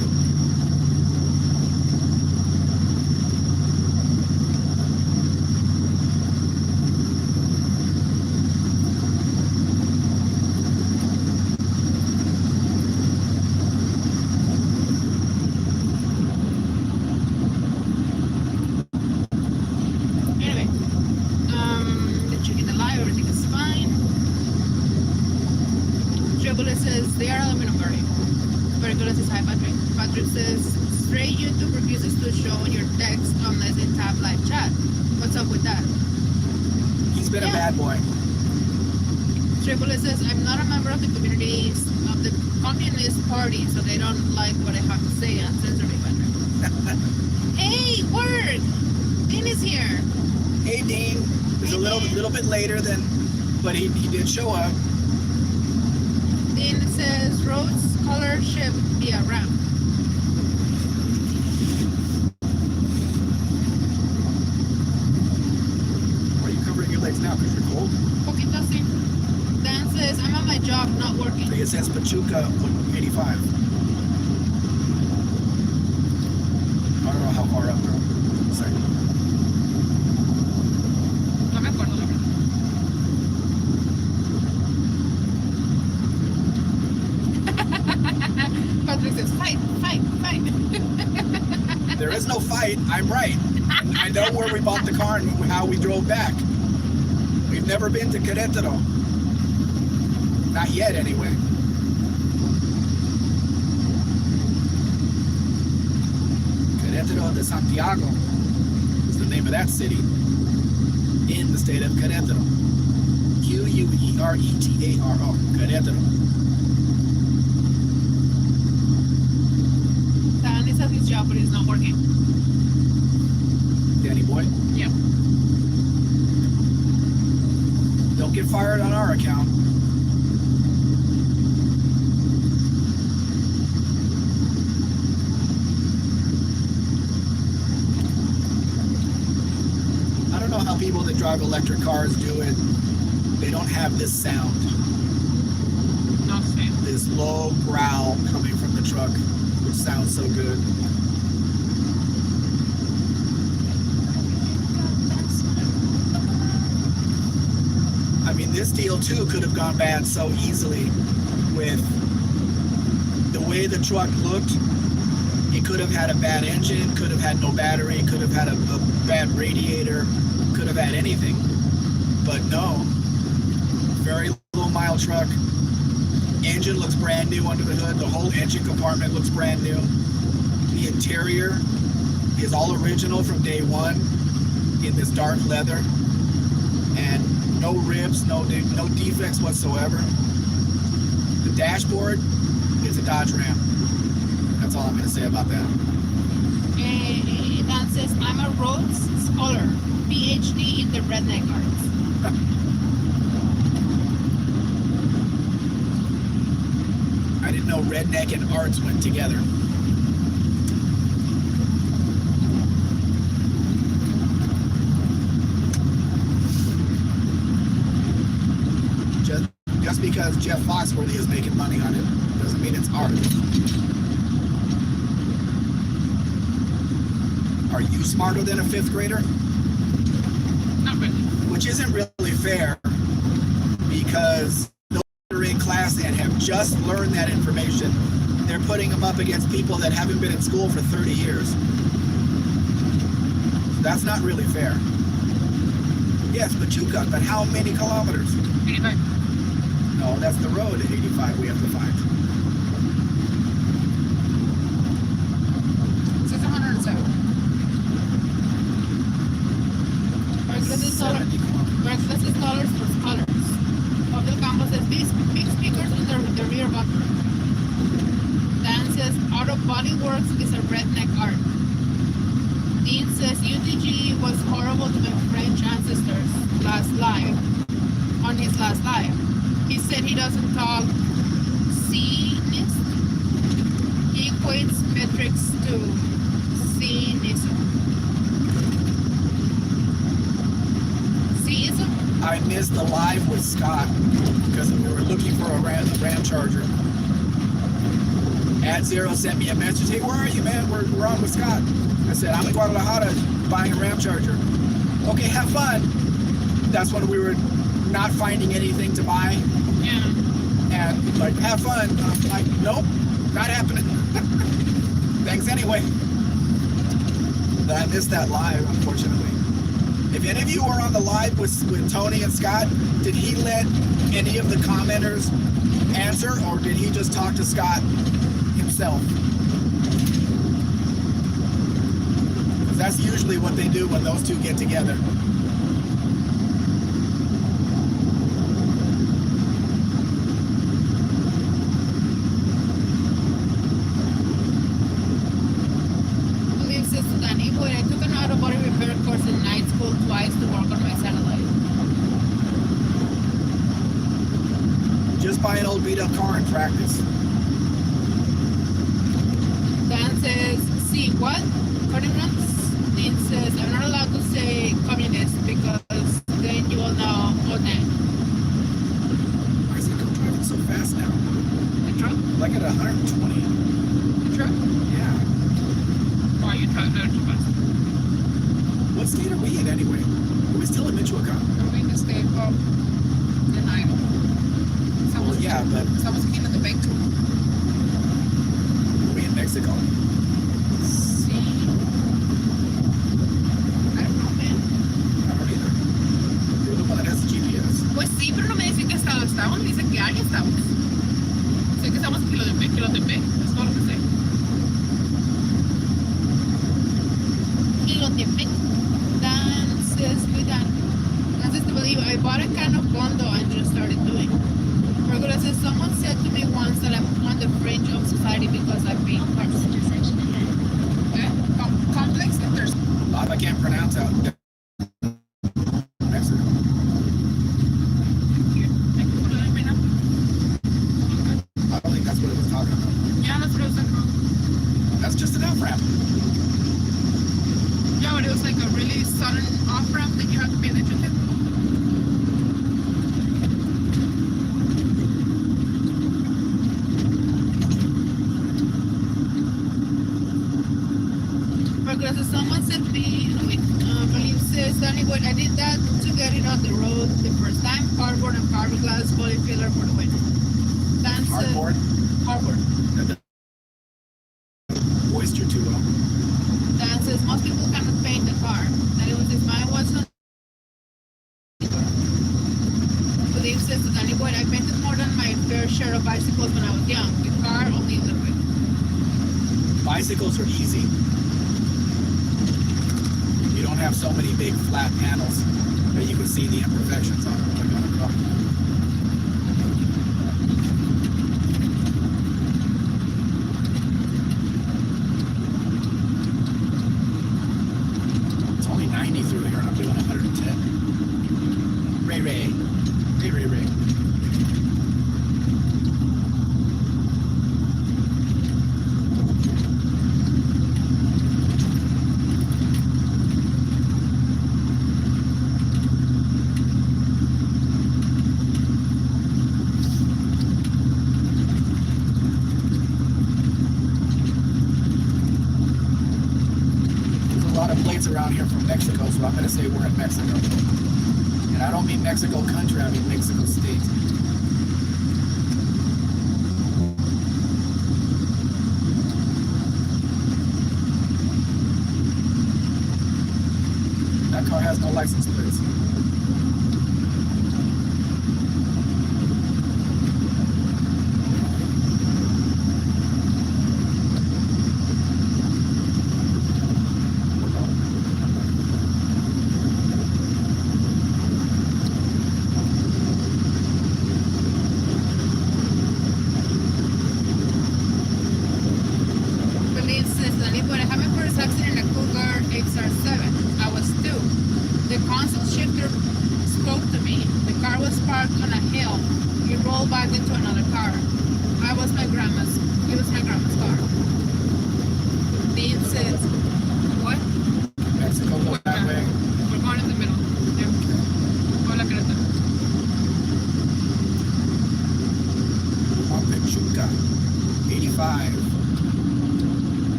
They are aluminum burning. Bergola says hi, Patrick. Patrick says, Stray YouTube refuses to show your text unless they tap live chat. What's up with that? He's been a bad boy. Bergola says, I'm not a member of the communities of the Communist Party, so they don't like what I have to say and censor me, Patrick. Hey, work! Dean is here. Hey, Dean. He's a little bit later than, but he did show up. Dean says, roads color ship via ramp. working. It says Pachuca 85. I don't know how far up there. Sorry. No me acuerdo, la verdad. Patrick says, fight, fight, fight. There is no fight. I'm right. I know where we bought the car and how we drove back. We've never been to Querétaro. Not yet, anyway. Querétaro de Santiago is the name of that city in the state of Querétaro. Queretaro. Querétaro. Dan is at his job, but he's not working. Danny boy, Yep. don't get fired on our account. I don't know how people that drive electric cars do it. They don't have this sound, No sé. this low growl coming from the truck, which sounds so good. I mean, this deal too could have gone bad so easily with the way the truck looked. It could have had a bad engine, could have had no battery, could have had a bad radiator, could have had anything. But no, very low mile truck. Engine looks brand new under the hood. The whole engine compartment looks brand new. The interior is all original from day one in this dark leather. And no rips, no defects whatsoever. The dashboard is a Dodge Ram. That's all I'm going to say about that. Dan says, I'm a Rhodes Scholar, PhD in the redneck arts. I didn't know redneck and arts went together. Just because Jeff Foxworthy is making money on it doesn't mean it's art. Are you smarter than a fifth grader? Not really. Which isn't really fair, because those that are in class and have just learned that information, they're putting them up against people that haven't been in school for 30 years. That's not really fair. Yes, Pachuca, but how many kilometers? 85. No, that's the road at 85 we have to find. It says 107. This is dollars for scholars. Hotel Campos says big speakers in the rear bumper. Dan says Auto Body Works is a redneck art. Dean says UTG was horrible to my French ancestors on his last live. He said he doesn't talk Sionist. He equates metrics to Sionism. Sionism? I missed the live with Scott because we were looking for a Ram Charger. @0 sent me a message. Hey, where are you, man? We're on with Scott. I said, I'm in Guadalajara buying a Ram Charger. Okay, have fun. That's when we were not finding anything to buy. Yeah. And like, have fun. I'm like, nope, not happening. Thanks anyway. But I missed that live, unfortunately. If any of you were on the live with Tony and Scott, did he let any of the commenters answer, or did he just talk to Scott himself? Because that's usually what they do when those two get together. I took an auto body repair course in night school twice to work on my satellite. Just buy an old beat up car and practice. Dan says, see what? Communists? Dean says, I'm not allowed to say communist because then you will know what then. Why is it driving so fast now? What state are we in anyway? Are we still in Michoacan? We're in the state of denial. Well, yeah, but Estamos aquí en el bank. are we in Mexico? Sí. I don't know, man. I don't either. You're the one that has the GPS. Pues sí, pero no me dicen qué estado estamos, me dicen que área estamos. Sé que estamos en Kilotepec, es todo lo que sé. Kilotepec. Dances to believe I bought a can of Bondo and just started doing. Regular says someone said to me once that I'm on the fringe of society because I paint cars. Intersection ahead. Okay? Complex intersection. A lot I can't pronounce out in Mexico. I don't think that's what it was talking about. Yeah, that's what I was talking about. That's just an off-ramp. Yeah, but it was like a really sudden off ramp that you have to pay attention to. Because someone said to me, believe says, anyway, I did that to get it on the road the first time. Cardboard and fiberglass body filler for the win. Dan said, Cardboard. Cardboard. Moisture too well. Dan says most people cannot paint the car. That it was if mine wasn't. Believe says to Danny Boyd, I painted more than my fair share of bicycles when I was young. The car only a little bit. Bicycles are easy. You don't have so many big flat panels that you can see the imperfections on them. Like on a car. It's only 90 through here and I'm doing 110. Ray. Around here from Mexico, so I'm going to say we're in Mexico. And I don't mean Mexico country, I mean Mexico state. That car has no license plates.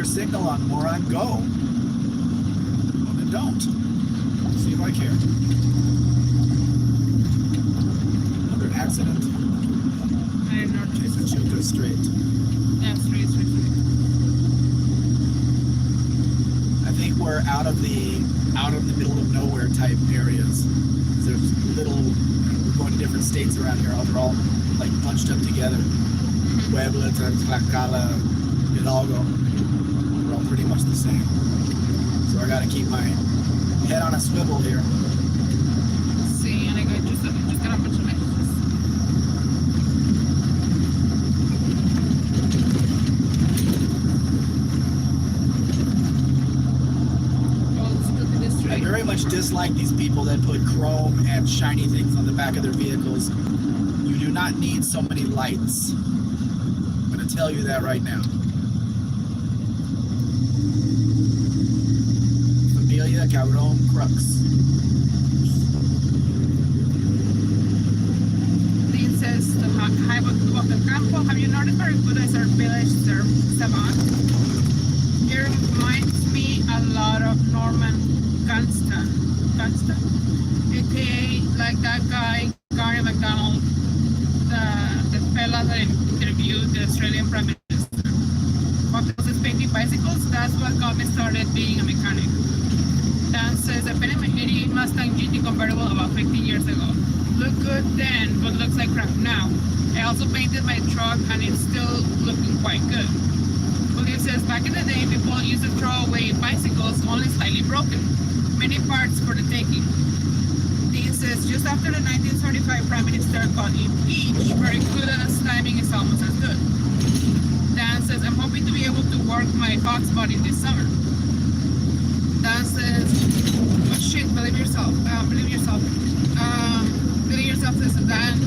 Signal on moron, go. Well, then don't. See if I care. Another accident. I didn't know. Okay, so she'll go straight. Yeah, straight. I think we're out of the middle of nowhere type areas. There's we're going to different states around here. They're all like bunched up together. Puebla, Tlaxcala, Hidalgo. Pretty much the same. So I gotta keep my head on a swivel here. Sí, and I just got a bunch of messages. I very much dislike these people that put chrome and shiny things on the back of their vehicles. You do not need so many lights. I'm gonna tell you that right now. Cabron Crux. Dean says the high of the campo. Have you noticed how good is our village serve Saban? It reminds a lot of Norman Gunston, aka like that guy, Gary McDonald, the fella that interviewed the Australian Prime Minister. Because it's painting bicycles, that's what got me started being a mechanic. Dan says, I painted my 88 Mustang GT convertible about 15 years ago. Looked good then, but looks like crap now. I also painted my truck and it's still looking quite good. William says, back in the day, people used to throw away bicycles only slightly broken. Many parts for the taking. Dean says, just after the 1935 Prime Minister got impeached, very good at timing is almost as good. Dan says, I'm hoping to be able to work my Fox body this summer. Dan says, oh shit, believe yourself. Believe yourself says Dan.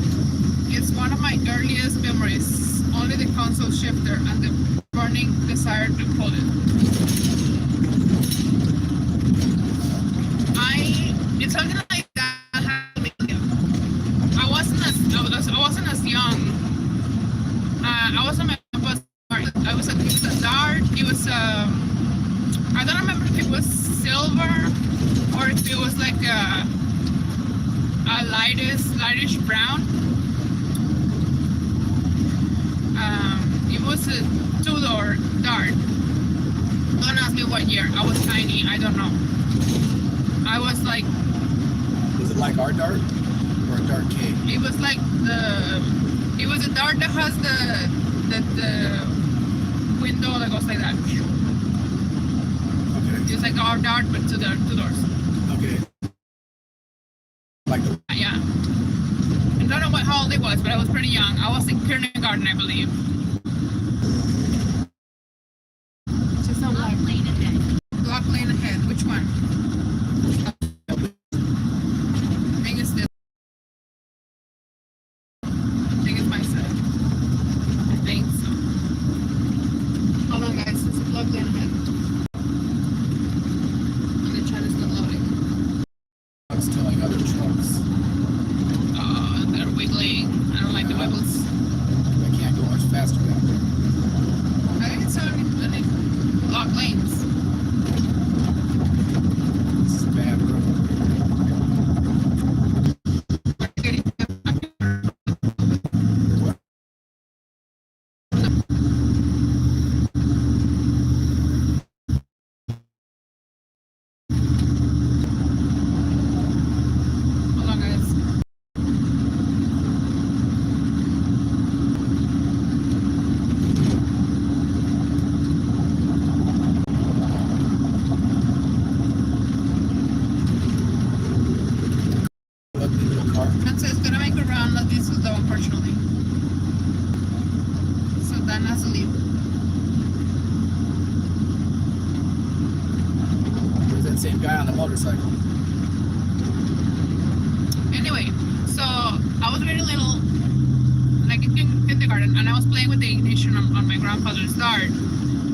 It's one of my earliest memories. Only the console shifter and the burning desire to pull it. It's something like that happened to me. I wasn't as young. I wasn't my bus. It was a Dart. It was I don't remember if it was silver or if it was like a lightish brown. It was a 2-door Dart. Don't ask me what year. I was tiny. I don't know. I was like. Was it like our Dart or a Dart K? It was like it was a Dart that has the window that goes like that. Okay. It's like our Dart, but two doors. Okay. Like the. Yeah. I don't know how old it was, but I was pretty young. I was in kindergarten, I believe. Just a Block lane ahead. block lane ahead. Which one? I think it's this. I think it's my side. I think so. Hold on, guys. It's a block lane ahead. And the chat is not loading. I was telling other trucks. They're wiggling. I don't like the wiggles. I can't go much faster down there. I think it's only block lanes. This is bad road. Hold on, guys. Ugly little car. And so it's gonna make a round like this though, unfortunately. So Dan has to leave. There's that same guy on the motorcycle. Anyway, so I was very little, like in kindergarten, and I was playing with the ignition on my grandfather's Dart.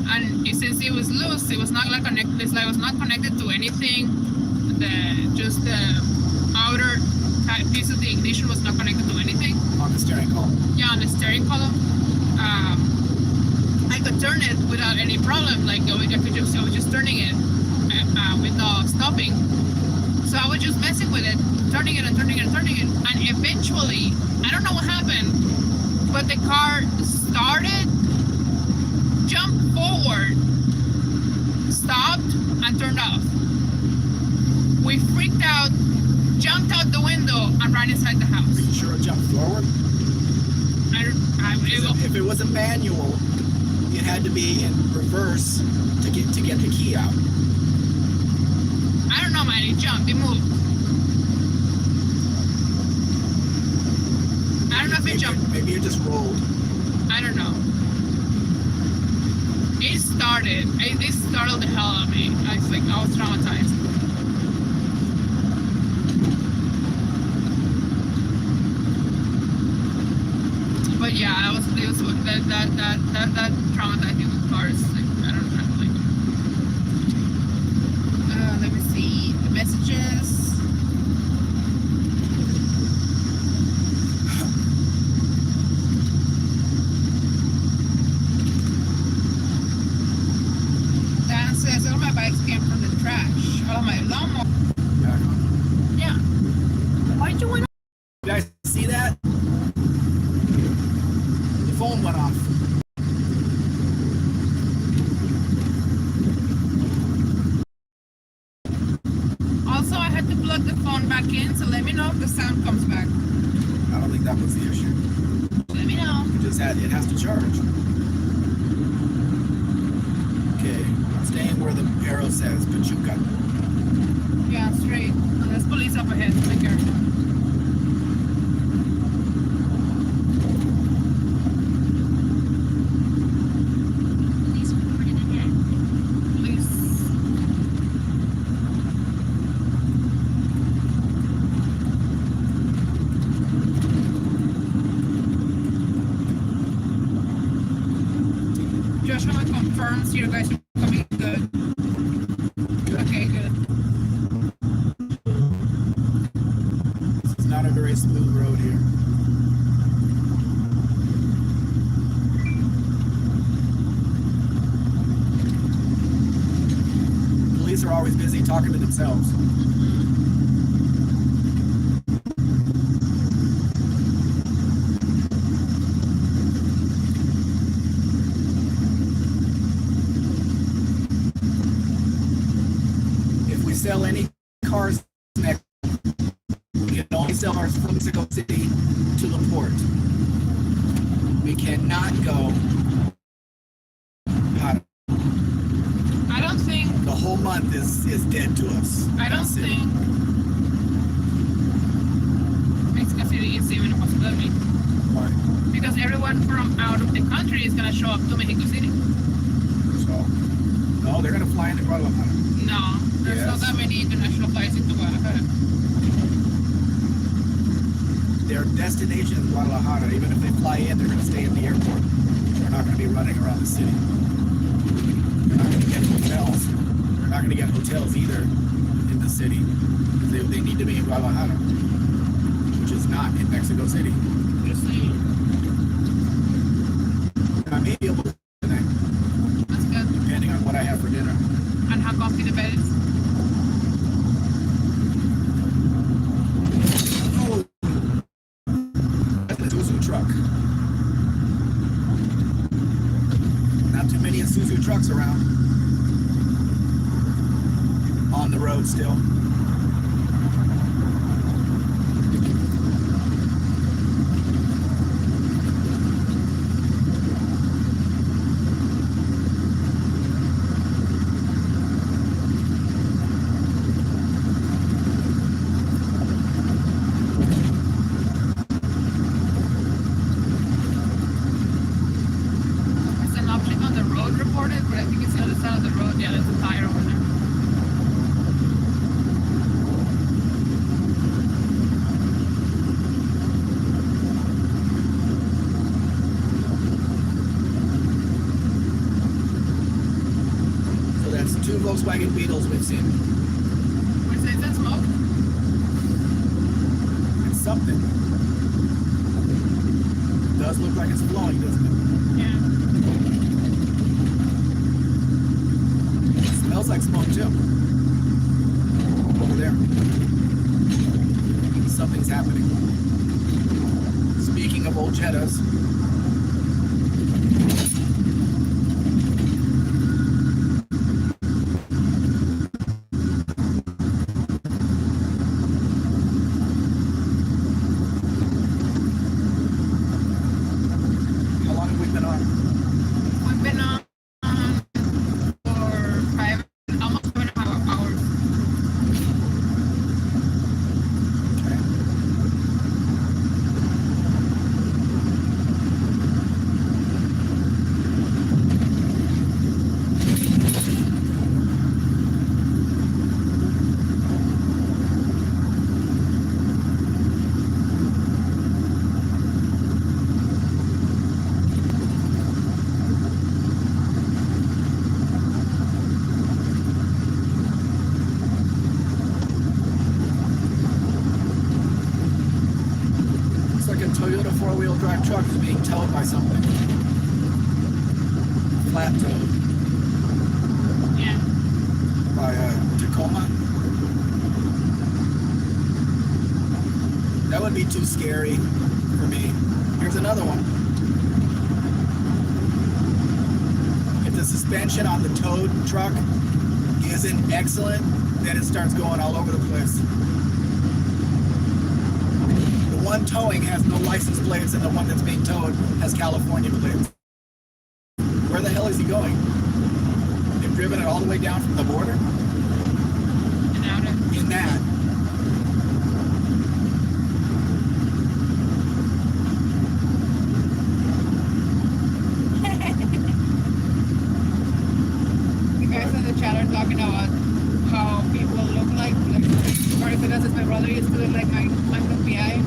And since it was loose, it was not like connected. It's like it was not connected to anything. Just the outer piece of the ignition was not connected to anything. On the steering column. Yeah, on the steering column. I could turn it without any problem. Like I was just turning it without stopping. So I was just messing with it, turning it and turning it and turning it, and eventually, I don't know what happened, but the car started, jumped forward, stopped, and turned off. We freaked out, jumped out the window, and ran inside the house. Are you sure it jumped forward? If it was a manual, it had to be in reverse to get the key out. I don't know, man. It jumped. It moved. I don't know if it jumped. Maybe it just rolled. I don't know. It started. It startled the hell out of me. I was traumatized. But yeah, it was that traumatizing with cars. Like, I don't know. Let me see the messages. Dan says all my bikes came from Oh, my lawnmower. Back on. Yeah. Why'd you want to? You guys see that? The phone went off. Also, I had to plug the phone back in, so let me know if the sound comes back. I don't think that was the issue. Let me know. It has to charge. Okay, I'm staying where the arrow says Pachuca. Yeah, straight. And there's police up ahead. Be careful. Police reported ahead. Police. Joshua confirms you guys are coming good. Okay, good. This is not a very smooth road here. Police are always busy talking to themselves. If we sell any cars next, we can only sell ours from Mexico City to the port. We cannot go out. I don't think. The whole month is dead to us. I don't think Mexico City is even a possibility. Why? Because everyone from out of the country is gonna show up to Mexico City. So, no, they're gonna fly into Guadalajara. No, there's not Yes. that many international flights into Guadalajara. Their destination is Guadalajara. Even if they fly in, they're gonna stay at the airport. They're not gonna be running around the city. They're not gonna get hotels. They're not gonna get hotels either in the city. They need to be in Guadalajara, which is not in Mexico City. Just saying. I may be able to tonight, That's good. depending on what I have for dinner. And how comfy the bed is. Oh, that's a Isuzu truck. Not too many Isuzu trucks around. On the road still. There's an object on the road reported, but I think it's the other side of the road. Yeah, there's a tire over there. So that's 2 Volkswagen Beetles we've seen. Where's that smoke? It's something. It does look like it's flowing, doesn't it? Yeah. It smells like smoke too. Over there. Something's happening. Speaking of old Jettas. How long have we been on? We've been on for almost 5.5 hours. Okay. Looks like a Toyota 4-wheel drive truck is being towed by something. Flat towed Yeah. by a Tacoma. would be too scary for me. Here's another one. If the suspension on the towed truck isn't excellent, then it starts going all over the place. The one towing has no license plates, and the one that's being towed has California plates. Where the hell is he going? They've driven it all the way down from the border? And out of In that. the guys in the chat are talking about how people look like Martha does. My brother used to look like my PI,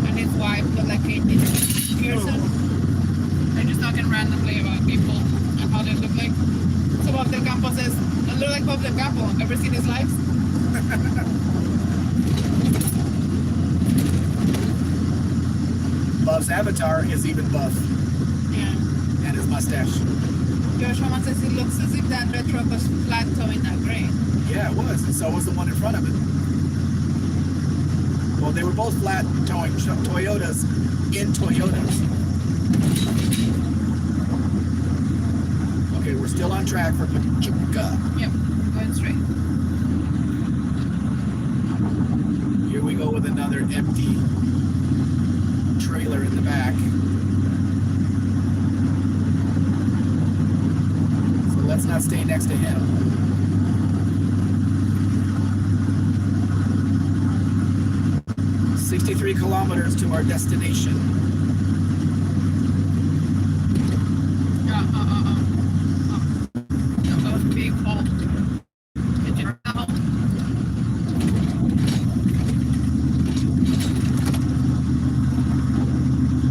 and his wife looked like Kate Pearson. They're just talking randomly about people and how they look like. So Bob Del Campo says, I look like Bob Del Campo. Ever seen his lives? Buff's avatar is even buff. Yeah. And his mustache. Josh Roman says it looks as if that red truck was flat towing that grain. Yeah, it was. And so was the one in front of it. Well, they were both flat towing Toyotas in Toyotas. Okay, we're still on track for Pachuca. Yep, going straight. Here we go with another empty trailer in the back. So let's not stay next to him. 63 kilometers to our destination. That was a big fault. Did you know? I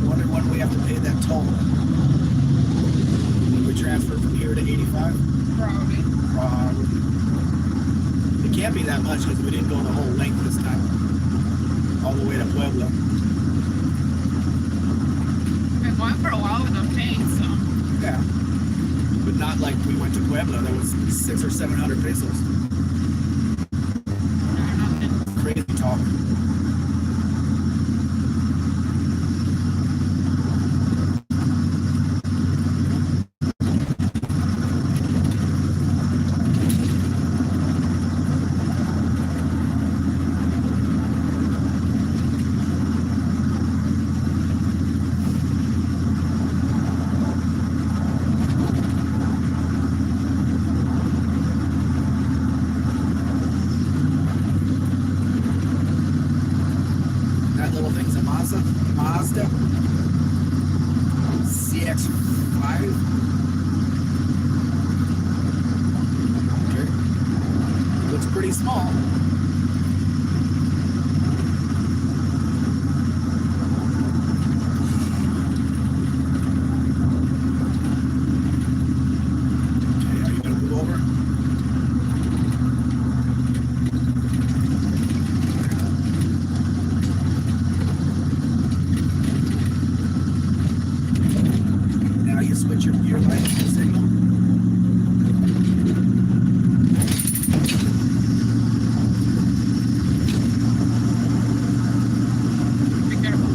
wonder when we have to pay that toll. When we transfer from here to 85? Probably. Probably. It can't be that much because we didn't go the whole length this time. All the way to Puebla. Been going for a while without paying, so. Yeah. But not like we went to Puebla. That was 600 or 700 pesos. Nothing. Crazy talk. Mazda CX-5. Okay. Looks pretty small. Okay, are you gonna move over? Switch your light signal. Be careful.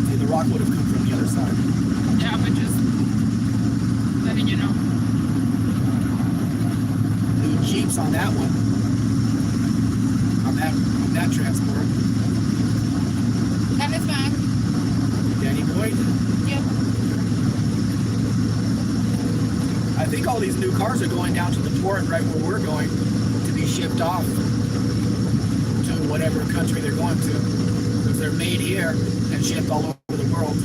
See, the rock would have come from the other side. Yeah, but just letting you know. New Jeeps on that one. On that transport. And it's back. Danny Boyd. Yep. I think all these new cars are going down to the port right where we're going to be shipped off to whatever country they're going to. Because they're made here and shipped all over the world.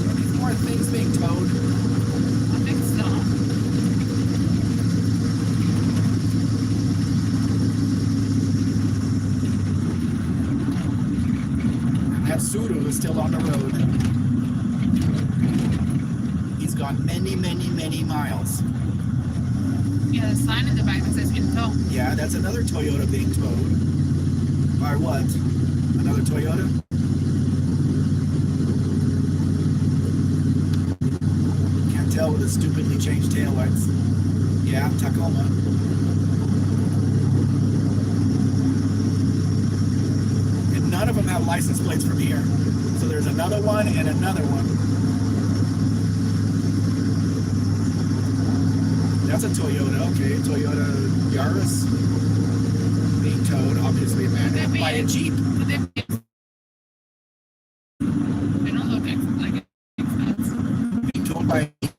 Are these more things being towed? I think so. That Subaru is still on the road. He's gone many, many, many miles. Yeah, the sign in the back that says in tow. Yeah, that's another Toyota being towed. By what? Another Toyota? that stupidly changed taillights. Yeah, Tacoma. And none of them have license plates from here. So there's another one and another one. That's a Toyota, okay. Toyota Yaris. Being towed, obviously, man. By a Jeep. They don't look like expensive. Being towed by a Jeep.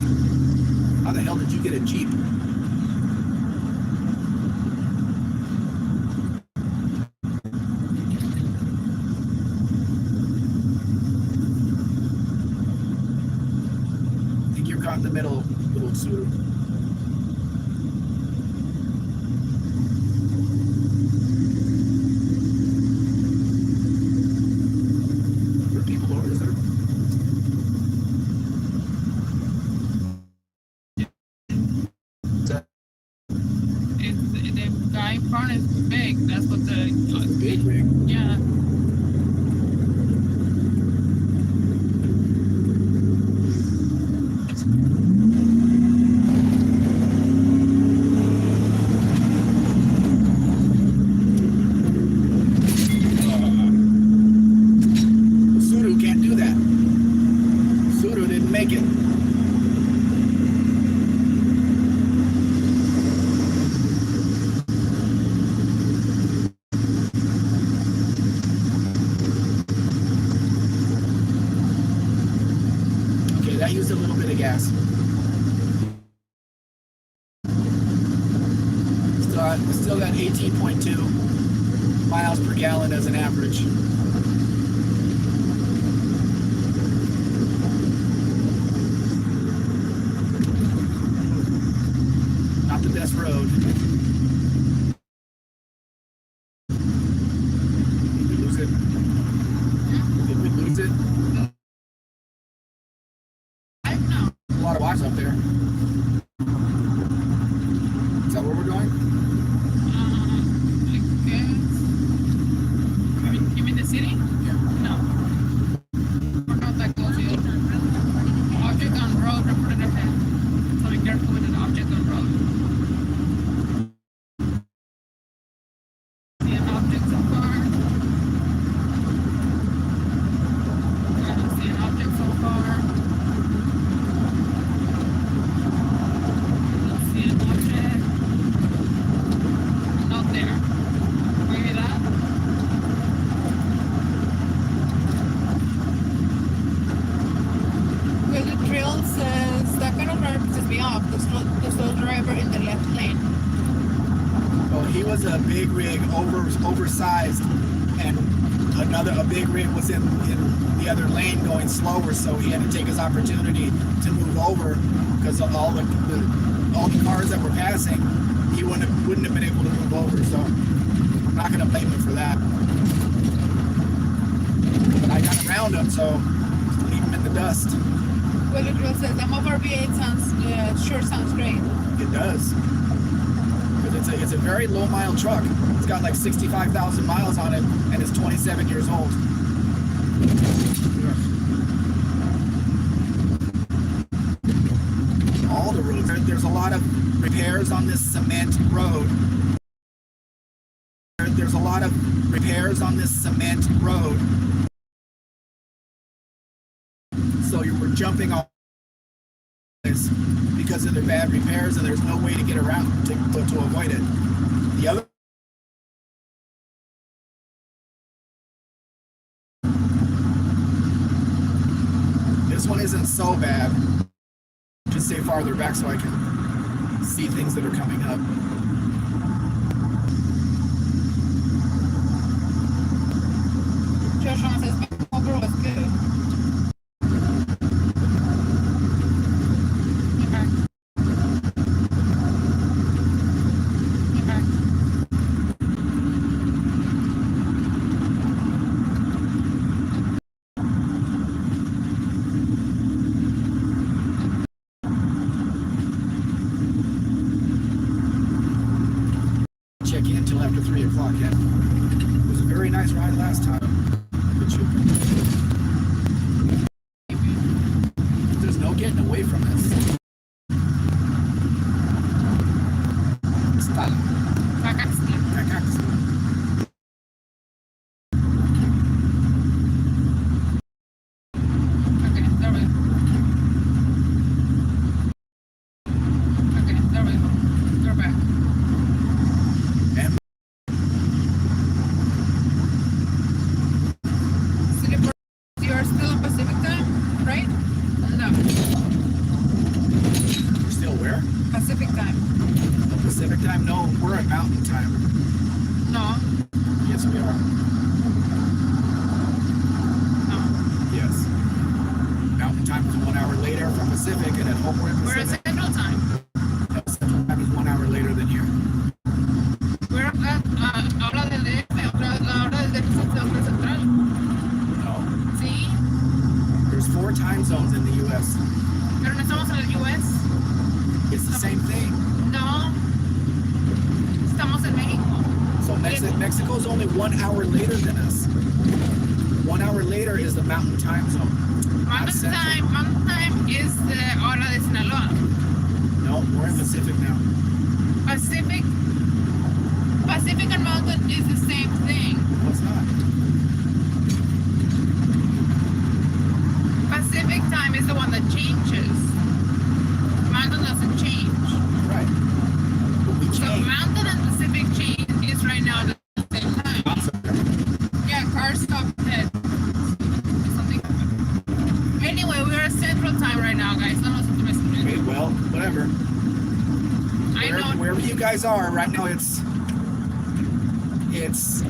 How the hell did you get a Jeep? I think you're caught in the middle, little Subaru. The guy in front is big. That's what the Big rig. yeah. Subaru can't do that. Subaru didn't make it. Okay, that used a little bit of gas. Still got 18.2 miles per gallon as an average. Not the best road. Did we lose it? Did we lose it? I don't know. A lot of watch up there. Is that where we're going? I guess. You mean the city? Yeah. No. We're not that close yet. Object on road reported ahead. So be careful with an object on road. See an object so far. I don't see an object so far. Don't see an object. Not there. Maybe that. Well, the trail says that kind of driver pisses me off. The slow driver in the left lane. Well, he was a big rig, oversized, and a big rig was in the other lane going slower, so he had to take his opportunity to move over because of all the cars that were passing, he wouldn't have been able to move over. So I'm not going to blame him for that. But I got around him, so leave him in the dust. Well, the trail says handover V8 sure sounds great. It does. Because it's a very low mile truck. It's got like 65,000 miles on it, and it's 27 years old. All the roads. There's a lot of repairs on this cement road. There's a lot of repairs on this cement road. So we're jumping off this because of their bad repairs, and there's no way to get around to avoid it. The other this one isn't so bad. Just stay farther back so I can see things that are coming up. Joshua says handover was good. Check in until after 3 o'clock. Yeah. It was a very nice ride last time. But there's no getting away from this. Okay, there we go. Okay, there we go. You're back. And City, you're still on Pacific time, right? No, we're still where? Pacific time. Pacific time? No, we're at Mountain time. No, Yes, we are. no. Yes. Mountain time is 1 hour later from Pacific, and at home we're in We're at Pacific. Central time. No, Central time is 1 hour later than here. We're at hora del DF, la hora del DF central. No. Sí, There's 4 time zones in the U.S. pero no estamos en el US. It's the same thing. No, estamos en México. So Mexico is only 1 hour later than us. 1 hour later is the Mountain time zone. Mountain time is the hora de Sinaloa. No, we're in Pacific now. Pacific and Mountain is the same thing. No, it's not. Pacific time is the one that changes. Mountain doesn't change. Right. But we So change. Mountain and Pacific change is right now at the same time. Yeah, car stopped dead. Something happened. Anyway, we are at Central time right now, guys. Okay, well, whatever. I know. Wherever you guys are right now, it's It's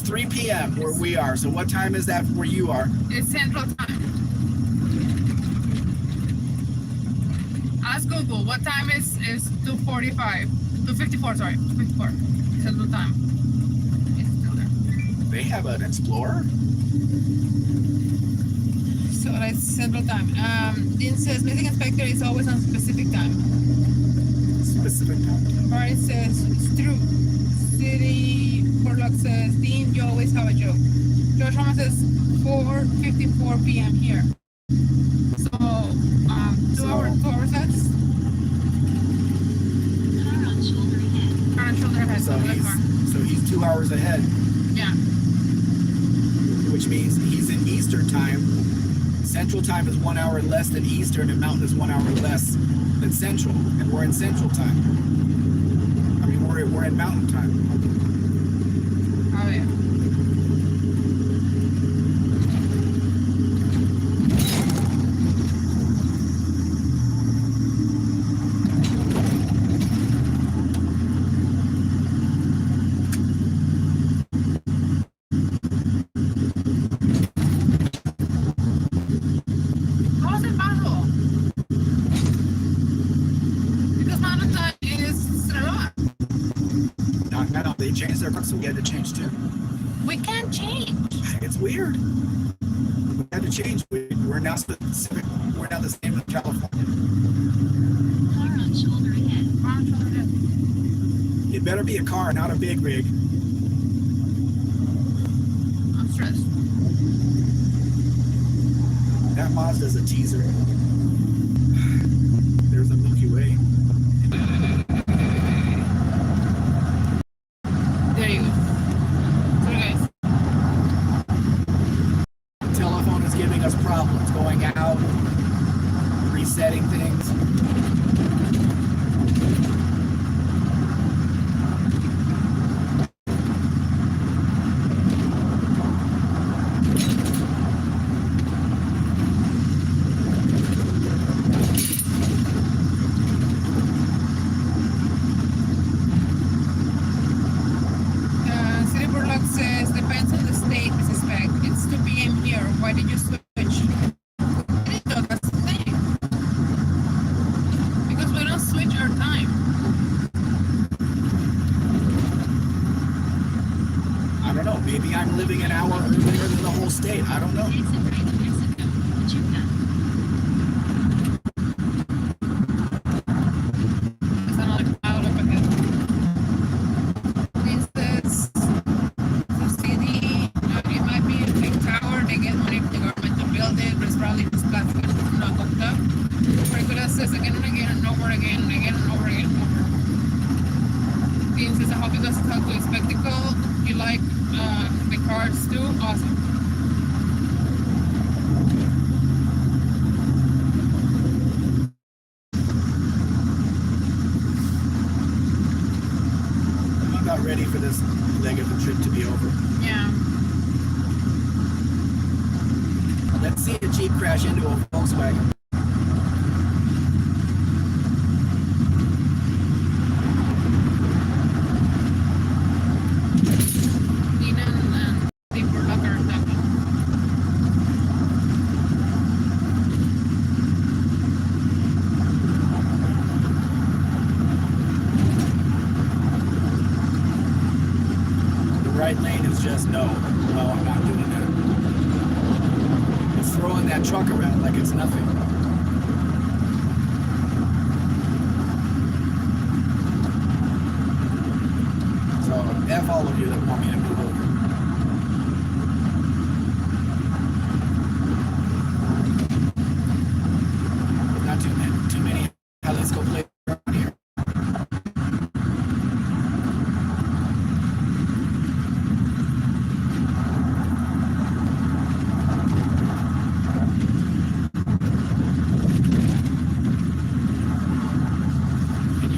3 p.m. where we are. So what time is that where you are? It's Central time. Ask Google. What time is 2:45? 2:54. Sorry, 2:54. Central time. It's still there. They have an Explorer. So that's Central time. Dean says missing inspector is always on Pacific time. Specific time. Barry says it's true. City Portlock says Dean, you always have a joke. George Rama says 4:54 p.m. here. So 2 hours that's Car on shoulder ahead. car and shoulder ahead. So he's 2 hours ahead, Yeah. which means he's in Eastern time. Central time is 1 hour less than Eastern, and Mountain is 1 hour less than Central, and we're in Central time. I mean, we're in Mountain time. Oh yeah. How is it possible? Because Mountain time is Sinaloa. No, they changed their clock, so we had to change too. We can't change. It's weird. We had to change. We're now specific. We're now the same as California. Car on shoulder ahead. Car and shoulder ahead. It better be a car, not a big rig. I'm stressed. That Mazda's a teaser. There's a Milky Way. There you go. So guys, Telephone is giving us problems. Going out, resetting things. City Burlock says depends on the state, Mrs. Peck. It's 2 p.m. here. Why did you switch? I didn't know that's the thing. Because we don't switch our time. I don't know. Maybe I'm living an hour earlier than the whole state. I don't know. Exit right to Mexico. Pachuca. There's another cloud up ahead. This is the city. It might be a big tower. They get money from the government to build it, but it's probably just plastic and not hooked up. Nicolas says again and again and over again and again and over again and over. Dean says I hope you guys come to a spectacle. You like the cars too? Awesome. I'm about ready for this leg of the trip to be over. Yeah. Let's see a Jeep crash into a Volkswagen. Right lane is just no, I'm not doing that. It's throwing that truck around like it's nothing. So F all of you that want me to move over. Not too many. Let's go play around here.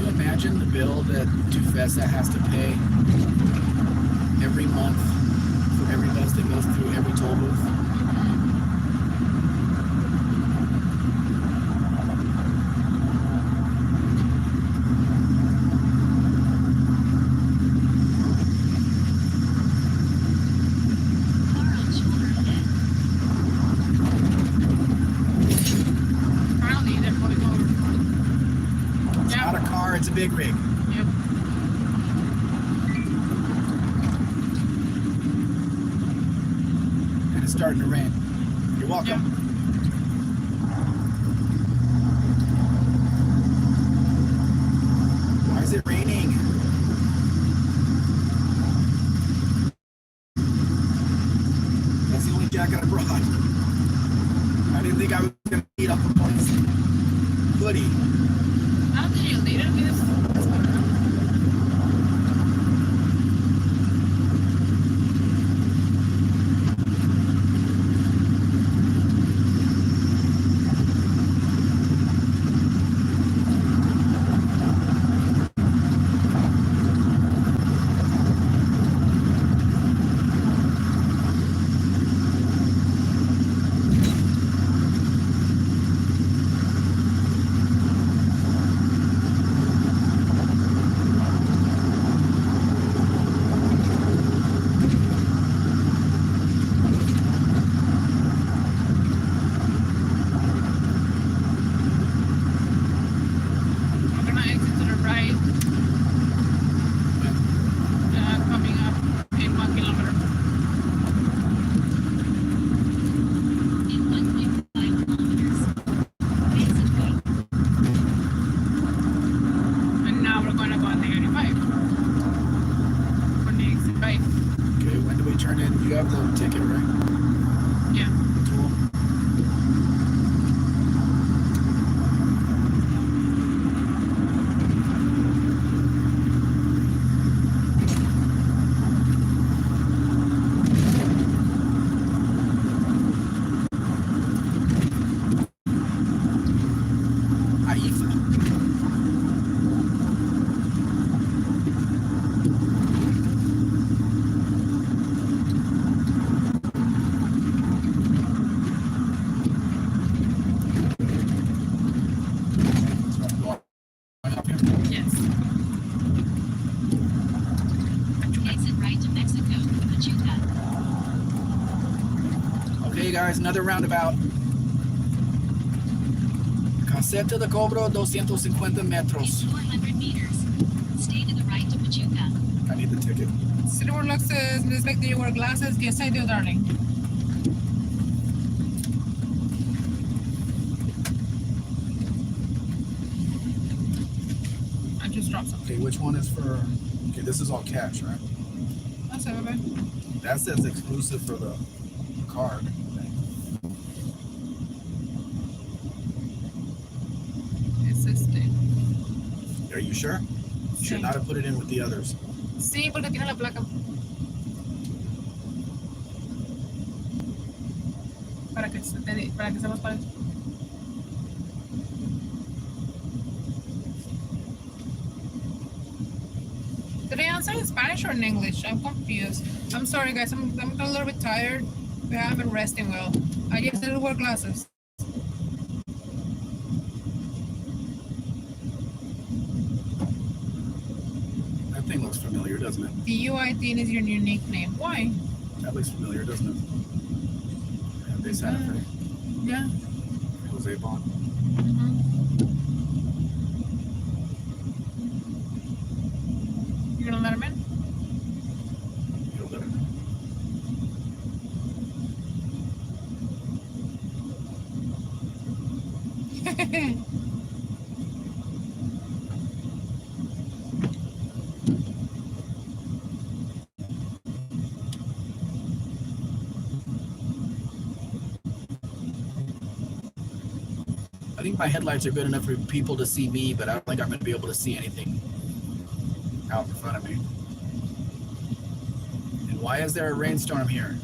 Imagine the bill that Tufesa has to pay every month for every bus that goes through every toll booth. Apparently they're pulling over. It's not a car, it's a big rig. Yep. And it's starting to rain. You're welcome. Yep. Why is it raining? That's the only jacket I brought. I didn't think I was going to need up a hoodie. How did you lead this? You have the ticket, right? Yeah. Cool. Guys, another roundabout. Caseta de Cobro, 250 metros. 400 meters. Stay to the right to Pachuca. I need the ticket. Silver Lux says, respect that you wear glasses. Yes, I do, darling. I just dropped something. Okay, which one is for... Okay, this is all cash, right? That's it, baby. That says exclusive for the card. It's this thing. Are you sure? You should not have put it in with the others. Sí, porque tiene la placa. Para que sepas para eso. Did I answer in Spanish or in English? I'm confused. I'm sorry, guys. I'm a little bit tired. I haven't been resting well. I just didn't wear glasses. That thing looks familiar, doesn't it? DUID is your unique name. Why? That looks familiar, doesn't it? Have they Santa Fe? Yeah. Jose Bon. You gonna let him in? You'll let him. I think my headlights are good enough for people to see me, but I don't think I'm going to be able to see anything out in front of me. And why is there a rainstorm here?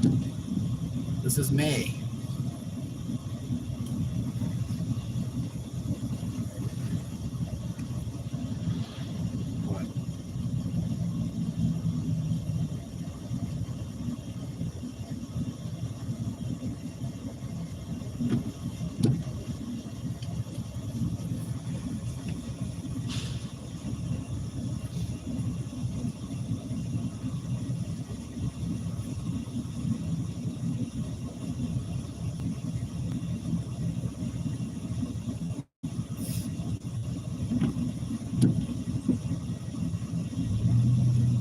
This is May. What?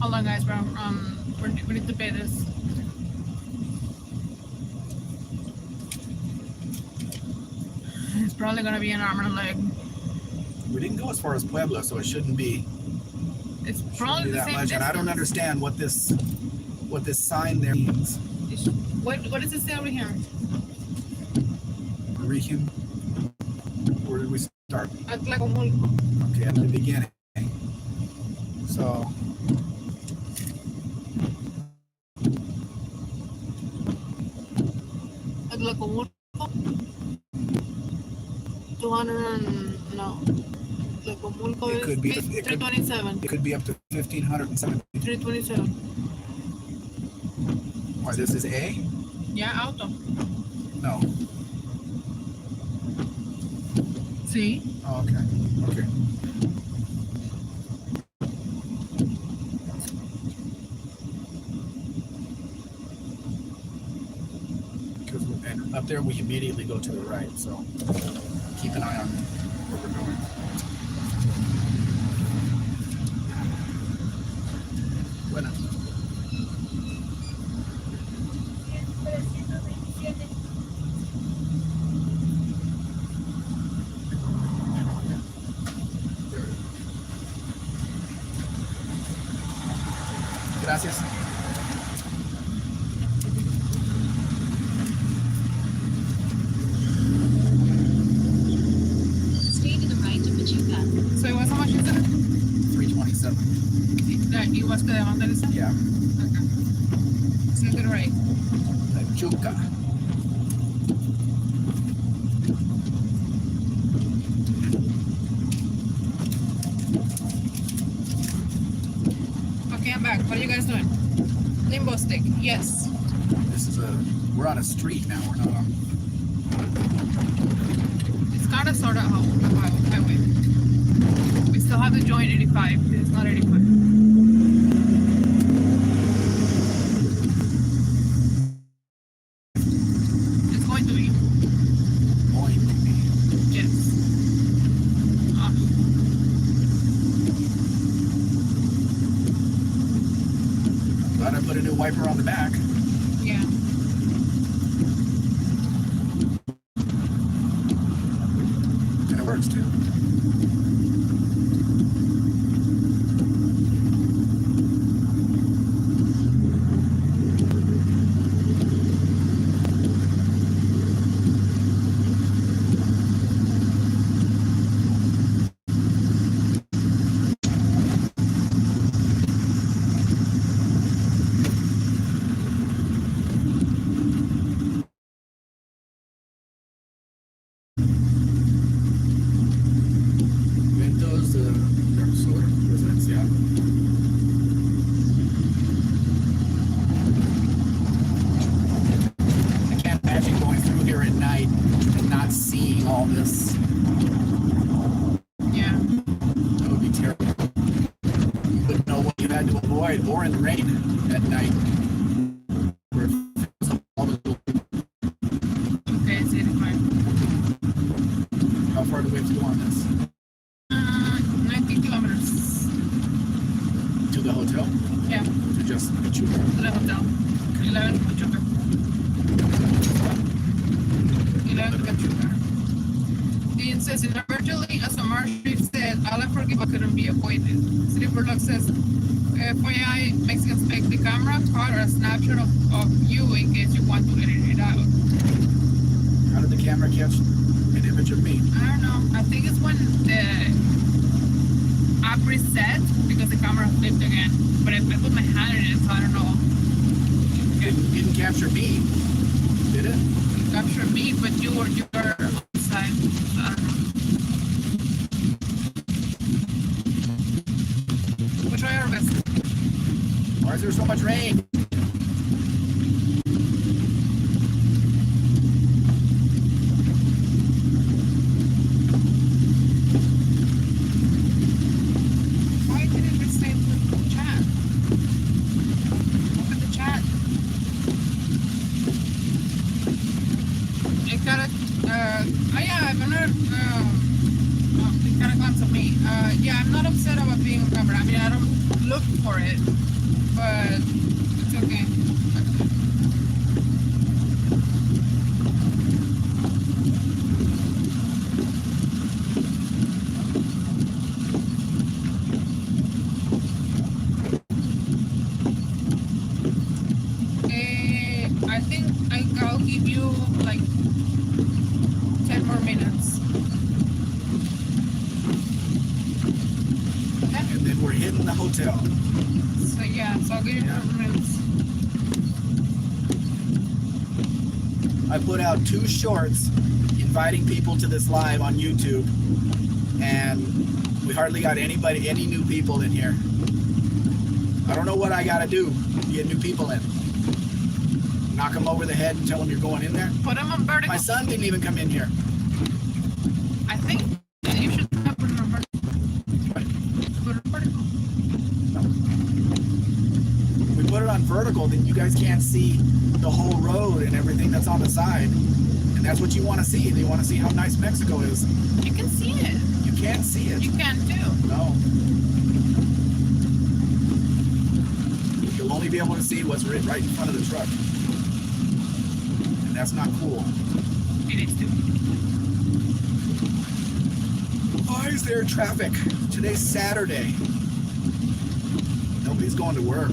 Hold on, guys. We need to pay this. It's probably gonna be an arm and a leg. We didn't go as far as Puebla, so it shouldn't be, It's probably the that same much. And I don't distance. understand what this sign there means. What does it say over here? Region. Where did we start? Atlacomulco. Okay, at the beginning. So Atlacomulco. 200 no. Atlacomulco it is could be 327. it could be up to 1,570. 327. Why, this is A? Yeah, auto. No. Sí. Oh, okay. Okay. And up there we immediately go to the right, so keep an eye on where we're going. Buenas. Gracias. Stay to the right of Pachuca. So it was how much is it? 327. It was the amount that is. Yeah. Okay. So to the right. Pachuca. Okay, I'm back. What are you guys doing? Limbo stick. Yes. We're on a street now. We're not on. It's kind of sort of highway. We still have to join 85. It's not 85. It's going to be. Going to be. Yes. Glad I put a new wiper on the back. Yeah. And it works too. to avoid, or in the rain at night. Where it fills all the- Okay, it's 85. How far do we have to go on this? 90 kilometers. To the hotel? Yeah, To just Pachuca? to the hotel. 11 to Pachuca. 11 to Pachuca. Dean says, eventually, as Omar Sharif said, all I forgive couldn't be avoided. Sleeper Luck says, FYI, Mexicans make the camera caught a snapshot of you in case you want to edit it out. How did the camera catch an image of me? I don't know. I think it's when the app reset because the camera flipped again. But I put my hand in it, so I don't know. It didn't capture me, did it? It captured me, but you were outside. So I don't know. We'll try our best. Why is there so much rain? Why didn't it say the chat? Open the chat. It got a, oh yeah, I'm not, it got a glance of me. Yeah, I'm not upset about being on camera. I mean, I don't look for it, but it's okay. I think I'll give you like 10 more minutes. Okay? And then we're hitting the hotel. So yeah, so I'll give you 10 more minutes. I put out 2 shorts inviting people to this live on YouTube, and we hardly got any new people in here. I don't know what I gotta do to get new people in. Knock them over the head and tell them you're going in there. Put them on vertical. My son didn't even come in here. I think that you should put it on vertical. Put it on vertical. We put it on vertical, then you guys can't see the whole road and everything that's on the side. And that's what you want to see. You want to see how nice Mexico is. You can see it. You can't see it. You can too. No. You'll only be able to see what's right in front of the truck. And that's not cool. It is too. Why is there traffic? Today's Saturday. Nobody's going to work.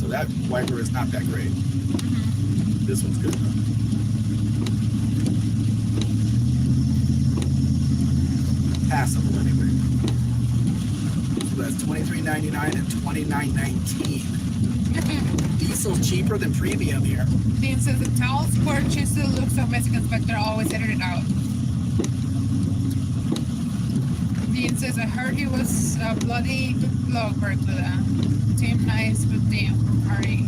That wiper is not that great. This one's good though. Passable anyway. So that's $23.99 and $29.19. Diesel's cheaper than premium here. Dean says the tall square chisel looks of Mexicans, but they're always edited out. Dean says I heard he was a bloody good vlogger to the team nice with Dean from Party.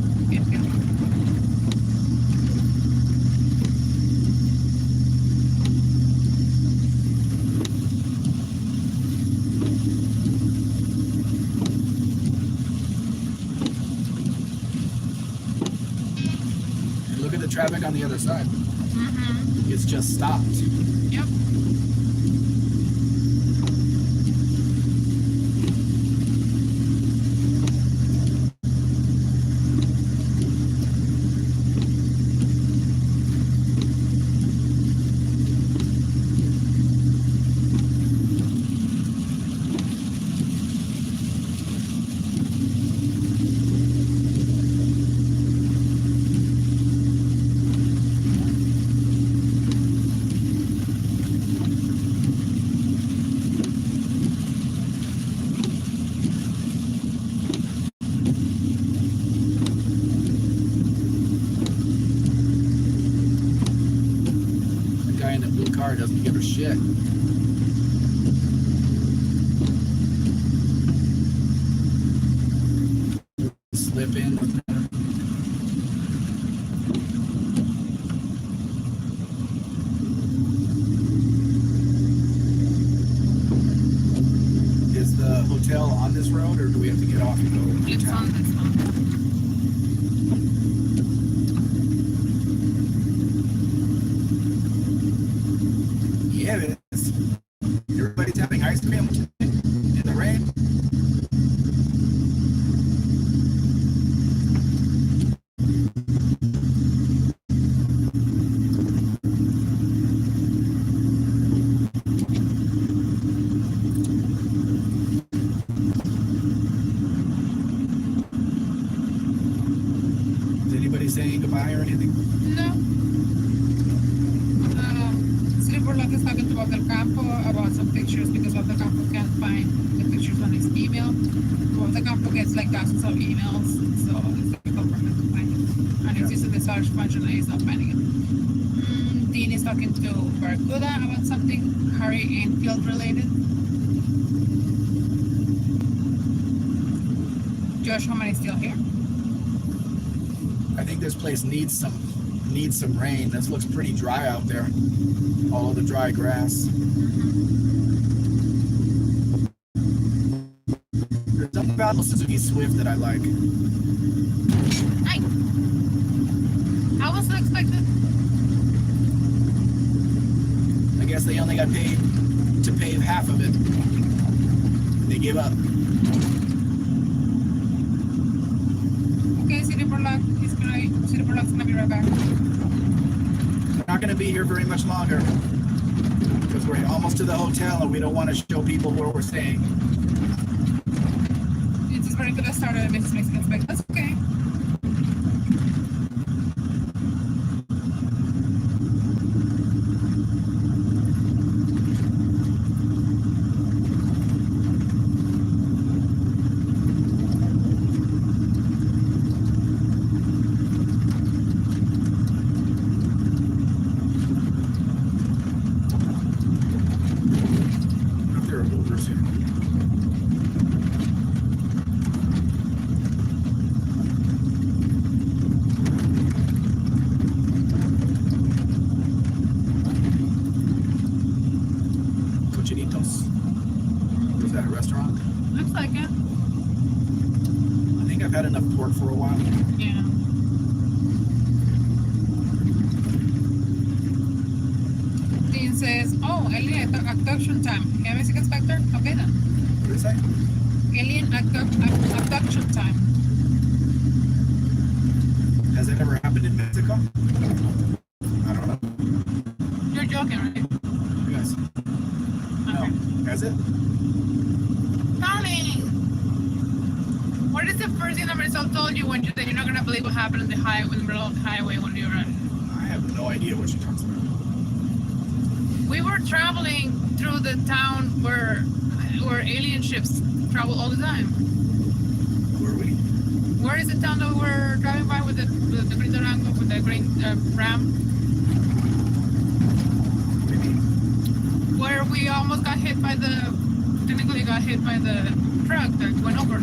Look at the traffic on the other side. Mm-hmm. It's just stopped. Yep. car doesn't give a shit. Slip in. Is the hotel on this road, or do we have to get off and go to It's town? on this one. Yeah, it is. Everybody's having ice cream in the rain. Is anybody saying goodbye or anything? No. Silver Luck is talking to Bob Del Campo about some pictures because Bob Del Campo can't find the pictures on his email. Bob Del Campo gets like thousands of emails, so it's difficult for him to find it. And it's using the search function and he's not finding it. Dean is talking to Barracuda about something Harry Enfield related. Josh Homan is still here. I think this place needs some rain. This looks pretty dry out there. All of the dry grass. There's something about the Suzuki Swift that I like. Hi. How was it expected? I guess they only got paid to pave half of it. They give up. Okay, City Luck is gonna. City Luck's gonna be right back. We're not going to be here very much longer because we're almost to the hotel and we don't want to show people where we're staying. It's just very good to start at a Mexican spec. That's okay. Is that a restaurant? Looks like it. I think I've had enough pork for a while. Yeah. Dean says, oh, alien abduction time. Okay, Mexican Spectre? Okay then. What did it say? Alien abduction time. Has it ever happened in Mexico? I don't know. You're joking, right? Yes. No. Has it? Darling! What is the first thing that Marisol told you when you said you're not gonna believe what happened in the middle of the highway when you were at? I have no idea what she talks about. We were traveling through the town where alien ships travel all the time. Were we? Where is the town that we were driving by with the green Durango, with the green Ram? Maybe. Where we almost got hit by the truck that went over.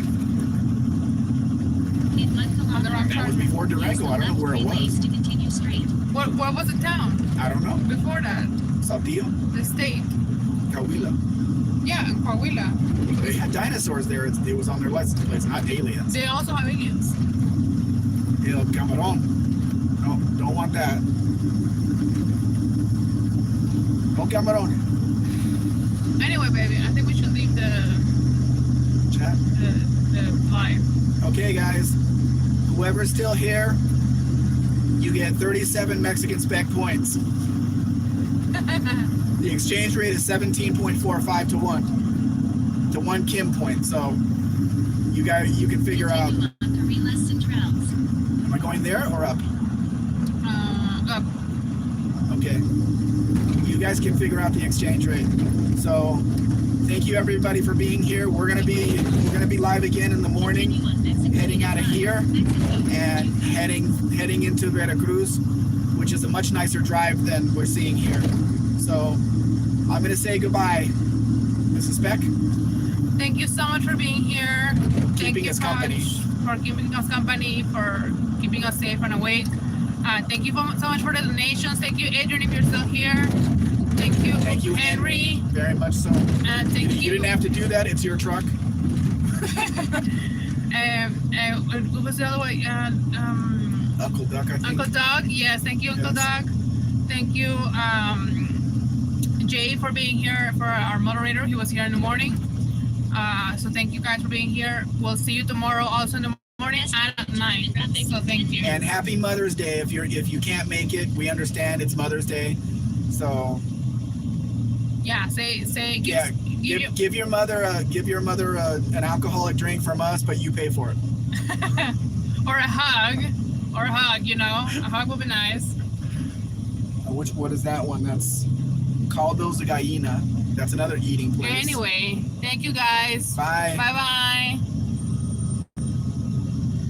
On the wrong That track. was before Durango. I don't know where it was. To continue straight. What was the town I don't know. before that? Saltillo? The state. Coahuila. Yeah, in Coahuila. They had dinosaurs there. It was on their license plates, not aliens. They also have aliens. El Camarón. No, don't want that. No Camarón. Anyway, baby, I think we should leave the Chat. live. Okay, guys. Whoever's still here, you get 37 Mexican spec points. The exchange rate is 17.45 to 1. To 1 Kim point. So you can figure out. Am I going there or up? Up. Okay. You guys can figure out the exchange rate. So thank you everybody for being here. We're gonna be live again in the morning, heading out of here and heading into Veracruz, which is a much nicer drive than we're seeing here. So I'm going to say goodbye. Mrs. Beck, Thank you so much for being here. Thank Keeping you us so company. much for keeping us company, for keeping us safe and awake. Thank you so much for the donations. Thank you, Adrian, if you're still here. thank you, Henry. Very much so. And thank You didn't have to do that. It's your truck. What was the other way? Uncle Duck, I think. Uncle Doug. Yes, thank you, Uncle Yes. Doug. Thank you, Jay, for being here, for our moderator. He was here in the morning. So thank you guys for being here. We'll see you tomorrow also in the morning and at 9. So thank you. And happy Mother's Day. If you can't make it, we understand it's Mother's Day. So Yeah, give your mother an alcoholic drink from us, but you pay for it. or a hug, you know. A hug would be nice. What is that one? That's Caldo's de Gallina. That's another eating place. Anyway, thank you guys. Bye. Bye-bye.